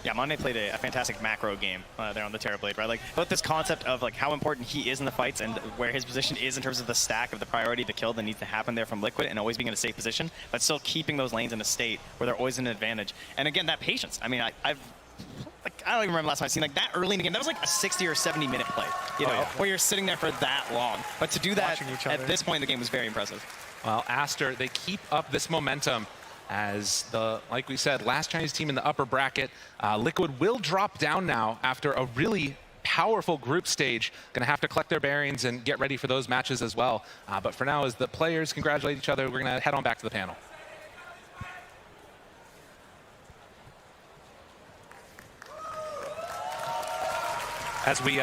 Yeah, Monet played a fantastic macro game there on the Terrorblade, right? Like, both this concept of like how important he is in the fights and where his position is in terms of the stack of the priority, the kill that needs to happen there from Liquid, and always being in a safe position, but still keeping those lanes in a state where they're always in an advantage. And again, that patience. I mean, I don't even remember last time I've seen like that early in the game. That was like a 60 or 70 minute play, you know, where you're sitting there for that long. But to do that at this point in the game was very impressive. Well, Aster, they keep up this momentum as the, like we said, last Chinese team in the upper bracket. Liquid will drop down now after a really powerful group stage. Going to have to collect their bearings and get ready for those matches as well. But for now, as the players congratulate each other, we're going to head on back to the panel. As we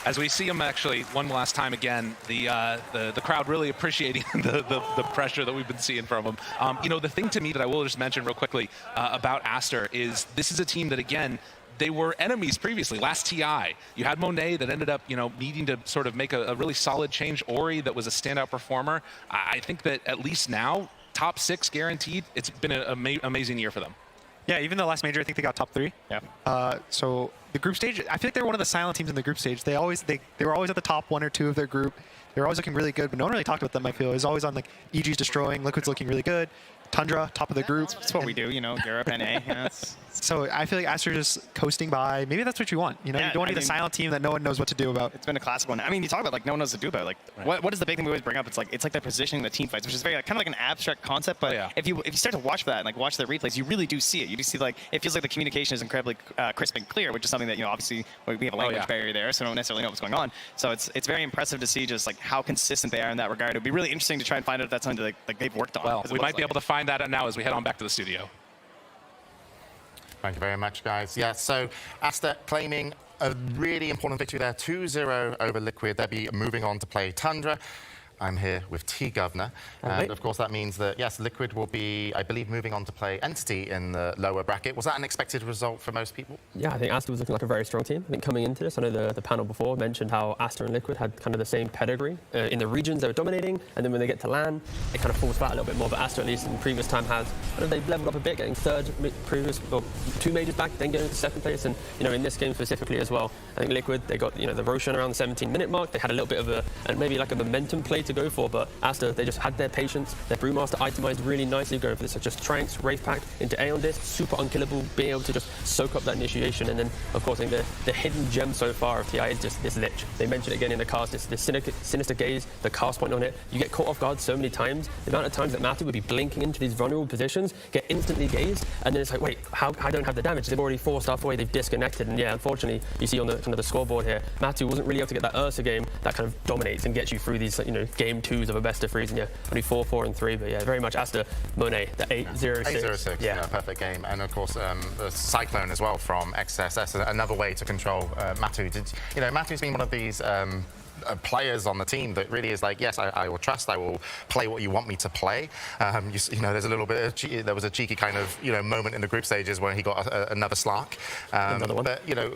as we see him actually one last time again, the crowd really appreciating the pressure that we've been seeing from him. You know, the thing to me that I will just mention real quickly about Aster is this is a team that, again, they were enemies previously. Last TI, you had Monet that ended up, you know, needing to sort of make a really solid change. Ori that was a standout performer. I think that at least now, top 6 guaranteed. It's been an amazing year for them. Yeah, even the last major, I think they got top 3. Yeah. So the group stage, I feel like they're one of the silent teams in the group stage. They were always at the top 1 or 2 of their group. They were always looking really good, but no one really talked about them, I feel. It was always on like EG's destroying, Liquid's looking really good, Tundra, top of the group. That's what we do, you know, Europe, NA. Yeah, so I feel like Aster just coasting by. Maybe that's what you want. You know, you don't want to be the silent team that no one knows what to do about. It's been a classic one. I mean, you talk about like no one knows what to do about it. Like, what is the big thing we always bring up? It's like the positioning of the team fights, which is very kind of like an abstract concept. But if you start to watch for that and like watch the replays, you really do see it. You do see like it feels like the communication is incredibly crisp and clear, which is something that, you know, obviously we have a language barrier there, so we don't necessarily know what's going on. So it's very impressive to see just like how consistent they are in that regard. It'd be really interesting to try and find out if that's something like they've worked on. Well, we might be able to find that out now as we head on back to the studio. Thank you very much, guys. Yeah, so Aster claiming a really important victory there, 2-0 over Liquid. They'll be moving on to play Tundra. I'm here with T-Governor. And of course, that means that, yes, Liquid will be, I believe, moving on to play Entity in the lower bracket. Was that an expected result for most people? Yeah, I think Aster was looking like a very strong team. I think coming into this, I know the panel before mentioned how Aster and Liquid had kind of the same pedigree. In the regions, they were dominating, and then when they get to LAN, it kind of falls flat a little bit more. But Aster, at least in previous time, has, I know they've leveled up a bit, getting third previous, well, 2 majors back, then going to second place. And, you know, in this game specifically as well, I think Liquid, they got, you know, the Roshan around the 17-minute mark. They had a little bit of and maybe like a momentum play to go for, but Aster, they just had their patience. Their Brewmaster itemized really nicely, going for this just Tranks, Wraith Pact into Aeon Disc, super unkillable, being able to just soak up that initiation. And then, of course, I think the hidden gem so far of TI is just this Lich. They mentioned it again in the cast, this sinister gaze, the cast point on it. You get caught off guard so many times. The amount of times that Matu would be blinking into these vulnerable positions, get instantly gazed, and then it's like, wait, how I don't have the damage? They've already 4 stuff away, they've disconnected. And yeah, unfortunately, you see on the kind of the scoreboard here, Matu wasn't really able to get that Ursa game that kind of dominates and gets you through these, you know, game 2s of a best of 3s. And yeah, only 4, 4, and 3, but yeah, very much Aster, Monet, the 8-0-6. 8-0-6, yeah, perfect game. And of course, the Cyclone as well from XSS, another way to control Matu. You know, Matu's been one of these players on the team that really is like, yes, I will trust, I will play what you want me to play. You know, there's a little bit of there was a cheeky kind of, you know, moment in the group stages when he got another Slark. Another one. But, you know,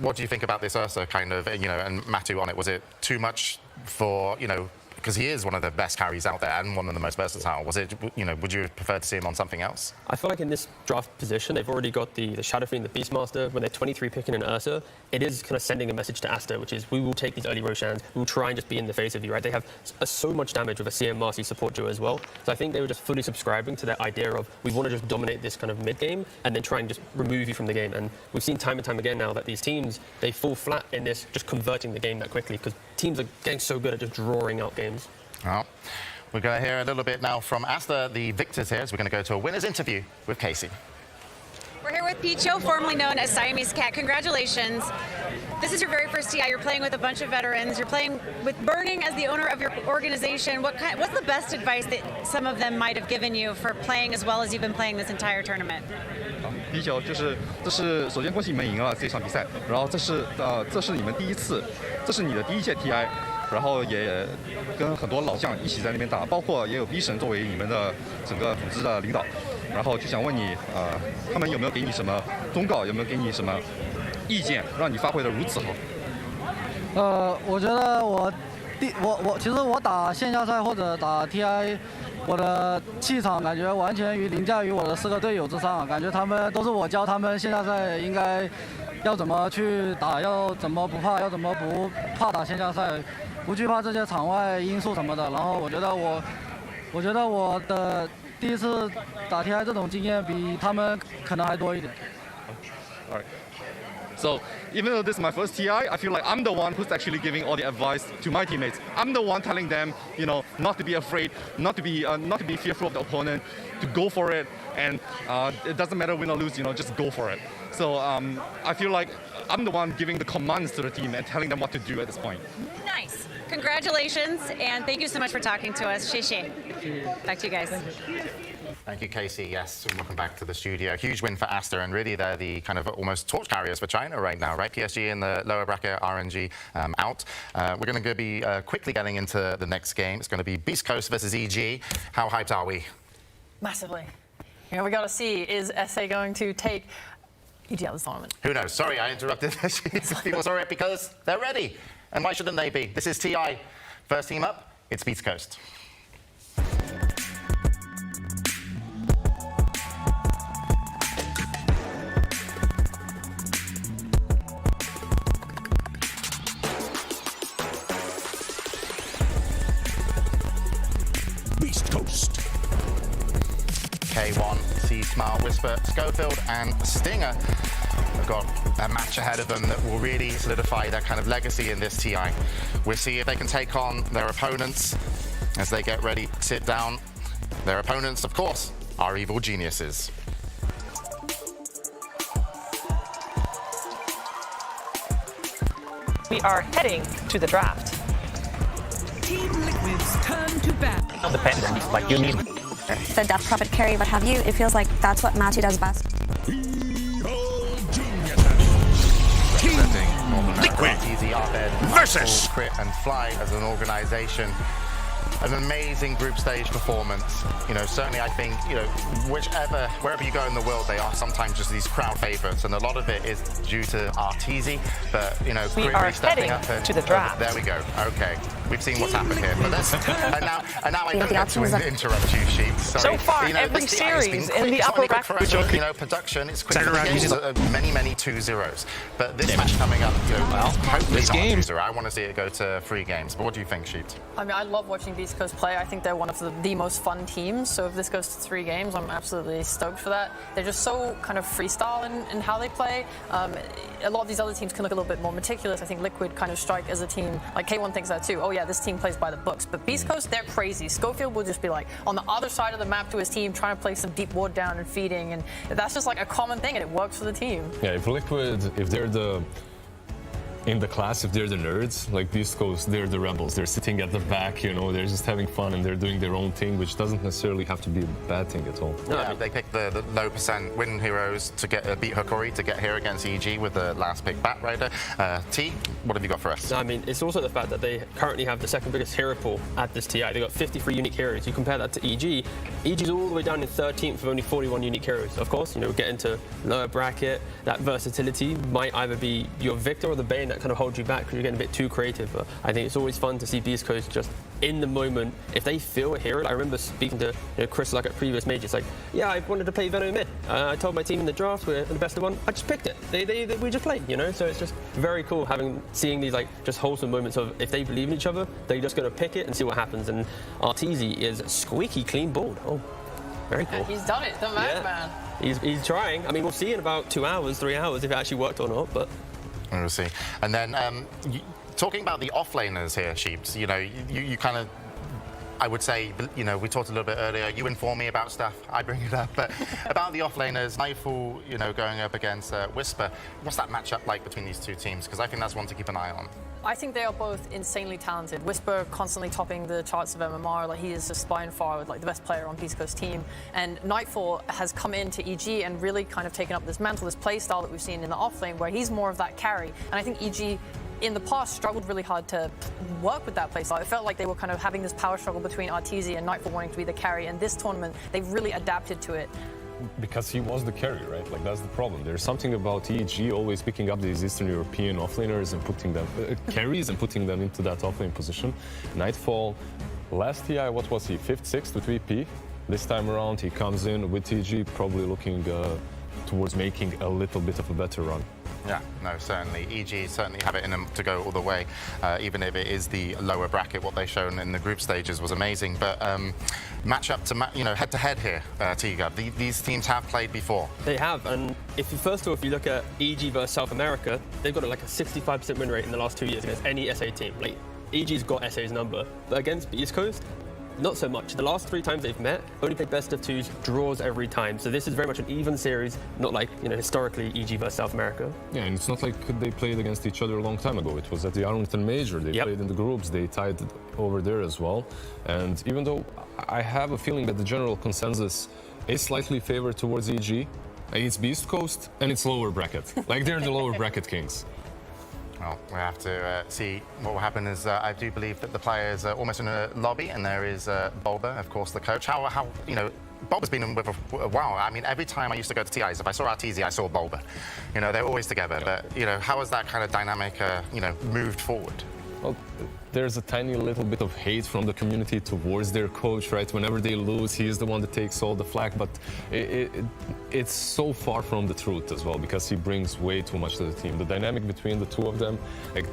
what do you think about this Ursa kind of, you know, and Matu on it? Was it too much for, you know, because he is one of the best carries out there and one of the most versatile. Was it, would you prefer to see him on something else? I feel like in this draft position, they've already got the Shadow Fiend, the Beastmaster. When they're 23 picking an Ursa, it is kind of sending a message to Aster, which is we will take these early Roshans, we'll try and just be in the face of you, right? They have so much damage with a CM Marcy support duo as well. So I think they were just fully subscribing to that idea of we want to just dominate this kind of mid game and then try and just remove you from the game. And we've seen time and time again now that these teams, they fall flat in this just converting the game that quickly because teams are getting so good at just drawing out games. Well, we're going to hear a little bit now from Aster, the victors here, as we're going to go to a winner's interview with Casey. We're here with Picho, formerly known as Siamese Cat. Congratulations. This is your very first TI. You're playing with a bunch of veterans. You're playing with Burning as the owner of your organization. What's the best advice that some of them might have given you for playing as well as you've been playing this entire tournament? 第一球这是首先恭喜你们赢了这场比赛，然后这是你们第一次，这是你的第一届 TI， 然后也跟很多老将一起在那边打，包括也有 B 神作为你们的整个组织的领导，然后就想问你他们有没有给你什么忠告，有没有给你什么意见，让你发挥得如此好？我觉得其实我打线下赛或者打 TI。 我的气场感觉完全凌驾于我的4个队友之上，感觉他们都是我教他们线下赛应该要怎么去打，要怎么不怕，要怎么不怕打线下赛，不惧怕这些场外因素什么的。然后我觉得我的第一次打 TI 这种经验比他们可能还多一点。All right. So even though this is my first TI, I feel like I'm the one who's actually giving all the advice to my teammates. I'm the one telling them, not to be afraid, not to be fearful of the opponent, to go for it, and it doesn't matter win or lose, just go for it. So I feel like I'm the one giving the commands to the team and telling them what to do at this point. Nice. Congratulations, and thank you so much for talking to us. Xie. Back to you guys. Thank you, Casey. Yes, and welcome back to the studio. A huge win for Aster, and really they're the kind of almost torch carriers for China right now, right? PSG in the lower bracket, RNG out. We're going to be quickly getting into the next game. It's going to be Beast Coast versus EG. How hyped are we? Massively. We got to see, is SA going to take EG out of the tournament? Who knows? Sorry, I interrupted. People saw it because they're ready. And why shouldn't they be? This is TI. First team up, it's Beast Coast. Beast Coast. K1, C Smart, Whisper, Schofield, and Stinger have got a match ahead of them that will really solidify their kind of legacy in this TI. We'll see if they can take on their opponents as they get ready to sit down. Their opponents, of course, are evil geniuses. We are heading to the draft. Team Liquid's turn to bat. Dependent, like you need The Death Puppet carry, what have you, it feels like that's what Matu does best. Liquid Easy Arbed versus Crit and Fly as an organization. An amazing group stage performance. Certainly I think, wherever you go in the world, they are sometimes just these crowd favorites, and a lot of it is due to Arteezy. But we are heading to the draft. There we go. Okay, we've seen what's happened here. But and now I don't get to interrupt you, Sheep. So far, every series in the upper bracket. Production, it's quick. Many 2-0s. But this match coming up, hopefully this not game. 2-0. I want to see it go to 3 games. But what do you think, Sheep? I mean, I love watching Beast Coast play. I think they're one of the most fun teams. So if this goes to 3 games, I'm absolutely stoked for that. They're just so kind of freestyle in how they play. A lot of these other teams can look a little bit more meticulous. I think Liquid kind of strike as a team. Like K1 thinks that too. Oh yeah, this team plays by the books. But Beast Coast, they're crazy. Schofield will just be like on the other side of the map to his team, trying to play some deep ward down and feeding, and that's just like a common thing, and it works for the team. Yeah, if Liquid, if they're in the class, if they're the nerds, like Beast Coast, they're the rebels. They're sitting at the back, they're just having fun and they're doing their own thing, which doesn't necessarily have to be a bad thing at all. Yeah, they picked the low percent win heroes to beat Hikori to get here against EG with the last pick Bat Rider. T, what have you got for us? I mean, it's also the fact that they currently have the second biggest hero pool at this TI. They've got 53 unique heroes. You compare that to EG. EG's all the way down in 13th with only 41 unique heroes. Of course, we get into lower bracket. That versatility might either be your Victor or the Bane that kind of hold you back because you're getting a bit too creative. But I think it's always fun to see Beast Coast just in the moment. If they feel a hero, I remember speaking to Chris like at previous majors, like, yeah, I wanted to play Venom mid. I told my team in the draft we're the best of one. I just picked it. We just played, you know. So it's just very cool seeing these like just wholesome moments of if they believe in each other, they're just going to pick it and see what happens. And Arteezy is squeaky clean balled. Oh, very cool. Yeah, he's done it, the madman. He's trying. I mean, we'll see in about 2 hours, 3 hours if it actually worked or not. But we'll see. And then talking about the offlaners here, Sheeps. You know, you kind of. I would say, you know, we talked a little bit earlier. You inform me about stuff, I bring it up. But about the offlaners, Nightfall, you know, going up against Whisper. What's that matchup like between these two teams? Because I think that's one to keep an eye on. I think they are both insanely talented. Whisper constantly topping the charts of MMR. Like, he is just by and far like the best player on Beast Coast team. And Nightfall has come into EG and really kind of taken up this mantle, this play style that we've seen in the offlane, where he's more of that carry. And I think EG in the past struggled really hard to work with that playstyle. It felt like they were kind of having this power struggle between Arteezy and Nightfall wanting to be the carry. And this tournament, they've really adapted to it. Because he was the carry, right? Like, that's the problem. There's something about EG always picking up these Eastern European offlaners and putting them carries and putting them into that offlane position. Nightfall, last TI, what was he? 5th, 6th with VP. This time around, he comes in with EG, probably looking towards making a little bit of a better run. Yeah, no, certainly. EG certainly have it in them to go all the way, even if it is the lower bracket. What they've shown in the group stages was amazing. But match up to, head-to-head here, Tiga. These teams have played before. They have, and if you look at EG versus South America, they've got like a 65% win rate in the last 2 years against any SA team. Like, EG's got SA's number, but against East Coast, not so much. The last 3 times they've met, only played best of 2s, draws every time. So this is very much an even series, not like, historically EG versus South America. Yeah, and it's not like they played against each other a long time ago. It was at the Arlington Major. They played in the groups. They tied over there as well. And even though I have a feeling that the general consensus is slightly favored towards EG, it's Beast Coast and it's lower bracket. Like, they're the lower bracket kings. Well, we have to see what will happen. Is I do believe that the players are almost in a lobby, and there is Bulba, of course, the coach. How Bulba's been in with a while. I mean, every time I used to go to TIs, if I saw Arteezy, I saw Bulba. You know, they're always together. But how has that kind of dynamic, moved forward? Well, there's a tiny little bit of hate from the community towards their coach, right? Whenever they lose, he is the one that takes all the flack, but it's so far from the truth as well, because he brings way too much to the team. The dynamic between the two of them, like,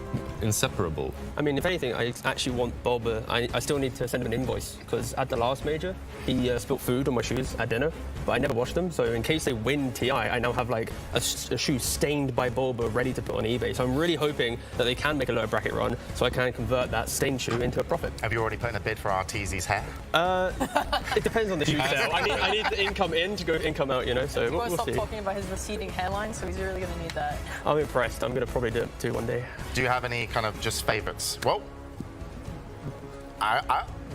inseparable. I mean, if anything, I actually want Bulba. I still need to send him an invoice, because at the last major, he spilled food on my shoes at dinner, but I never washed them, so in case they win TI, I now have like a shoe stained by Bulba ready to put on eBay. So I'm really hoping that they can make a lower bracket run, so I can convert that stained shoe into a profit. Have you already put in a bid for Arteezy's hair? It depends on the shoe sale. I need the income in to go income out, so we'll stop see. talking about his receding hairline, so he's really going to need that. I'm impressed. I'm going to probably do it too one day. Do you have any kind of just favourites? Well,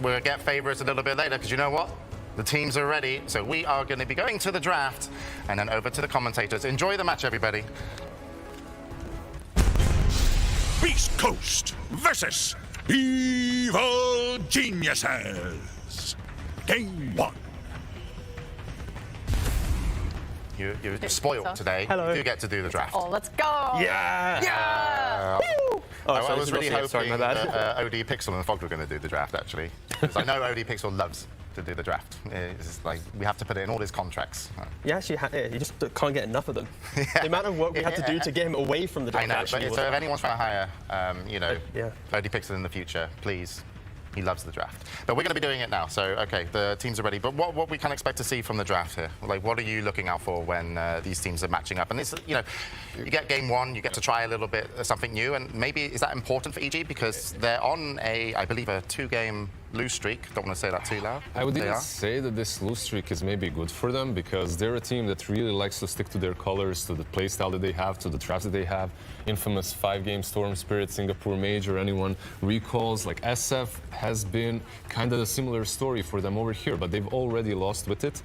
we'll get favourites a little bit later, because you know what? The teams are ready, so we are going to be going to the draft and then over to the commentators. Enjoy the match, everybody. Beast Coast versus Evil Geniuses. Game 1. You're spoiled today. Hello. You get to do the draft. Oh, let's go! Yeah! Yeah! Woo! I was really hoping that OD Pixel and Fog were going to do the draft, actually. Because I know OD Pixel loves to do the draft. It's like, we have to put it in all his contracts. You actually you just can't get enough of them. The amount of work we had to do to get him away from the draft. I know, actually but so if anyone's trying to hire, OD Pixel in the future, please. He loves the draft. But we're going to be doing it now. So, okay, the teams are ready. But what we can expect to see from the draft here? Like, what are you looking out for when these teams are matching up? And this, you get game 1, you get to try a little bit something new. And maybe, is that important for EG? Because they're on I believe, a 2-game lose streak. Don't want to say that too loud. I would even say that this lose streak is maybe good for them, because they're a team that really likes to stick to their colors, to the play style that they have, to the drafts that they have. Infamous 5-game Storm Spirit, Singapore Major, anyone recalls. Like, SF has been kind of a similar story for them over here, but they've already lost with it.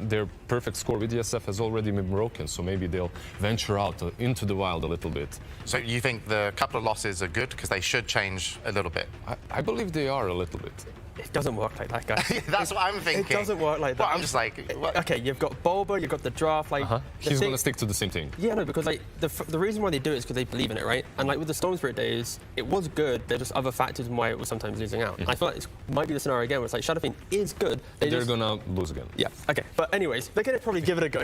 Their perfect score with the SF has already been broken, so maybe they'll venture out into the wild a little bit. So you think the couple of losses are good, because they should change a little bit? I believe they are a little bit. It doesn't work like that, guys. That's what I'm thinking. It doesn't work like that. Well, I'm just like... What? Okay, you've got Bulba, you've got the draft, like... He's going to stick to the same thing. Yeah, no, because like the reason why they do it is because they believe in it, right? And like with the Storm Spirit days, it was good. There's just other factors in why it was sometimes losing out. I feel like it might be the scenario again where it's like Shadow Fiend is good. They're going to lose again. Yeah, okay. But anyways, they're going to probably give it a go.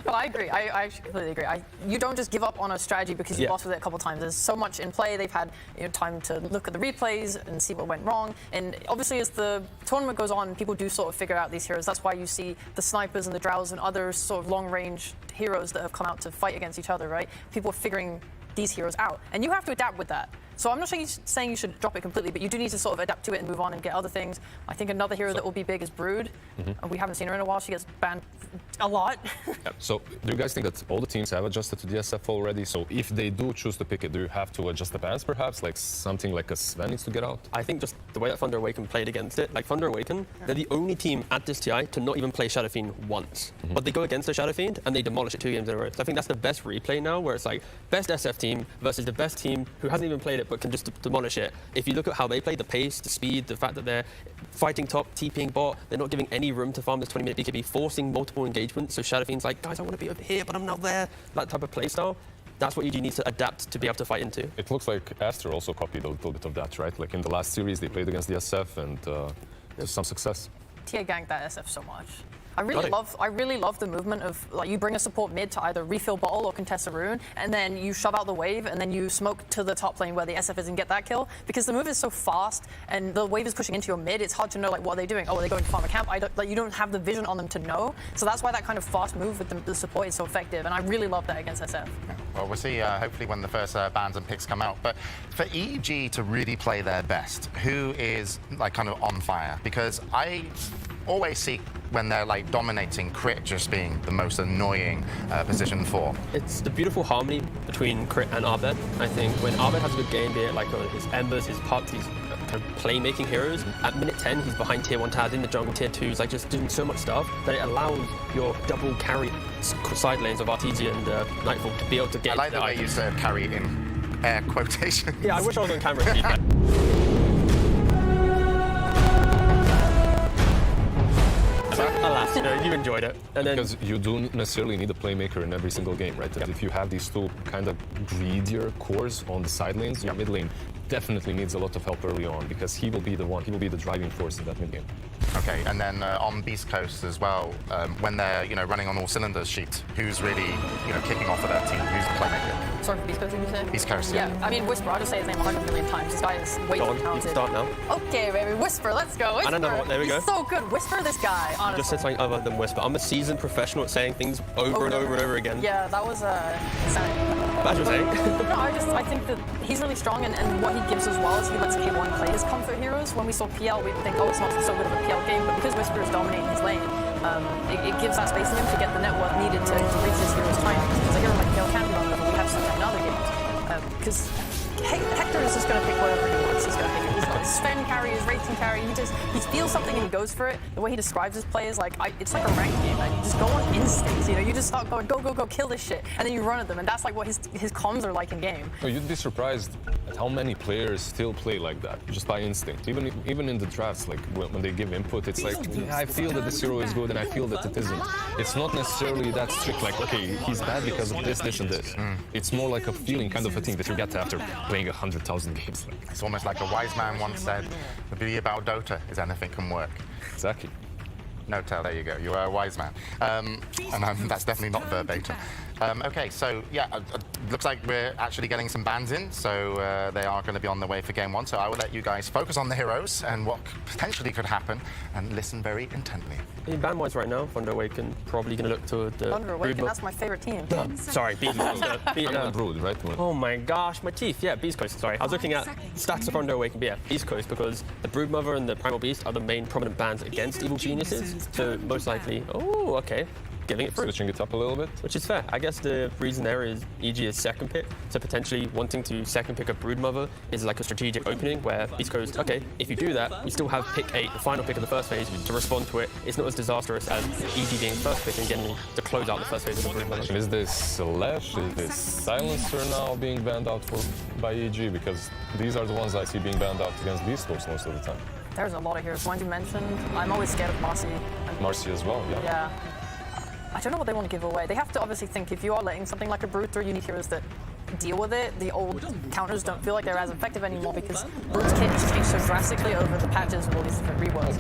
Well, I agree. I actually completely agree. You don't just give up on a strategy because you lost with it a couple of times. There's so much in play. They've had time to look at the replays and see what went wrong. And obviously, as the tournament goes on, people do sort of figure out these heroes. That's why you see the snipers and the drows and other sort of long-range heroes that have come out to fight against each other, right? People are figuring these heroes out. And you have to adapt with that. So I'm not saying you should drop it completely, but you do need to sort of adapt to it and move on and get other things. I think another hero that will be big is Brood. We haven't seen her in a while. She gets banned a lot. So do you guys think that all the teams have adjusted to the SF already? So if they do choose to pick it, do you have to adjust the bans perhaps? Like something like a Sven needs to get out? I think just the way that Thunder Awaken played against it, like Thunder Awaken, they're the only team at this TI to not even play Shadow Fiend once. But they go against the Shadow Fiend and they demolish it 2 games in a row. So I think that's the best replay now, where it's like best SF team versus the best team who hasn't even played it but can just demolish it. If you look at how they play, the pace, the speed, the fact that they're fighting top, TPing bot, they're not giving any room to farm this 20-minute BKB, forcing multiple engagements. So Shadow Fiend's like, guys, I want to be over here, but I'm not there. That type of playstyle. That's what EG needs to adapt to be able to fight into. It looks like Aster also copied a little bit of that, right? Like in the last series, they played against the SF and to some success. TA ganked that SF so much. I really love the movement of like you bring a support mid to either refill bottle or contest a rune, and then you shove out the wave, and then you smoke to the top lane where the SF is and get that kill. Because the move is so fast, and the wave is pushing into your mid. It's hard to know like what are they doing. Oh, are they going to farm a camp? You don't have the vision on them to know. So that's why that kind of fast move with the support is so effective, and I really love that against SF. Well, we'll see hopefully when the first bans and picks come out. But for EG to really play their best, who is like kind of on fire? Because I always see when they're like dominating, Crit just being the most annoying position for. It's the beautiful harmony between Crit and Abed. I think when Abed has a good game, be it like his Embers, his Pups, these kind of playmaking heroes, at minute 10 he's behind tier 1 towers in the jungle, tier 2s, like just doing so much stuff that it allows your double carry side lanes of RTZ and Nightfall to be able to get. I like the way you said carry in air quotation. Yeah, I wish I was on camera to feedback. Alas, you enjoyed it. And then, because you don't necessarily need a playmaker in every single game, right? If you have these two kind of greedier cores on the side lanes, your mid lane definitely needs a lot of help early on, because he will be the driving force in that mid game. Okay, and then on Beast Coast as well, when they're running on all cylinders sheet, who's really kicking off of that team? Who's the playmaker? Sorry, for Beast Coast, did you say? Beast Coast, yeah. I mean, Whisper, I'll just say his name 100 million times. This guy is way too talented. You can start now. Okay, baby, Whisper, let's go. Whisper. I don't know what, there we go. He's so good. Whisper this guy, honestly. You just said something other than Whisper. I'm a seasoned professional at saying things over and over again. Yeah, that was Bad you're saying. No, I think that he's really strong, and what he gives as well is he lets K1 play his comfort heroes. When we saw PL, we'd think, oh, it's not so good of a PL game, but because Whisper is dominating his lane, it gives that space in him to get the network needed to reach his hero's timing. Because a hero like PL can be on level, we have some in other games. Because Hector is just going to pick whatever he wants. He's going to pick it. He's got his Sven carry, his Wraith can carry. He feels something and he goes for it. The way he describes his play is like, it's like a ranked game, man. You just go on instincts. You just start going, go, kill this shit, and then you run at them, and that's like what his comms are like in game. You'd be surprised at how many players still play like that, just by instinct. Even in the drafts, like when they give input, it's like, I feel that this hero is good, and I feel that it isn't. It's not necessarily that strict, like, okay, he's bad because of this, and this. It's more like a feeling kind of a thing that you get after playing 100,000 games. It's almost like a wise man once said, the beauty about Dota is anything can work. Exactly. No tell, there you go. You are a wise man. And that's definitely not verbatim. Okay, so yeah, looks like we're actually getting some bans in, so they are going to be on their way for game 1. So I will let you guys focus on the heroes and what potentially could happen, and listen very intently. Ban-wise right now, Thunder Awaken probably going to look to the Thunder Awaken, that's my favorite team. Sorry, Beast Coast. Brood, right? Oh my gosh, my teeth. Yeah, Beast Coast, sorry. I was looking at stats of Thunder Awaken, but yeah, Beast Coast, because the Broodmother and the Primal Beast are the main prominent bans against Evil Geniuses, so most likely, oh, okay. Giving it through. Switching it up a little bit. Which is fair. I guess the reason there is EG's second pick, so potentially wanting to second pick a Broodmother is like a strategic opening where Beast Coast, okay, if you do that, we still have pick 8, the final pick of the first phase, to respond to it. It's not as disastrous as EG being first pick and getting to close out the first phase of the Broodmother. Is this Slash, is this Silencer now being banned out by EG? Because these are the ones I see being banned out against Beast Coast most of the time. There's a lot of heroes. Ones you mentioned. I'm always scared of Marcy. Marcy as well, yeah. Yeah. I don't know what they want to give away. They have to obviously think if you are letting something like a Brood through, you need heroes that deal with it. The old counters don't feel like they're as effective anymore because Brood's kit has changed so drastically over the patches with all these different reworks.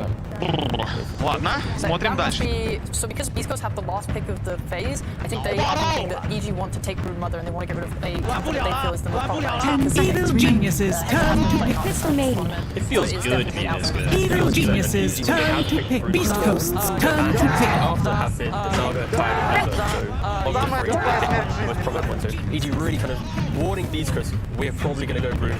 Ладно, смотрим дальше. So because Beast Coast have the last pick of the phase, I think they are thinking that EG want to take Brood Mother and they want to get rid of a counter that they feel is the most problematic. Evil geniuses turn to pick Crystal Maiden. It feels good to be this good. Evil geniuses turn to pick. Beast Coasts turn to pick. After having the Saga most prominent one. So EG really kind of warning Beast Coast, we're probably going to go Brood.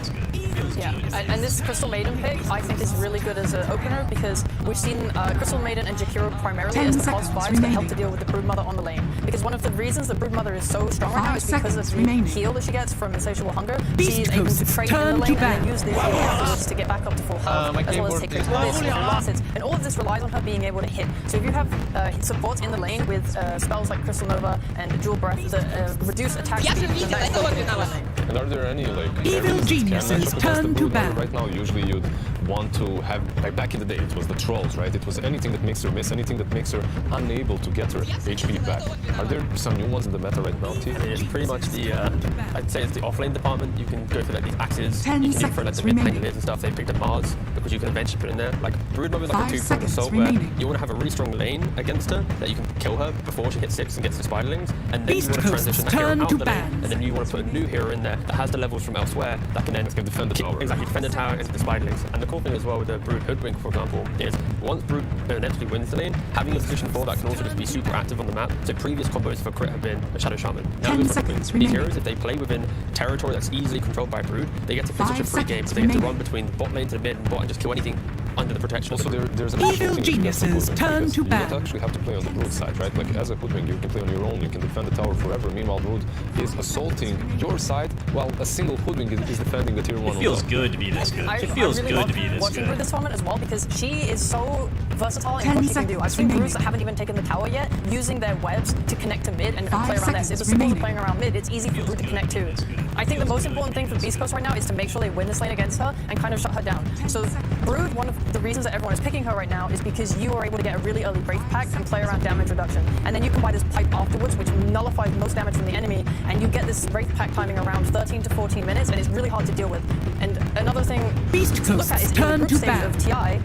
Yeah, and this Crystal Maiden pick I think is really good as an opener because we've seen Crystal Maiden and Jakiro primarily as the cost 5s that help to deal with the Brood Mother on the lane. Because one of the reasons the Brood Mother is so strong right now is because of the heal that she gets from Insatiable Hunger. She's able to trade in the lane and then use these heal afterwards to get back up to full health, as well as take critical hits and last hits. And all of this relies on her being able to hit. So if you have supports in the lane with spells like Crystal Nova and Jewel Breath that reduce attack speed, then that is really good in the lane. And are there any like Evil geniuses turn to bad. Right now, usually you'd want to have, like back in the day, it was the trolls, right? It was anything that makes her miss, anything that makes her unable to get her HP back. Are there some new ones in the meta right now, T? It's pretty much the, I'd say it's the offlane department. You can go for like these axes, 10 you can do for like seconds the mid lane remaining. and stuff. They picked up Mars because you can eventually put in there. Like Brood Mother, like 5 a 2-point seconds assault where remaining. you want to have a really strong lane against her that you can kill her before she hits 6 and gets the spiderlings, and then Beast you want to Coasts transition that hero turn out to the lane, bans. and then you want to put a new hero in there that has the levels from elsewhere that can then defend the tower. Exactly, defend the tower against the spiderlings. And the cool thing as well with the Brood Hoodwink, for example, is once Brood inevitably wins the lane, having a position 4 that can also just be super active on the map. So previous combos for crit have been a Shadow Shaman. Now 10 with seconds these remaining. heroes, if they play within territory that's easily controlled by Brood, they get to pitch such a 5 free game. seconds So they get to remaining. run between the bot lane to the mid and bot and just kill anything under the protection. Also, there's an Evil geniuses turn to You bad. don't actually have to play on the Brood side, right? Like as a Hoodwink, you can play on your own, you can defend the tower forever. Meanwhile, Brood is assaulting your side while a single Hoodwink is defending the tier 1. It feels good to be this good. It feels really good to be this watching good. Brood this tournament as well because she is so versatile in 10 what she can do. seconds I've seen remaining. Broods that haven't even taken the tower yet using their webs to connect to mid and 5 play around there. So if the seconds supports are remaining. playing around mid, it's easy for Brood to connect too. I think the most important thing for Beast Coast right now is to make sure they win this lane against her and kind of shut her down. So Brood, one of the reasons that everyone is picking her right now is because you are able to get a really early Wraith Pact and play around damage reduction. And then you can buy this pipe afterwards, which nullifies most damage from the enemy, and you get this Wraith Pact timing around 13 to 14 minutes, and it's really hard to deal with. And another thing Beast to look at is in the turn group to stage bad. of TI,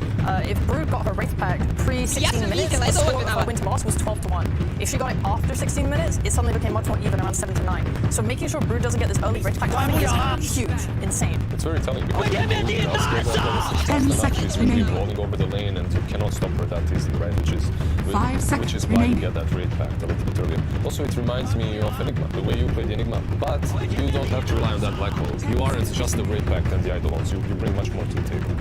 if Brood got her Wraith Pact pre-16 minutes, the score of her win to loss was 12-1. If she got it after 16 minutes, it suddenly became much more even, around 7-9. So making sure Brood doesn't get this early Wraith Pact timing is huge, insane. It's very telling because Brood does 10 seconds she's really remaining. rolling over the lane and you cannot stop her that easily, right? 5 seconds which is why you remaining. get that Wraith Pact a little bit earlier. Also, it reminds me of Enigma, the way you play the Enigma. But you don't have to rely on that Black Hole. You aren't just the Wraith Pact and the Eidolons. You bring much more to the table.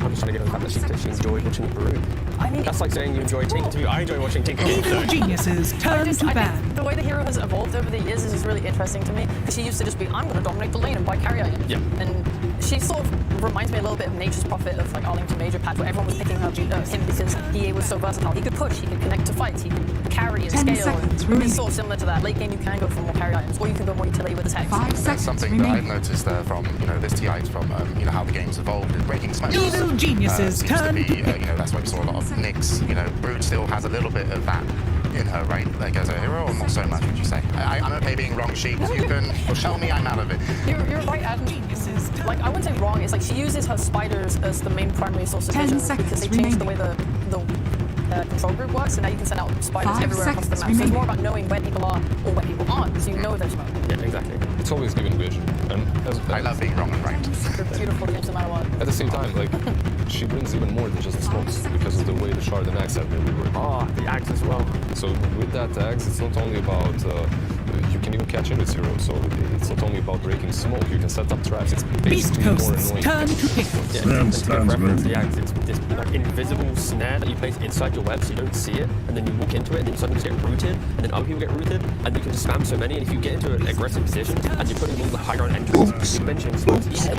I'm just trying to get on the fact that she enjoyed watching Brood. I mean, that's like saying you enjoy Tinker to me. I enjoy watching Tinker. Evil geniuses turn to I bad. think the way the hero has evolved over the years is really interesting to me because she used to just be, I'm going to dominate the lane and buy carry item. Yeah. And she sort of reminds me a little bit of Nature's Prophet of like Arlington Major patch where everyone was picking him because he was so versatile. He could push, he could connect to fights, he could carry and 10 scale. seconds And it's sort of similar to that. Late game you can go for more carry items or you can go more utility with attacks. 5 That's seconds something that I've remaining. noticed from this TI from how the game's evolved is breaking smoke. Evil geniuses seems to turn be to that's why we saw a lot of nicks. Brood still has a little bit of that in her, right? Like as a hero, or not so much, would you say? I'm okay being wrong, sheep. You can tell me I'm out of it. You're right, Adam. Like, I wouldn't say wrong. It's like she uses her spiders as the main primary source of 10 vision seconds because they changed the way remaining. the control group works, and now you can send out spiders 5 everywhere across the map. seconds So it's more remaining. about knowing where people are or where people aren't, so you know there's smoke. Yeah, exactly. It's always giving vision. And I love being wrong and right. They're beautiful games no matter what. At the same time, like, she brings even more than just the smokes because of the way the Shard and Axe have really worked. Oh, the Axe as well. So with that Axe, it's not only about, you can even catch in with Zero, so it's not only about breaking smoke, you can set up traps. It's Beast basically more Coasts annoying. turn to pick. Yeah, to reference the Axe, it's this like invisible snare that you place inside your web so you don't see it, and then you walk into it, and then you suddenly just get rooted, and then other people get rooted, and you can just spam so many, and if you get into an aggressive position, and you're putting all the high ground entries, you're benching smokes, you 10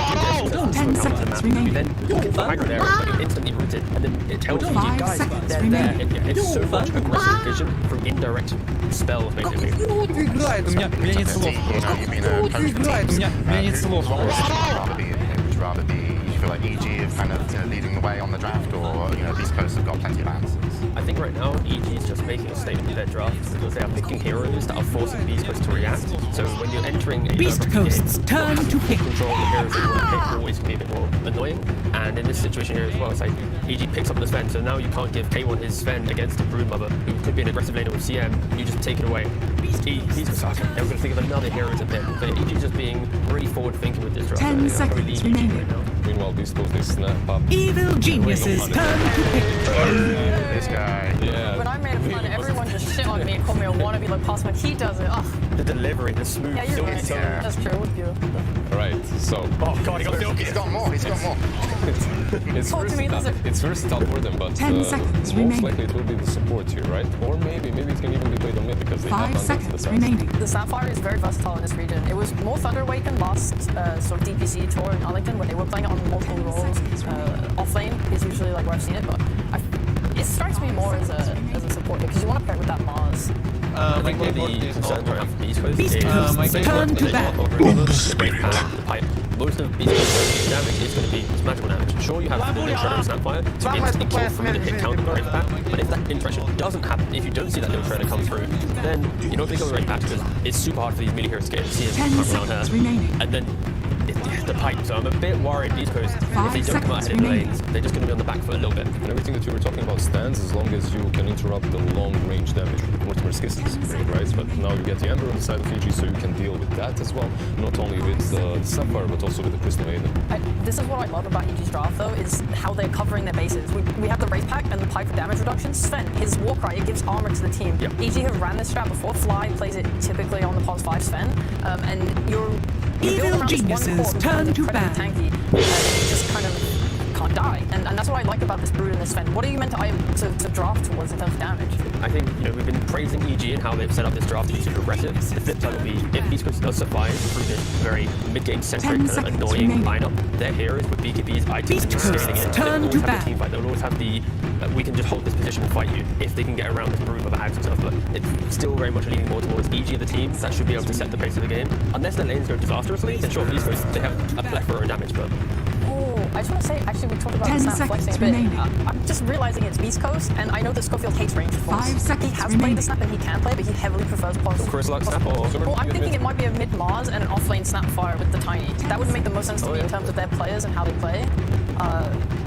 seconds remaining. you then walk into the high ground area, and you're instantly rooted, and then it tells you, 5 guys, seconds they're remaining. there. It's so much aggressive vision from indirect spells, basically. Играет, у меня нет слов. You mean Играет, у меня нет слов. would you rather be? Would you rather be? You feel feel like EG is kind of leading the way on the draft, or Beast Coast have got plenty of answers? I think right now EG is just making a statement in their draft because they are picking heroes that are forcing Beast Coast to react. So when you're entering a Beast Coast's turn to pick. Control the heroes that you want to pick always can be a bit more annoying. And in this situation here as well, it's like EG picks up the Sven, so now you can't give K1 his Sven against a Broodmother who could be an aggressive laner with CM. You just take it away. He's okay, they're going to think of another hero to pick. But EG just being really forward thinking with this draft. 10 seconds remaining. Meanwhile, Beast Coast, they snap up. Evil Genius's turn to pick. This guy. Yeah. When I made a plan, everyone just shit on me and called me a wannabe like Passman. He does it. Oh. The delivery, the smooth. Yeah, you're right. That's true with you. Right, so. Oh god, he got silky. He's got more. It's versatile for them, but 10 seconds most remaining. likely it will be the support here, right? Or maybe it can even be played on mid because they have 5 seconds remaining. The Sapphire is very versatile in this region. It was more Thunder Awakened last sort of DPC tour in Arlington when they were playing it on multiple roles. Off lane is usually like where I've seen it, but it strikes me more as a support because you want to pair it with that Mars. I think one of the concerns right now for Beast Coast is turn to bat. most of Beast Coast's damage is going to be magical damage. Sure, you have the little Shredder and Snapfire to instantly kill from the hit counter right back, but if that interaction doesn't happen, if you don't see that little Shredder come through, then you're not going to go right back because it's super hard for these melee heroes to get to see him around her. And then the pipe, so I'm a bit worried Beast Coast, if they don't come out in the lanes, they're just going to be on the back foot a little bit. And everything that you were talking about stands as long as you can interrupt the long-range damage with Mortimer's Kisses, right? But now you get the Ember on the side of EG, so you can deal with that as well, not only with the Sapphire, but also with the Crystal Maiden. This is what I love about EG's draft, though, is how they're covering their bases. We have the Wraith Pack and the Pipe for damage reduction. Sven, his Warcry, it gives armor to the team. EG have ran this strat before. Fly plays it typically on the Pulse 5 Sven, and you're Evil Geniuses turn to bat. Tanky, and you just kind of can't die. And that's what I like about this Brood and this Sven. What are you meant to draft towards in terms of damage? I think we've been praising EG and how they've set up this draft to be super aggressive. The flip side will be if Beast Coast does survive through this very mid-game centric kind of annoying lineup, their heroes with BKB's items and scaling it. They'll always have the team fight. They'll always have the we can just hold this position and fight you if they can get around this Brood of Ags and stuff. But it's still very much leaning more towards EG of the team that should be able to set the pace of the game. Unless their lanes go disastrously, then sure, Beast Coast they have a plethora of damage, but. I just want to say, actually, we talked about the snap flexing a bit. I'm just realizing it's Beast Coast, and I know that Schofield hates range of force. 5 seconds He has played the snap and he can play, but he heavily prefers pulse. Well, I'm thinking it might be a mid-Mars and an off-lane Snapfire with the Tiny. That would make the most sense to me in terms of their players and how they play.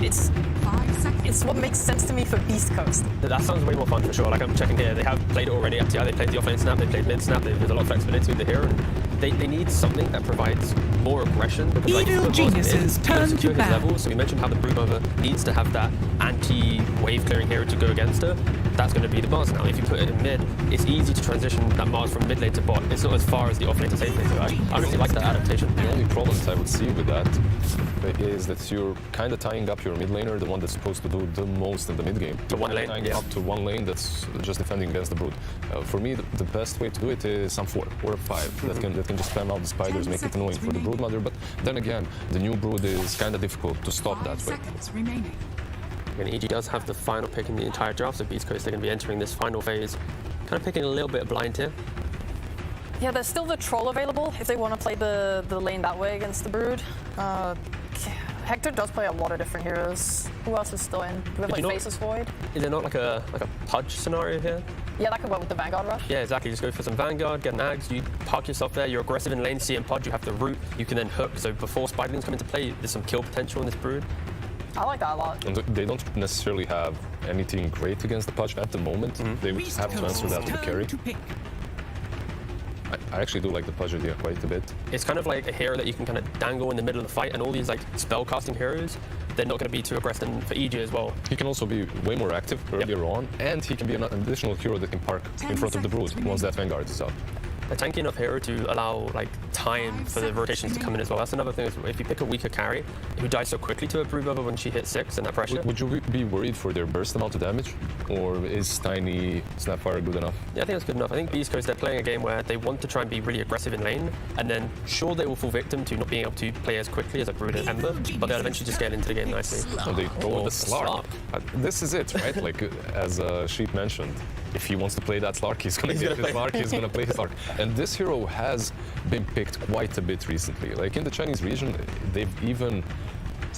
It's what makes sense to me for Beast Coast. That sounds way more fun for sure. Like I'm checking here, they have played it already. FTI, they played the offlane snap, they played mid snap. There's a lot of flexibility with the hero, and they need something that provides more aggression. Because, Evil Geniuses turn to bat. Level, so we mentioned how the Broodmother needs to have that anti-wave clearing hero to go against her. That's going to be the Mars now. If you put it in mid, it's easy to transition that Mars from mid lane to bot. It's not as far as the off lane to safe lane. So I really like that adaptation. The only problems I would see with that is that you're kind of tying up your mid laner, the one that's supposed to do the most in the mid game. The one lane, up to one lane that's just defending against the Brood. For me, the best way to do it is some 4 or 5 that can just spam out the spiders, make it annoying for the Broodmother. But then again, the new Brood is kind of difficult to stop that way. And EG does have the final pick in the entire draft, so Beast Coast, they're going to be entering this final phase, kind of picking a little bit blind here. Yeah, there's still the Troll available if they want to play the lane that way against the Brood. Hector does play a lot of different heroes. Who else is still in? Do we have like Faceless Void? Is there not like a Pudge scenario here? Yeah, that could work with the Vanguard Rush. Yeah, exactly. Just go for some Vanguard, get an Ags, you park yourself there, you're aggressive in lane, see and Pudge, you have the root, you can then hook. So before Spiderlings come into play, there's some kill potential in this Brood. I like that a lot. And they don't necessarily have anything great against the Pudge at the moment. They would have to answer that with the carry. I actually do like the Pudge idea quite a bit. It's kind of like a hero that you can kind of dangle in the middle of the fight, and all these like spell casting heroes, they're not going to be too aggressive for EG as well. He can also be way more active earlier on, and he can be an additional hero that can park in front of the Brood once that Vanguard is up. A tanky enough hero to allow like time for the rotations to come in as well. That's another thing. Is if you pick a weaker carry who dies so quickly to a Broodmother when she hits 6 and that pressure. Would you be worried for their burst amount of damage, or is Tiny Snapfire good enough? Yeah, I think that's good enough. I think Beast Coast, they're playing a game where they want to try and be really aggressive in lane, and then sure they will fall victim to not being able to play as quickly as a Brood and Ember, but they'll eventually just get into the game nicely. And they go with the Slark. This is it, right? Like as Sheep mentioned, if he wants to play that Slark, he's going to get his Slark, he's going to play his Slark. And this hero has been picked quite a bit recently. Like in the Chinese region, they've even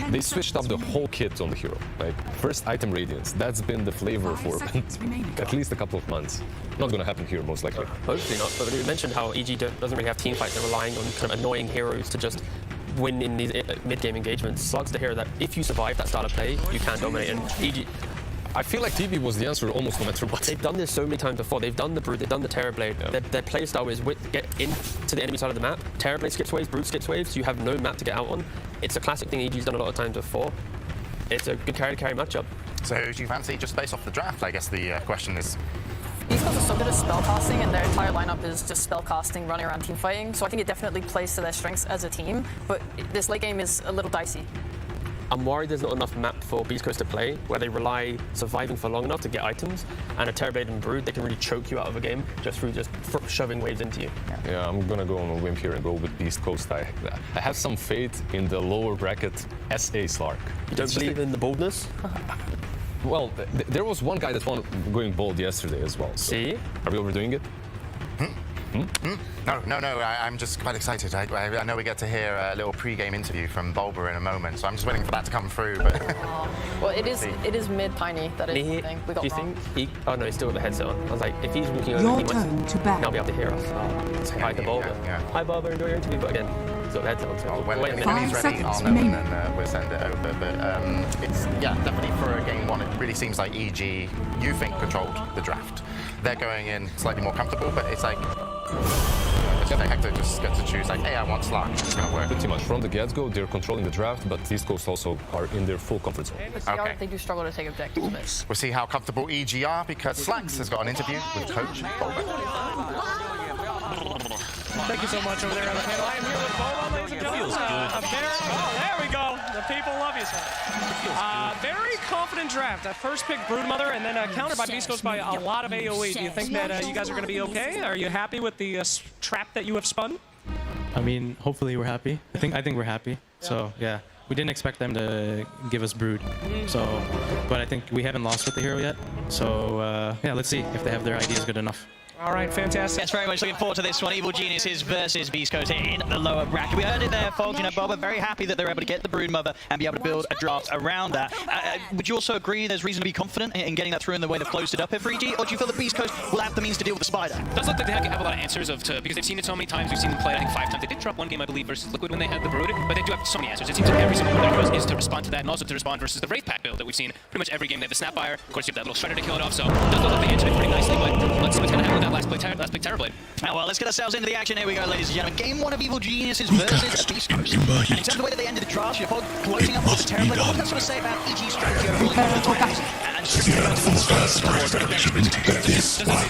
they switched up the whole kit on the hero. Like, first item radiance, that's been the flavor for at least a couple of months. Not gonna happen here, most likely. Hopefully not, but we mentioned how EG doesn't really have team fights. They're relying on kind of annoying heroes to just win in these mid-game engagements. Slug's the hero that if you survive that style of play, you can dominate. And EG, I feel like TB was the answer almost no matter what. They've done this so many times before. They've done the Brood, they've done the Terrorblade. Yeah. Their play style is get into the enemy side of the map. Terrorblade skips waves, Brood skips waves, so you have no map to get out on. It's a classic thing EG's done a lot of times before. It's a good carry-to-carry matchup. So who do you fancy just based off the draft? I guess the question is... These guys are so good at spellcasting, and their entire lineup is just spellcasting, running around team fighting. So I think it definitely plays to their strengths as a team, but this late game is a little dicey. I'm worried there's not enough map for Beast Coast to play, where they rely surviving for long enough to get items, and a Terrorblade and Brood, they can really choke you out of a game just through shoving waves into you. Yeah, I'm gonna go on a whim here and go with Beast Coast. I have some faith in the lower bracket SA Slark. You don't believe in the boldness? Well, there was one guy that won going bold yesterday as well. So See? Are we overdoing it? No, I'm just quite excited. I know we get to hear a little pre-game interview from Bulba in a moment, so I'm just waiting for that to come through. But well, it is mid Tiny. That is the thing we got wrong. Oh no, he's still with the headset on. I was like, if he's walking over, he might now be able to hear us. Say hi to Bulba. Hi Bulba, enjoy your interview. But again, he's got the headset on. So when he's ready, I'll know and then we'll send it over. But it's definitely for a game one. It really seems like EG, you think, controlled the draft. They're going in slightly more comfortable, but it's like. Hector just gets to choose, like, hey, I want Slark. It's going to work. Pretty much. From the get-go, they're controlling the draft, but East Coast also are in their full comfort zone. Okay. They do struggle to take objectives, but... We'll see how comfortable EG are, because Slacks has got an interview with Coach Bulba. Thank you so much over there on the panel. I am here with Bulba, ladies and gentlemen. There we go. The people love you, sir. Very confident draft. First pick Broodmother, and then countered by Beast Coast by a lot of AoE. Do you think that you guys are going to be okay? Are you happy with the trap that you have spun? I mean, hopefully we're happy. I think we're happy. So yeah, we didn't expect them to give us Brood. So, but I think we haven't lost with the hero yet. So yeah, let's see if they have their ideas good enough. All right, fantastic. Yes, very much looking forward to this one. Evil Geniuses versus Beast Coast in the lower bracket. We heard it there, folks. You know, Bob, very happy that they're able to get the Broodmother and be able to build a draft around that. Would you also agree there's reason to be confident in getting that through in the way they've closed it up here for EG? Or do you feel that Beast Coast will have the means to deal with the Spider? It does look like they have a lot of answers because they've seen it so many times. We've seen them play it, I think, 5 times. They did drop one game, I believe, versus Liquid when they had the Brood, but they do have so many answers. It seems like every single one of their heroes is to respond to that, and also to respond versus the Wraith Pack build that we've seen pretty much every game. They have the Snapfire. Of course, you have that little Shredder to kill it off, so it does look like they answered it pretty nicely, but let's see what's going to happen with that last play Terrorblade. Well, let's get ourselves into the action. Here we go, ladies and gentlemen. Game one of Evil Geniuses versus Beast Coast. And in terms of the way that they ended the draft, you're closing up with the Terrorblade. What can I sort of say about EG's strategy overall? And doesn't seem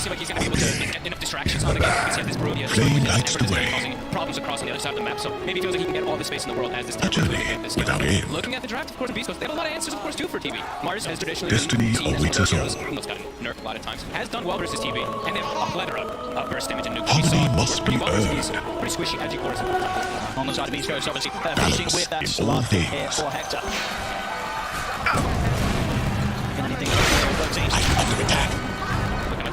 like he's going to be able to get enough distractions on the game because he has this Brood, he has causing problems across on the other side of the map, so maybe he feels like he can get all the space in the world as this Terrorblade. Looking at the draft, of course, Beast Coast, they have a lot of answers, of course, too, for TV. Mars has traditionally been seen as one of those heroes. Almost gotten nerfed a lot of times. Has done well versus TV, and they have a plethora of burst damage and nukes. Pretty squishy, edgy cores. On the side of Beast Coast, obviously, finishing with that smart hit here for Hector. Anything under attack.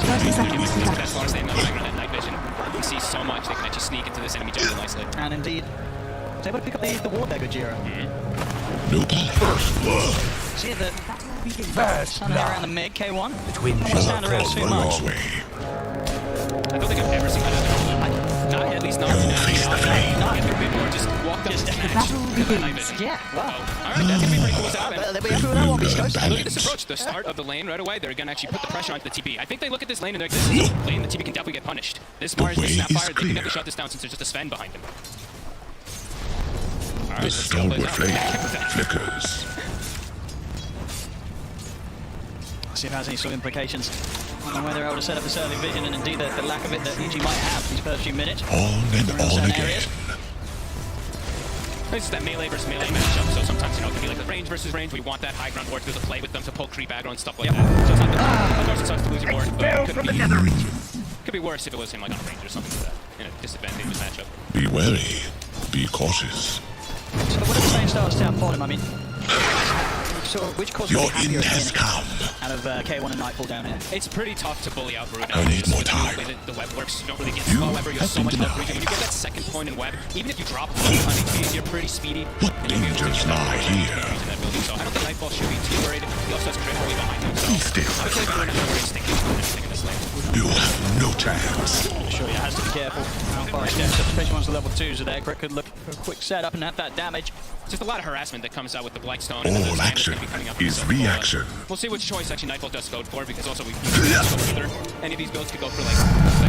As long as they have no night vision, you can see so much. They can actually sneak into this enemy jungle nicely. And indeed, was able to pick up the ward there, Gojira. First blood. See the first around the mid, K1. Stand around too much. I don't think I've ever seen that. Not at least not. Just walked up. Yeah, wow. All right, that's gonna be pretty cool. They'll be happy with that one, Beast Coast. Look at this approach. The start of the lane right away. They're gonna actually put the pressure onto the TP. I think they look at this lane and they're like, this is a lane the TP can definitely get punished. This Mars, this Snapfire, they can definitely shut this down since there's just a Sven behind him. All right, the stalwart flame flickers. See if it has any sort of implications on whether they're able to set up this early vision and indeed the lack of it that EG might have these first few minutes. On and on again. Areas. This is that melee versus melee matchup, so sometimes, you know, it can be like the range versus range. We want that high ground ward to be able to play with them to pull creep aggro and stuff like that. So it's not of course it sucks to lose your ward, but it could be worse if it was him like on a range or something like that, in a disadvantageous matchup. Be wary, be cautious. So what are the same styles down for him? I mean, so which course your end has come. Out of K1 and Nightfall down here. It's pretty tough to bully out Brood. I need more time. The web works. You don't really get slow web, you have so much health region. When you get that second point in web, even if you drop 100 HP, you're pretty speedy. What dangers lie here? So I don't think Nightfall should be too worried. He also has Crit way behind him. Be still. I would say we're not very stinky on anything in this lane. You have no chance. Sure, he has to be careful how far he steps up, especially once the level 2s are there. Crit could look for a quick setup and have that damage. Just a lot of harassment that comes out with the Blackstone. All action is reaction. We'll see which choice actually Nightfall does go for, because also we either any of these builds could go for like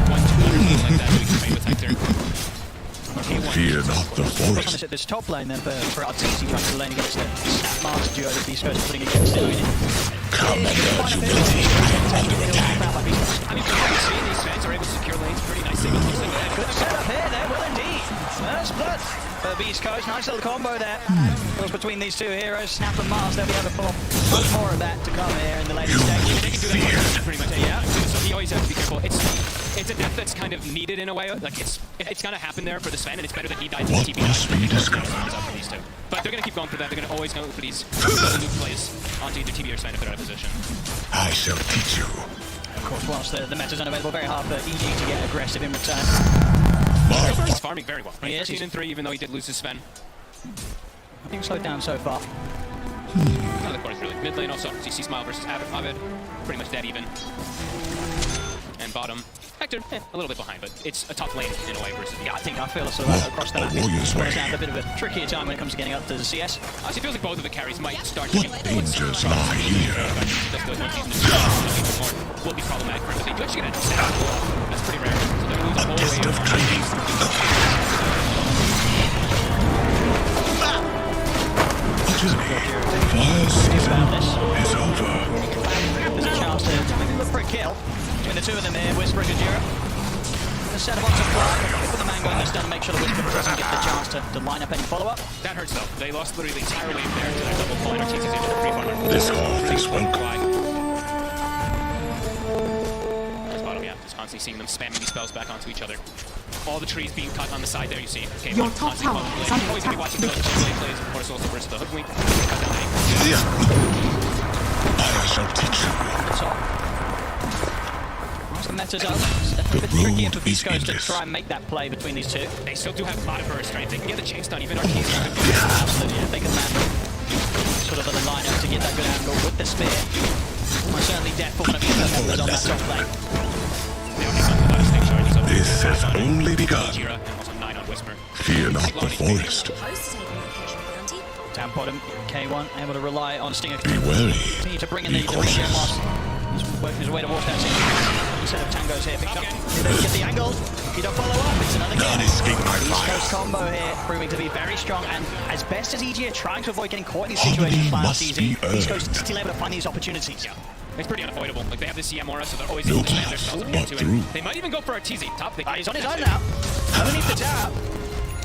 1, 2, or something like that, so we can trade with Hector. Fear not the forest. At this top lane then for Arteezy trying to lane against the Snap Master duo that Beast Coast is putting against it. Commander's ability under attack. I mean, from what we've seen, these fans are able to secure lanes pretty nicely. Good setup here, there will indeed. First blood for Beast Coast. Nice little combo there. Of course, between these two heroes, Snap and Mars, they'll be able to pull off much more of that to come here in the later stage. They can do that pretty much, yeah. So he always has to be careful. It's a death that's kind of needed in a way. Like it's gonna happen there for the Sven, and it's better that he dies than the TB. But they're gonna keep going for that. They're gonna always go for these loop plays onto either TB or Sven if they're out of position. I shall teach you. Of course, whilst the meta's unavailable, very hard for EG to get aggressive in return. He's farming very well. Right? 13 and 3, even though he did lose his Sven. Nothing slowed down so far. None of the course really. Mid lane also, CC Smile versus Avid, pretty much dead even. And bottom, Hector, a little bit behind, but it's a tough lane in a way versus. Yeah, I think I feel sort of across the map. It's going to sound a bit of a trickier time when it comes to getting up to the CS. Honestly, it feels like both of the carries might start to What dangers lie here? Will be problematic for him, but they do actually get a set up. That's pretty rare. So they're going to lose a whole Test wave of training. The journey far is over. There's a chance to maybe look for a kill between the two of them here, Whisper and Gajira. The setup on supply, put the mango in this down to make sure the Whisper doesn't get the chance to line up any follow-up. That hurts though. They lost literally the entire lane there to their double pull, and Arteezy's into the free farmer. This heart is welcome. Bottom, yeah, just constantly seeing them spamming these spells back onto each other. All the trees being cut on the side there, you see. Okay, Your top tower is under always gonna be watching those blade plays, of course, also versus the hoodwink. Cut down I shall teach you. Once the meta's up, it's definitely a bit trickier for Beast Coast to try and make that play between these two. They still do have a lot of burst, right? If they can get the chase done, even Arteezy. Absolutely, yeah, they can land sort of at the line up to get that good angle with the spear. Almost certainly death for one of the members on that top lane. This has only begun. Jira and also 9 on Whisper. Fear not the forest. Down bottom, K1 able to rely on Stinger. Be wary. Continue to bring in Be the cautious. He's working his way towards that scene. Instead of Tango's here, picked up. Did they get the angle? You don't follow up. It's another kill. Escape my East fire. Coast combo here, proving to be very strong. And as best as EG are trying to avoid getting caught in these situations by Arteezy, East Coast is still able to find these opportunities. Yeah. It's pretty unavoidable. Like, they have the CM aura, so they're always able to expand their spells to get to it. They might even go for Arteezy. Top, He's on his own now. Underneath the tower.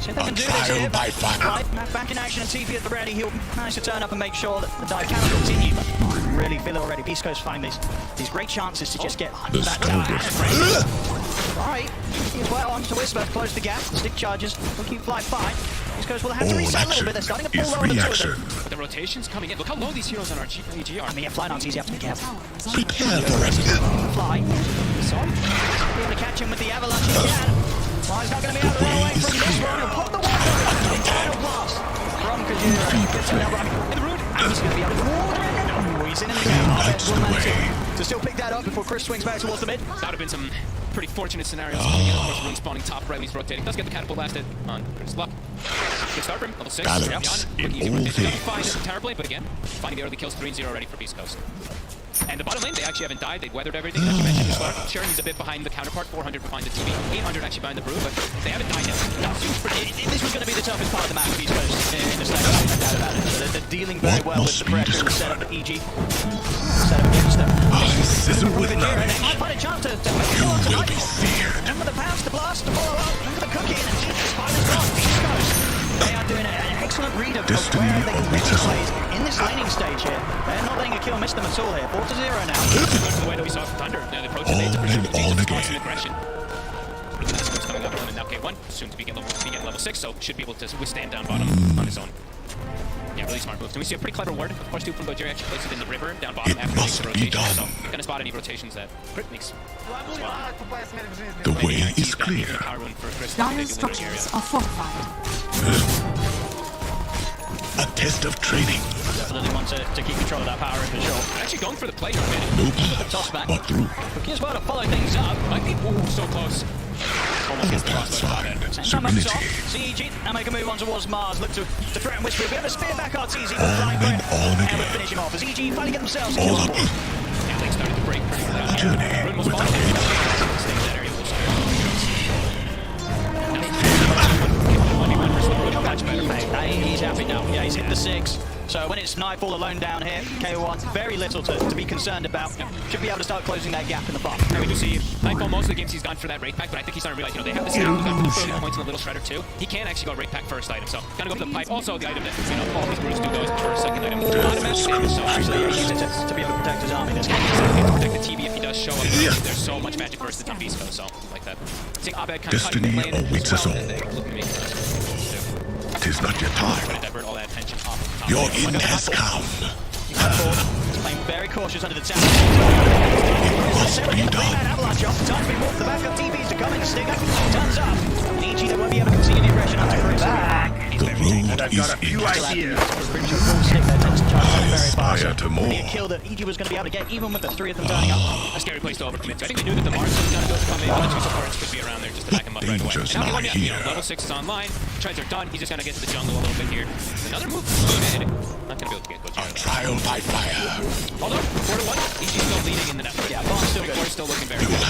See if they can do this here. Right, back in action and TP at the ready. He'll manage to turn up and make sure that the dive can continue. But I can really feel it already. Beast Coast find these great chances to just get that tower out of range. Right, he's well on to Whisper, close the gap. Stick charges, will keep flight fine. Beast Coast will have to reset a little bit. They're starting to pull low on the two of them. The rotation's coming in. Look how low these heroes on our EG are. I mean, yeah, flight arms easy, have to be careful. Prepare for it. Fly. So, be able to catch him with the avalanche he can. Fly's not going to be able to run away from this one. He'll pop the wall. Final blast from Kajira. Gets him now in the root. And he's going to be able to he's in the to still pick that up before Chris swings back towards the mid. That would have been some pretty fortunate scenarios. Again, of course, Rune spawning top right when he's rotating. Does get the catapult blasted on Chris Luck. Good start for him. Level 6. Balance in all things. Terribly, but again, finding the early kills 3-0 ready for Beast Coast. And the bottom lane, they actually haven't died. They've weathered everything. As you mentioned, Sharon is a bit behind the counterpart. 400 behind the TV. 800 actually behind the Brew, but they haven't died yet. This was going to be the toughest part of the map for Beast Coast in the stage. No doubt about it. So they're dealing very well with the pressure and the setup at EG. Set up against them. With the Jira, they might find a chance to make it on tonight. And with the pounce to blast, to follow up, and with the cookie, and Jesus, finally gone. Beast Coast. They are doing an excellent read of where they can make plays in this laning stage here. They're not letting a kill miss them at all here. 4-0 now. That's the way that we saw from Thunder. The approach that they took On constant again. aggression. Coming up on him, now K1, soon to be get level 6, so should be able to withstand down bottom on his own. Yeah, really smart moves. And we see a pretty clever ward, of course, too, from Gojira. Actually places it in the river down bottom after must the be rotation. done. So gonna spot any rotations that Crit makes. The way is clear. Dire's structures are fortified. A test of training. Definitely wants to keep control of that power for sure. Actually going for the play for a minute. No Toss back. but through. Looking as well to follow things up. Might be so close. Almost gets the crossbow. Serenity. CEG now make a move on towards Mars. Look to threaten Whisper. We have a spear back RTZ. On and on And we again. finish him off as EG finally get themselves a All kill. up. Yeah, they started to break pretty well. A journey Rune was without falling. end. Staying that area will start. Much better, mate. He's happy now. Yeah, he's hit the 6. So when it's Nightfall alone down here, KO1, very little to be concerned about. Should be able to start closing that gap in the farm. And we do see Nightfall most of the games he's gone for that rake pack, but I think he's starting to realize, they have the sound, he's got the points in the little shredder too. He can actually go rake pack first item, so gotta go for the pipe. Also the item that, all these brews do go is for second item. Automatic damage, so actually he uses it to be able to protect his army. This protect the TV if he does show up. There's so much magic burst on Beast, so like that. Seeing Abed kind of Destiny awaits us all. Look at me. Tis not your time. Divert all that attention off. Your end has come. He's playing very cautious under the tower. Must be done. Avalanche off. Time to be walked. The backup TVs to come in. Stinger turns up. EG that won't be able to continue the aggression until Chris. The road is easy. Aspire to more. A kill that EG was going to be able to get, even with the 3 of them turning up. A scary place to overcommit. So I think they knew that the Mars was going to come in. One or two supports could be around there just to back him up right away. Danger's And now not he here. level 6 is online. Trades are done. He's just going to get to the jungle a little bit here. Another move. Not going to be able to get Gojira. Trial by fire. Although, 4-1, EG's still leading in the network. Yeah, Bond's still good. Still looking very good.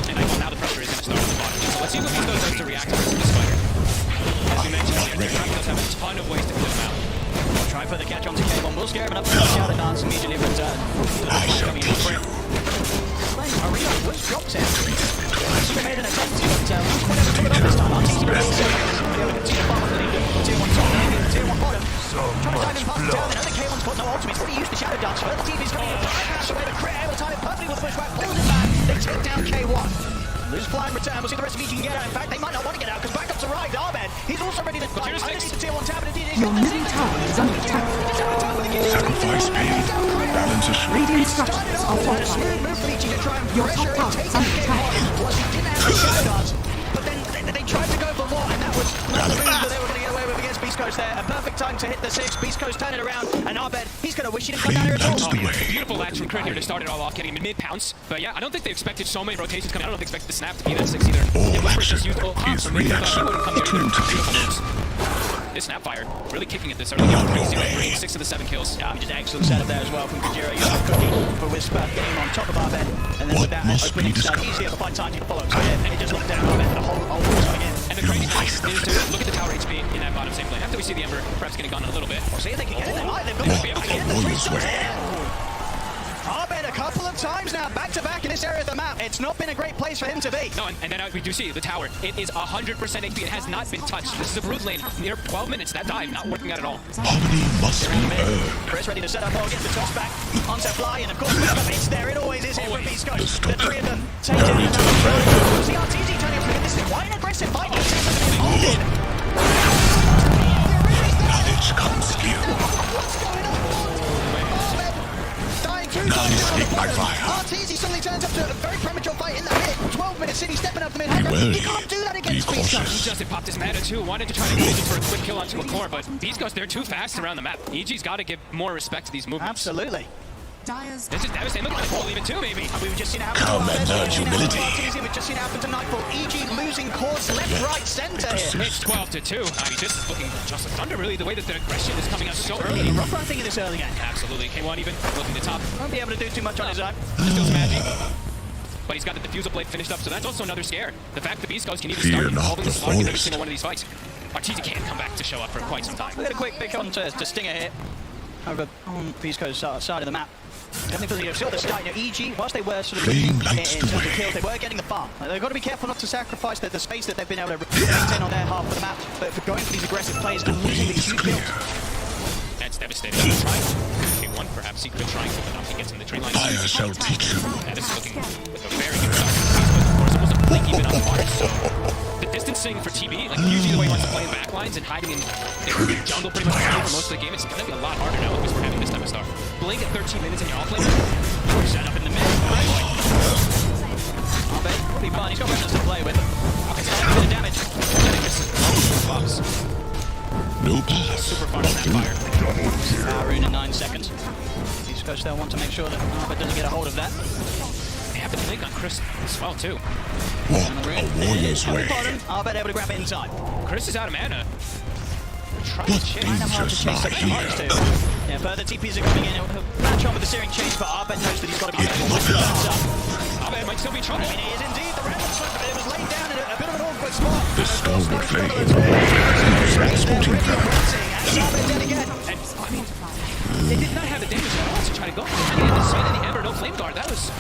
And I know now the pressure is going to start on the bottom. So let's see what these guys does to react to this spider. As we mentioned earlier, Drake does have a ton of ways to kill him out. Try for the catch onto K1. We'll scare him enough to shout and dance immediately return. I shall teach you. Maria was dropped in. She made an attempt to, but whatever took it up this time. RTZ remains safe. Tier 1 bottom. Tier 1 bottom. Trying to dive in past the town. Another K1's got no ultimate. He's already used the shadow dance. But the TV's coming in. Dash away the crit. Able to time it perfectly with pushback. Pulls it back. They take down K1. Lose flying return. We'll see the rest of EG can get out. In fact, they might not want to get out because backup's arrived. Arbed, he's also ready to fight underneath the tier 1 tower. Your middle tower is under attack. Sacrifice pain. Balance is Radiant structures are fortified. Your top tower is under attack. But then they tried to go for more, and that was not the move that they were going to get away with against Beast Coast there. A perfect time to hit the 6. Beast Coast turn it around, and Arbed, he's going to wish he didn't come down here at all. Beautiful latch from Crit here to start it all off, getting him mid-pounce. But yeah, I don't think they expected so many rotations coming. I don't think they expected the snap to be that 6 either. All action is reaction. Turn to peace. This Snapfire really kicking at this early game. Crazy bringing 6 of the 7 kills. Yeah, just excellent setup there as well from Gojira. You have a cookie for Whisper, getting him on top of Arbed, and then with that opening start, easier to find time to follow. So yeah, and he just locked down Arbed, the whole coming in. And the crazy thing is to look at the tower HP in that bottom safe lane. After we see the Ember perhaps getting gone a little bit. We'll see if they can get it. They might. They've got to be able to get the 3 stars here. Arbed a couple of times now, back to back in this area of the map. It's not been a great place for him to be. No, and then we do see the tower. It is 100% HP. It has not been touched. This is a Brood lane. Near 12 minutes. That dive not working out at all. Harmony must be earned. Chris ready to set up all, get the toss back onto Fly, and of course it's there. It always is here from Beast Coast. The 3 of them take it. The RTZ turning up. This is quite an aggressive fight. Knowledge comes skill. What's going on? Dying through. Escape by fire. RTZ suddenly turns up to a very premature fight in the mid. 12-minute City stepping up the mid. He can't do that against Beast Coast. He just popped his mana too. Wanted to try to get it for a quick kill onto a core, but Beast Coast, they're too fast around the map. EG's got to give more respect to these movements. Absolutely. This is devastating. Look at Nightfall even too, maybe. We've just seen it happen. Come and learn humility. We've just seen it happen to Nightfall. EG losing course left, right, center here. It's 12-2. I mean, this is looking just a thunder, really, the way that the aggression is coming out so early. Rough run thing in this early game. Absolutely. K1 even looking to top. Won't be able to do too much on his own. Still magic. But he's got the diffusal blade finished up, so that's also another scare. The fact that Beast Coast can even start involving the slot in every single one of these fights. RTZ can't come back to show up for quite some time. We got a quick pick on to Stinger here. Over on Beast Coast side of the map. Definitely for the sort of start, EG, whilst they were sort of in terms of kills, they were getting the farm. They've got to be careful not to sacrifice the space that they've been able to maintain on their half of the map, but for going for these aggressive plays and losing these huge kills. That's devastating. Trying. K1, perhaps he could try and but he gets in the tree line. Fire shall teach you. That is looking with a very good shot. Of course, it wasn't blink even on the mark, so the distance interesting for TB. Like, usually the way he wants to play in backlines and hiding in jungle pretty much for most of the game, it's going to be a lot harder now because we're having this type of start. Blink at 13 minutes in your off lane. Set up in the mid. Abed, pretty fun. He's got weapons to play with. It's a bit of damage. I think this is Fox. No pass. Super fun Snapfire. Rune in 9 seconds. These guys still want to make sure that Abed doesn't get a hold of that. They have to blink on Chris as well, too. Walk a warrior's way. Abed able to grab it in time. Chris is out of mana. What dangerous not here? Yeah, further TPs are coming in. He'll match on with the searing change, but Abed knows that he's got to be careful. Abed might still be in trouble. I mean, he is indeed. The Randall slip, but it was laid down in a bit of an awkward spot. The stalwart flame is Rasputin feather. And, I mean, they did not have the damage at all to try to go. I mean, the Sand and the Ember, no Flame Guard. That was...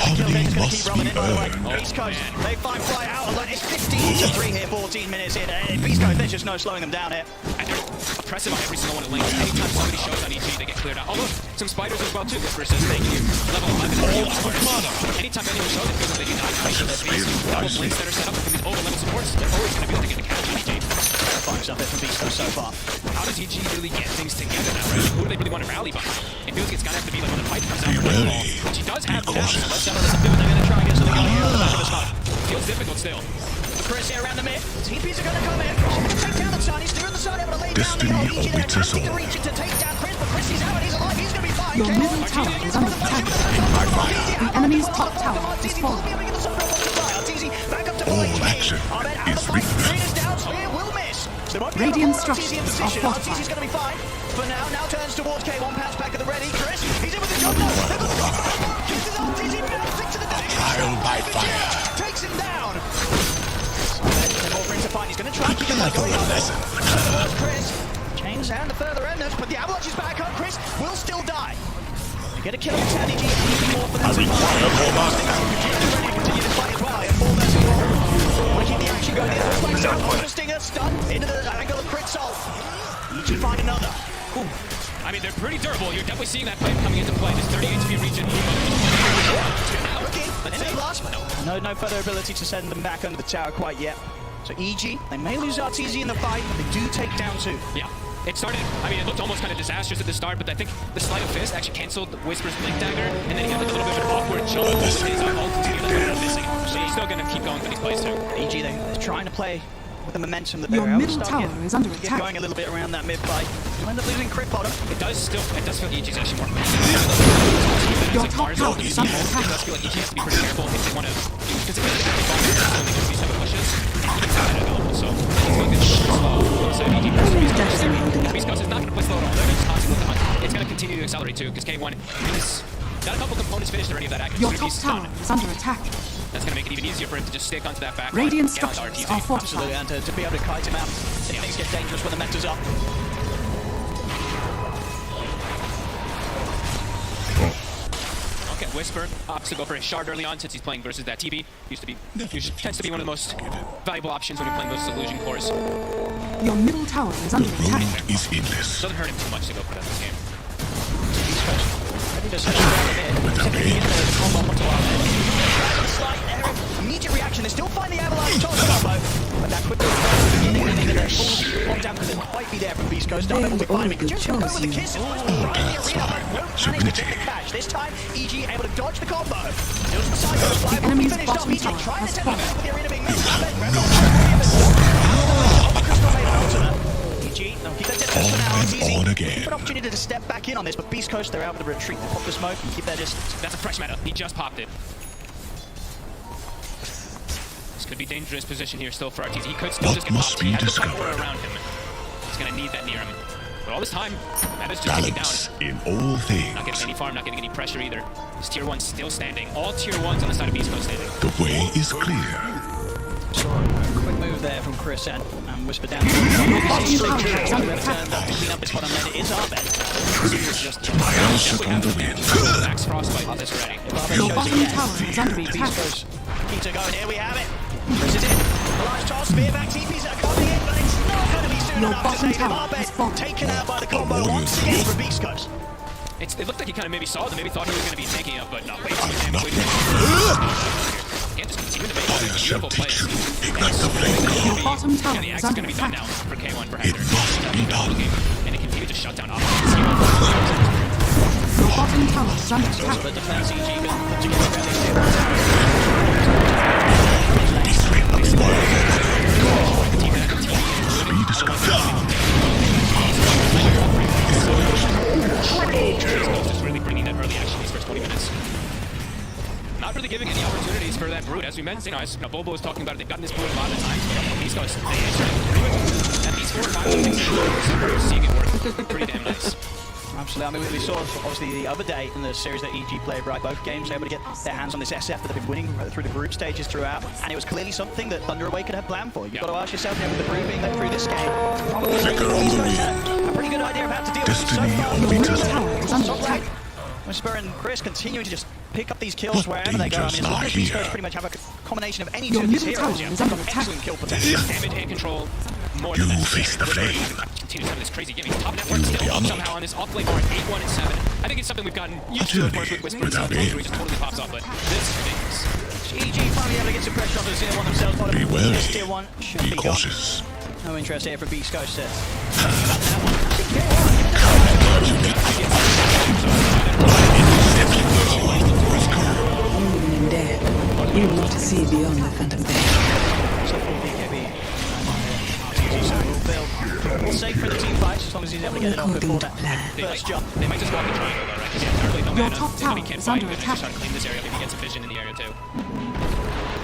Harmony must be earned. Beast Coast, they find fly out alone. It's 15-3 here, 14 minutes in. Beast Coast, there's just no slowing them down here. And they're oppressive on every single one of the lanes. Anytime somebody shows on EG, they get cleared out. Although, some spiders as well, too. Whisper says, thank you. Level 11. Anytime anyone shows it, feels like they do not fight the beast. Double blinks that are set up from these over-level supports, they're always going to be able to get a catch on EG. Fine stuff there from Beast Coast so far. How does EG really get things together now? Right? Who do they really want to rally behind? It feels like it's going to have to be like when the fight comes out for Nightfall, which he does have now. So let's see what they're going to try and get something out here on the back of the smoke. Feels difficult still. The Chris here around the mid. TPs are going to come in. Take down the Tiny. Steer on the side, able to lay down the old EG there. Attempting to reach it to take down Chris, but Chris is out. He's alive. He's going to be fine. Your middle tower is under attack. The enemy's top tower is falling. All action is weakness. Radiant structures are fortified. He's going to be fine. For now turns towards K1. Pass back at the ready. Chris, he's in with the jump now. Trial by fire. Takes him down. He's going to try and keep him going. Chris, chains down the further end, but the Avalanche is back up. Chris will still die. You get a kill on Sandy G. More for them to continue to fight as well. 4 versus 1. Want to keep the action going. The Stinger stun into the angle of Crit Soul. EG find another. Ooh. I mean, they're pretty durable. You're definitely seeing that play coming into play. This 30 HP region. No further ability to send them back under the tower quite yet. So EG, they may lose RTZ in the fight, but they do take down 2. Yeah. It started, I mean, it looked almost kind of disastrous at the start, but I think the Sleight of Fist actually canceled Whisper's Blink Dagger, and then he had like a little bit of an awkward jump with his ult to missing. So he's still going to keep going for these plays too. EG, they're trying to play with the momentum that Your they're able middle to tower is under get attack. going a little bit around that mid fight. You'll end up losing Crit Bottom. It does feel EG's actually more Your top tower is under attack. It does feel like EG has to be pretty careful if they want to, because if they're active bombers, they'll only do these type of pushes, and keep that available. So I feel like it's slow. So EG versus Beast Coast is not going to play slow at all. They're just constantly with the hunt. It's going to continue to accelerate too, because K1 has got a couple components finished already of that action. Your top tower is under attack. That's going to make it even easier for him to just stick onto that back. Radiant structures are fortified. Absolutely, and to be able to kite him out. Things get dangerous when the meta's up. Okay, Whisper opts to go for a shard early on since he's playing versus that TB. Tends to be one of the most valuable options when you're playing versus illusion cores. Your middle tower is under attack. Is endless. Doesn't hurt him too much to go for that this game. Immediate reaction, they still find the Avalanche top combo, but that quickly locked down because it quite be there from Beast Coast. Not able to find him. Just go with the kiss. This time, EG able to dodge the combo. There's the side fly, but we finished off. EG trying to take the back with the arena being missed. On again. An opportunity to step back in on this, but Beast Coast, they're able to retreat. They pop the smoke and keep their distance. That's a fresh meta. He just popped it. This could be dangerous position here still for RTZ. He could still just get popped. He has the pipe aura around him. He's going to need that near him. But all this time, that is just taking down. In all things. Not getting any farm, not getting any pressure either. His tier 1's still standing. All tier 1s on the side of Beast Coast standing. The way is clear. Quick move there from Chris and Whisper down. Clean up his bottom lane. It is Abed. Fire shook on the wind. Max Frostbite on this ready. Your bottom tower is under attack. Keeps it going. Here we have it. Chris is in. The large toss. Spear back. TPs are coming in, but it's not going to be soon enough to save him. Abed taken out by the combo once again for Beast Coast. It looked like he kind of maybe saw them, maybe thought he was going to be taking up, but no, way too much damage. Can't just continue the base. shall teach you. Ignite the flame. Your bottom tower Yeah, the is axe is under going to be done attack. now for K1 for It Hector. must be done. And they continue to shut down Your bottom tower is under So attack. the defense EG can put together around these tier 1 towers. Just really bringing that early action these first 20 minutes. Not really giving any opportunities for that Brood. As we mentioned, as Bobo was talking about it, they've gotten this Brood a lot of times. These guys, they answer it. And these 4 or 5 things, we're seeing it work pretty damn nice. Absolutely. I mean, we saw obviously the other day in the series that EG played, right? Both games able to get their hands on this SF that they've been winning through the group stages throughout, and it was clearly something that Thunder Away could have planned for. You've got to ask yourself, with the Brood being led through this game, probably Flicker on the wind. a pretty good idea of how to deal with it. So Destiny far, on the tower is under attack. Whisper and Chris continuing to just pick up these kills wherever they go. I mean, as long as these guys pretty much have a combination of any two Your of these middle heroes, tower yeah, is under they've got attack. excellent kill potential. Damage and control. More You than that. face the flame. Continues having this crazy game. Top network still somehow on this off-lane bar at 8-1 and 7. I think it's something we've gotten used to, of course, with Whisper and stuff. Where he just totally pops off, but this is ridiculous. EG finally able to get some pressure onto the tier 1 themselves. Be wary. This tier 1 should Be be gone. cautious. No interest here for Beast Coast set. Dead. You need to see beyond the phantom veil. So for BKB, we'll save for the team fights as long as he's able to get it off before that first jump. They might just walk the triangle, though, right? Because yeah, really no Your mana. top If tower he can't is fight, under he's attack. just trying to clean this area. Maybe get some vision in the area, too.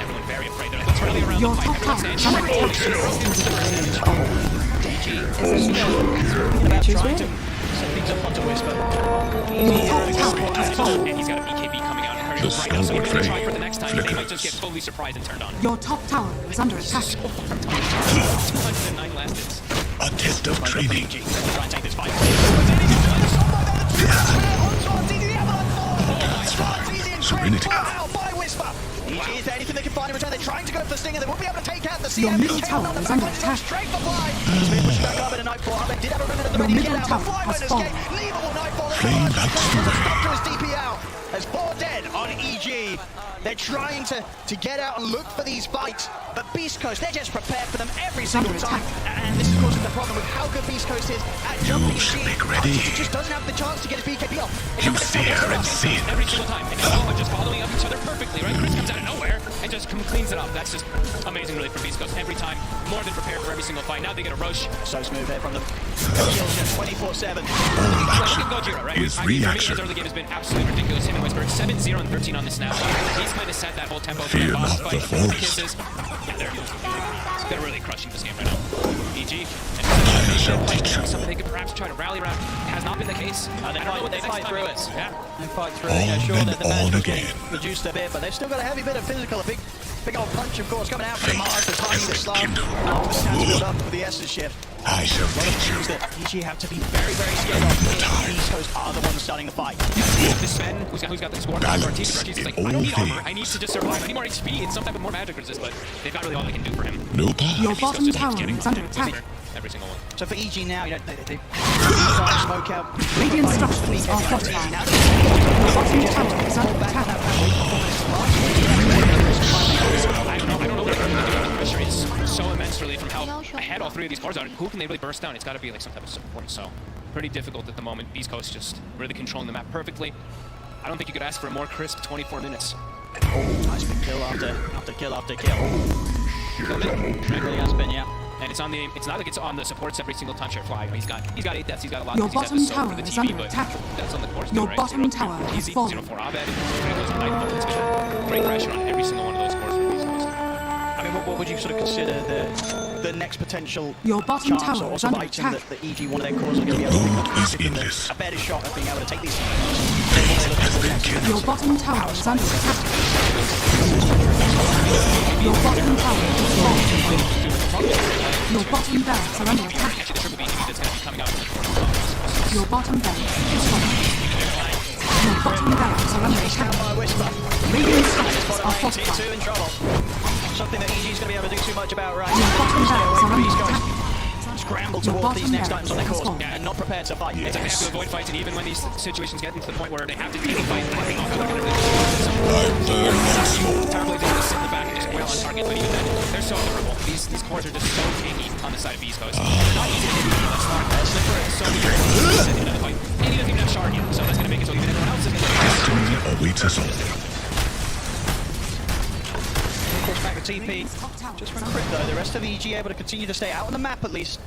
Everyone very afraid. They're like, rally around Your the fight. top Everyone's tower saying, is under About trying to set things up onto Whisper. and he's got a BKB coming out and hurrying The right now. So even if they stalwart try for the next time, they might flickers. just get fully surprised and turned on. Your top tower is under attack. 209 last hits. A test of training. Try and take this fight. That's fine. Serenity. Wow, by Whisper. Is there anything they can find in return? They're trying to go for the Stinger. They won't be able to take out the CM. Your middle tower is under attack. Straight for Fly. He's been pushed back up in a Nightfall. They did have a remnant at the Your ready to middle get out. But tower Fly has won't fallen. escape. Leave all Nightfall. Flame lights the way. Up to his DP out. There's 4 dead on EG. They're trying to get out and look for these fights. But Beast Coast, they're just prepared for them every single time. And this is causing the problem with how good Beast Coast is at jumping EG. Make ready. He just doesn't have the chance to get his BKB off. You fear and sin. Every single time. And now they're just following up each other perfectly, right? Chris comes out of nowhere and just cleans it up. That's just amazing, really, for Beast Coast. Every time, more than prepared for every single fight. Now they get a rush. So smooth there from them. 24/7. Look at Gojira, right? His I mean, for me, reaction. his early game has been absolutely ridiculous. Him and Whisper, 7-0 and 13 on the snap. He's kind of set that whole tempo for Fear the boss not fight. the forest. Kisses. Yeah, they're really crushing this game right now. EG. I shall teach you. Something they could perhaps try to rally around. Has not been the case. I don't know what They the fight next through time it. is. Yeah. They fight through On it. Yeah, sure, and the on damage was again. reduced a bit, but they've still got a heavy bit of physical. A big old punch, of course, coming out from the Mars. They're timing the slug. The stats build up for the Essence shift. I shall teach you. Things that EG have to be very, very scared of. East Coast are the ones starting the fight. This Sven, who's got the score. Balance He's in like, all I don't need armor. things. I need to just survive. I need more HP and some type of more magic resist, but they've got really all they can do for him. No path. Your Beast Coast bottom just keeps tower getting is under on attack. every single one. So for EG now, you know, they try to smoke out. Radiant structures are fortified. Your bottom tower is under attack. I don't know what the pressure is so immense really from how ahead all 3 of these cores are. Who can they really burst down? It's got to be like some type of support, so pretty difficult at the moment. Beast Coast just really controlling the map perfectly. I don't think you could ask for a more crisp 24 minutes. Nice big kill after kill after kill. It really has been, yeah. And it's on the. It's not like it's on the supports every single time. Sure, Fly. He's got 8 deaths. He's got a lot. Your He's got the bottom soul for tower the is TV, under but attack. that's on the course. Your too, right? bottom tower has Easy, fallen. 0-4 Abed. Great pressure on every single one of those cores for Beast Coast. I mean, what would you sort of consider the next potential Your bottom chance tower or is sort of under item attack. that EG, one of their cores, are going to be able to pick up? Is endless. A better shot at being able to take these. Your bottom tower is under attack. Your bottom tower is fallen. Your bottom barracks are under attack. Your bottom barracks is fallen. Your bottom barracks are under attack. Radiant structures are fortified. In trouble. Something that EG is going to be able to do too much about right Your now. bottom barracks are under attack. Scramble Your towards these bottom next barracks items on their has course fallen. and not prepared to fight. It's like they have to avoid fights, and even when these situations get into the point where they have to take a fight, I burn once more. Terribly, they just sit in the back and just wail on seconds, but even then, they're so vulnerable. These cores are just so tanky on the side of Beast Coast. They're not easy to hit. That's smart. Slipper is so eager to get into the fight. And he doesn't even have Shard yet, so that's going to make it so even everyone else is going to awaits us all. Pulls back the TP. Just from Crit though, the rest of the EG able to continue to stay out on the map at least.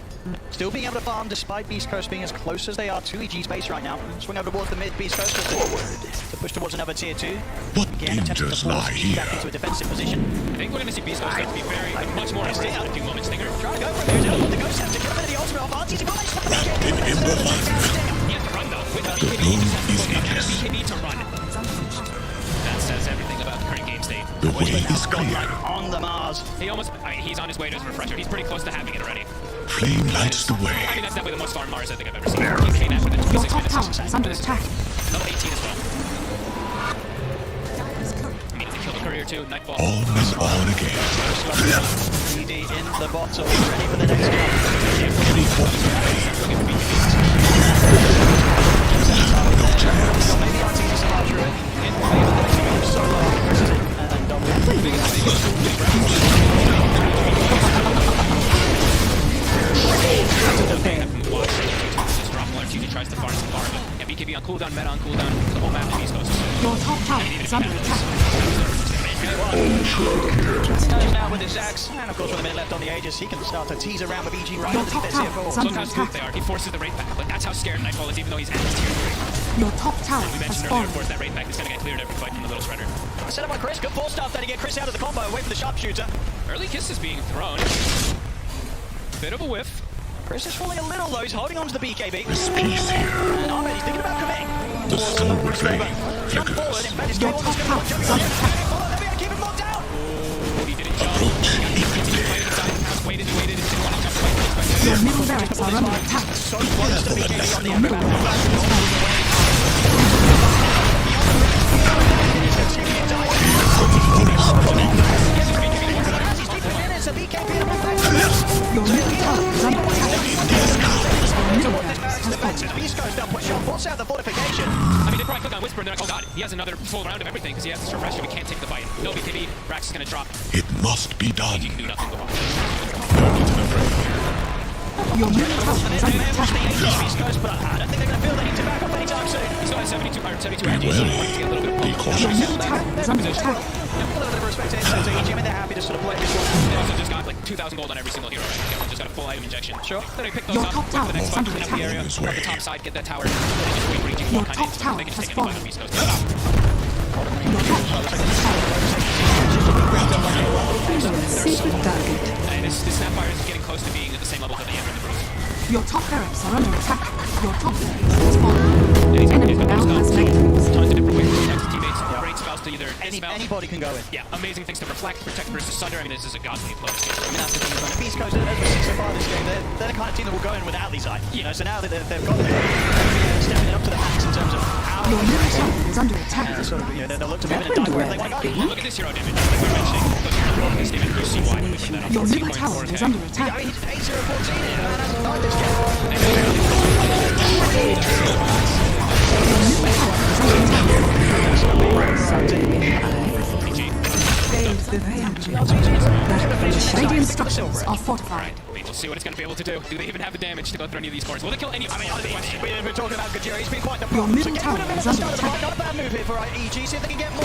Still being able to farm despite Beast Coast being as close as they are to EG space right now. Swing over towards the mid, Beast Coast to push towards another tier 2. What dangers lie here? Back into a defensive position. I think we're going to see Beast Coast be very, much more aggressive in a few moments. Stinger. Trying to go for it. The Ghost has to kill him into the ultimate off RT's got Wrapped in Ember Life. He has to run though. With The room is endless. BKB to run. That says everything about the current game state. The way is clear. On the Mars. He almost, I mean, he's on his way to his refresher. He's pretty close to having it already. Flame lights the way. I mean, that's definitely the most farm Mars I think I've ever seen. He came out with a 26 minutes of success. Level 18 as well. Immediately kill the courier too. Nightfall. All is on again. ED in the bottom, ready for the next one. Any form of pain. No chance. Maybe RT's just about through it. In favor of so long. And double. Tries to farm some farm, but BKB on cooldown, meta on cooldown, the whole map of East Coast. Your top tower is under attack. Now with his axe, and of course with a minute left on the Aegis, he can start to tease around with EG right Your top tower is Look under how smooth attack. they are. He forces the Wraith back. Like, that's how scared Nightfall is, even though he's at his tier 3. Your top tower We has mentioned earlier, of fallen. course, that Wraith back is going to get cleared every fight from the Little Shredder. Set up by Chris, good ball stuff there to get Chris out of the combo, away from the sharpshooter. Early kiss is being thrown. Bit of a whiff. Chris is falling a little low, he's holding on to the BKB. There's peace here. And Ahmed, he's thinking about committing. The silver flame Jump forward, flickers. in fact, his Your K1 top is going tower to is under attack. keep him locked down. He didn't jump. Approach He immediately. played inside the house, waited, didn't want to jump away. Your middle barracks are under attack. So close to the BKB on the Your middle barracks is falling. Your middle tower is under attack. Your middle barracks has fallen. Beast Coast now push on, force out the fortification. I mean, they probably click on Whisper and they're like, oh god, he has another full round of everything because he has this refresher, we can't take the fight. No BKB, Rax is going to drop. It must be done. He can do nothing. Your middle tower is under attack. Beast Coast, but I don't think they're going to feel the need to back up anytime soon. He's got a 72 Be energy, so he wants to get a little bit of Be pump. cautious. Your middle tower is under attack. A little bit of respect to EG, I mean, they're happy to sort of play this one. They also just got like 2,000 gold on every single hero, right? Everyone just got a full item injection. Sure. Then they pick those Your up, top wait for tower the next is fight, under clean up the attack. area, This go up way. the top side, get that tower, and then just wait for EG to Your walk top in. tower They can just has take any fight fallen. on Beast Coast. Your top tower has fallen. Secret target. And this Snapfire is getting close to being at the same level that they enter in the Bruce. Your top barracks are under attack. Your top barracks has fallen. Enemy now has megatroops. Tons of different ways to protect his teammates. Great spells to either dispel. Anybody can go in. Yeah, amazing things to reflect, protect versus Sunder. I mean, this is a godly flow. I mean, that's the thing about the Beast Coast, as we've seen so far this game, they're the kind of team that will go in without these eyes. You know, so now that they've got them, stepping it up to the max in terms of how Your middle tower is under attack. sort of, you know, they'll look to move in and die where they want to go. Look at this hero damage. Like we're mentioning, those heroes this damage. You see why we put that up. Your middle tower is under attack. I mean, he's 8-0-14 here, and hasn't died this game. Radiant structures are fortified. We'll see what it's going to be able to do. Do they even have the damage to go through any of these cores? Will they kill any of them? We're talking about Gajira, he's been quite the Your middle tower is under attack. Not a bad move here for EG, see if they can get more.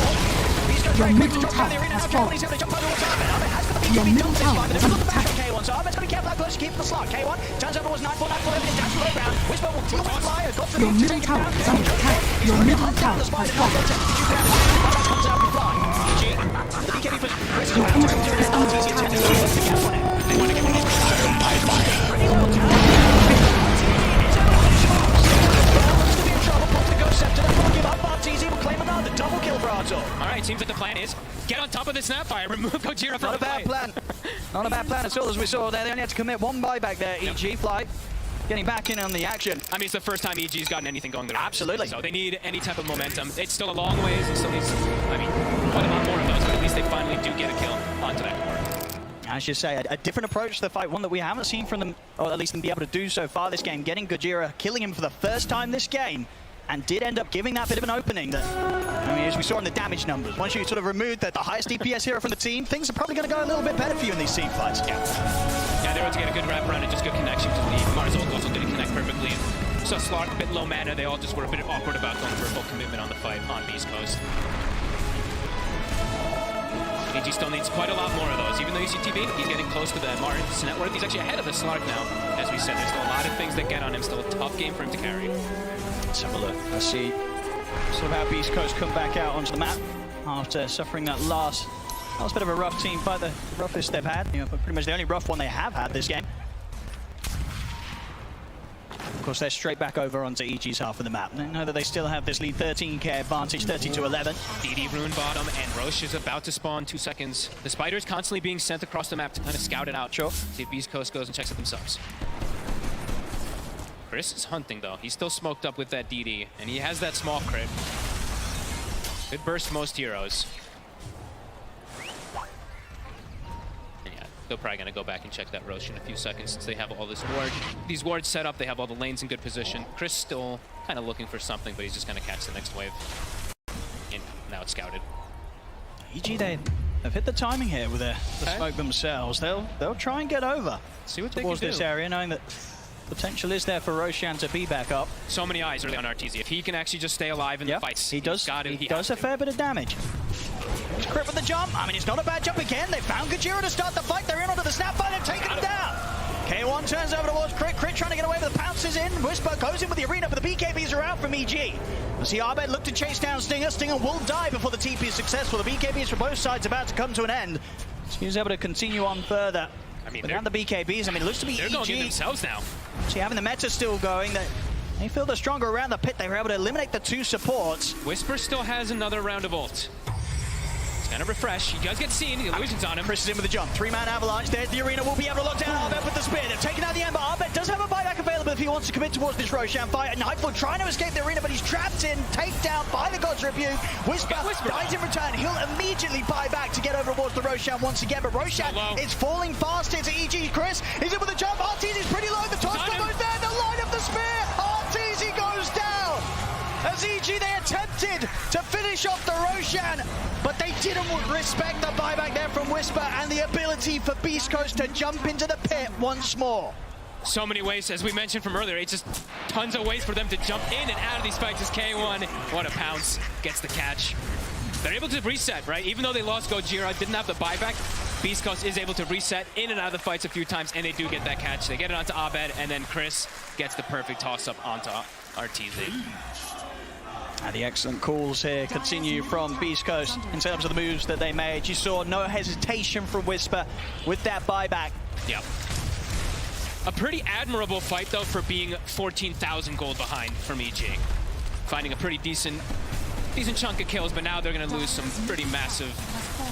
Your middle tower has fallen. Your middle tower is under attack. K1, so Ahmed's got to be careful how close to keep the slot. K1 turns over, was 9-4, 9-4, everything down to low ground. Whisper will deal with Flyer, got through Your middle tower is under attack. Your middle tower has fallen. comes out with Fly. EG, the BKB push. Your inhibitor is under attack. They want to get one of these. Alright, seems like the plan is get on top of the Snapfire, remove Gojira from Not a the bad fight. plan. Not a bad plan at all, as we saw there. They only had to commit one buyback there, EG. Fly getting back in on the action. I mean, it's the first time EG's gotten anything going their way. Absolutely. So they need any type of momentum. It's still a long ways, and still needs, I mean, quite a lot more of those, but at least they finally do get a kill onto that core. As you say, a different approach to the fight, one that we haven't seen from them, or at least be able to do so far this game. Getting Gojira, killing him for the first time this game. and did end up giving that bit of an opening that, I mean, as we saw in the damage numbers, once you sort of removed the highest DPS hero from the team, things are probably going to go a little bit better for you in these team fights. Yeah, they were able to get a good wrap around and just good connection to the Mars ult also didn't connect perfectly. So Slark, a bit low mana, they all just were a bit awkward about going for a full commitment on the fight on Beast Coast. EG still needs quite a lot more of those. Even though you see TB, he's getting close to the Mars net worth. He's actually ahead of the Slark now. As we said, there's still a lot of things that get on him. Still a tough game for him to carry. Let's have a look. Let's see sort of how Beast Coast come back out onto the map after suffering that last bit of a rough team fight, the roughest they've had. You know, pretty much the only rough one they have had this game. Of course, they're straight back over onto EG's half of the map. They know that they still have this lead 13k advantage, 30-11. DD rune bottom, and Roche is about to spawn 2 seconds. The spider is constantly being sent across the map to kind of scout it out. Sure. See if Beast Coast goes and checks it themselves. Chris is hunting though. He's still smoked up with that DD, and he has that small crit. Could burst most heroes. They're probably going to go back and check that Roche in a few seconds since they have all these wards set up. They have all the lanes in good position. Chris still kind of looking for something, but he's just going to catch the next wave. And now it's scouted. EG, they have hit the timing here with the smoke themselves. They'll try and get over See what towards they can this do. area, knowing that potential is there for Roshan to be back up. So many eyes early on RTZ. If he can actually just stay alive in the fights, he does a fair bit of damage. He's crit with the jump. I mean, it's not a bad jump again. They found Gajira to start the fight. They're in onto the snapfire and taking him down. K1 turns over towards Crit. Crit trying to get away with the pounces in. Whisper goes in with the arena, but the BKBs are out from EG. We see Abed look to chase down Stinger. Stinger will die before the TP is successful. The BKBs from both sides about to come to an end. He's able to continue on further. I mean, without the BKBs, I mean, it looks to be they're EG. going in themselves now. See, having the meta still going, they feel they're stronger around the pit. They were able to eliminate the 2 supports. Whisper still has another round of ult. It's gonna refresh. He does get seen. The illusion's on him. Chris is in with the jump. 3-man avalanche. There's the arena. Will be able to lock down Arbet with the spear. They've taken out the Ember. Arbet does have a buyback available if he wants to commit towards this Roshan fight. And Nightfall trying to escape the arena, but he's trapped in. Takedown by the God's Rebuke. Whisper dies in return. He'll immediately buy back to get over towards the Roshan once again. But Roshan is falling fast into EG. Chris is in with the jump. RTZ is pretty low. The torch goes there. The line of the spear. RTZ goes down. As EG, they attempted to finish off the Roshan, but they didn't respect the buyback there from Whisper and the ability for Beast Coast to jump into the pit once more. So many ways, as we mentioned from earlier, it's just tons of ways for them to jump in and out of these fights as K1. What a pounce, gets the catch. They're able to reset, right? Even though they lost Gojira, didn't have the buyback, Beast Coast is able to reset in and out of the fights a few times, and they do get that catch. They get it onto Abed, and then Chris gets the perfect toss-up onto RTZ. And the excellent calls here continue from Beast Coast in terms of the moves that they made. You saw no hesitation from Whisper with that buyback. Yeah. A pretty admirable fight, though, for being 14,000 gold behind from EG. Finding a pretty decent chunk of kills, but now they're going to lose some pretty massive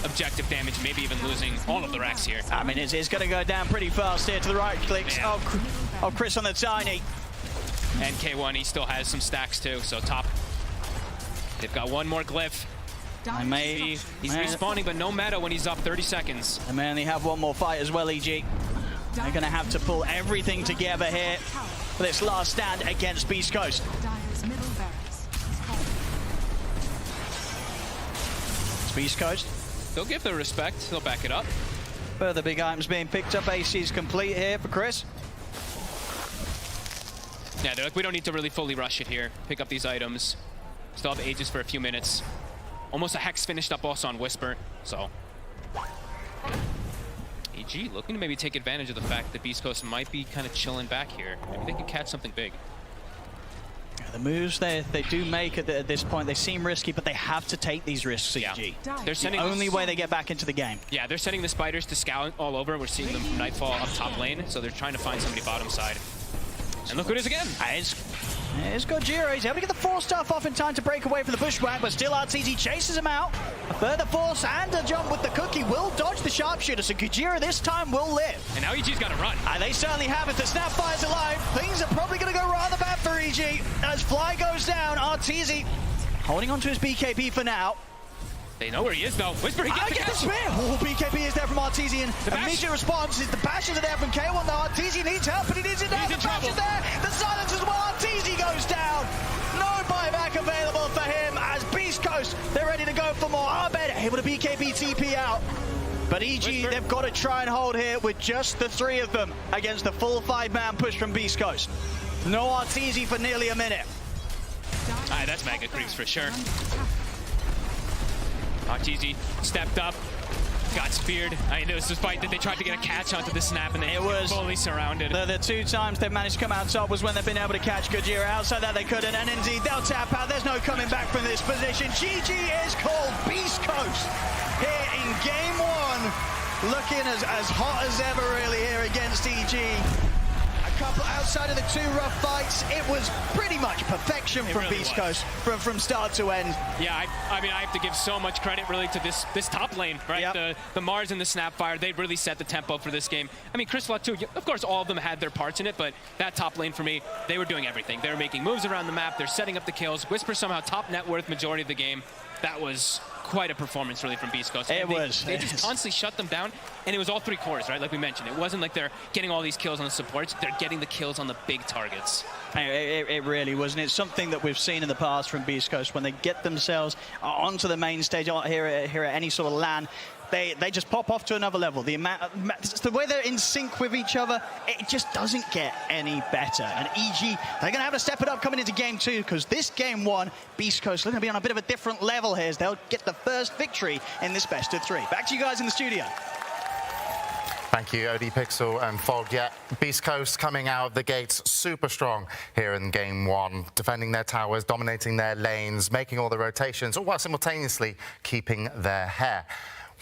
objective damage, maybe even losing all of the racks here. I mean, it's going to go down pretty fast here to the right clicks. Yeah. Oh, Chris on the tiny. And K1, he still has some stacks, too, so top. They've got one more glyph. He's respawning, but no matter when he's up 30 seconds. And man, they have one more fight as well, EG. They're going to have to pull everything together here for this last stand against Beast Coast. It's Beast Coast. They'll give their respect. They'll back it up. Further big items being picked up. AC is complete here for Chris. Yeah, they're like, we don't need to really fully rush it here. Pick up these items. Still have Aegis for a few minutes. Almost a Hex finished up also on Whisper, so. EG looking to maybe take advantage of the fact that Beast Coast might be kind of chilling back here. Maybe they can catch something big. The moves they do make at this point, they seem risky, but they have to take these risks, EG. They're sending the only way they get back into the game. Yeah, they're sending the spiders to scout all over. We're seeing them from Nightfall up top lane, so they're trying to find somebody bottom side. And look who it is again. It's Gojira. He's able to get the 4-staff off in time to break away from the bushwhack, but still RTZ chases him out. A further force and a jump with the cookie will dodge the sharpshooter, so Gojira this time will live. And now EG's got to run. And they certainly have. If the Snapfire's alive, things are probably going to go rather bad for EG. As Fly goes down, RTZ holding onto his BKB for now. They know where he is, though. Whisper, he gets the spear. Oh, BKB is there from RTZ, and immediate response is the bashes are there from K1, though RTZ needs help, but he needs it now. The bash is there. The silence as well. RTZ goes down. No buyback Coast, they're ready to go for more. Abed able to BKB TP out. But EG, they've got to try and hold here with just the 3 of them against the full 5-man push from Beast Coast. No Arteezy for nearly a minute. That's mega creeps for sure. Arteezy stepped up, got speared. It was despite that they tried to get a catch onto the snap and they were fully surrounded. The 2 times they've managed to come out top was when they've been able to catch Gojira. Outside that they couldn't, and indeed they'll tap out. There's no coming back from this position. GG is called. Beast Coast here in game 1, looking as hot as ever really here against EG. Couple outside of the 2 rough fights, it was pretty much perfection from really Beast Coast from start to end. Yeah, I mean, I have to give so much credit really to this top lane, right? Yep. The Mars and the Snapfire, they really set the tempo for this game. I mean, Chris Luck too, of course all of them had their parts in it, but that top lane for me, they were doing everything. They were making moves around the map, they're setting up the kills. Whisper somehow top net worth majority of the game. That was quite a performance really from Beast Coast. They just constantly shut them down, and it was all 3 cores, right? Like we mentioned, it wasn't like they're getting all these kills on the supports, they're getting the kills on the big targets. It really was, and it's something that we've seen in the past from Beast Coast. When they get themselves onto the main stage here at any sort of LAN, they just pop off to another level. The way they're in sync with each other, it just doesn't get any better. And EG, they're going to have to step it up coming into game 2, because this game 1, Beast Coast, they're going to be on a bit of a different level here as they'll get the first victory in this best of 3. Back to you guys in the studio. Thank you, OD Pixel and Fog. Yeah, Beast Coast coming out of the gates super strong here in game 1, defending their towers, dominating their lanes, making all the rotations, all while simultaneously keeping their hair.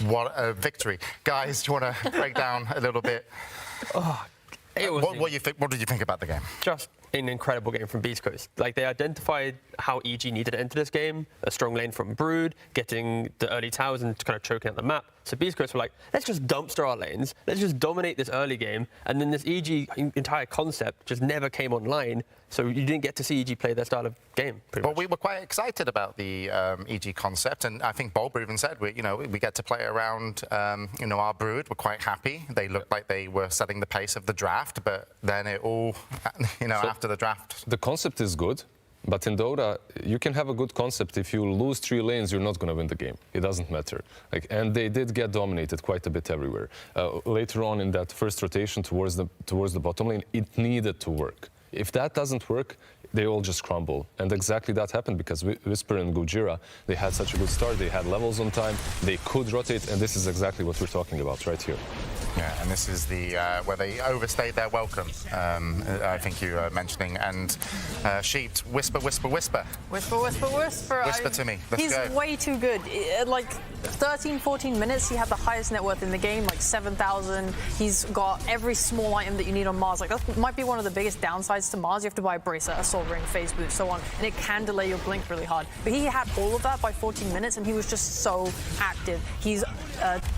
What a victory. Guys, do you want to break down a little bit? What did you think about the game? Just an incredible game from Beast Coast. Like, they identified how EG needed to enter this game, a strong lane from Brood, getting the early towers and kind of choking out the map. So Beast Coast were like, let's just dumpster our lanes, let's just dominate this early game, and then this EG entire concept just never came online, so you didn't get to see EG play their style of game, pretty much. We were quite excited about the EG concept, and I think Bulb even said, we get to play around, our Brood. We're quite happy. They looked like they were setting the pace of the draft, but then it all, after the draft. The concept is good, but in Dota, you can have a good concept. If you lose 3 lanes, you're not going to win the game. It doesn't matter. And they did get dominated quite a bit everywhere. Later on in that first rotation towards the bottom lane, it needed to work. If that doesn't work, they all just crumble. And exactly that happened because Whisper and Gojira, they had such a good start, they had levels on time, they could rotate, and this is exactly what we're talking about right here. Yeah, and this is the where they overstayed their welcome, I think you were mentioning. And Sheep, whisper, whisper, whisper. Whisper, whisper, whisper. Whisper to me. Let's go. He's way too good. Like 13, 14 minutes, he had the highest net worth in the game, like 7,000. He's got every small item that you need on Mars. Like, that might be one of the biggest downsides to Mars. You have to buy a bracelet, a soul ring, phase boot, so on, and it can delay your blink really hard. But he had all of that by 14 minutes, and he was just so active. He's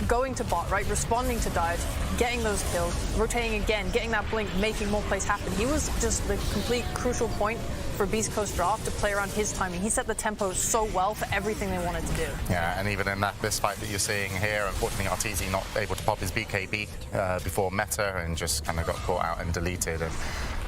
going to bot, right, responding to dives, getting those kills, rotating again, getting that blink, making more plays happen. He was just the complete crucial point for Beast Coast draft to play around his timing. He set the tempo so well for everything they wanted to do. Yeah, and even in this fight that you're seeing here, unfortunately Arteezy not able to pop his BKB before meta and just kind of got caught out and deleted. And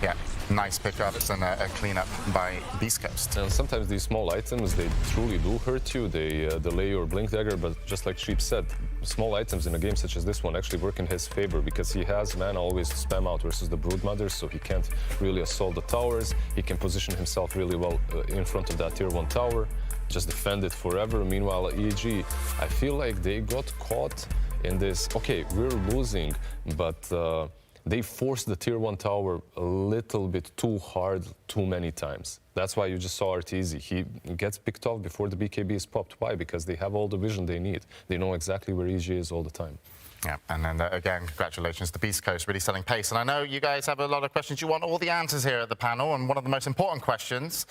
yeah, nice pickups and a cleanup by Beast Coast. And sometimes these small items, they truly do hurt you. They delay your blink dagger, but just like Sheep said, small items in a game such as this one actually work in his favor because he has mana always to spam out versus the Broodmother, so he can't really assault the towers. He can position himself really well in front of that tier 1 tower, just defend it forever. Meanwhile, EG, I feel like they got caught in this, okay, we're losing, but they forced the tier 1 tower a little bit too hard too many times. That's why you just saw Arteezy. He gets picked off before the BKB is popped. Why? Because they have all the vision they need. They know exactly where EG is all the time. Yeah, and then again, congratulations to Beast Coast, really selling pace. And I know you guys have a lot of questions. You want all the answers here at the panel, and one of the most important questions,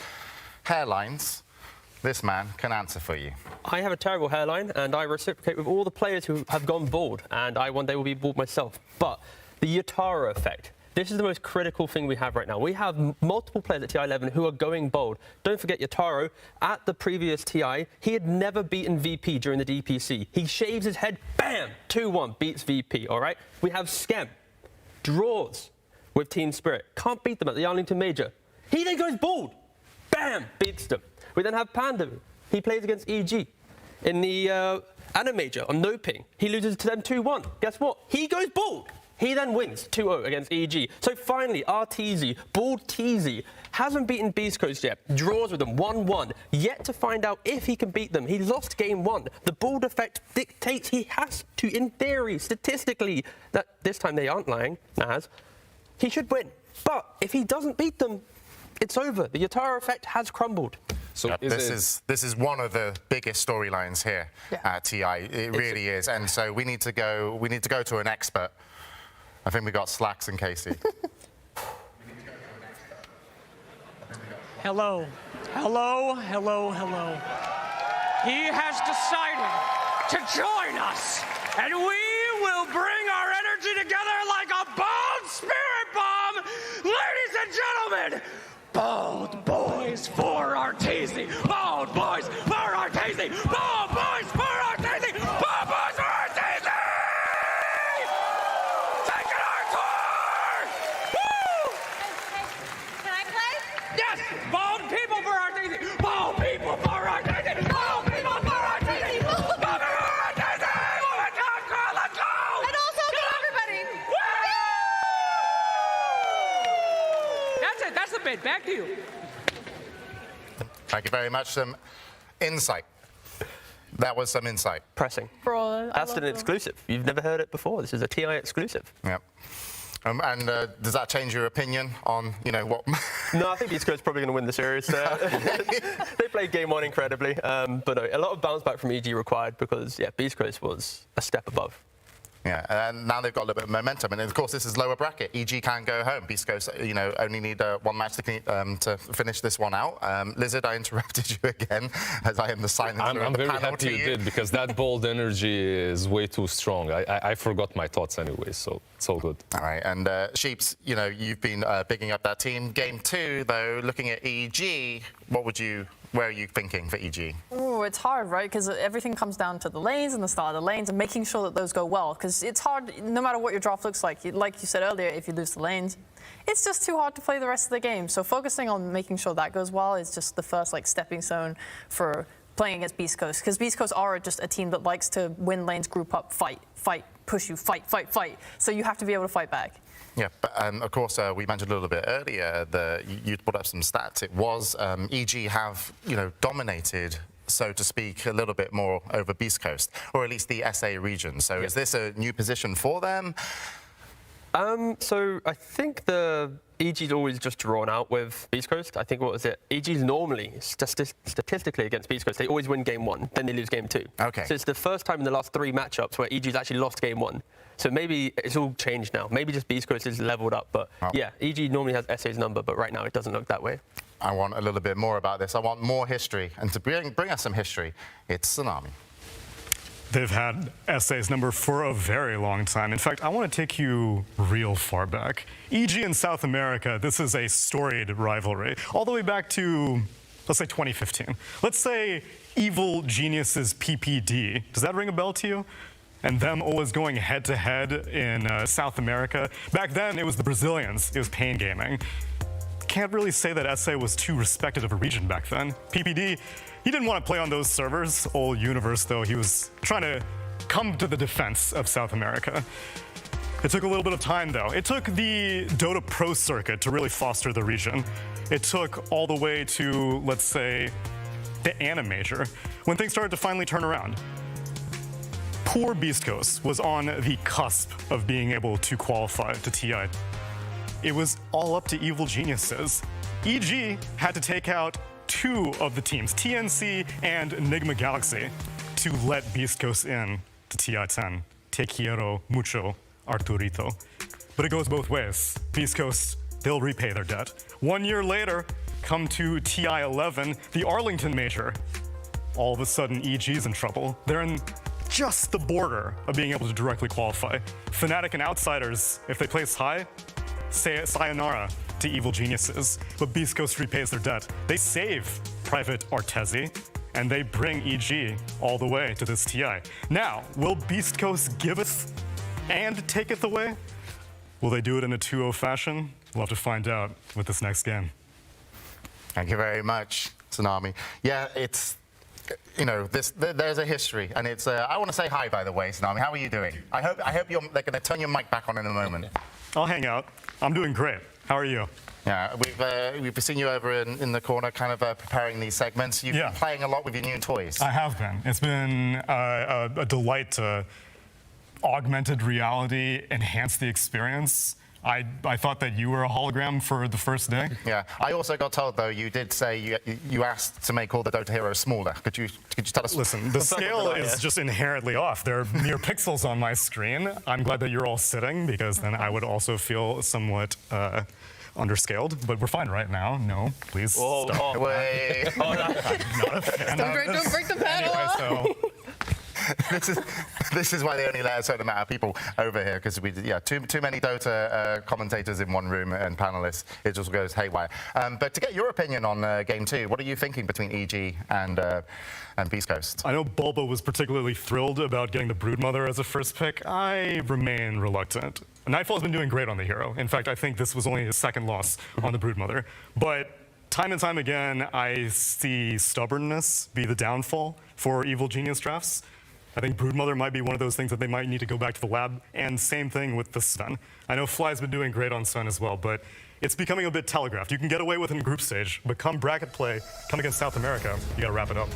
hairlines. This man can answer for you. I have a terrible hairline, and I reciprocate with all the players who have gone bald, and I one day will be bald myself. But the Yatara effect. This is the most critical thing we have right now. We have multiple players at TI11 who are going bold. Don't forget Yataro, at the previous TI, he had never beaten VP during the DPC. He shaves his head, bam, 2-1, beats VP, all right? We have Skem, draws with Team Spirit. Can't beat them at the Arlington Major. He then goes bald, bam, beats them. We then have Panda. he plays against EG in the Ana Major on no ping. He loses to them 2-1. Guess what? He goes bald. He then wins 2-0 against EG. So finally, RTZ, Bald TZ, hasn't beaten Beast Coast yet. Draws with them 1-1. Yet to find out if he can beat them. He lost game 1. The bald effect dictates he has to, in theory, statistically, that this time they aren't lying, Naz, he should win. But if he doesn't beat them, it's over. The Yatara effect has crumbled. So this is one of the biggest storylines here at TI. It really is. And so we need to go to an expert. I think we got Slacks and Casey. Hello. Hello, hello, hello. He has decided to join us, and we will bring our energy together like a bold spirit bomb. Ladies and gentlemen, Bold Boys for Arteezy. Bold Boys for Arteezy. Bold Boys for Arteezy. Bold Boys for Arteezy! Taking our tour! Woo! Can I play? Yes! Bold people for Arteezy. Bold people for Arteezy. Bold people for Arteezy. Bold people for Arteezy! Woman down, girl, let's go! And also go everybody. That's it. That's the bit. Back to you. Thank you very much. Some insight. That was some insight. Pressing. Bro, That's an exclusive. You've never heard it before. This is a TI exclusive. Yep. And does that change your opinion on, what? No, I think Beast Coast probably going to win the series. They played game 1 incredibly, but no, a lot of bounce back from EG required because, Beast Coast was a step above. Yeah, and now they've got a little bit of momentum, and of course this is lower bracket. EG can go home. Beast Coast, only need one match to finish this one out. Lizard, I interrupted you again, as I am the silent. I'm very happy you did, because that bold energy is way too strong. I forgot my thoughts anyway, so it's all good. All right, and Sheeps, you've been bigging up that team. Game 2, though, looking at EG, where are you thinking for EG? Ooh, it's hard, right? Because everything comes down to the lanes and the start of the lanes and making sure that those go well. Because it's hard, no matter what your draft looks like. Like you said earlier, if you lose the lanes, it's just too hard to play the rest of the game. So focusing on making sure that goes well is just the first stepping stone for playing against Beast Coast. Because Beast Coast are just a team that likes to win lanes, group up, fight, push you, fight. So you have to be able to fight back. Yeah, but of course, we mentioned a little bit earlier that you put up some stats. It was EG have, dominated, so to speak, a little bit more over Beast Coast, or at least the SA region. So is this a new position for them? So I think the EG's always just drawn out with Beast Coast. I think, EG's normally, statistically against Beast Coast, they always win game 1, then they lose game 2. Okay. So it's the first time in the last 3 matchups where EG's actually lost game 1. So maybe it's all changed now. Maybe just Beast Coast is leveled up. But EG normally has SA's number, but right now it doesn't look that way. I want a little bit more about this. I want more history. And to bring us some history, it's Tsunami. They've had SA's number for a very long time. In fact, I want to take you real far back. EG in South America, this is a storied rivalry, all the way back to, let's say, 2015. Let's say Evil Genius's PPD. Does that ring a bell to you? And them always going head-to-head in South America. Back then, it was the Brazilians. It was Pain Gaming. Can't really say that SA was too respected of a region back then. PPD, he didn't want to play on those servers. Old Universe, though, he was trying to come to the defense of South America. It took a little bit of time, though. It took the Dota Pro circuit to really foster the region. It took all the way to, let's say, the Ana Major, when things started to finally turn around. Poor Beast Coast was on the cusp of being able to qualify to TI. It was all up to Evil Geniuses. EG had to take out 2 of the teams, TNC and Enigma Galaxy, to let Beast Coast in to TI-10. Te quiero mucho, Arturito. But it goes both ways. Beast Coast, they'll repay their debt. 1 year later, come to TI-11, the Arlington Major. All of a sudden, EG's in trouble. They're in just the border of being able to directly qualify. Fnatic and Outsiders, if they place high, say sayonara to Evil Geniuses. But Beast Coast repays their debt. They save Private Arteezy, and they bring EG all the way to this TI. Now, will Beast Coast give it and take it away? Will they do it in a 2-0 fashion? We'll have to find out with this next game. Thank you very much, Tsunami. Yeah, you know, there's a history, and it's. I want to say hi, by the way, Tsunami. How are you doing? I hope they're going to turn your mic back on in a moment. I'll hang out. I'm doing great. How are you? Yeah, we've seen you over in the corner, kind of preparing these segments. You've been playing a lot with your new toys. I have been. It's been a delight to augmented reality enhance the experience. I thought that you were a hologram for the first day. Yeah. I also got told, though, you did say you asked to make all the Dota heroes smaller. Could you tell us? Listen, the scale is just inherently off. They're mere pixels on my screen. I'm glad that you're all sitting, because then I would also feel somewhat underscaled. But we're fine right now. No, please stop. Wait. I'm not a fan of this. Don't break the panel. Anyway, this is why they only let a certain amount of people over here, because too many Dota commentators in one room and panelists, it just goes haywire. But to get your opinion on Game 2, what are you thinking between EG and Beast Coast? I know Bulba was particularly thrilled about getting the Broodmother as a first pick. I remain reluctant. Nightfall's been doing great on the hero. In fact, I think this was only his second loss on the Broodmother. But time and time again, I see stubbornness be the downfall for Evil Genius drafts. I think Broodmother might be one of those things that they might need to go back to the lab, and same thing with the Sun. I know Fly's been doing great on Sun as well, but it's becoming a bit telegraphed. You can get away with it in group stage, but come bracket play, come against South America, you gotta wrap it up.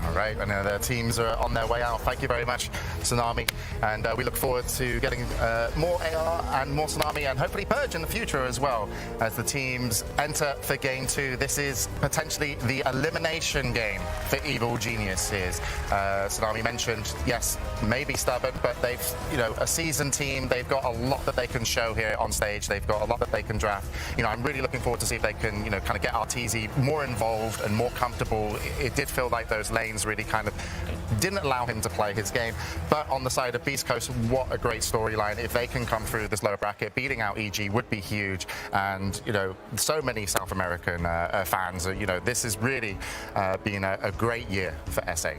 All right, I know their teams are on their way out. Thank you very much, Tsunami. And we look forward to getting more AR and more Tsunami, and hopefully Purge in the future as well, as the teams enter for Game 2. This is potentially the elimination game for Evil Geniuses. Tsunami mentioned, yes, maybe stubborn, but they've, a seasoned team. They've got a lot that they can show here on stage. They've got a lot that they can draft. I'm really looking forward to see if they can, kind of get RTZ more involved and more comfortable. It did feel like those lanes really kind of didn't allow him to play his game. But on the side of Beast Coast, what a great storyline. If they can come through this lower bracket, beating out EG would be huge. And, so many South American fans, this has really been a great year for SA.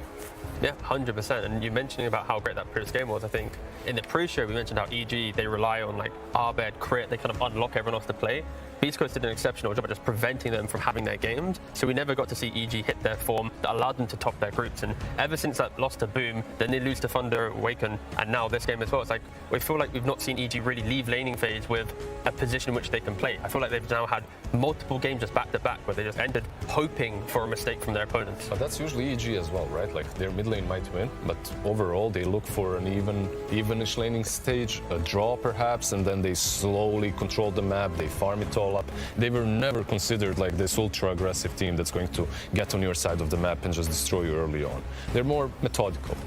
Yeah, 100%. And you mentioning about how great that previous game was, I think in the pre-show we mentioned how EG, they rely on like Arbed, Crit, they kind of unlock everyone else to play. Beast Coast did an exceptional job at just preventing them from having their games, so we never got to see EG hit their form that allowed them to top their groups. And ever since that loss to Boom, then they lose to Thunder, Awaken, and now this game as well. It's like we feel like we've not seen EG really leave laning phase with a position in which they can play. I feel like they've now had multiple games just back to back where they just ended hoping for a mistake from their opponents. But that's usually EG as well, right? Like their mid lane might win, but overall they look for an evenish laning stage, a draw perhaps, and then they slowly control the map, they farm it all up. They were never considered like this ultra aggressive team that's going to get on your side of the map and just destroy you early on. They're more methodical.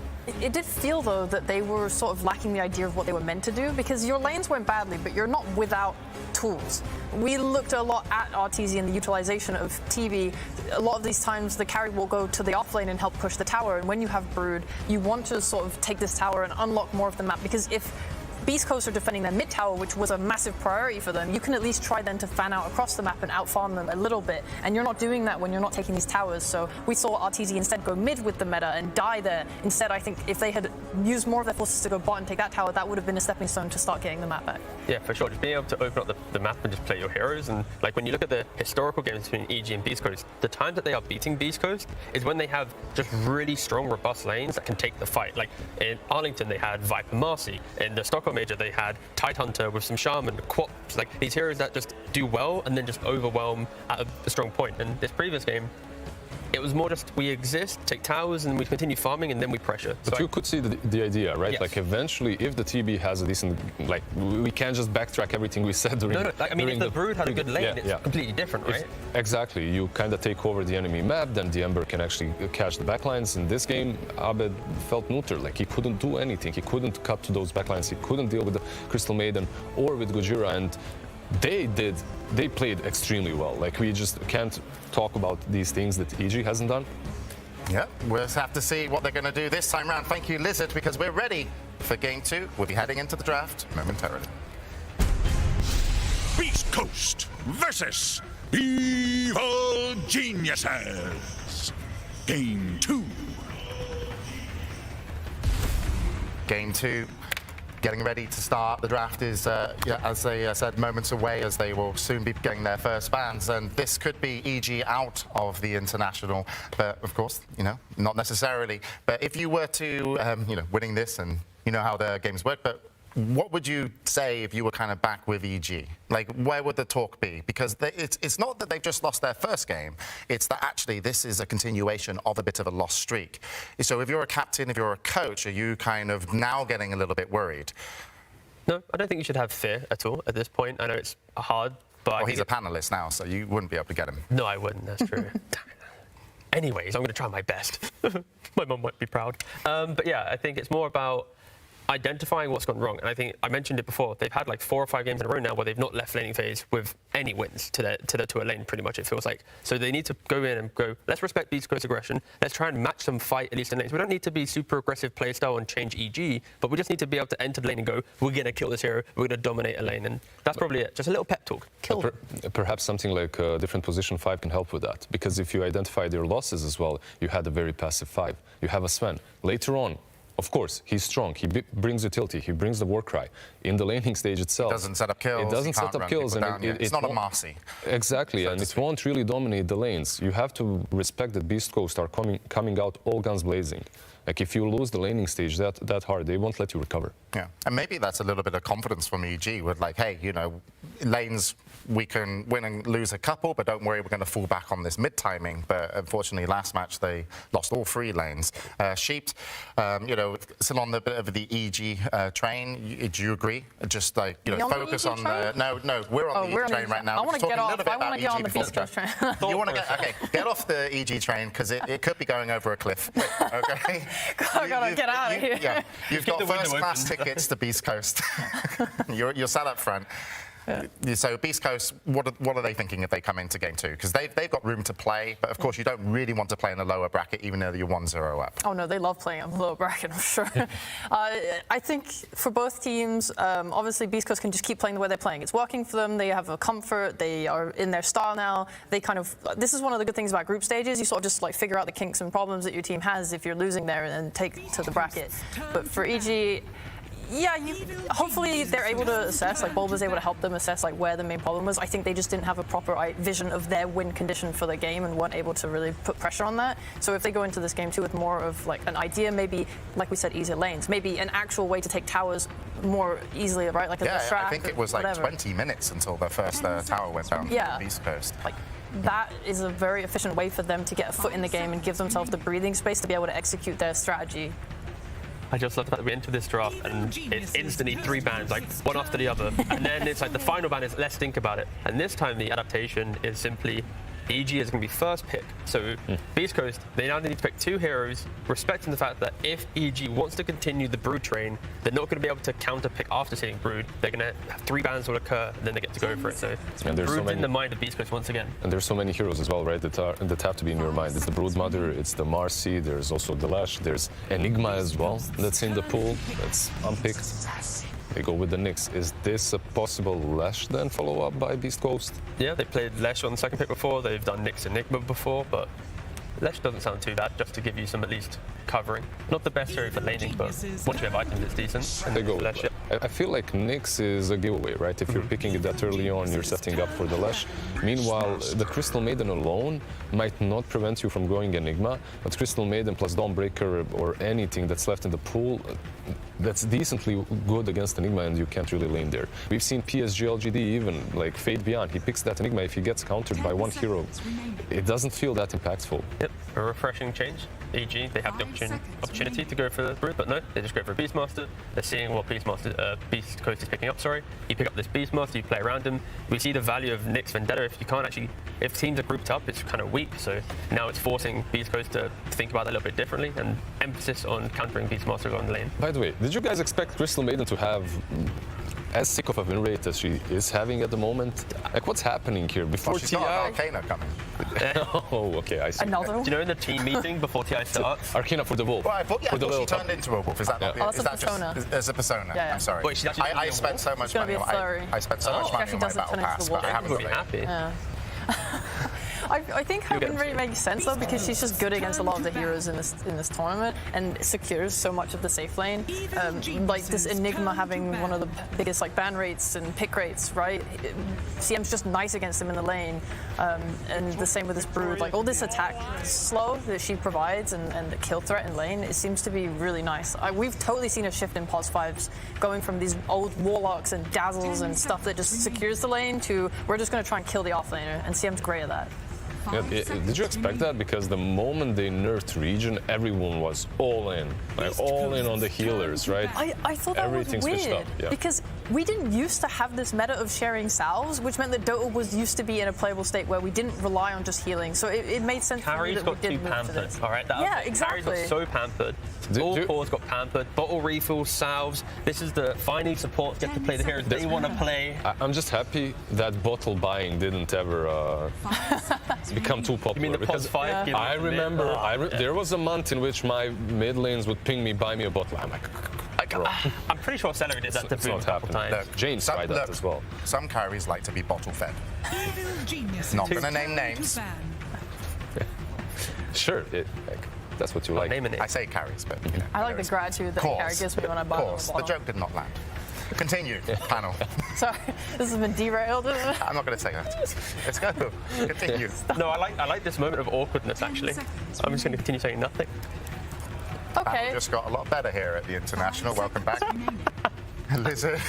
It did feel, though, that they were sort of lacking the idea of what they were meant to do, because your lanes went badly, but you're not without tools. We looked a lot at RTZ and the utilization of TV. A lot of these times the carry will go to the off lane and help push the tower, and when you have Brood, you want to sort of take this tower and unlock more of the map, because if Beast Coast are defending their mid tower, which was a massive priority for them, you can at least try then to fan out across the map and outfarm them a little bit. And you're not doing that when you're not taking these towers. So we saw RTZ instead go mid with the meta and die there. Instead, I think if they had used more of their forces to go bot and take that tower, that would have been a stepping stone to start getting the map back. Yeah, for sure. Just being able to open up the map and just play your heroes. And like when you look at the historical games between EG and Beast Coast, the times that they are beating Beast Coast is when they have just really strong, robust lanes that can take the fight. Like in Arlington, they had Viper Marcy. In the Stockholm Major, they had Tidehunter with some Shaman, Quaps, like these heroes that just do well and then just overwhelm at a strong point. And this previous game, it was more just we exist, take towers, and we continue farming, and then we pressure. But you could see the idea, right? Yes. Like eventually, if the TB has a decent, like we can't just backtrack everything we said during. No. I mean, if the Brood had a good lane, it's completely different, right? Exactly. You kind of take over the enemy map, then the Ember can actually catch the backlines. In this game, Abed felt neuter. Like he couldn't do anything. He couldn't cut to those backlines. He couldn't deal with the Crystal Maiden or with Gojira, and they played extremely well. Like we just can't talk about these things that EG hasn't done. Yeah, we'll just have to see what they're going to do this time round. Thank you, Lizard, because we're ready for Game 2. We'll be heading into the draft momentarily. Beast Coast versus Evil Geniuses. Game 2. Game 2. getting ready to start. The draft is, as they said, moments away, as they will soon be getting their first bans. And this could be EG out of the international, but of course, not necessarily. But if you were to, winning this, and you know how the games work, but what would you say if you were kind of back with EG? Like, where would the talk be? Because it's not that they've just lost their first game. It's that actually this is a continuation of a bit of a lost streak. So if you're a captain, if you're a coach, are you kind of now getting a little bit worried? No, I don't think you should have fear at all at this point. I know it's hard, but... Well, he's a panelist now, so you wouldn't be able to get him. No, I wouldn't. That's true. Anyways, I'm going to try my best. My mum might be proud. But yeah, I think it's more about identifying what's gone wrong. And I think I mentioned it before. They've had like 4 or 5 games in a row now where they've not left laning phase with any wins to a lane, pretty much, it feels like. So they need to go in and go, let's respect Beast Coast aggression. Let's try and match some fight, at least in lanes. We don't need to be super aggressive playstyle and change EG, but we just need to be able to enter the lane and go, we're going to kill this hero, we're going to dominate a lane. And that's probably it. Just a little pep talk. Kill him. Perhaps something like different position 5 can help with that. Because if you identify their losses as well, you had a very passive 5. You have a Sven. Later on, of course, he's strong. He brings utility. He brings the war cry. In the laning stage itself, it doesn't set up kills. It doesn't set up kills, and it's not a Marcy. Exactly, and it won't really dominate the lanes. You have to respect that Beast Coast are coming out all guns blazing. Like, if you lose the laning stage that hard, they won't let you recover. Yeah, and maybe that's a little bit of confidence from EG with like, hey, lanes, we can win and lose a couple, but don't worry, we're going to fall back on this mid-timing. But unfortunately, last match, they lost all 3 lanes. Sheep, still on the bit of the EG train. Do you agree? Just like, focus on the... No, we're on the EG train right now. I want to get off. I want to get on the Beast Coast train. You want to get off the EG train, because it could be going over a cliff. Okay? I gotta get out of here. Yeah, you've got first-class tickets to Beast Coast. you're sat up front. Yeah. So Beast Coast, what are they thinking if they come into game 2? Because they've got room to play, but of course you don't really want to play in the lower bracket, even though you're 1-0 up. Oh no, they love playing on the lower bracket, I'm sure. I think for both teams, obviously Beast Coast can just keep playing the way they're playing. It's working for them. They have a comfort. They are in their style now. They this is one of the good things about group stages. You sort of just like figure out the kinks and problems that your team has if you're losing there and take to the bracket. But for EG, yeah, hopefully they're able to assess, like Bulb was able to help them assess like where the main problem was. I think they just didn't have a proper vision of their win condition for the game and weren't able to really put pressure on that. So if they go into this game too with more of like an idea, maybe, like we said, easier lanes, maybe an actual way to take towers more easily, right? Like a strat, I think it was like whatever. 20 minutes until the first tower went down yeah. on the East Coast. Like, that is a very efficient way for them to get a foot in the game and give themselves the breathing space to be able to execute their strategy. I just love the fact that we enter this draft and it's instantly 3 bans, like one after the other. And then it's like the final ban is let's think about it. And this time the adaptation is simply EG is going to be first pick. So Beast Coast, they now need to pick 2 heroes, respecting the fact that if EG wants to continue the Brood train, they're not going to be able to counter pick after seeing Brood. They're going to have 3 bans will occur, and then they get to go for it. So Brood's in the mind of Beast Coast once again. And there's so many heroes as well, right, that have to be in your mind. It's the Brood Mother, it's the Marcy, there's also the Lash, there's Enigma as well that's in the pool, that's unpicked. They go with the Nyx. Is this a possible Lash then follow up by Beast Coast? Yeah, they played Lash on the second pick before. They've done Nyx and Enigma before, but Lash doesn't sound too bad, just to give you some at least covering. Not the best hero for laning, but once you have items, it's decent. And they go. Lash, yeah. I feel like Nyx is a giveaway, right? If you're picking it that early on, you're setting up for the Lash. Meanwhile, the Crystal Maiden alone might not prevent you from going Enigma, but Crystal Maiden plus Dawnbreaker or anything that's left in the pool, that's decently good against Enigma, and you can't really lane there. We've seen PSG LGD even, like Fade Beyond, he picks that Enigma. If he gets countered by 1 hero, it doesn't feel that impactful. Yep, a refreshing change. EG, they have the opportunity to go for the Brood, but no, they just go for a Beastmaster. They're seeing what Beast Coast is picking up, sorry. You pick up this Beastmaster, you play around him. We see the value of Nyx Vendetta. If teams are grouped up, it's kind of weak, so now it's forcing Beast Coast to think about it a little bit differently and emphasis on countering Beastmaster on the lane. By the way, did you guys expect Crystal Maiden to have as sick of a win rate as she is having at the moment? Like, what's happening here? Before she's TI? got Arcana coming. Oh, okay, I see. Another one? Do you know in the team meeting before TI starts? Arcana for the wolf. Well, I thought she turned into a wolf. Is that not? Oh, is that persona. It's a persona. Yeah. I'm sorry. Wait, she's actually I spent so much money on I spent so much money on my battle pass, but I haven't got it. Happy. Yeah. I think Haven really makes sense though, because she's just good against a lot of the heroes in this tournament and secures so much of the safe lane. Like this Enigma having one of the biggest like ban rates and pick rates, right? CM's just nice against him in the lane, and the same with this Brood. Like all this attack slow that she provides and the kill threat in lane, it seems to be really nice. We've totally seen a shift in Pos 5s, going from these old Warlocks and Dazzles and stuff that just secures the lane to we're just going to try and kill the offlaner, and CM's great at that. Yeah, did you expect that? Because the moment they nerfed region, everyone was all in, like all in on the healers, right? I thought that was weird because we didn't used to have this meta of sharing salves, which meant that Dota was used to be in a playable state where we didn't rely on just healing. So it made sense for me that we did move to this. All right, yeah, exactly. Carries got so pampered. All cores got pampered. Bottle refills, salves. This is the finally supports get to play the heroes they want to play. I'm just happy that bottle buying didn't ever become too popular. You mean the Pos 5? Yeah. I remember there was a month in which my mid lanes would ping me, buy me a bottle. I'm like, I'm pretty sure Celery did that to Boom a couple times. Look, James tried that as well. Some carries like to be bottle fed. Not going to name names. Sure, that's what you like. I say carries, but you know, I like the gratitude that carry gives me when I buy a bottle. The joke did not land. Continue, panel. Sorry, this has been derailed. I'm not going to say that. Let's go. Continue. No, I like this moment of awkwardness, actually. I'm just going to continue saying nothing. Okay. Panel just got a lot better here at the International. Welcome back. Lizard,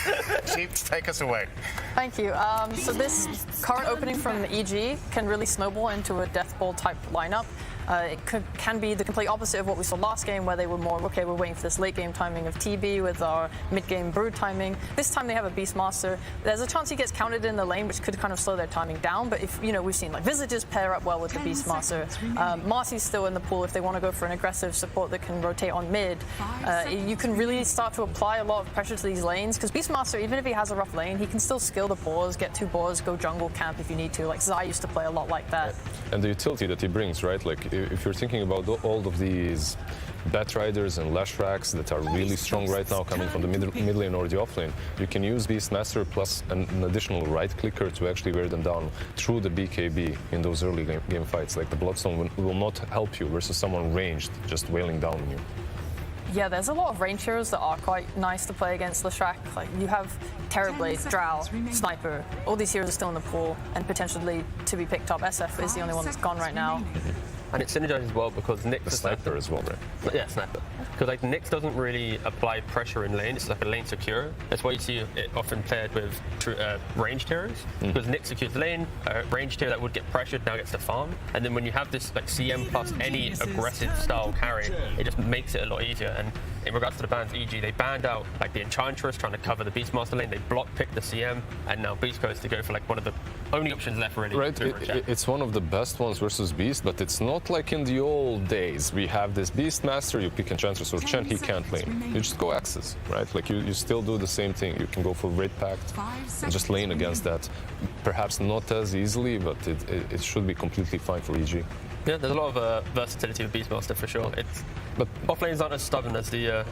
Sheeps, take us away. Thank you. So this current opening from EG can really snowball into a Death Ball type lineup. It can be the complete opposite of what we saw last game, where they were more, okay, we're waiting for this late game timing of TB with our mid game Brood timing. This time they have a Beastmaster. There's a chance he gets counted in the lane, which could kind of slow their timing down. But if, you know, we've seen like Visages pair up well with the Beastmaster. Marcy's still in the pool if they want to go for an aggressive support that can rotate on mid. You can really start to apply a lot of pressure to these lanes, because Beastmaster, even if he has a rough lane, he can still skill the boars, get 2 boars, go jungle camp if you need to. Like Zai used to play a lot like that. And the utility that he brings, right? Like if you're thinking about all of these Bat Riders and Lashraks that are really strong right now coming from the mid lane or the off lane, you can use Beastmaster plus an additional right clicker to actually wear them down through the BKB in those early game fights. Like the Bloodstone will not help you versus someone ranged just wailing down on you. Yeah, there's a lot of range heroes that are quite nice to play against Lashrak. Like you have Terrorblade, Drow, Sniper. All these heroes are still in the pool and potentially to be picked up. SF is the only one that's gone right now. And it synergizes well because Nyx the Sniper as well, right? Yeah, Sniper. Because like Nyx doesn't really apply pressure in lane. It's like a lane secure. That's why you see it often paired with ranged heroes. Because Nyx secures lane, ranged hero that would get pressured now gets to farm. And then when you have this like CM plus any aggressive style carry, it just makes it a lot easier. And in regards to the bans, EG, they banned out like the Enchantress trying to cover the Beastmaster lane. They block picked the CM, and now Beast goes to go for like one of the only options left really. Right, it's one of the best ones versus Beast, but it's not like in the old days. We have this Beastmaster, you pick Enchantress or Chen, he can't lane. You just go Axes, right? Like you still do the same thing. You can go for Raid Pact and just lane against that. Perhaps not as easily, but it should be completely fine for EG. Yeah, there's a lot of versatility with Beastmaster for sure. But offlanes aren't as stubborn as the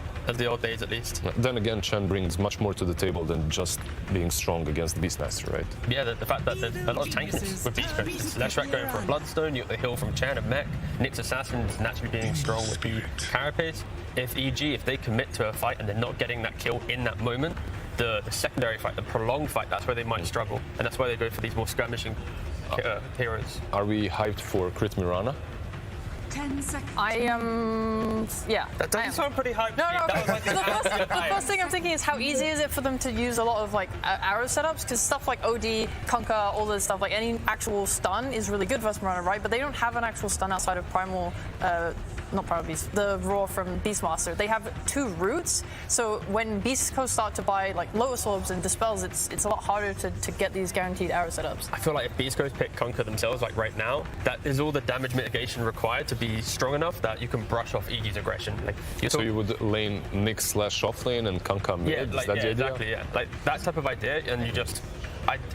old days, at least. Then again, Chen brings much more to the table than just being strong against the Beastmaster, right? Yeah, the fact that there's a lot of tankiness with Beast Coast. Lashrak going for a Bloodstone, you got the heal from Chen and Mech. Nyx Assassin is naturally being strong with the Carapace. If EG, if they commit to a fight and they're not getting that kill in that moment, the secondary fight, the prolonged fight, that's where they might struggle. And that's why they go for these more skirmishing heroes. Are we hyped for Crit Mirana? 10 seconds. I am, yeah. That doesn't sound pretty hyped. No. The first thing I'm thinking is how easy is it for them to use a lot of like arrow setups? Because stuff like OD, Conquer, all this stuff, like any actual stun is really good versus Mirana, right? But they don't have an actual stun outside of Primal. Not Primal Beast, the Roar from Beastmaster. They have 2 roots, so when Beast Coast start to buy like Lotus Orbs and Dispels, it's a lot harder to get these guaranteed arrow setups. I feel like if Beast Coast pick Conquer themselves, like right now, that is all the damage mitigation required to be strong enough that you can brush off EG's aggression. Like, so you would lane Nyx / offlane and Conquer mid? Yeah, like, is that the idea? Exactly, yeah. Like that type of idea, and you just...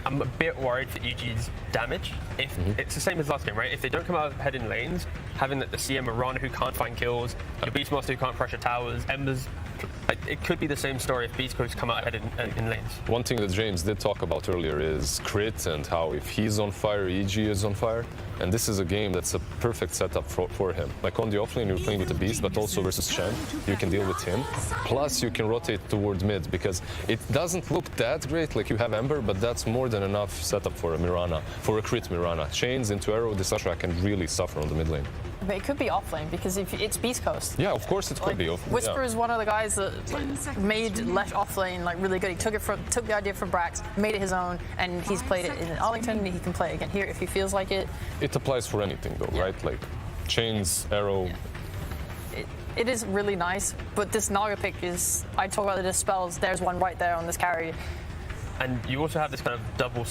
I'm a bit worried for EG's damage. If it's the same as last game, right? If they don't come out ahead in lanes, having the CM Mirana who can't find kills, the Beastmaster who can't pressure towers, Embers, it could be the same story if Beast Coast come out ahead in lanes. One thing that James did talk about earlier is Crit and how if he's on fire, EG is on fire. And this is a game that's a perfect setup for him. Like on the offlane, you're playing with the Beast, but also versus Chen, you can deal with him. Plus, you can rotate towards mid because it doesn't look that great. Like you have Ember, but that's more than enough setup for a Mirana, for a crit Mirana. Chains into arrow, this Leshrac can really suffer on the mid lane. But it could be offlane because if it's Beast Coast. Yeah, of course it could be offlane. Whisper is one of the guys that made Lesh offlane like really good. He took the idea from Brax, made it his own, and he's played it in Arlington. He can play it again here if he feels like it. It applies for anything though, right? Like chains, arrow. It is really nice, but this Naga pick is. I talk about the dispels. There's one right there on this carry. And you also have this kind of double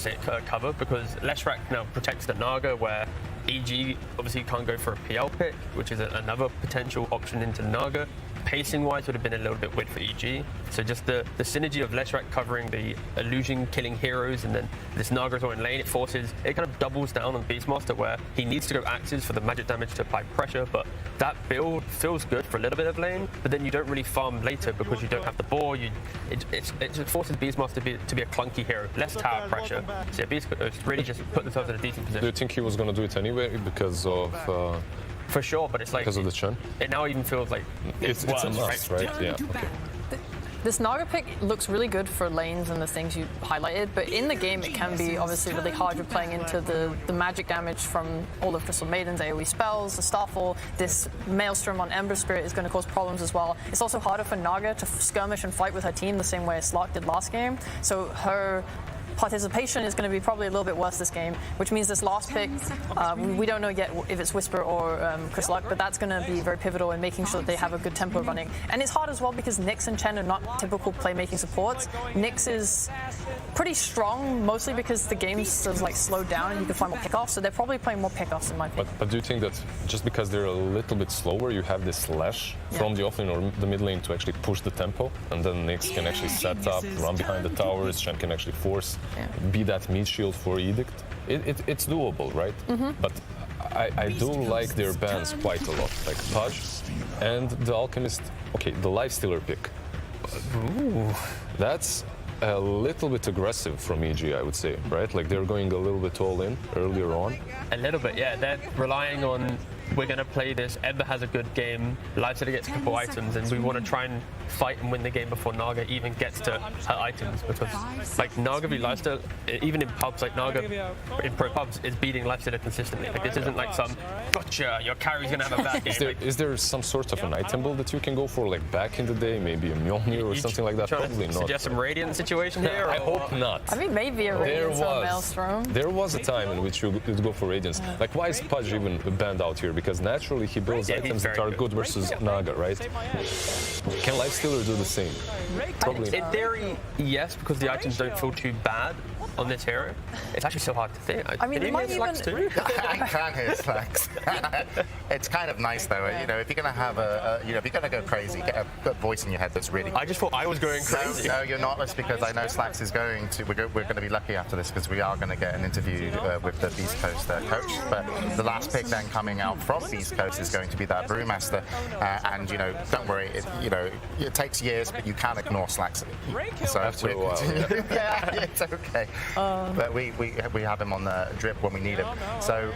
cover because Leshrac now protects the Naga, where EG obviously can't go for a PL pick, which is another potential option into Naga. Pacing-wise would have been a little bit weird for EG. So just the synergy of Leshrac covering the illusion killing heroes and then this Naga's in lane, it kind of doubles down on Beastmaster where he needs to go axes for the magic damage to apply pressure, but that build feels good for a little bit of lane, but then you don't really farm later because you don't have the boar. It just forces Beastmaster to be a clunky hero, less tower pressure. So yeah, Beastmaster really just put themselves in a decent position. Do you think he was going to do it anyway because of... For sure, but it's like... Because of the Chen? It now even feels like it's a must, right? Yeah. Okay. This Naga pick looks really good for lanes and the things you highlighted, but in the game it can be obviously really hard. You're playing into the magic damage from all of Crystal Maiden's AoE spells, the Starfall. This Maelstrom on Ember Spirit is going to cause problems as well. It's also harder for Naga to skirmish and fight with her team the same way Slark did last game, so her participation is going to be probably a little bit worse this game, which means this last pick, we don't know yet if it's Whisper or Chris Luck, but that's going to be very pivotal in making sure that they have a good tempo running. And it's hard as well because Nyx and Chen are not typical playmaking supports. Nyx is pretty strong, mostly because the game's sort of like slowed down and you can find more pickoffs, so they're probably playing more pickoffs in my opinion. But do you think that just because they're a little bit slower, you have this slash from the offlane or the mid lane to actually push the tempo, and then Nyx can actually set up, run behind the towers, Chen can actually force, be that meat shield for Edict? It's doable, right? But I do like their bans quite a lot, like Pudge and the Alchemist. Okay, the Lifestealer pick. Ooh. That's a little bit aggressive from EG, I would say, right? Like they're going a little bit all in earlier on. A little bit, yeah. They're relying on, we're going to play this, Ember has a good game, Lifestealer gets a couple items, and we want to try and fight and win the game before Naga even gets to her items, because like Naga v Lifestealer, even in pubs, like Naga in pro pubs is beating Lifestealer consistently. Like this isn't like some, gotcha, your carry's going to have a bad game. Is there some sort of an item build that you can go for, like back in the day, maybe a Mjolnir or something like that? Probably not. Suggest some Radiant situation here? I hope not. I mean, maybe a Radiance or Maelstrom. There was a time in which you could go for Radiance. Like, why is Pudge even banned out here? Because naturally he builds items that are good versus Naga, right? Can Lifestealer do the same? Probably. In theory, yes, because the items don't feel too bad on this hero. It's actually so hard to think. I mean, can you hear Slacks too? I can hear Slacks. It's kind of nice though, you know, if you're going to have if you're going to go crazy, get a good voice in your head that's really... I just thought I was going crazy. No, you're not. That's because I know Slacks is going to... We're going to be lucky after this because we are going to get an interview with the Beast Coast coach. But the last pick then coming out from Beast Coast is going to be that Brewmaster. And, you know, don't worry, it takes years, but you can ignore Slacks. So after a while, yeah, it's okay. But we have him on the drip when we need him. So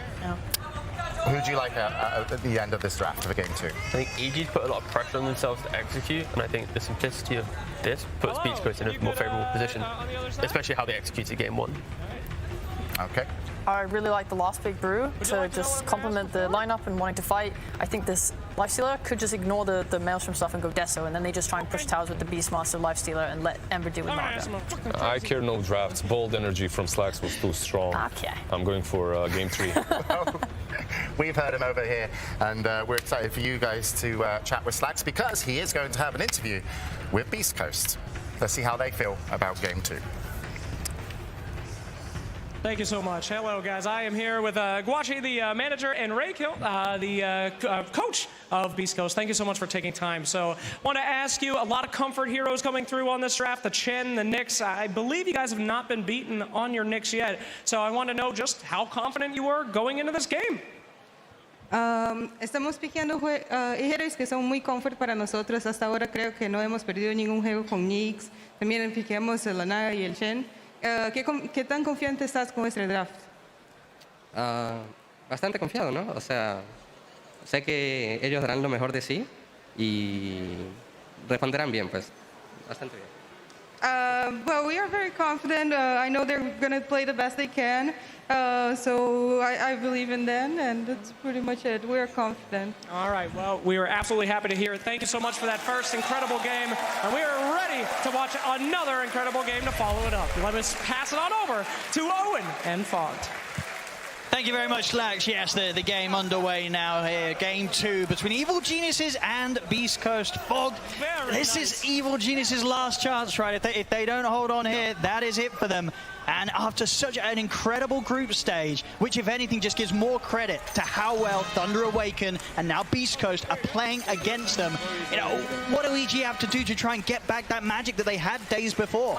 who do you like at the end of this draft for game 2? I think EG's put a lot of pressure on themselves to execute, and I think the simplicity of this puts Beast Coast in a more favourable position, especially how they executed game 1. Okay. I really like the last pick Brew to just complement the lineup and wanting to fight. I think this Lifestealer could just ignore the Maelstrom stuff and go Deso, and then they just try and push towers with the Beastmaster Lifestealer and let Ember deal with Naga. I care no drafts. Bold energy from Slacks was too strong. Okay. I'm going for game 3. We've heard him over here, and we're excited for you guys to chat with Slacks because he is going to have an interview with Beast Coast. Let's see how they feel about game 2. Thank you so much. Hello, guys. I am here with Guachi, the manager, and Raykill, the coach of Beast Coast. Thank you so much for taking time. So, want to ask you, a lot of comfort heroes coming through on this draft, the Chen, the Nyx. I believe you guys have not been beaten on your Nyx yet. So, I want to know just how confident you were going into this game. Estamos piqueando héroes que son muy comfort para nosotros. Hasta ahora creo que no hemos perdido ningún juego con Nyx. También piqueamos el Naga y el Chen. ¿Qué tan confiante estás con este draft? Bastante confiado, ¿no? O sea, sé que ellos darán lo mejor de sí y responderán bien, pues. Bastante bien. Well, we are very confident. I know they're going to play the best they can. So I believe in them, and that's pretty much it. We're confident. All right, well, we were absolutely happy to hear it. Thank you so much for that first incredible game, and we are ready to watch another incredible game to follow it up. Let us pass it on over to Owen and Font. Thank you very much, Lax. Yes, the game underway now here. Game 2 between Evil Geniuses and Beast Coast Fog. This is Evil Geniuses' last chance, right? If they don't hold on here, that is it for them. And after such an incredible group stage, which if anything just gives more credit to how well Thunder Awaken and now Beast Coast are playing against them, you know, what do EG have to do to try and get back that magic that they had days before?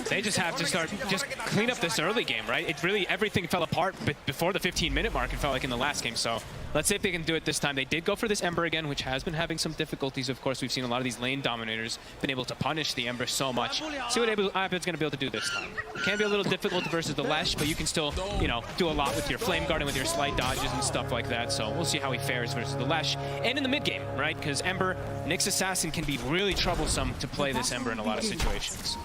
They just have to just clean up this early game, right? It really, everything fell apart before the 15-minute mark, it felt like in the last game. So let's see if they can do it this time. They did go for this Ember again, which has been having some difficulties. Of course, we've seen a lot of these lane dominators been able to punish the Ember so much. See what Abed's going to be able to do this time. It can be a little difficult versus the Lesh, but you can still, you know, do a lot with your Flame Guard and with your slight dodges and stuff like that. So we'll see how he fares versus the Lesh. And in the mid game, right? Because Ember, Nyx Assassin can be really troublesome to play this Ember in a lot of situations.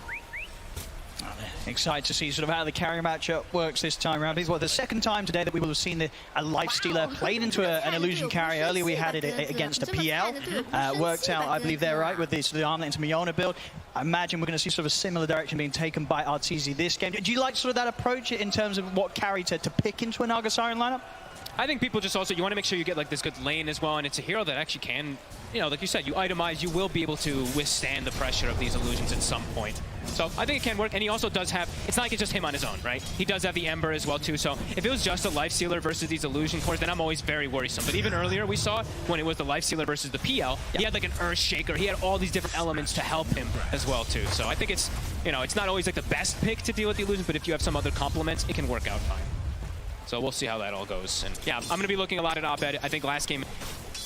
Excited to see sort of how the carry matchup works this time around. It's the second time today that we will have seen a Life Stealer played into an illusion carry. Earlier we had it against a PL. Worked out, I believe they're right, with the Armlet into Miona build. I imagine we're going to see sort of a similar direction being taken by Arteezy this game. Do you like sort of that approach in terms of what carry to pick into a Naga Siren lineup? I think people just also, you want to make sure you get like this good lane as well, and it's a hero that actually can, you know, like you said, you itemize, you will be able to withstand the pressure of these illusions at some point. So I think it can work, and he also does have, it's not like it's just him on his own, right? He does have the Ember as well too, so if it was just a Life Stealer versus these illusion cores, then I'm always very worrisome. But even earlier we saw when it was the Life Stealer versus the PL, he had like an Earth Shaker, he had all these different elements to help him as well too. So I think it's, you know, it's not always like the best pick to deal with the illusions, but if you have some other complements, it can work out fine. So we'll see how that all goes. And yeah, I'm going to be looking a lot at Abed. I think last game,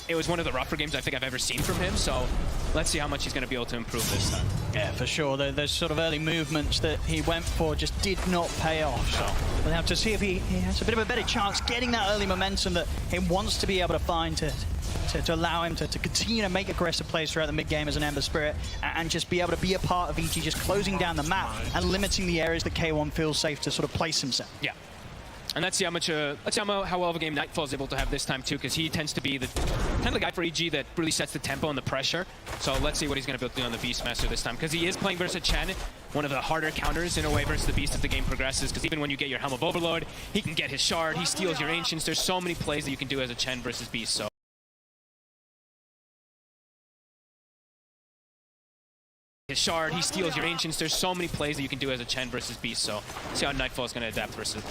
it was one of the rougher games I think I've ever seen from him. So let's see how much he's going to be able to improve this time. Yeah, for sure. Those sort of early movements that he went for just did not pay off. So we'll have to see if he has a bit of a better chance getting that early momentum that he wants to be able to find to allow him to continue to make aggressive plays throughout the mid-game as an Ember Spirit and just be able to be a part of EG just closing down the map and limiting the areas that K1 feels safe to sort of place himself. Yeah. And let's see how much, how well of a game Nightfall is able to have this time too, because he tends to be the kind of the guy for EG that really sets the tempo and the pressure. So let's see what he's going to be able to do on the Beastmaster this time, because he is playing versus Chen, one of the harder counters in a way versus the Beast as the game progresses. Because even when you get your Helm of Overlord, he can get his Shard, he steals your Ancients. There's so many plays that you can do as a Chen versus Beast. So his Shard, he steals your Ancients. There's so many plays that you can do as a Chen versus Beast, so see how Nightfall is going to adapt versus.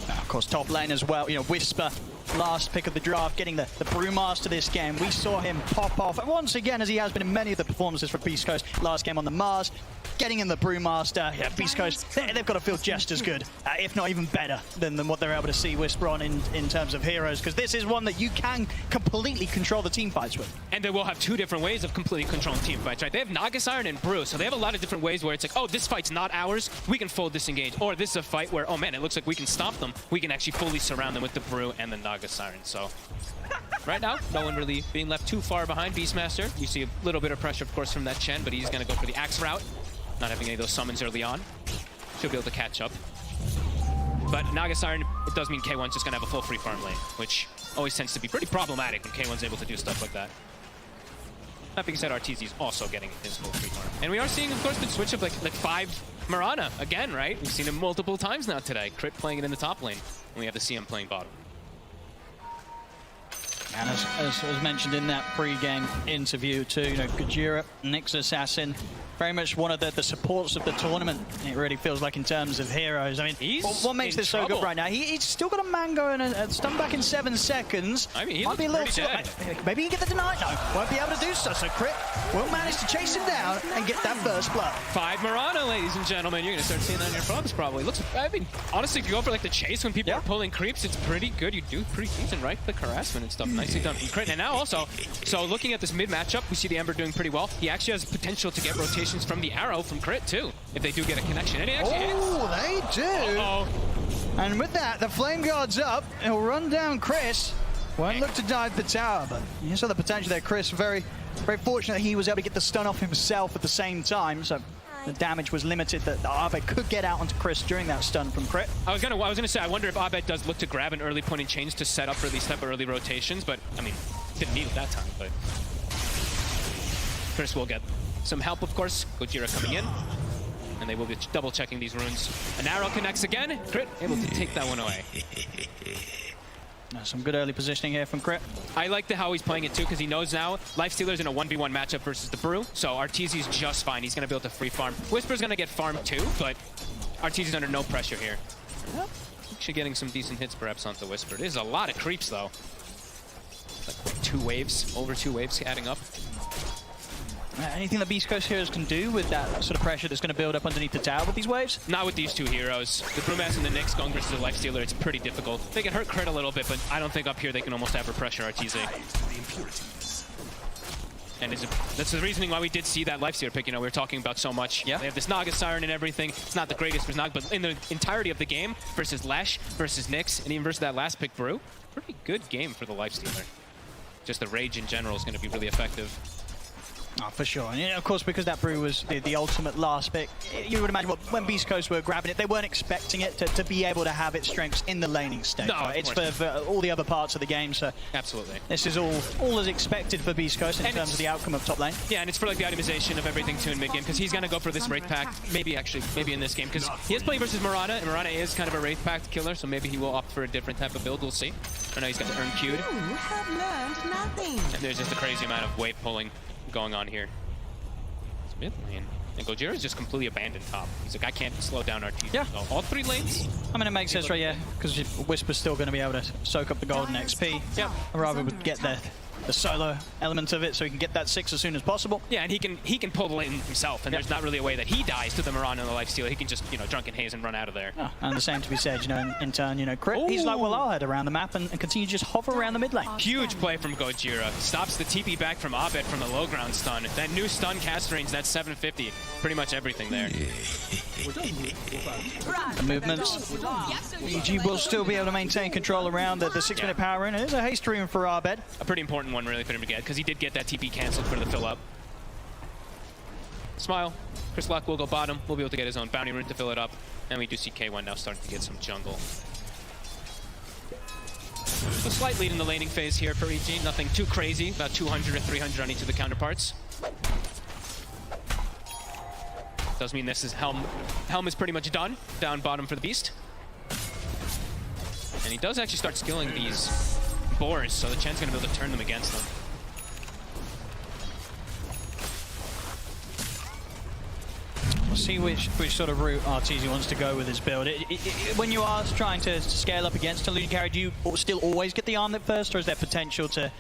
Of course, top lane as well. You know, Whisper, last pick of the draft, getting the Brewmaster this game. We saw him pop off once again, as he has been in many of the performances for Beast Coast. Last game on the Mars, getting in the Brewmaster. Yeah, Beast Coast, they've got to feel just as good, if not even better, than what they're able to see Whisper on in terms of heroes, because this is one that you can completely control the team fights with. And they will have two different ways of completely controlling team fights, right? They have Naga Siren and Brew, so they have a lot of different ways where it's like, oh, this fight's not ours, we can full disengage. Or this is a fight where, oh man, it looks like we can stop them. We can actually fully surround them with the Brew and the Naga Siren. So right now, no one really being left too far behind Beastmaster. You see a little bit of pressure, of course, from that Chen, but he's going to go for the Axe route. Not having any of those summons early on. Should be able to catch up. But Naga Siren, it does mean K1's just going to have a full free farm lane, which always tends to be pretty problematic when K1's able to do stuff like that. That being said, Arteezy is also getting his full free farm. And we are seeing, of course, the switch of like 5 Mirana again, right? We've seen him multiple times now today. Crit playing it in the top lane, and we have the CM playing bottom. And as mentioned in that pre-game interview too, you know, Gajira, Nyx Assassin, very much one of the supports of the tournament, it really feels like, in terms of heroes. I mean, what makes this so good right now? He's still got a man going and stun back in 7 seconds. I mean, he might be a little dead. Maybe he can get the deny. No, won't be able to do so. So Crit will manage to chase him down and get that first blood. 5 Mirana, ladies and gentlemen. You're going to start seeing that on your phones probably. Looks, I mean, honestly, if you go for like the chase when people are pulling creeps, it's pretty good. You do pretty decent, right? The harassment and stuff. Nicely done from Crit. And now also, so looking at this mid matchup, we see the Ember doing pretty well. He actually has potential to get rotations from the Arrow from Crit too, if they do get a connection. And he actually hits. They do. Uh-oh. And with that, the Flame Guard's up. He'll run down Chris. Won't look to dive the tower, but you saw the potential there, Chris. Very fortunate that he was able to get the stun off himself at the same time, so the damage was limited that Abed could get out onto Chris during that stun from Crit. I was gonna say, I wonder if Abed does look to grab an early point and change to set up for these type of early rotations, but I mean, didn't need it that time, but Chris will get some help, of course. Gojira coming in, and they will be double checking these runes. An arrow connects again. Crit able to take that one away. Some good early positioning here from Crit. I like how he's playing it too, because he knows now Lifestealer's in a 1v1 matchup versus the Brew, so Arteezy's just fine. He's going to be able to free farm. Whisper's going to get farmed too, but Arteezy's under no pressure here. Actually getting some decent hits perhaps onto Whisper. There's a lot of creeps though. Like 2 waves, over 2 waves adding up. Anything that Beast Coast heroes can do with that sort of pressure that's going to build up underneath the tower with these waves? Not with these 2 heroes. The Brewmaster and the Nyx going versus the Lifestealer, it's pretty difficult. They can hurt Crit a little bit, but I don't think up here they can almost ever pressure Arteezy. And that's the reasoning why we did see that Lifestealer pick, we were talking about so much. Yeah. They have this Naga Siren and everything. It's not the greatest for Naga, but in the entirety of the game, versus Lesh, versus Nyx, and even versus that last pick Brew, pretty good game for the Lifestealer. Just the Rage in general is going to be really effective. Oh, for sure. And of course, because that Brew was the ultimate last pick, you would imagine when Beast Coast were grabbing it, they weren't expecting it to be able to have its strengths in the laning stage. No, right? It's for all the other parts of the game, so absolutely. This is all as expected for Beast Coast in terms of the outcome of top lane. Yeah, and it's for like the itemization of everything too in mid game, because he's going to go for this Wraith Pact, maybe in this game, because he is playing versus Mirana, and Mirana is kind of a Wraith Pact killer, so maybe he will opt for a different type of build. We'll see. I know he's got to earn queued. You have learned nothing. And there's just a crazy amount of wave pulling going on here. Mid lane. And Gojira is just completely abandoned top. He's like, I can't slow down our team. Yeah. So all 3 lanes. I mean, it makes sense, right? Yeah, because Whisper's still going to be able to soak up the golden XP. Yeah. I'd rather get the solo element of it so he can get that 6 as soon as possible. Yeah, and he can pull the lane himself, and there's not really a way that he dies to the Mirana and the Lifestealer. He can just, Drunken Haze and run out of there. Oh, and the same to be said, in turn, Crit, he's like, well, I'll head around the map and continue to just hover around the mid lane. Huge play from Gojira. Stops the TP back from Abed from the low ground stun. That new stun cast range, that's 750. Pretty much everything there. The movements. EG will still be able to maintain control around the 6-minute power rune. It is a haste rune for Abed. A pretty important one really for him to get, because he did get that TP cancelled for the fill up. Smile. Chris Luck will go bottom. We'll be able to get his own bounty rune to fill it up. And we do see K1 now starting to get some jungle. So slight lead in the laning phase here for EG. Nothing too crazy. About 200 or 300 on each of the counterparts. Does mean this is Helm. Helm is pretty much done. Down bottom for the Beast. And he does actually start skilling these boars, so the Chen's going to be able to turn them against them. We'll see which sort of route Arteezy wants to go with his build. When you are trying to scale up against a lead carry, do you still always get the armlet first, or is there potential to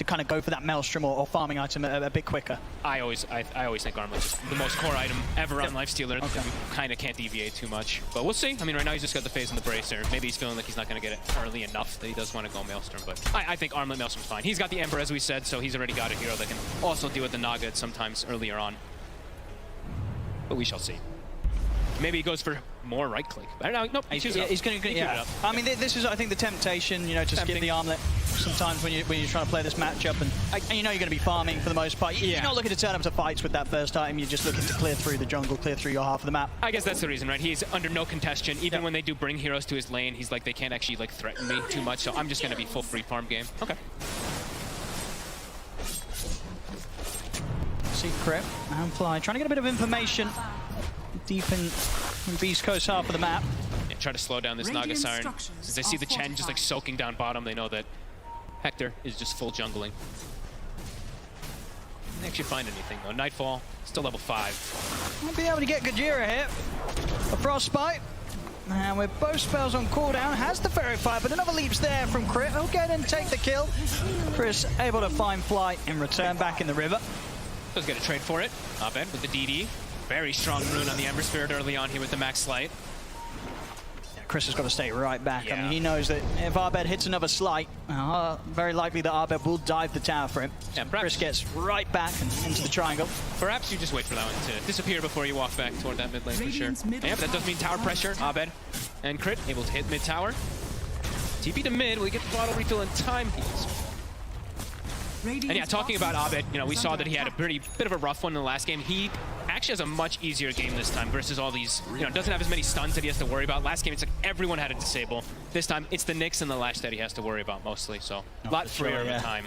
kind of go for that Maelstrom or farming item a bit quicker? I always think Armlet's the most core item ever on Lifestealer. Okay. You kind of can't deviate too much. But we'll see. I mean, right now he's just got the phase and the bracer. Maybe he's feeling like he's not going to get it early enough that he does want to go Maelstrom. But I think Armlet Maelstrom's fine. He's got the Ember, as we said, so he's already got a hero that can also deal with the Naga sometimes earlier on. But we shall see. Maybe he goes for more right click. I don't know. Nope. He's going to. Yeah. I mean, this is, I think, the temptation. To skip the armlet. Sometimes when you're trying to play this matchup, and you're going to be farming for the most part. You're not looking to turn up to fights with that first item. You're just looking to clear through the jungle, clear through your half of the map. I guess that's the reason, right? He's under no contention. Even when they do bring heroes to his lane, he's like, they can't actually threaten me too much. So I'm just going to be full free farm game. Okay. See Crit and Fly trying to get a bit of information deep in Beast Coast half of the map. Yeah, try to slow down this Naga Siren. Since they see the Chen just soaking down bottom, they know that Hector is just full jungling. Didn't actually find anything though. Nightfall, still level 5. Might be able to get Gojira here. A Frostbite. And with both spells on cooldown, has the Fairy Fire, but another leap's there from Crit. He'll get and take the kill. Chris able to find Fly in return back in the river. Does get a trade for it. Abed with the DD. Very strong rune on the Ember Spirit early on here with the max slight. Yeah, Chris has got to stay right back. Yeah. I mean, he knows that if Abed hits another slight, very likely that Abed will dive the tower for him. Yeah, Chris gets right back into the triangle. Perhaps you just wait for that one to disappear before you walk back toward that mid lane for sure. Yeah, but that does mean tower pressure. Abed And Crit able to hit mid tower. TP to mid, we get the bottle refill in time. And yeah, talking about Abed, you know, we saw that he had a bit of a rough one in the last game. He actually has a much easier game this time versus all these, you know, doesn't have as many stuns that he has to worry about. Last game, it's like everyone had a disable. This time, it's the Nyx and the Lash that he has to worry about mostly, so a lot freer of time.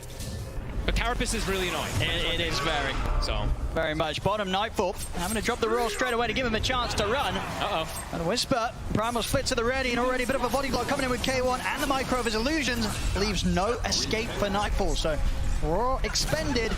But Carapace is really annoying. It is very. So. Very much. Bottom Nightfall having to drop the roll straight away to give him a chance to run. Uh-oh. And Whisper, Primal split to the ready, and already a bit of a body block coming in with K1 and the micro of his illusions. Leaves no escape for Nightfall. So Raw expended,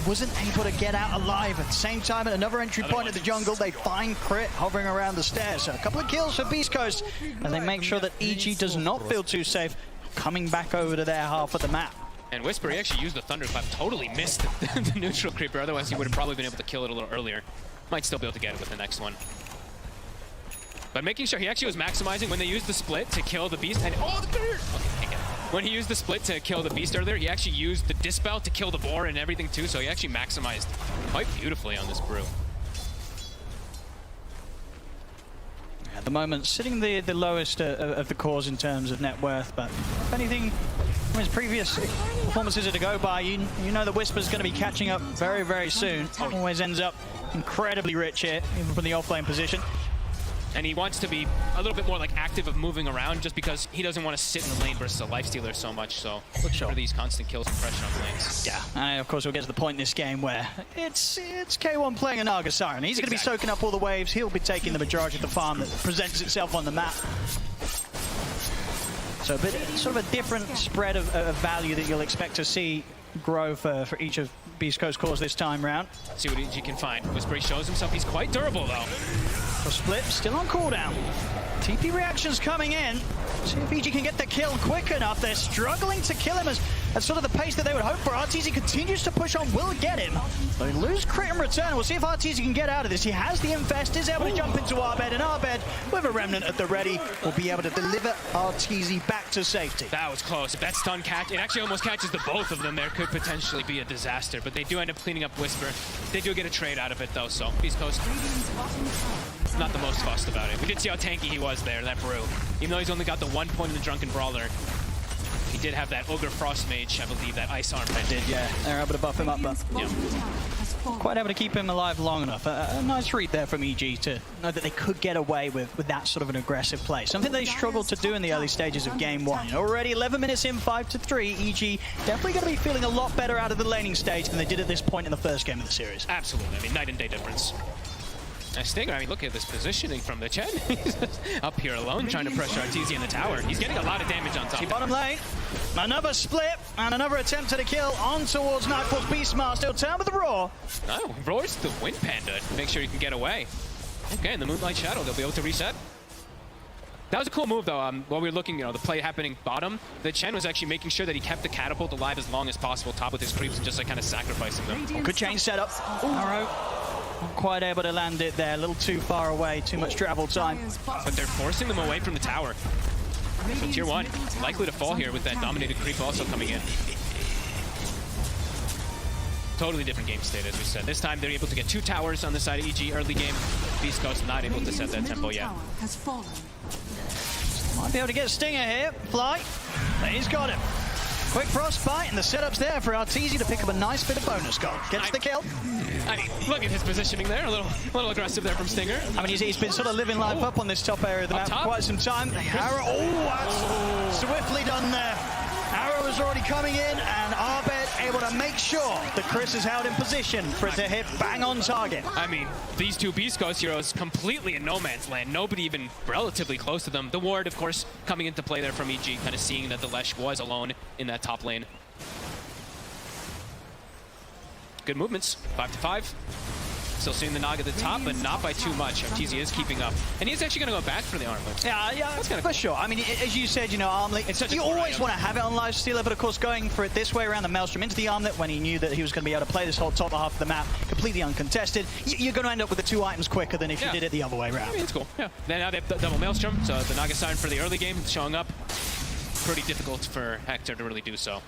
wasn't able to get out alive. At the same time, at another entry point of the jungle, they find Crit hovering around the stairs. So a couple of kills for Beast Coast, and they make sure that EG does not feel too safe coming back over to their half of the map. And Whisper, he actually used the Thunderclap, totally missed the neutral creeper, otherwise he would have probably been able to kill it a little earlier. Might still be able to get it with the next one. But making sure he actually was maximizing when they used the split to kill the beast, and oh, the beard! Okay, again. When he used the split to kill the beast earlier, he actually used the Dispel to kill the boar and everything too, so he actually maximized quite beautifully on this brew. At the moment, sitting the lowest of the cores in terms of net worth, but if anything from his previous performances are to go by, you know the Whisper's going to be catching up very, very soon. Always ends up incredibly rich here, even from the offlane position. And he wants to be a little bit more like active of moving around just because he doesn't want to sit in the lane versus a lifestealer so much, so look for these constant kills and pressure on lanes. Yeah, and of course we'll get to the point in this game where it's K1 playing a Naga Siren. He's going to be soaking up all the waves, he'll be taking the majority of the farm that presents itself on the map. So a bit, sort of a different spread of value that you'll expect to see grow for each of Beast Coast cores this time round. See what he can find. Whisper shows himself, he's quite durable though. So Split still on cooldown. TP reactions coming in. See if EG can get the kill quick enough. They're struggling to kill him at sort of the pace that they would hope for. RTZ continues to push on, will get him. They lose Crit in return. We'll see if RTZ can get out of this. He has the Infest, is able to jump into Arbed, and Arbed, with a Remnant at the ready, will be able to deliver RTZ back to safety. That was close. If that stun catch, it actually almost catches the both of them there. Could potentially be a disaster, but they do end up cleaning up Whisper. They do get a trade out of it though, so Beast Coast not the most fussed about it. We did see how tanky he was there, that brew. Even though he's only got the 1 point in the Drunken Brawler, he did have that Ogre Frost Mage, I believe, that Ice Arm. Did, yeah. They're able to buff him up, but yeah. Quite able to keep him alive long enough. A nice read there from EG to know that they could get away with that sort of an aggressive play. Something they struggled to do in the early stages of game one. And already 11 minutes in, 5-3. EG definitely going to be feeling a lot better out of the laning stage than they did at this point in the first game of the series. Absolutely. I mean, night and day difference. Stinger, I mean, look at this positioning from the Chen. He's up here alone, trying to pressure RTZ in the tower. He's getting a lot of damage on top. Bottom lane, another split, and another attempt at a kill on towards Nightfall's Beastmaster. He'll turn with the Roar. Oh, Roar's the Wind Panda. Make sure you can get away. Okay, in the Moonlight Shadow, they'll be able to reset. That was a cool move, though. While we were looking, you know, the play happening bottom, the Chen was actually making sure that he kept the catapult alive as long as possible, top with his creeps, and just like kind of sacrificing them. Good chain setup. Arrow. Not quite able to land it there, a little too far away, too much travel time. But they're forcing them away from the tower. So tier 1, likely to fall here with that dominated creep also coming in. Totally different game state, as we said. This time they're able to get 2 towers on the side of EG early game. Beast Coast not able to set that tempo yet. Might be able to get Stinger here. Fly. He's got him. Quick frostbite, and the setup's there for RTZ to pick up a nice bit of bonus gold. Gets the kill. Look at his positioning there, a little aggressive there from Stinger. I mean, he's been sort of living life up on this top area of the map for quite some time. Arrow, that's swiftly done there. Arrow is already coming in, and Arbed able to make sure that Chris is held in position for it to hit bang on target. I mean, these two Beast Coast heroes completely in no man's land. Nobody even relatively close to them. The ward, of course, coming into play there from EG, kind of seeing that the Lesh was alone in that top lane. Good movements, 5-5. Still seeing the Nog at the top, but not by too much. RTZ is keeping up. And he's actually going to go back for the armlet. Yeah, that's kind of for sure. I mean, as you said, you know, armlet, you always want to have it on lifestealer, but of course going for it this way around the Maelstrom into the armlet when he knew that he was going to be able to play this whole top half of the map completely uncontested, you're going to end up with the 2 items quicker than if you did it the other way around. I mean, it's cool. Yeah. Then now they have double Maelstrom, so the Naga Siren for the early game showing up. Pretty difficult for Hector to really do so.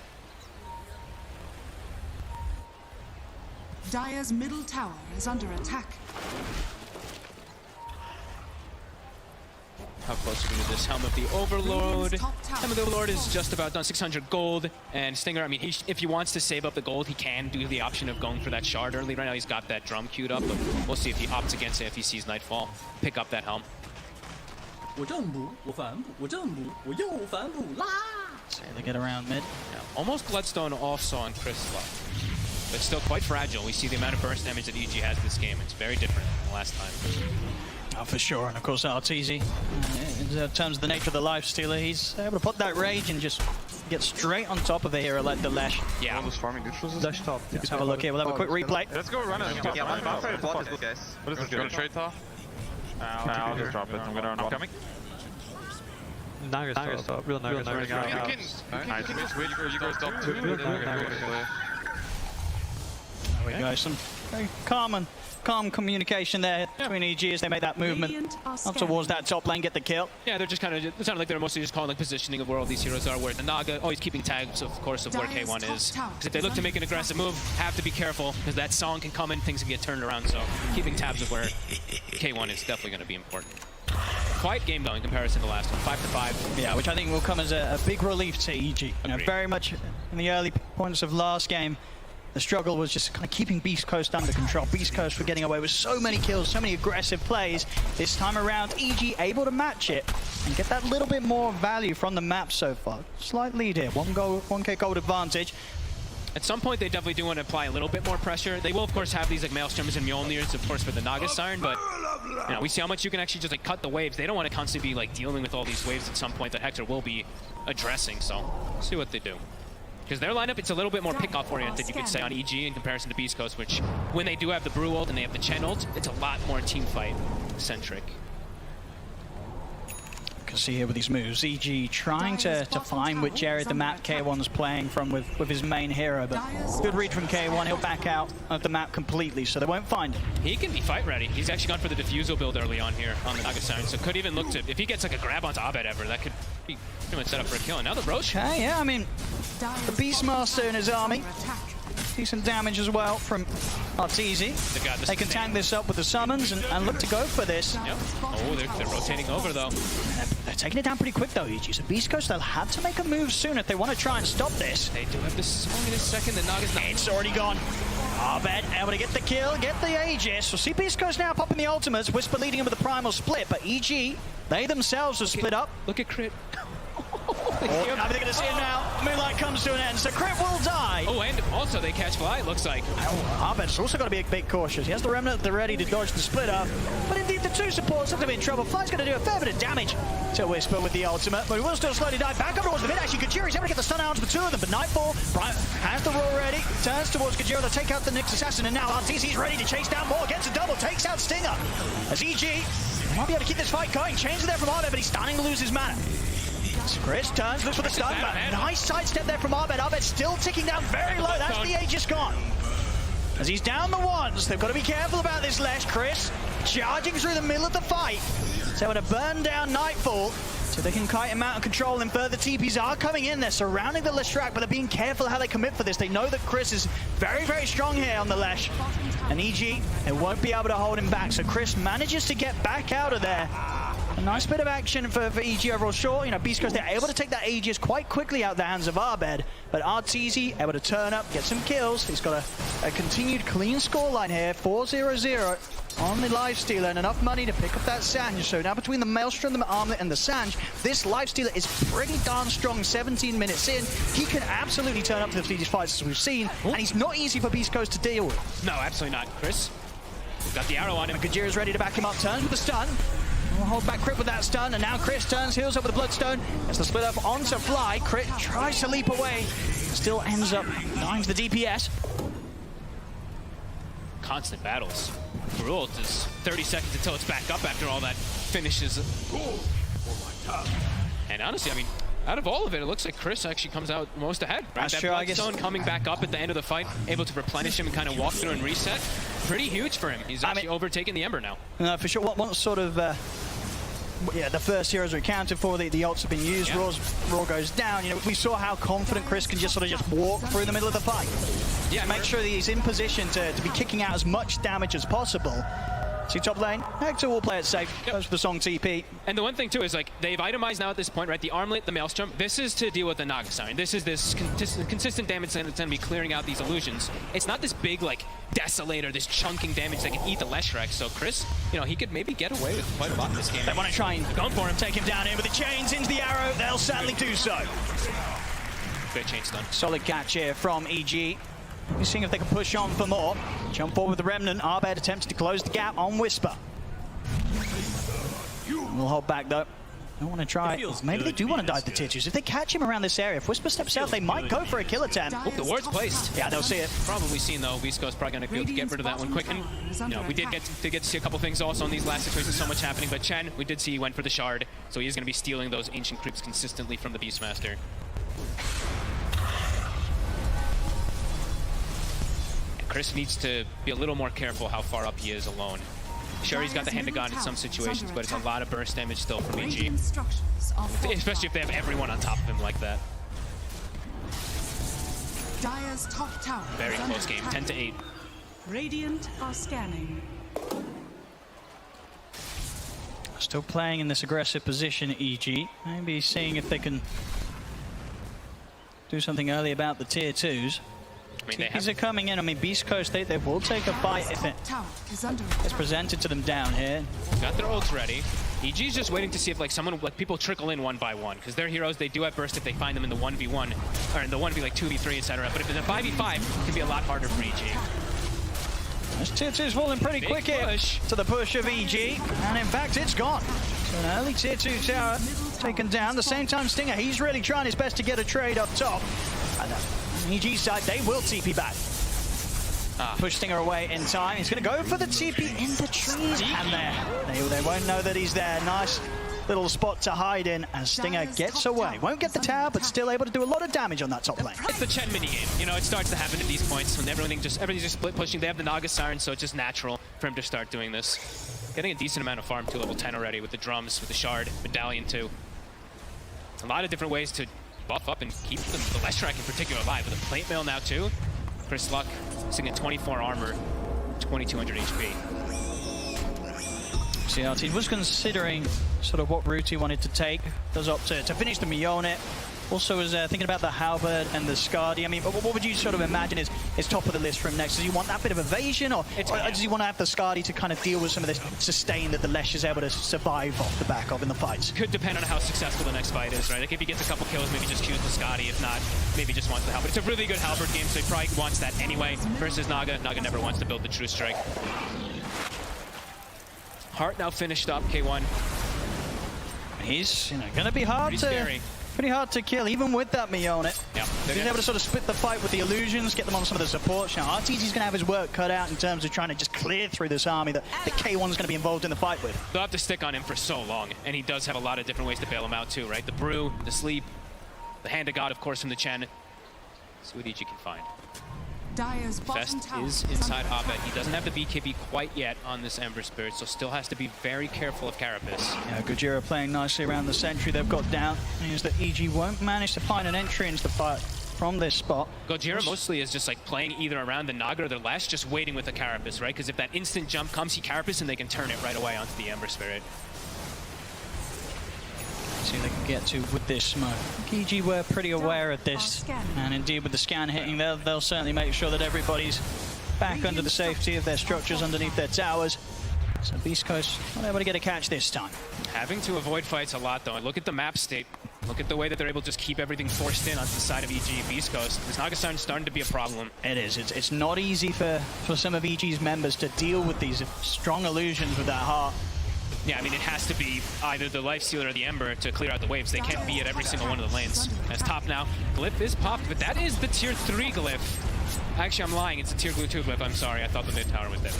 Dire's middle tower is under attack. How close are we to this Helm of the Overlord? Helm of the Overlord is just about done, 600 gold. And Stinger, I mean, if he wants to save up the gold, he can do the option of going for that shard early. Right now he's got that drum queued up, but we'll see if he opts against it if he sees Nightfall. Pick up that Helm. So they get around mid. Yeah, almost Bloodstone also on Chris left. But still quite fragile. We see the amount of burst damage that EG has this game. It's very different than the last time. Oh, for sure, and of course Arteezy, in terms of the nature of the Lifestealer, he's able to put that rage and just get straight on top of a hero like the Lesh. Yeah. Dash top. Let's have a look here. We'll have a quick replay. Let's go run it. Yeah, one bot is good, guys. What is this? Go straight top. I'll just drop it. I'm gonna run. I'm coming. Nagas top. Real Nagas running out. You guys top too. There we go. Some very calm communication there between EG as they make that movement up towards that top lane, get the kill. Yeah, they're just kind of, it sounded like they're mostly just calling like positioning of where all these heroes are, where the Naga always keeping tags, of course, of where K1 is. Because if they look to make an aggressive move, have to be careful, because that song can come in, things can get turned around, so keeping tabs of where K1 is definitely going to be important. Quiet game though in comparison to the last one, 5-5. Yeah, which I think will come as a big relief to EG. You know, very much in the early points of last game, the struggle was just kind of keeping Beast Coast under control. Beast Coast were getting away with so many kills, so many aggressive plays. This time around, EG able to match it and get that little bit more value from the map so far. Slight lead here, 1K gold advantage. At some point, they definitely do want to apply a little bit more pressure. They will, of course, have these like Maelstroms and Mjolnirs, of course, for the Naga Siren, but you know, we see how much you can actually just like cut the waves. They don't want to constantly be like dealing with all these waves at some point that Hector will be addressing, so we'll see what they do. Because their lineup, it's a little bit more pick-off oriented, you could say, on EG in comparison to Beast Coast, which when they do have the Brew ult and they have the Chen ult, it's a lot more team fight centric. You can see here with these moves, EG trying to find which area of the map K1's playing from with his main hero, but good read from K1, he'll back out of the map completely, so they won't find him. He can be fight ready. He's actually gone for the Diffusal build early on here on the Naga Siren, so could even look to, if he gets like a grab onto Abed ever, that could be pretty much set up for a kill. And now the Roche. Okay, yeah, I mean, the Beastmaster in his army. Decent damage as well from Arteezy. They can tank this up with the summons and look to go for this. Yep. Oh, they're rotating over though. They're taking it down pretty quick though, EG. So Beast Coast, they'll have to make a move soon if they want to try and stop this. They do have this song in a second. The Naga's not. It's already gone. Abed able to get the kill, get the Aegis. We'll see Beast Coast now popping the ultimates. Whisper leading him with the primal split, but EG, they themselves are split up. Look at Crit. I think they're going to see him now. Moonlight comes to an end, so Crit will die. Oh, and also they catch Fly, it looks like. Abed's also got to be a bit cautious. He has the Remnant at the ready to dodge the split up. But indeed, the two supports look to be in trouble. Fly's going to do a fair bit of damage to Whisper with the ultimate, but he will still slowly die back up towards the mid. Actually, Kajiri's able to get the stun out of the two of them, but Nightfall has the roar ready, turns towards Kajira to take out the Nyx Assassin, and now Arteezy's ready to chase down more, gets a double, takes out Stinger. As EG might be able to keep this fight going. Change there from Abed, but he's starting to lose his mana. Chris turns, looks for the stun, but nice sidestep there from Abed. Abed still ticking down very low. That's the Aegis gone. As he's down the ones, they've got to be careful about this Lesh. Chris charging through the middle of the fight. So able to burn down Nightfall so they can kite him out of control, and further TPs are coming in. They're surrounding the Leshrac, but they're being careful how they commit for this. They know that Chris is very, very strong here on the Lesh. And EG, they won't be able to hold him back. So Chris manages to get back out of there. A nice bit of action for EG overall. Sure, you know, Beast Coast, they're able to take that Aegis quite quickly out the hands of Abed, but Arteezy able to turn up, get some kills. He's got a continued clean scoreline here, 4-0-0 on the Lifestealer, and enough money to pick up that Sange. So now between the Maelstrom, the Armlet, and the Sange, this Lifestealer is pretty darn strong. 17 minutes in, he can absolutely turn up to the Swedish fights as we've seen, and he's not easy for Beast Coast to deal with. No, absolutely not. Chris, we've got the arrow on him. Kajira's ready to back him up, turns with the stun. We'll hold back Crit with that stun, and now Chris turns, heals up with the Bloodstone. As the split up onto Fly, Crit tries to leap away, still ends up dying to the DPS. Constant battles. Brult is 30 seconds until it's back up after all that finishes. And honestly, I mean, out of all of it, it looks like Chris actually comes out most ahead. Right? That's that true, I guess. Bloodstone coming back up at the end of the fight, able to replenish him and kind of walk through and reset. Pretty huge for him. He's actually overtaken the Ember now. For sure, once sort of, the first heroes are accounted for, the ults have been used, Yeah. Raw goes down. You know, we saw how confident Chris can just walk through the middle of the fight. Yeah, make sure that he's in position to be kicking out as much damage as possible. See top lane, Hector will play it safe. Goes for the Song TP. And the one thing too is like they've itemized now at this point, right? The armlet, the maelstrom. This is to deal with the Naga Siren. This is this consistent damage that's going to be clearing out these illusions. It's not this big like desolator, this chunking damage that can eat the Leshrac. So Chris, you know, he could maybe get away with quite a lot in this game. They want to try and go for him, take him down in with the chains into the arrow. They'll sadly do so. Great chain stun. Solid catch here from EG. We're seeing if they can push on for more. Jump forward with the Remnant. Arbed attempts to close the gap on Whisper. We'll hold back though. Don't want to try. Maybe they do want to dive the tier 2s. If they catch him around this area, if Whisper steps out, they might go for a kill attempt. Oh, the ward's placed. Yeah, they'll see it. Probably seen though. Visco's probably going to get rid of that one quick. And you know, we did get to see a couple things also in these last situations. So much happening. But Chen, we did see he went for the shard, so he is going to be stealing those ancient creeps consistently from the Beastmaster. And Chris needs to be a little more careful how far up he is alone. Sure, he's got the Hand of God in some situations, but it's a lot of burst damage still from EG. Especially if they have everyone on top of him like that. Dire's top tower. Very close game, 10-8. Radiant are scanning. Still playing in this aggressive position, EG. Maybe seeing if they can do something early about the tier 2s. I mean, TPs are coming in. I mean, Beast Coast, they will take a fight if it's presented to them down here. Got their ults ready. EG's just waiting to see if like people trickle in one by one, because their heroes, they do have burst if they find them in the 1v1, or in the 1v like 2v3, etc. But if in a 5v5, it can be a lot harder for EG. This tier 2's falling pretty quick here to the push of EG, and in fact, it's gone. So an early tier 2 tower taken down. The same time, Stinger, he's really trying his best to get a trade up top. And on EG side, they will TP back. Push Stinger away in time. He's going to go for the TP in the trees, and they won't know that he's there. Nice little spot to hide in as Stinger gets away. Won't get the tower, but still able to do a lot of damage on that top lane. It's the Chen minigame. You know, it starts to happen at these points when everything's just split pushing. They have the Naga Siren, so it's just natural for him to start doing this. Getting a decent amount of farm to level 10 already with the drums, with the shard, medallion too. A lot of different ways to buff up and keep the Leshrac in particular alive. With a plate mail now too. Chris Luck sitting at 24 armor, 2200 HP. CRT was considering sort of what route he wanted to take. Does opt to finish the Mjolnir. Also was thinking about the Halberd and the Skadi. I mean, what would you sort of imagine is top of the list from next? Does he want that bit of evasion, or does he want to have the Skadi to kind of deal with some of this sustain that the Lesh is able to survive off the back of in the fights? Could depend on how successful the next fight is, right? Like if he gets a couple kills, maybe just choose the Skadi. If not, maybe just wants the Halberd. It's a really good Halberd game, so he probably wants that anyway. Versus Naga. Naga never wants to build the True Strike. Heart now finished up, K1. He's going to be pretty hard to kill, even with that Mjolnir. Yeah, he's able to sort of split the fight with the illusions, get them on some of the supports. Now, RTG's going to have his work cut out in terms of trying to just clear through this army that K1's going to be involved in the fight with. They'll have to stick on him for so long, and he does have a lot of different ways to bail him out too, right? The Brew, the Sleep, the Hand of God, of course, from the Chen. See what EG can find. Fest is inside Abed. He doesn't have the BKB quite yet on this Ember Spirit, so still has to be very careful of Carapace. Yeah, Gojira playing nicely around the sentry they've got down. Means that EG won't manage to find an entry into the fight from this spot. Gojira mostly is just like playing either around the Naga or the Lesh, just waiting with the Carapace, right? Because if that instant jump comes, he Carapace and they can turn it right away onto the Ember Spirit. See what they can get to with this smoke. EG were pretty aware of this, and indeed with the scan hitting, they'll certainly make sure that everybody's back under the safety of their structures underneath their towers. So Beast Coast not able to get a catch this time. Having to avoid fights a lot though, and look at the map state. Look at the way that they're able to just keep everything forced in onto the side of EG. Beast Coast. This Naga Siren's starting to be a problem. It is. It's not easy for some of EG's members to deal with these strong illusions with that heart. Yeah, I mean, it has to be either the Lifestealer or the Ember to clear out the waves. They can't be at every single one of the lanes. As top now, Glyph is popped, but that is the tier 3 Glyph. Actually, I'm lying. It's a tier 2 Glyph. I'm sorry. I thought the mid tower was there.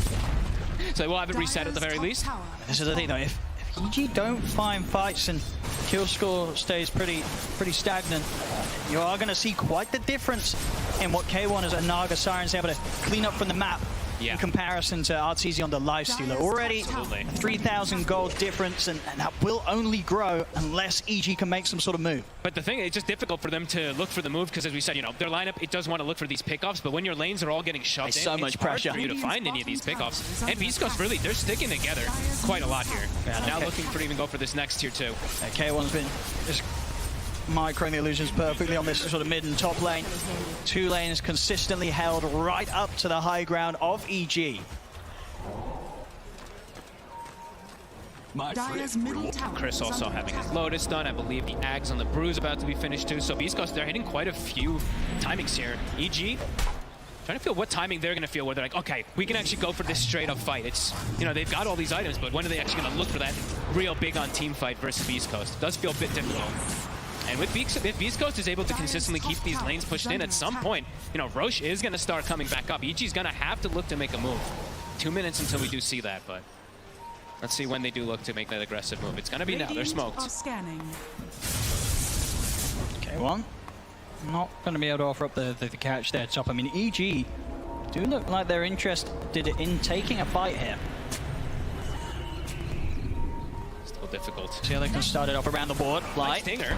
So we'll have it reset at the very least. This is the thing, though. If EG don't find fights and kill score stays pretty stagnant, you are going to see quite the difference in what K1 as a Naga Siren's able to clean up from the map in comparison to Arteezy on the Lifestealer. Already a 3,000 gold difference, and that will only grow unless EG can make some sort of move. But the thing, it's just difficult for them to look for the move because, as we said, you know, their lineup, it does want to look for these pickoffs, but when your lanes are all getting shoved in, so much pressure for you to find any of these pickoffs. And Beast Coast, really, they're sticking together quite a lot here. Now looking for even go for this next tier 2. K1's been just microing the illusions perfectly on this sort of mid and top lane. 2 lanes consistently held right up to the high ground of EG. Dire's middle tower Chris also having his Lotus done. I believe the Ags on the Brew is about to be finished too. So Beast Coast, they're hitting quite a few timings here. EG, trying to feel what timing they're going to feel where they're like, okay, we can actually go for this straight up fight. It's, you know, they've got all these items, but when are they actually going to look for that real big on team fight versus Beast Coast? It does feel a bit difficult. And with if Beast Coast is able to consistently keep these lanes pushed in, at some point, you know, Roche is going to start coming back up. EG's going to have to look to make a move. 2 minutes until we do see that, but let's see when they do look to make that aggressive move. It's going to be now. They're smoked. K1 not going to be able to offer up the catch there top. I mean, EG do look like they're interested in taking a fight here. Still difficult. See how they can start it up around the board. Fly. Stinger.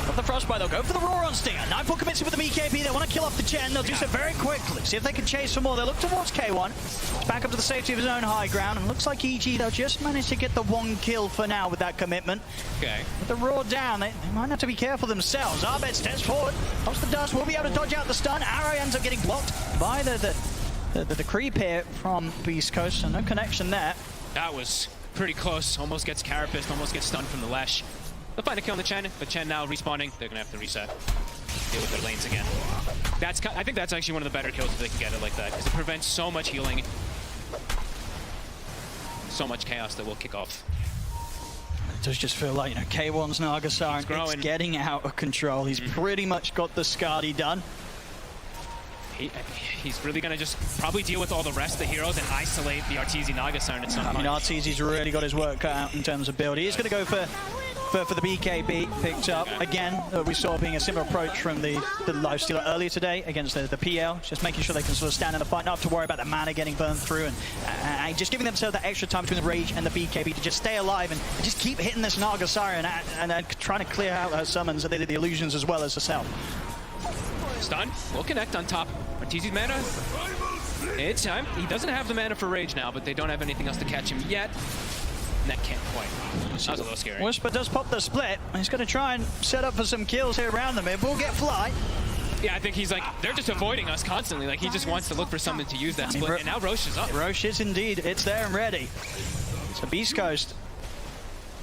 Off the Frostbite, they'll go for the Roar on Stinger. Nightfall commits it with the BKB. They want to kill off the Chen. They'll do so very quickly. See if they can chase for more. They'll look towards K1. It's back up to the safety of his own high ground. And looks like EG, they'll just manage to get the 1 kill for now with that commitment. Okay. With the Roar down, they might have to be careful themselves. Arbed steps forward. Pops the dust. Will be able to dodge out the stun. Arrow ends up getting blocked by the creep here from Beast Coast. So no connection there. That was pretty close. Almost gets Carapist. Almost gets stunned from the Lash. They'll find a kill on the Chen, but Chen now respawning. They're going to have to reset. Deal with their lanes again. I think that's actually one of the better kills if they can get it like that, because it prevents so much healing. So much chaos that will kick off. It does just feel like, you know, K1's Nagasar, it's getting out of control. He's pretty much got the Skadi done. He's really going to just probably deal with all the rest of the heroes and isolate the Arteezy Nagasar at some point. I mean, Arteezy's really got his work cut out in terms of build. He is going to go for the BKB picked up. Again, we saw being a similar approach from the Lifestealer earlier today against the PL. Just making sure they can sort of stand in the fight, not have to worry about the mana getting burned through, and just giving themselves that extra time between the Rage and the BKB to just stay alive and just keep hitting this Nagasar and trying to clear out her summons, the illusions as well as herself. Stun. Will connect on top. Arteezy's mana. It's time. He doesn't have the mana for Rage now, but they don't have anything else to catch him yet. And that can't quite. That was a little scary. Whisper does pop the split. He's going to try and set up for some kills here around the mid. We'll get Fly. Yeah, I think he's like, they're just avoiding us constantly. Like, he just wants to look for something to use that split. And now Roche is up. Roche is indeed. It's there and ready. So Beast Coast,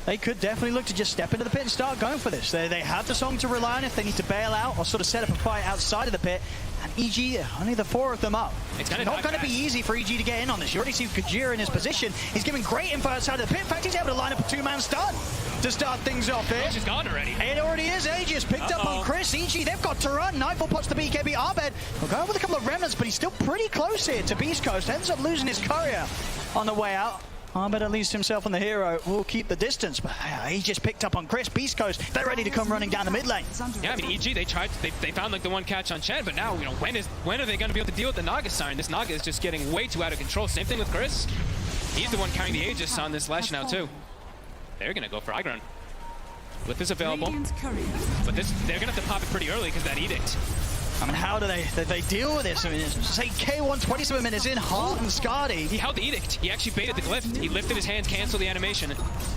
they could definitely look to just step into the pit and start going for this. They have the song to rely on if they need to bail out or sort of set up a fight outside of the pit. And EG, only the 4 of them up. It's not going to be easy for EG to get in on this. You already see Kajira in his position. He's giving great info outside of the pit. In fact, he's able to line up a 2-man stun to start things off here. Roche is gone already. It already is. Aegis picked up on Chris. EG, they've got to run. Nightfall pots the BKB. Arbed will go with a couple of remnants, but he's still pretty close here to Beast Coast. Ends up losing his courier on the way out. Arbed, at least himself and the hero, will keep the distance, but he just picked up on Chris. Beast Coast, they're ready to come running down the mid lane. Yeah, I mean, EG, they found like the one catch on Chen, but now, you know, when are they going to be able to deal with the Nagasar? And this Naga is just getting way too out of control. Same thing with Chris. He's the one carrying the Aegis on this Lash now, too. They're going to go for high ground. Whip is available, but they're going to have to pop it pretty early because that Edict. I mean, how do they deal with this? I mean, say K1 27 minutes in, Heart and Skadi. He held the Edict. He actually baited the glyph. He lifted his hands, canceled the animation.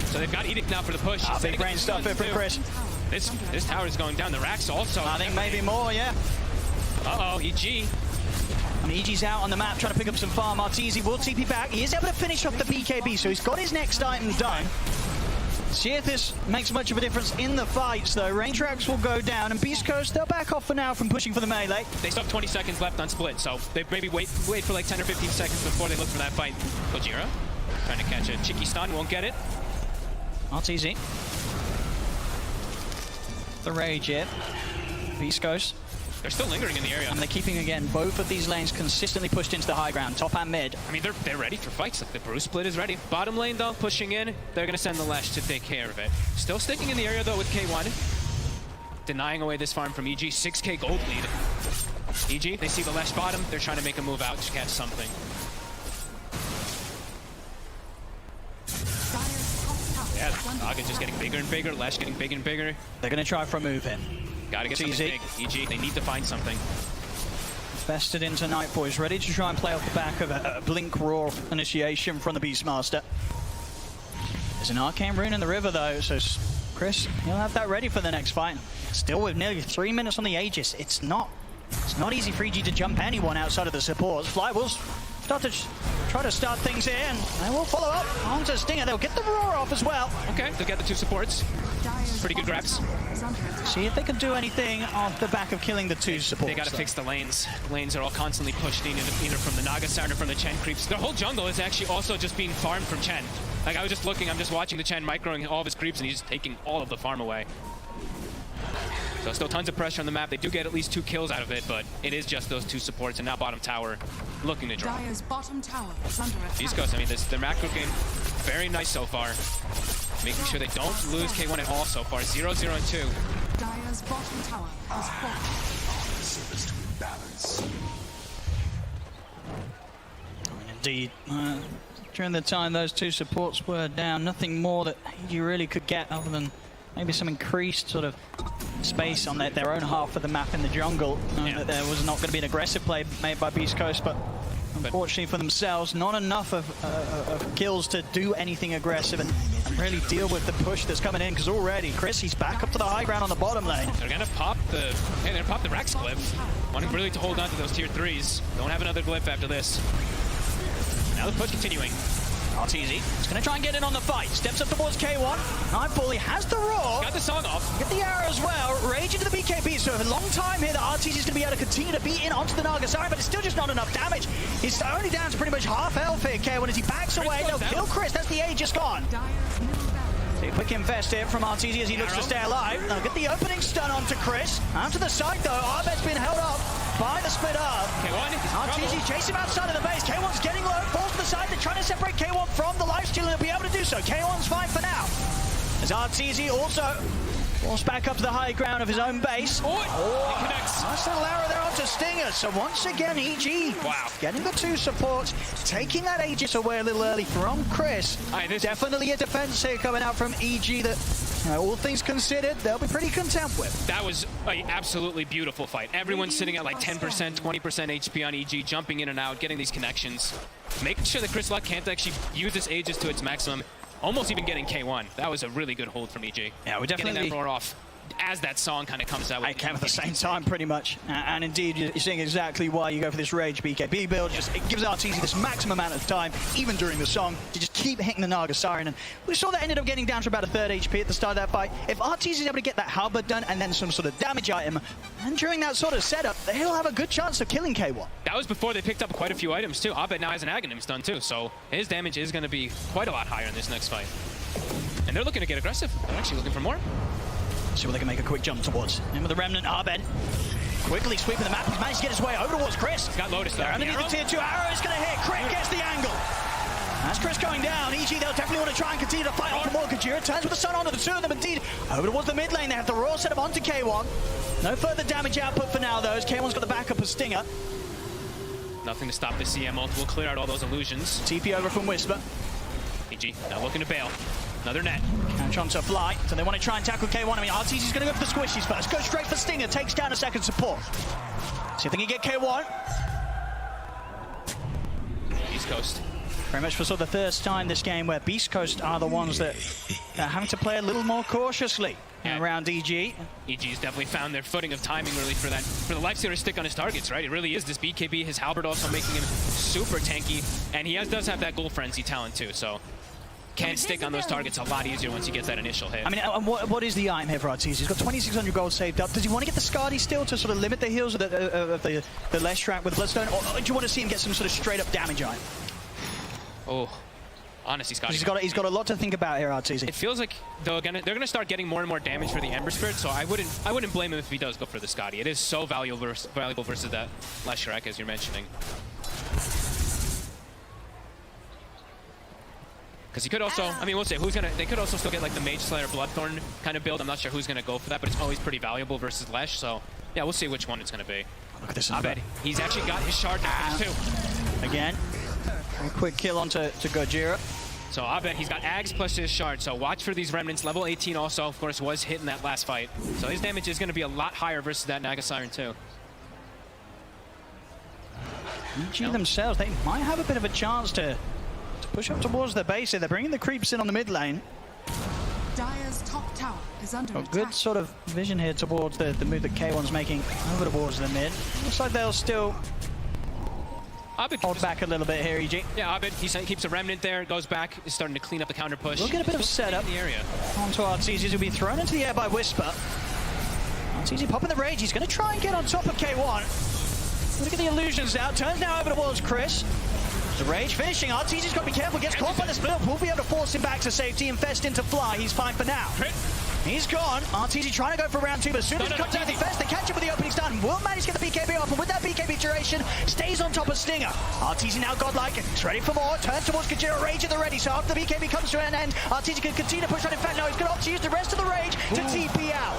So they've got Edict now for the push. Big brain stuff here for Chris. This tower is going down. The Rax also. I think maybe more, yeah. Uh-oh, EG. I mean, EG's out on the map trying to pick up some farm. Arteezy will TP back. He is able to finish off the BKB, so he's got his next item done. See if this makes much of a difference in the fights, though. Range Rax will go down, and Beast Coast, they'll back off for now from pushing for the melee. They still have 20 seconds left on split, so they maybe wait for like 10 or 15 seconds before they look for that fight. Gojira trying to catch a cheeky stun, won't get it. Arteezy. The Rage here. Beast Coast. They're still lingering in the area. And they're keeping, again, both of these lanes consistently pushed into the high ground, top and mid. I mean, they're ready for fights. Like, the Bruce split is ready. Bottom lane, though, pushing in. They're going to send the Lash to take care of it. Still sticking in the area, though, with K1. Denying away this farm from EG. 6k gold lead. EG, they see the Lash bottom. They're trying to make a move out to catch something. Naga just getting bigger and bigger, Lesh getting bigger and bigger. They're going to try for a move in. Gotta get something big. EG, they need to find something. Vested into Night Boys, ready to try and play off the back of a Blink Roar initiation from the Beastmaster. There's an Arcane Rune in the river though, so Chris, he'll have that ready for the next fight. Still with nearly 3 minutes on the Aegis, it's not easy for EG to jump anyone outside of the supports. Fly will start to try to start things here, and they will follow up onto Stinger. They'll get the Roar off as well. Okay, they'll get the 2 supports. Pretty good grabs. See if they can do anything off the back of killing the 2 supports. They gotta fix the lanes. Lanes are all constantly pushed in, either from the Naga side or from the Chen creeps. Their whole jungle is actually also just being farmed from Chen. Like, I was just looking, I'm just watching the Chen microing all of his creeps, and he's just taking all of the farm away. So still tons of pressure on the map. They do get at least 2 kills out of it, but it is just those 2 supports, and now bottom tower looking to drop. Dire's bottom tower is under attack. East Coast, I mean, their macro game, very nice so far. Making sure they don't lose K1 at all so far. 0-0-2. Dire's bottom tower has fallen. Serves to balance. Indeed. During the time those 2 supports were down, nothing more that you really could get other than maybe some increased sort of space on their own half of the map in the jungle. That there was not going to be an aggressive play made by Beast Coast, but unfortunately for themselves, not enough of kills to do anything aggressive and really deal with the push that's coming in, because already Chris, he's back up to the high ground on the bottom lane. They're gonna pop the Rex glyph. Wanting really to hold on to those tier 3s. Don't have another glyph after this. Now the push continuing. RTZ is going to try and get in on the fight. Steps up towards K1. Nightfall, he has the Roar. Got the song off. Get the arrow as well. Rage into the BKB. So for a long time here, the RTZ is going to be able to continue to beat in onto the Nagasari, but it's still just not enough damage. He's only down to pretty much half health here, K1, as he backs away. They'll kill Chris. That's the Aegis gone. So a quick infest here from RTZ as he looks to stay alive. They'll get the opening stun onto Chris. Out to the side, though. Arbet's been held up by the split up. K1 RTZ chase him outside of the base. K1's getting low, falls to the side. They're trying to separate K1 from the lifesteal, and they'll be able to do so. K1's fine for now. As RTZ also falls back up to the high ground of his own base. He connects. Nice little arrow there onto Stinger. So once again, EG getting the 2 supports, taking that Aegis away a little early from Chris. Definitely a defense here coming out from EG that, all things considered, they'll be pretty content with. That was an absolutely beautiful fight. Everyone's sitting at like 10%, 20% HP on EG, jumping in and out, getting these connections. Making sure that Chris Luck can't actually use this Aegis to its maximum. Almost even getting K1. That was a really good hold from EG. Yeah, we're definitely getting that roar off as that song kind of comes out. They came at the same time, pretty much. And indeed, you're seeing exactly why you go for this Rage BKB build. Just it gives RTZ this maximum amount of time, even during the song, to just keep hitting the Naga Siren. And we saw that ended up getting down to about a 3rd HP at the start of that fight. If RTZ is able to get that halberd done and then some sort of damage item, and during that sort of setup, they'll have a good chance of killing K1. That was before they picked up quite a few items too. Abed now has an Aghanim stun too, so his damage is going to be quite a lot higher in this next fight. And they're looking to get aggressive. They're actually looking for more. See what they can make a quick jump towards. In with the Remnant, Abed quickly sweeping the map. He's managed to get his way over towards Chris. He's got Lotus there. Underneath the tier 2 arrow is going to hit. Crit gets the angle. That's Chris going down. EG, they'll definitely want to try and continue to fight on for more. Kajira turns with the sun onto the 2 of them. Indeed, over towards the mid lane. They have the Roar set up onto K1. No further damage output for now, though, as K1's got the backup of Stinger. Nothing to stop the CM ult. We'll clear out all those illusions. TP over from Whisper. EG now looking to bail. Another net. Catch on to Fly, so they want to try and tackle K1. I mean, RTZ's going to go for the squishies first. Go straight for Stinger, takes down a second support. See if they can get K1. East Coast. Very much for sort of the first time this game where Beast Coast are the ones that are having to play a little more cautiously around EG. EG's definitely found their footing of timing really for the lifesteal to stick on his targets, right? It really is this BKB, his halberd also making him super tanky, and he does have that Ghoul Frenzy talent too, so can stick on those targets a lot easier once he gets that initial hit. I mean, what is the item here for RTZ? He's got 2,600 gold saved up. Does he want to get the Skadi still to sort of limit the heals of the Leshrac with Bloodstone, or do you want to see him get some sort of straight-up damage item? Oh, honestly, Scotty. He's got a lot to think about here, RTZ. It feels like they're gonna start getting more and more damage for the Ember Spirit, so I wouldn't blame him if he does go for the Scotty. It is so valuable versus that Leshrac, as you're mentioning. Because he could also, I mean, we'll say they could also still get like the Mage Slayer Bloodthorn kind of build. I'm not sure who's gonna go for that, but it's always pretty valuable versus Lesh. So yeah, we'll see which one it's gonna be. Look at this. Abed, he's actually got his shard damage too. Again, a quick kill onto Gojira. So I bet he's got Ags plus his shard, so watch for these remnants. Level 18 also, of course, was hit in that last fight. So his damage is going to be a lot higher versus that Naga Siren too. EG themselves, they might have a bit of a chance to push up towards their base here. They're bringing the creeps in on the mid lane. Dire's top tower is under attack. Good sort of vision here towards the move that K1's making over towards the mid. Looks like they'll still hold back a little bit here, EG. Yeah, Abed, he keeps a remnant there, goes back, is starting to clean up the counter push. We'll get a bit of setup in the area. Onto Arteezy, who'll be thrown into the air by Whisper. Arteezy popping the rage, he's going to try and get on top of K1. Look at the illusions now, turns now over towards Chris. The rage finishing, Arteezy's got to be careful, gets caught by the split up. We'll be able to force him back to safety, Infest into fly, he's fine for now. He's gone. Arteezy trying to go for round 2, but as soon as he comes out the Infest, they catch him with the opening stun. Will manage to get the BKB off, and with that BKB duration, stays on top of Stinger. Arteezy now godlike, he's ready for more, turns towards Kajira, rage at the ready, so after the BKB comes to an end, Arteezy can continue to push on. In fact, now he's going to opt to use the rest of the rage to TP out.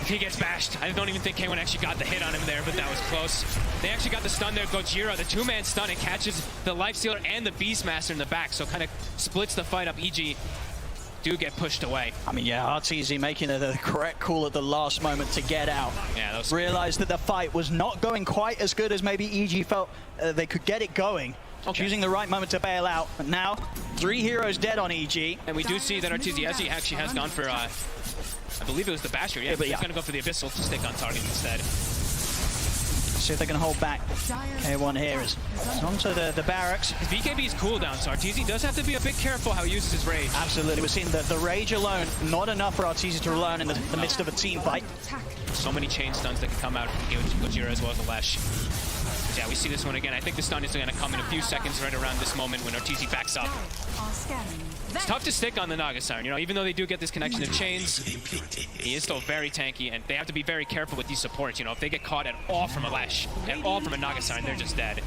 He gets bashed. I don't even think K1 actually got the hit on him there, but that was close. They actually got the stun there. Gojira, the two-man stun, it catches the Lifestealer and the Beastmaster in the back, so kind of splits the fight up. EG do get pushed away. I mean, yeah, Arteezy making the correct call at the last moment to get out. Yeah, realized that the fight was not going quite as good as maybe EG felt they could get it going. Choosing the right moment to bail out. But now, 3 heroes dead on EG. And we do see that Arteezy actually has gone for, I believe it was the Basher, yeah, but he's going to go for the Abyssal to stick on target instead. See if they can hold back K1 here. It's onto the barracks. His BKB's cooldown, so Arteezy does have to be a bit careful how he uses his rage. Absolutely, we're seeing the rage alone, not enough for Arteezy to rely on in the midst of a team fight. So many chain stuns that can come out from Gojira as well as the Lesh. Yeah, we see this one again. I think the stun is going to come in a few seconds right around this moment when Arteezy backs up. It's tough to stick on the Naga Siren, you know, even though they do get this connection of chains, he is still very tanky, and they have to be very careful with these supports, you know, if they get caught at all from a Lash, at all from a Naga Siren, they're just dead.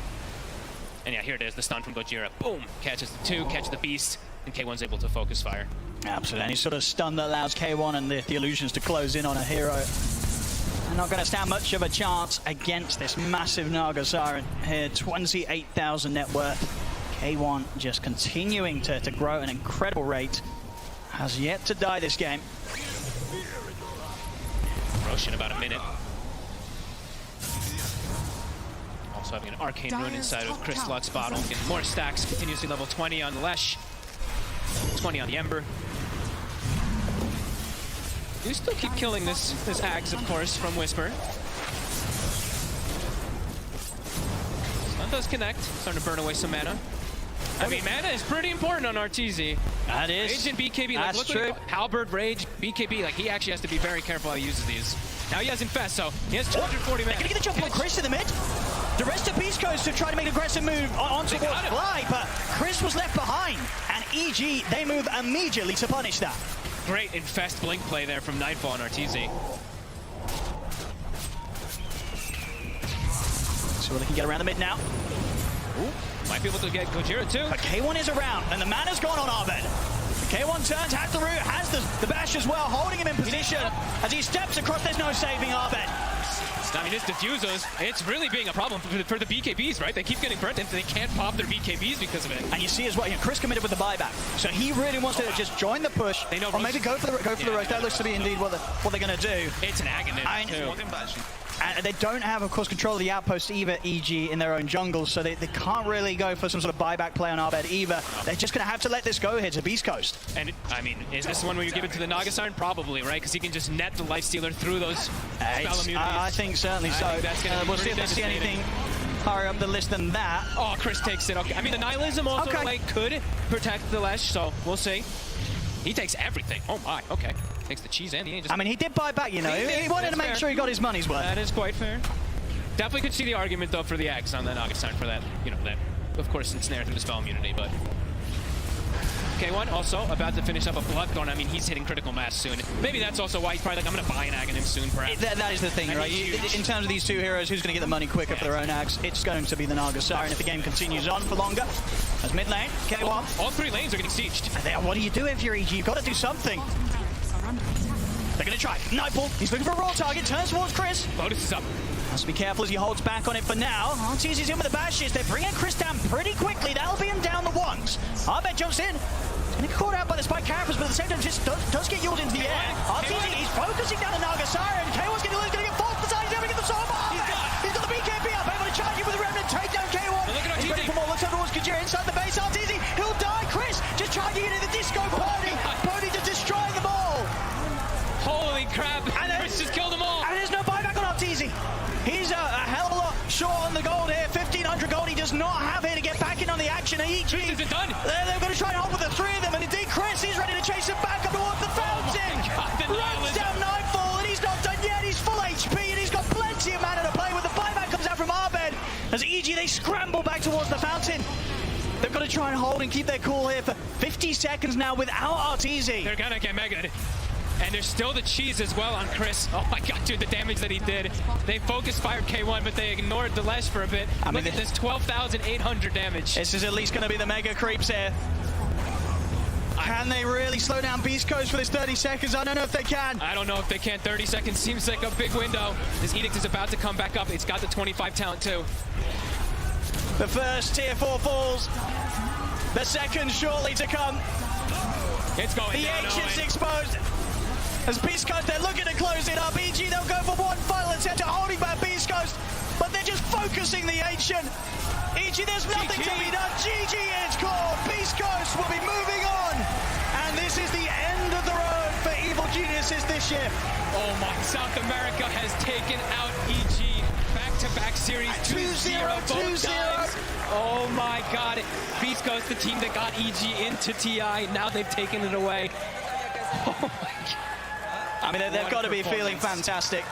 And yeah, here it is, the stun from Gojira. Boom! Catches the 2, catches the Beast, and K1's able to focus fire. Absolutely, any sort of stun that allows K1 and the illusions to close in on a hero. They're not going to stand much of a chance against this massive Naga Siren here, 28,000 net worth. K1 just continuing to grow at an incredible rate. Has yet to die this game. Rosh in about a minute. Also having an Arcane Rune inside of Chris Luck's bottle. Getting more stacks, continuously level 20 on the Lesh. 20 on the Ember. You still keep killing this Ags, of course, from Whisper. Stun does connect, starting to burn away some mana. I mean, mana is pretty important on Arteezy. That is. Rage and BKB, like, look at Halberd, Rage, BKB, like, he actually has to be very careful how he uses these. Now he has Infest, so he has 240 mana. They're gonna get the jump on Chris in the mid. The rest of Beast Coast to try to make an aggressive move on towards Fly, but Chris was left behind, and EG, they move immediately to punish that. Great Infest blink play there from Nightfall and Arteezy. See what they can get around the mid now. Ooh. Might be able to get Gojira too. But K1 is around, and the mana's gone on Arbed. K1 turns, has the root, has the bash as well, holding him in position. As he steps across, there's no saving Arbed. I mean, his diffusers, it's really being a problem for the BKBs, right? They keep getting burnt and they can't pop their BKBs because of it. And you see as well, Chris committed with the buyback. So he really wants to just join the push, they know or maybe go for the roast. That looks to be indeed what they're going to do. It's an Agonist too. And they don't have, of course, control of the outpost either, EG, in their own jungle, so they can't really go for some sort of buyback play on Arbed either. They're just going to have to let this go here to Beast Coast. And, I mean, is this one where you give it to the Naga Siren? Probably, right? Because he can just net the Lifestealer through those spell immunities. I think certainly so. We'll see if they see anything higher up the list than that. Oh, Chris takes it. Okay. I mean, the Nihilism also like, could protect the Lesh, so we'll see. He takes everything. Oh, my. Okay. Takes the cheese and the angels. I mean, he did buy back, you know. He wanted to make sure he got his money's worth. That is quite fair. Definitely could see the argument, though, for the Axe on the Naga Siren for that, you know, that, of course, ensnare through the spell immunity, but... K1 also about to finish up a Bloodthorn. I mean, he's hitting critical mass soon. Maybe that's also why he's probably like, I'm going to buy an Aghanim soon, perhaps. That is the thing, right? In terms of these two heroes, who's going to get the money quicker for their own Ags? It's going to be the Naga Siren if the game continues on for longer. As mid lane, K1. All 3 lanes are getting sieged. What do you do if you're EG? You've got to do something. They're going to try. Nightfall, he's looking for a raw target, turns towards Chris. Lotus is up. Has to be careful as he holds back on it for now. Arteezy's in with the bashes. They're bringing Chris down pretty quickly. That'll be him down the ones. Arbed jumps in. And caught out by the spike characters, but at the same time just does get yielded into the air. RTZ, he's focusing down the Naga Siren. K1's going to get forced aside. He's never get the Soul Bomb. He's got the BKB up, able to charge him with the Remnant, take down K1. He's ready for more. Looks over towards Kajir inside the base. RTZ, he'll die. Chris just charging into the disco party. Pony just destroying them all. Holy crap. And Chris just killed them all. And there's no buyback on RTZ. He's a hell of a lot short on the gold here. 1,500 gold he does not have here to get back in on the action. EG, is it done? They're going to try and hold with the three of them. And indeed, Chris, he's ready to chase him back up towards the fountain. Runs down Nightfall, and he's not done yet. He's full HP, and he's got plenty of mana to play with. The buyback comes out from Arbed. As EG, they scramble back towards the fountain. They've got to try and hold and keep their cool here for 50 seconds now without RTZ. They're going to get megaed. And there's still the cheese as well on Chris. Oh my god, dude, the damage that he did. They focus fired K1, but they ignored the Lesh for a bit. Look at this, 12,800 damage. This is at least going to be the mega creeps here. Can they really slow down Beast Coast for this 30 seconds? I don't know if they can. I don't know if they can. 30 seconds seems like a big window. This Edict is about to come back up. It's got the 25 talent too. The first tier 4 falls. The second shortly to come. It's going The down. Ancient's exposed. As Beast Coast, they're looking to close it up. EG, they'll go for one final attempt at holding back Beast Coast, but they're just focusing the Ancient. EG, there's nothing to be done. GG, it's called. Beast Coast will be moving on. And this is the end of the road for Evil Geniuses this year. Oh my, South America has taken out EG. Back-to-back series, 2-0 both times. Oh my god. Beast Coast, the team that got EG into TI, now they've taken it away. Oh my god. I mean, they've got to be feeling fantastic.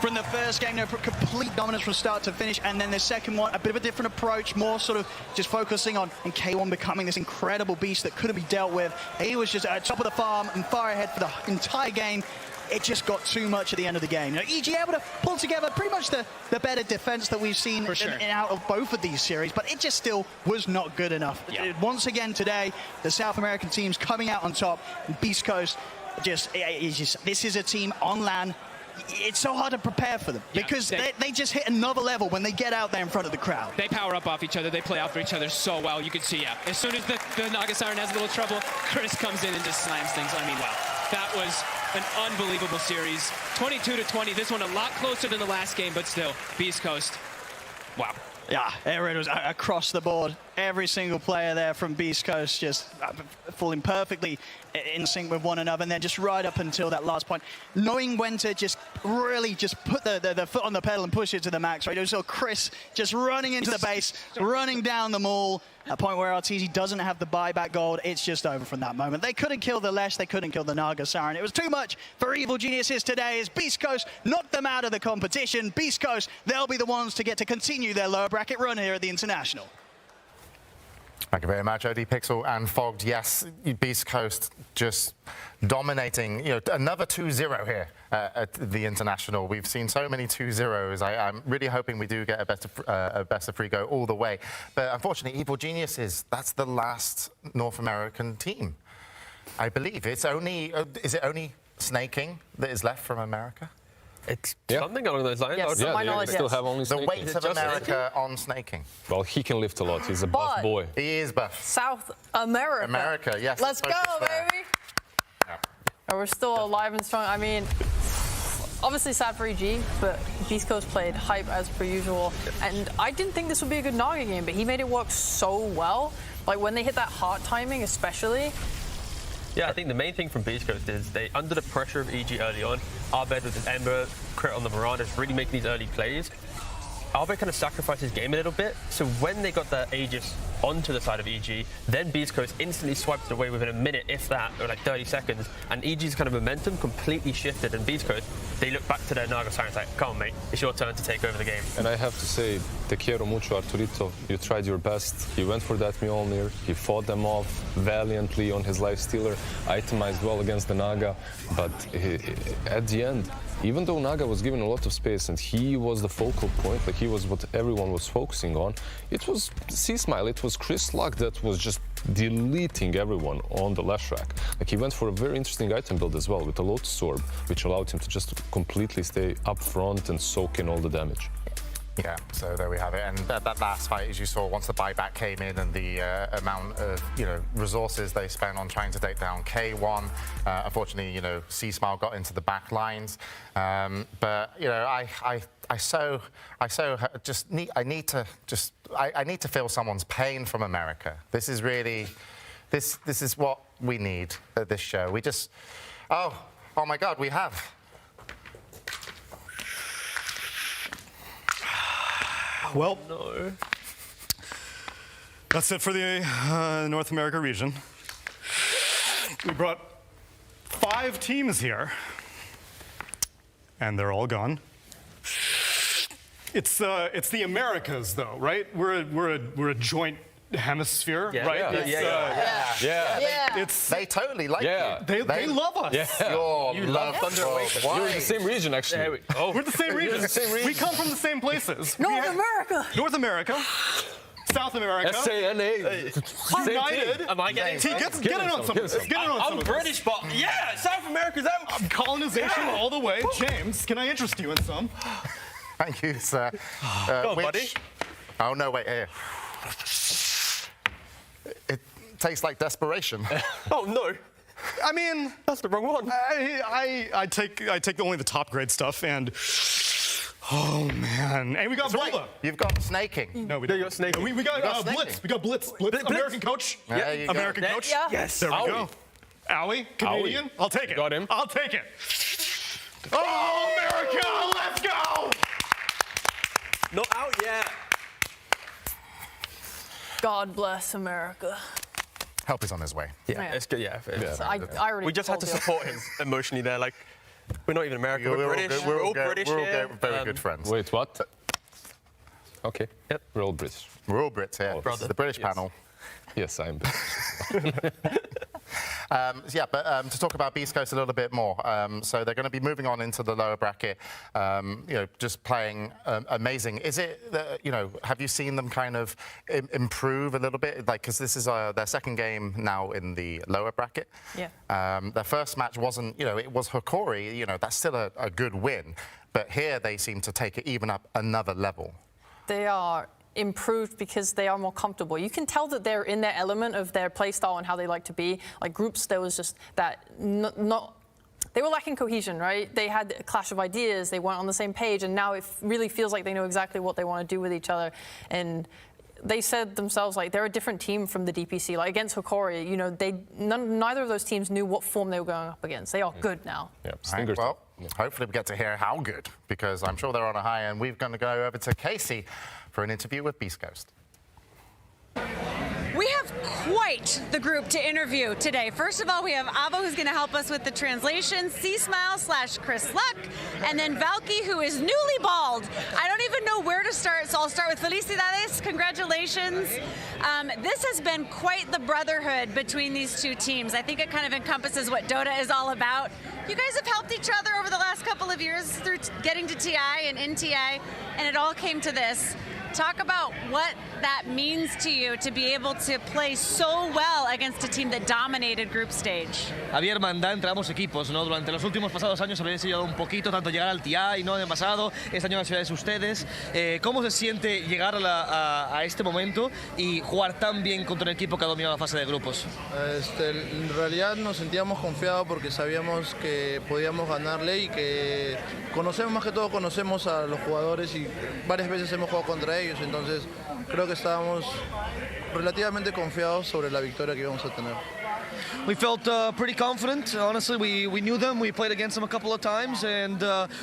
From the first game, they're complete dominance from start to finish, and then the second one, a bit of a different approach, more sort of just focusing on and K1 becoming this incredible beast that couldn't be dealt with. He was just at the top of the farm and far ahead for the entire game. It just got too much at the end of the game. You know, EG able to pull together pretty much the better defense that we've seen out of both of these series, but it just still was not good enough. Once again today, the South American teams coming out on top, and Beast Coast this is a team on LAN. It's so hard to prepare for them because they just hit another level when they get out there in front of the crowd. They power up off each other. They play out for each other so well. You can see, as soon as the Naga Siren has a little trouble, Chris comes in and just slams things. I mean, wow. That was an unbelievable series. 22-20. This one a lot closer than the last game, but still, Beast Coast. Wow. Yeah, it was across the board. Every single player there from Beast Coast just falling perfectly in sync with one another, and then just right up until that last point, knowing when to just really just put the foot on the pedal and push it to the max, right? So Chris just running into the base, running down the mall, a point where RTZ doesn't have the buyback gold. It's just over from that moment. They couldn't kill the Lesh, they couldn't kill the Naga Siren. It was too much for Evil Geniuses today as Beast Coast knocked them out of the competition. Beast Coast, they'll be the ones to get to continue their lower bracket run here at the International. Thank you very much, OD Pixel and Fogged. Yes, Beast Coast just dominating. You know, another 2-0 here at the International. We've seen so many 2-0s. I'm really hoping we do get a best of 3 go all the way. But unfortunately, Evil Geniuses, that's the last North American team, I believe. It's only, is it only Snaking that is left from America? It's something along those lines. Yes, they still have only the Snaking. weight of America on Snaking. Well, he can lift a lot. He's a buff boy. He is buff. South America. America, yes. Let's go, baby. Yeah. Oh, we're still alive and strong. I mean, obviously sad for EG, but Beast Coast played hype as per usual. And I didn't think this would be a good Naga game, but he made it work so well. Like when they hit that heart timing, especially. Yeah, I think the main thing from Beast Coast is they, under the pressure of EG early on, Arbed with his Ember, crit on the Miranda, is really making these early plays. Arbed kind of sacrificed his game a little bit, so when they got the Aegis onto the side of EG, then Beast Coast instantly swiped it away within a minute, if that, or like 30 seconds, and EG's kind of momentum completely shifted, and Beast Coast, they look back to their Naga Siren and like, come on mate, it's your turn to take over the game. And I have to say, te quiero mucho, Arturito. You tried your best. He went for that Mjolnir. He fought them off valiantly on his lifestealer, itemized well against the Naga, but at the end, even though Naga was given a lot of space and he was the focal point, like he was what everyone was focusing on, it was C-Smile, it was Chris Luck that was just deleting everyone on the Lash rack. Like he went for a very interesting item build as well with the Lotus Orb, which allowed him to just completely stay up front and soak in all the damage. Yeah, so there we have it. And that last fight, as you saw, once the buyback came in and the amount of resources they spent on trying to take down K1, unfortunately, C-Smile got into the back lines. But I need to feel someone's pain from America. This is really, this is what we need at this show. We just, oh my God, we have. Well, that's it for the North America region. We brought 5 teams here, and they're all gone. It's the Americas, though, right? We're a joint hemisphere, right? Yeah. They totally like you. They love us. Yeah. You love Thunder Awakens. You're in the same region, actually. We're the same region. We come from the same places. North America. North America. South America. SANA. United. Am I getting Get in on some of this. I'm British, but yeah, South America's out. Colonization all the way. James, can I interest you in some? Thank you, sir. Go on, buddy. Oh, no, wait, here. It tastes like desperation. Oh, no. I mean, that's the wrong one. I take only the top grade stuff, and oh man, and we got Boba. You've got snaking. No, we don't. You got snaking. We got Blitz. We got Blitz. American coach. Yeah, American coach. Yeah. Yes. There we go. Owie, Canadian. I'll take it. Got him. I'll take it. Oh, America, let's go. Not out yet. God bless America. Help is on his way. Yeah, it's good. Yeah, I already we just had to support him emotionally there. Like, we're not even American. We're British. We're all British. We're here. all very good friends. Wait, what? Okay. Yep. We're all British. We're all Brits here. This is the British panel. Yes, I'm British. To talk about Beast Coast a little bit more. So they're going to be moving on into the lower bracket, just playing amazing. Is it, have you seen them kind of improve a little bit? Like, because this is their second game now in the lower bracket. Yeah. Their first match wasn't, it was Hokori, that's still a good win. But here they seem to take it even up another level. They are improved because they are more comfortable. You can tell that they're in their element of their play style and how they like to be. Like groups, there was just that they were lacking cohesion, right? They had a clash of ideas, they weren't on the same page, and now it really feels like they know exactly what they want to do with each other. And they said themselves, like, they're a different team from the DPC. Like, against Hokori, neither of those teams knew what form they were going up against. They are good now. Yeah, right, well, hopefully we get to hear how good, because I'm sure they're on a high, and we're going to go over to Casey for an interview with Beast Coast. We have quite the group to interview today. First of all, we have Avo, who's going to help us with the translation, C-Smile/Chris Luck, and then Valky, who is newly bald. I don't even know where to start, so I'll start with Felicidades. Congratulations. This has been quite the brotherhood between these two teams. I think it kind of encompasses what Dota is all about. You guys have helped each other over the last couple of years through getting to TI and in TI, and it all came to this. Talk about what that means to you to be able to play so well against a team that dominated group stage. Había hermandad entre ambos equipos, ¿no? Durante los últimos pasados años habéis ayudado un poquito, tanto llegar al TI, ¿no? En pasado, este año a las ciudades ustedes. ¿Cómo se siente llegar a este momento y jugar tan bien contra un equipo que ha dominado la fase de grupos? En realidad nos sentíamos confiados porque sabíamos que podíamos ganarle y que más que todo conocemos a los jugadores y varias veces hemos jugado contra ellos, entonces creo que estábamos relativamente confiados sobre la victoria que íbamos a tener. We felt pretty confident. Honestly, we knew them. We played against them a couple of times, and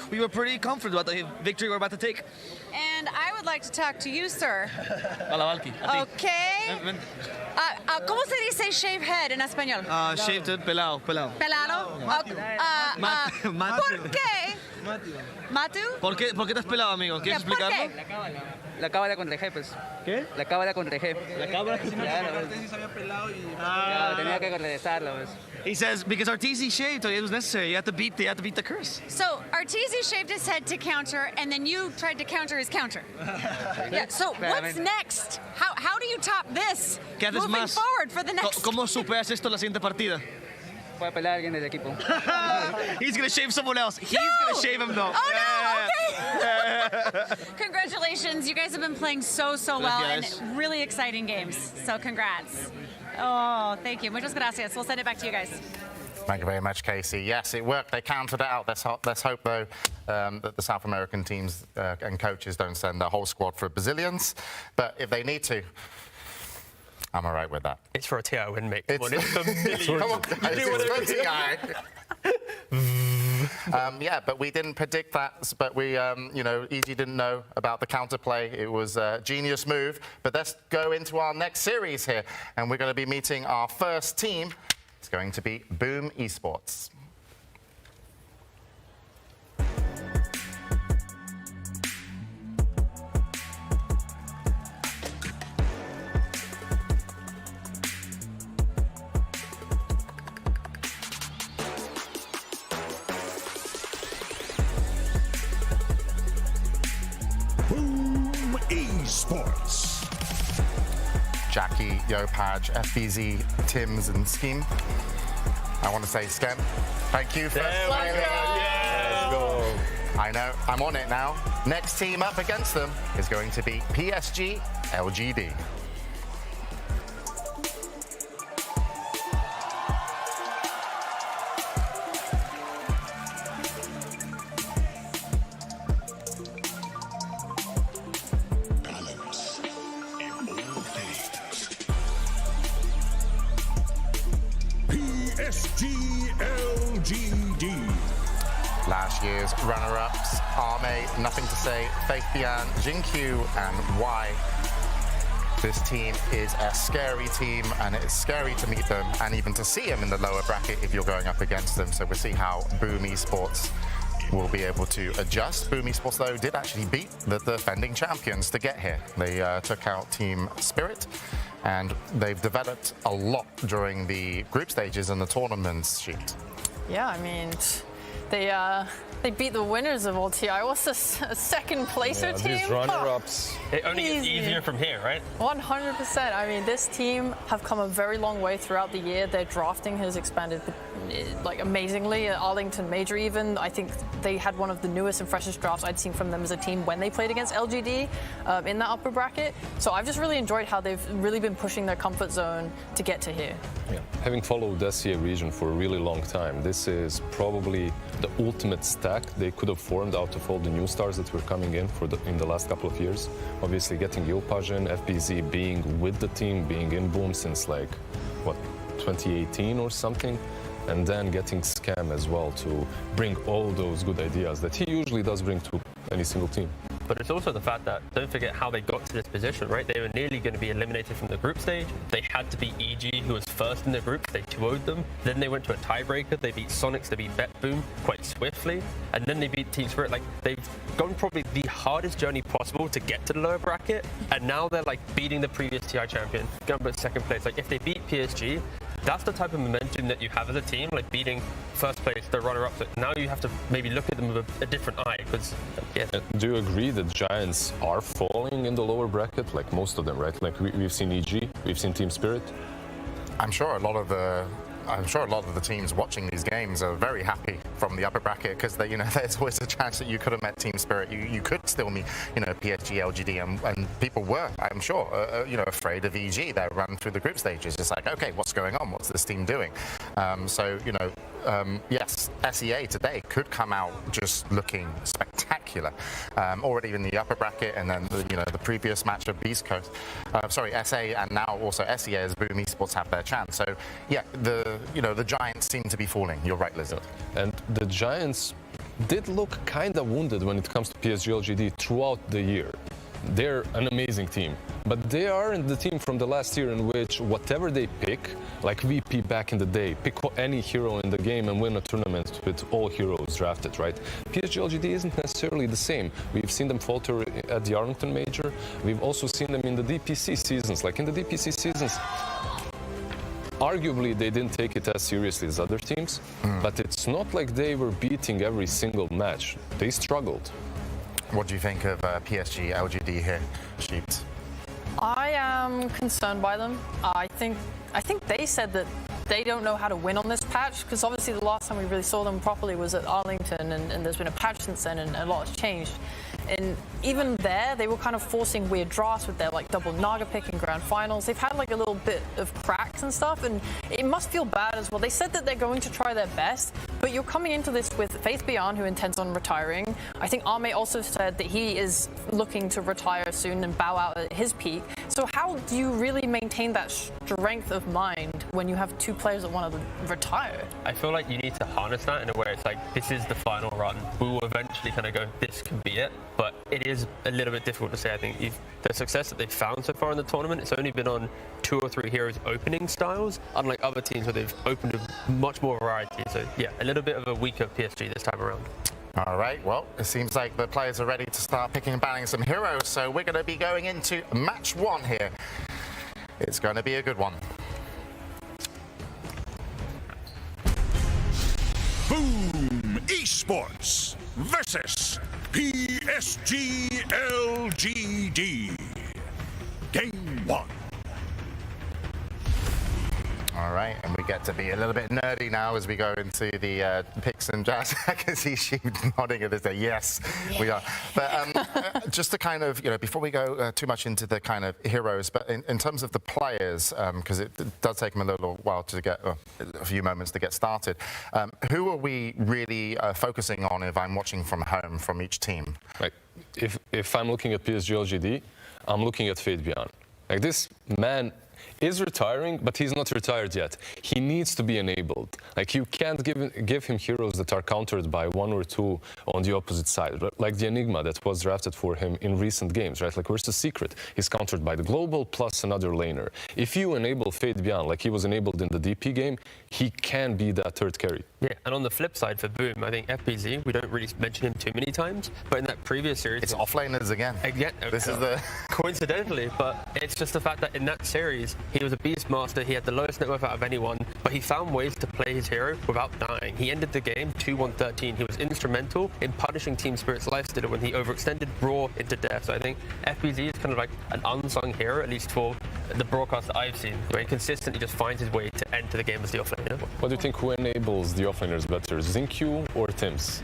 we were pretty confident about the victory we're about to take. And I would like to talk to you, sir. Hola, Valky. Okay. ¿Cómo se dice shave head en español? Shaved head, pelado. ¿Pelado? ¿Por qué? ¿Matu? ¿Por qué te has pelado, amigo? ¿Quieres explicarlo? La cábala contra G, pues. ¿Qué? La cábala contra G. La cábala contra G. Claro, tenía que regresarlo, pues. He says because Arteezy shaved, it was necessary. You had to beat the curse. So Arteezy shaved his head to counter, and then you tried to counter his counter. Yeah. So what's next? How do you top this? ¿Qué haces moving más? forward for the next? ¿Cómo superas esto en la siguiente partida? Voy a pelar a alguien del equipo. He's gonna shave someone else. He's gonna shave him though. Oh no! Okay. Congratulations. You guys have been playing so well and really exciting games. So congrats. Oh, thank you. Muchas gracias. We'll send it back to you guys. Thank you very much, Casey. Yes, it worked. They counted it out. Let's hope, though, that the South American teams and coaches don't send their whole squad for Brazilians. But if they need to, I'm all right with that. It's for a TI win, mate. Come on, guys. It's for TI. Yeah, but we didn't predict that. But we, EG didn't know about the counterplay. It was a genius move. But let's go into our next series here. And we're going to be meeting our first team. It's going to be Boom Esports. Boom Esports. Jackie, Yopaj, FBZ, Tims, and Scheme. I want to say Skem. Thank you for Let's go. I know, I'm on it now. Next team up against them is going to be PSG LGD. LGD. Last year's runner-ups, Arme, Nothing to Say, Faith Bian, Jinkyu, and Y. This team is a scary team, and it's scary to meet them and even to see them in the lower bracket if you're going up against them. So we'll see how Boom Esports will be able to adjust. Boom Esports, though, did actually beat the defending champions to get here. They took out Team Spirit, and they've developed a lot during the group stages and the tournaments sheet. Yeah, I mean, they beat the winners of all TI. What's the second placer team? These runner-ups. It only gets easier from here, right? 100%. I mean, this team have come a very long way throughout the year. Their drafting has expanded like amazingly. Arlington Major even, I think they had one of the newest and freshest drafts I'd seen from them as a team when they played against LGD in that upper bracket. So I've just really enjoyed how they've really been pushing their comfort zone to get to here. Yeah. Having followed the SCA region for a really long time, this is probably the ultimate stack they could have formed out of all the new stars that were coming in in the last couple of years. Obviously getting Yopaj, FBZ being with the team, being in Boom since like, what, 2018 or something? And then getting Scam as well to bring all those good ideas that he usually does bring to any single team. But it's also the fact that, don't forget how they got to this position, right? They were nearly going to be eliminated from the group stage. They had to beat EG, who was first in the group. They 2-0'd them. Then they went to a tiebreaker. They beat Sonics, they beat BetBoom quite swiftly. And then they beat Team Spirit. Like, they've gone probably the hardest journey possible to get to the lower bracket. And now they're like beating the previous TI champion, going to second place. Like, if they beat PSG, that's the type of momentum that you have as a team, like beating first place, the runner-ups. Now you have to maybe look at them with a different eye, because, yeah. Do you agree that Giants are falling in the lower bracket? Like most of them, right? Like we've seen EG, we've seen Team Spirit. I'm sure a lot of the teams watching these games are very happy from the upper bracket, because there's always a chance that you could have met Team Spirit. You could still meet PSG, LGD, and people were, I'm sure, afraid of EG. They run through the group stages, just like, okay, what's going on? What's this team doing? Yes, SEA today could come out just looking spectacular, already in the upper bracket, and then the previous match of Beast Coast, SA, and now also SEA as Boom Esports have their chance. So yeah, the Giants seem to be falling. You're right, Lizard. And the Giants did look kind of wounded when it comes to PSG LGD throughout the year. They're an amazing team, but they aren't the team from the last year in which whatever they pick, like VP back in the day, pick any hero in the game and win a tournament with all heroes drafted, right? PSG LGD isn't necessarily the same. We've seen them falter at the Arlington Major. We've also seen them in the DPC seasons. Like in the DPC seasons, arguably they didn't take it as seriously as other teams, but it's not like they were beating every single match. They struggled. What do you think of PSG LGD here, Sheets? I am concerned by them. I think they said that they don't know how to win on this patch, because obviously the last time we really saw them properly was at Arlington, and there's been a patch since then, and a lot has changed. And even there, they were kind of forcing weird drafts with their like double Naga pick in grand finals. They've had like a little bit of cracks and stuff, and it must feel bad as well. They said that they're going to try their best, but you're coming into this with Faith Beyond, who intends on retiring. I think Ame also said that he is looking to retire soon and bow out at his peak. So how do you really maintain that strength of mind when you have two players that want to retire? I feel like you need to harness that in a way it's like, this is the final run. We will eventually kind of go, this can be it. But it is a little bit difficult to say. I think the success that they've found so far in the tournament, it's only been on 2 or 3 heroes opening styles, unlike other teams where they've opened a much more variety. So yeah, a little bit of a weaker PSG this time around. All right, well, it seems like the players are ready to start picking and banning some heroes, so we're going to be going into match 1 here. It's going to be a good one. Boom Esports versus PSG LGD. Game 1. All right, and we get to be a little bit nerdy now as we go into the picks and jazz. I can see she nodding at this. Yes, we are. But just to kind of, before we go too much into the kind of heroes, but in terms of the players, because it does take them a little while to get, a few moments to get started, who are we really focusing on if I'm watching from home from each team? Like, if I'm looking at PSG LGD, I'm looking at Fate Beyond. Like, this man is retiring, but he's not retired yet. He needs to be enabled. Like, you can't give him heroes that are countered by 1 or 2 on the opposite side, like the Enigma that was drafted for him in recent games, right? Like versus Secret, he's countered by the Global plus another laner. If you enable Fate Beyond, like he was enabled in the DP game, he can be that third carry. Yeah, and on the flip side for Boom, I think FBZ, we don't really mention him too many times, but in that previous series... It's offlaners again. This is the... Coincidentally, but it's just the fact that in that series, he was a Beastmaster, he had the lowest net worth out of anyone, but he found ways to play his hero without dying. He ended the game 2-1-13. He was instrumental in punishing Team Spirit's lifestealer when he overextended Brawl into death. So I think FBZ is kind of like an unsung hero, at least for the broadcast that I've seen, where he consistently just finds his way to enter the game as the offlaner. What do you think, who enables the offlaners better, Xingqiu or Tims?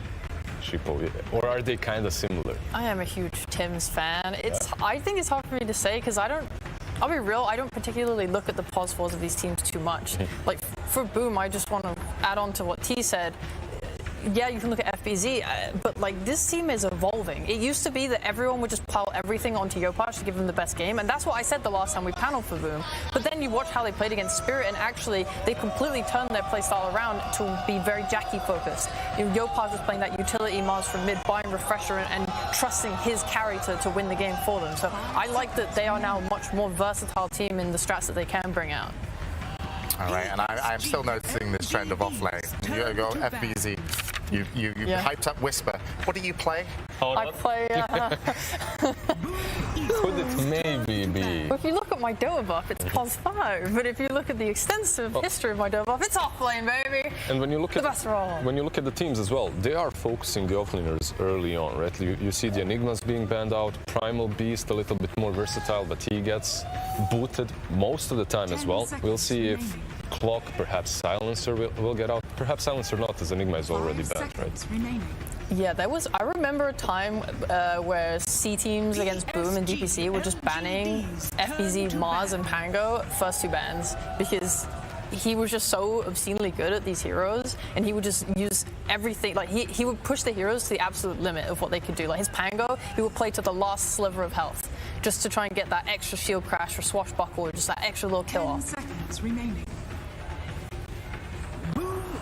Or are they kind of similar? I am a huge Tims fan. I think it's hard for me to say, because I'll be real, I don't particularly look at the pos-4s of these teams too much. Like, for Boom, I just want to add on to what T said. Yeah, you can look at FBZ, but like, this team is evolving. It used to be that everyone would just pile everything onto Yopaj to give them the best game, and that's what I said the last time we paneled for Boom. But then you watch how they played against Spirit, and actually they completely turned their playstyle around to be very Jackie focused. Yopaj was playing that utility Mars from mid, buying Refresher and trusting his carry to win the game for them. So I like that they are now a much more versatile team in the strats that they can bring out. All right, and I'm still noticing this trend of offlane. You go FBZ, you hyped up Whisper. What do you play? I play... Could it maybe be? Well, if you look at my Dota buff, it's pos 5. But if you look at the extensive history of my Dota buff, it's offlane, baby. And when you look the best role. When you look at the teams as well, they are focusing the offlaners early on, right? You see the Enigmas being banned out, Primal Beast a little bit more versatile, but he gets booted most of the time as well. We'll see if Clock, perhaps Silencer will get out. Perhaps Silencer not, as Enigma is already banned, right? Yeah, I remember a time where C teams against Boom and DPC were just banning FBZ, Mars, and Pango first 2 bans, because he was just so obscenely good at these heroes, and he would just use everything. Like, he would push the heroes to the absolute limit of what they could do. Like his Pango, he would play to the last sliver of health, just to try and get that extra shield crash or swashbuckle, or just that extra little kill off. 10 seconds remaining.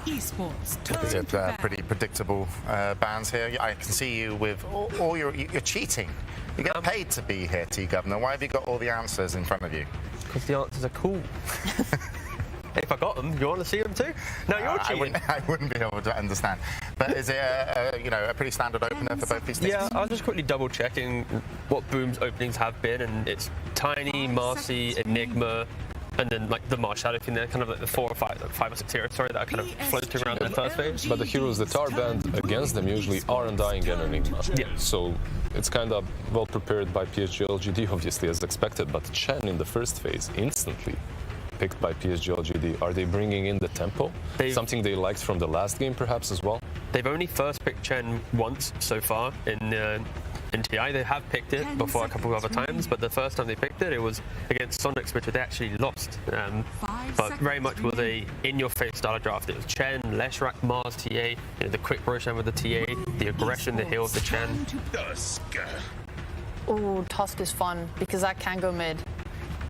Esports. Is it pretty predictable bans here? I can see you with all you're cheating. You get paid to be here, T-Governor. Why have you got all the answers in front of you? Because the answers are cool. If I got them, you want to see them too? No, you're cheating. I wouldn't be able to understand. But is it a pretty standard opener for both these teams? Yeah, I was just quickly double checking what Boom's openings have been, and it's Tiny, Marcy, Enigma, and then like the Mars Shadow thing there, kind of like the 4 or 5, like 5 or 6 heroes, sorry, that are kind of floating around in the first phase. But the heroes that are banned against them usually are Undying and Enigma. Yeah. So it's kind of well prepared by PSG LGD, obviously, as expected. But Chen in the first phase instantly picked by PSG LGD, are they bringing in the tempo? Something they liked from the last game, perhaps, as well? They've only first picked Chen once so far in TI. They have picked it before a couple of other times, but the first time they picked it, it was against Sonics, which they actually lost. But very much was a in-your-face style of draft. It was Chen, Leshrak, Mars, TA, the quick Roshan with the TA, the aggression, the heal of the Chen. Oh, Tusk is fun because that can go mid.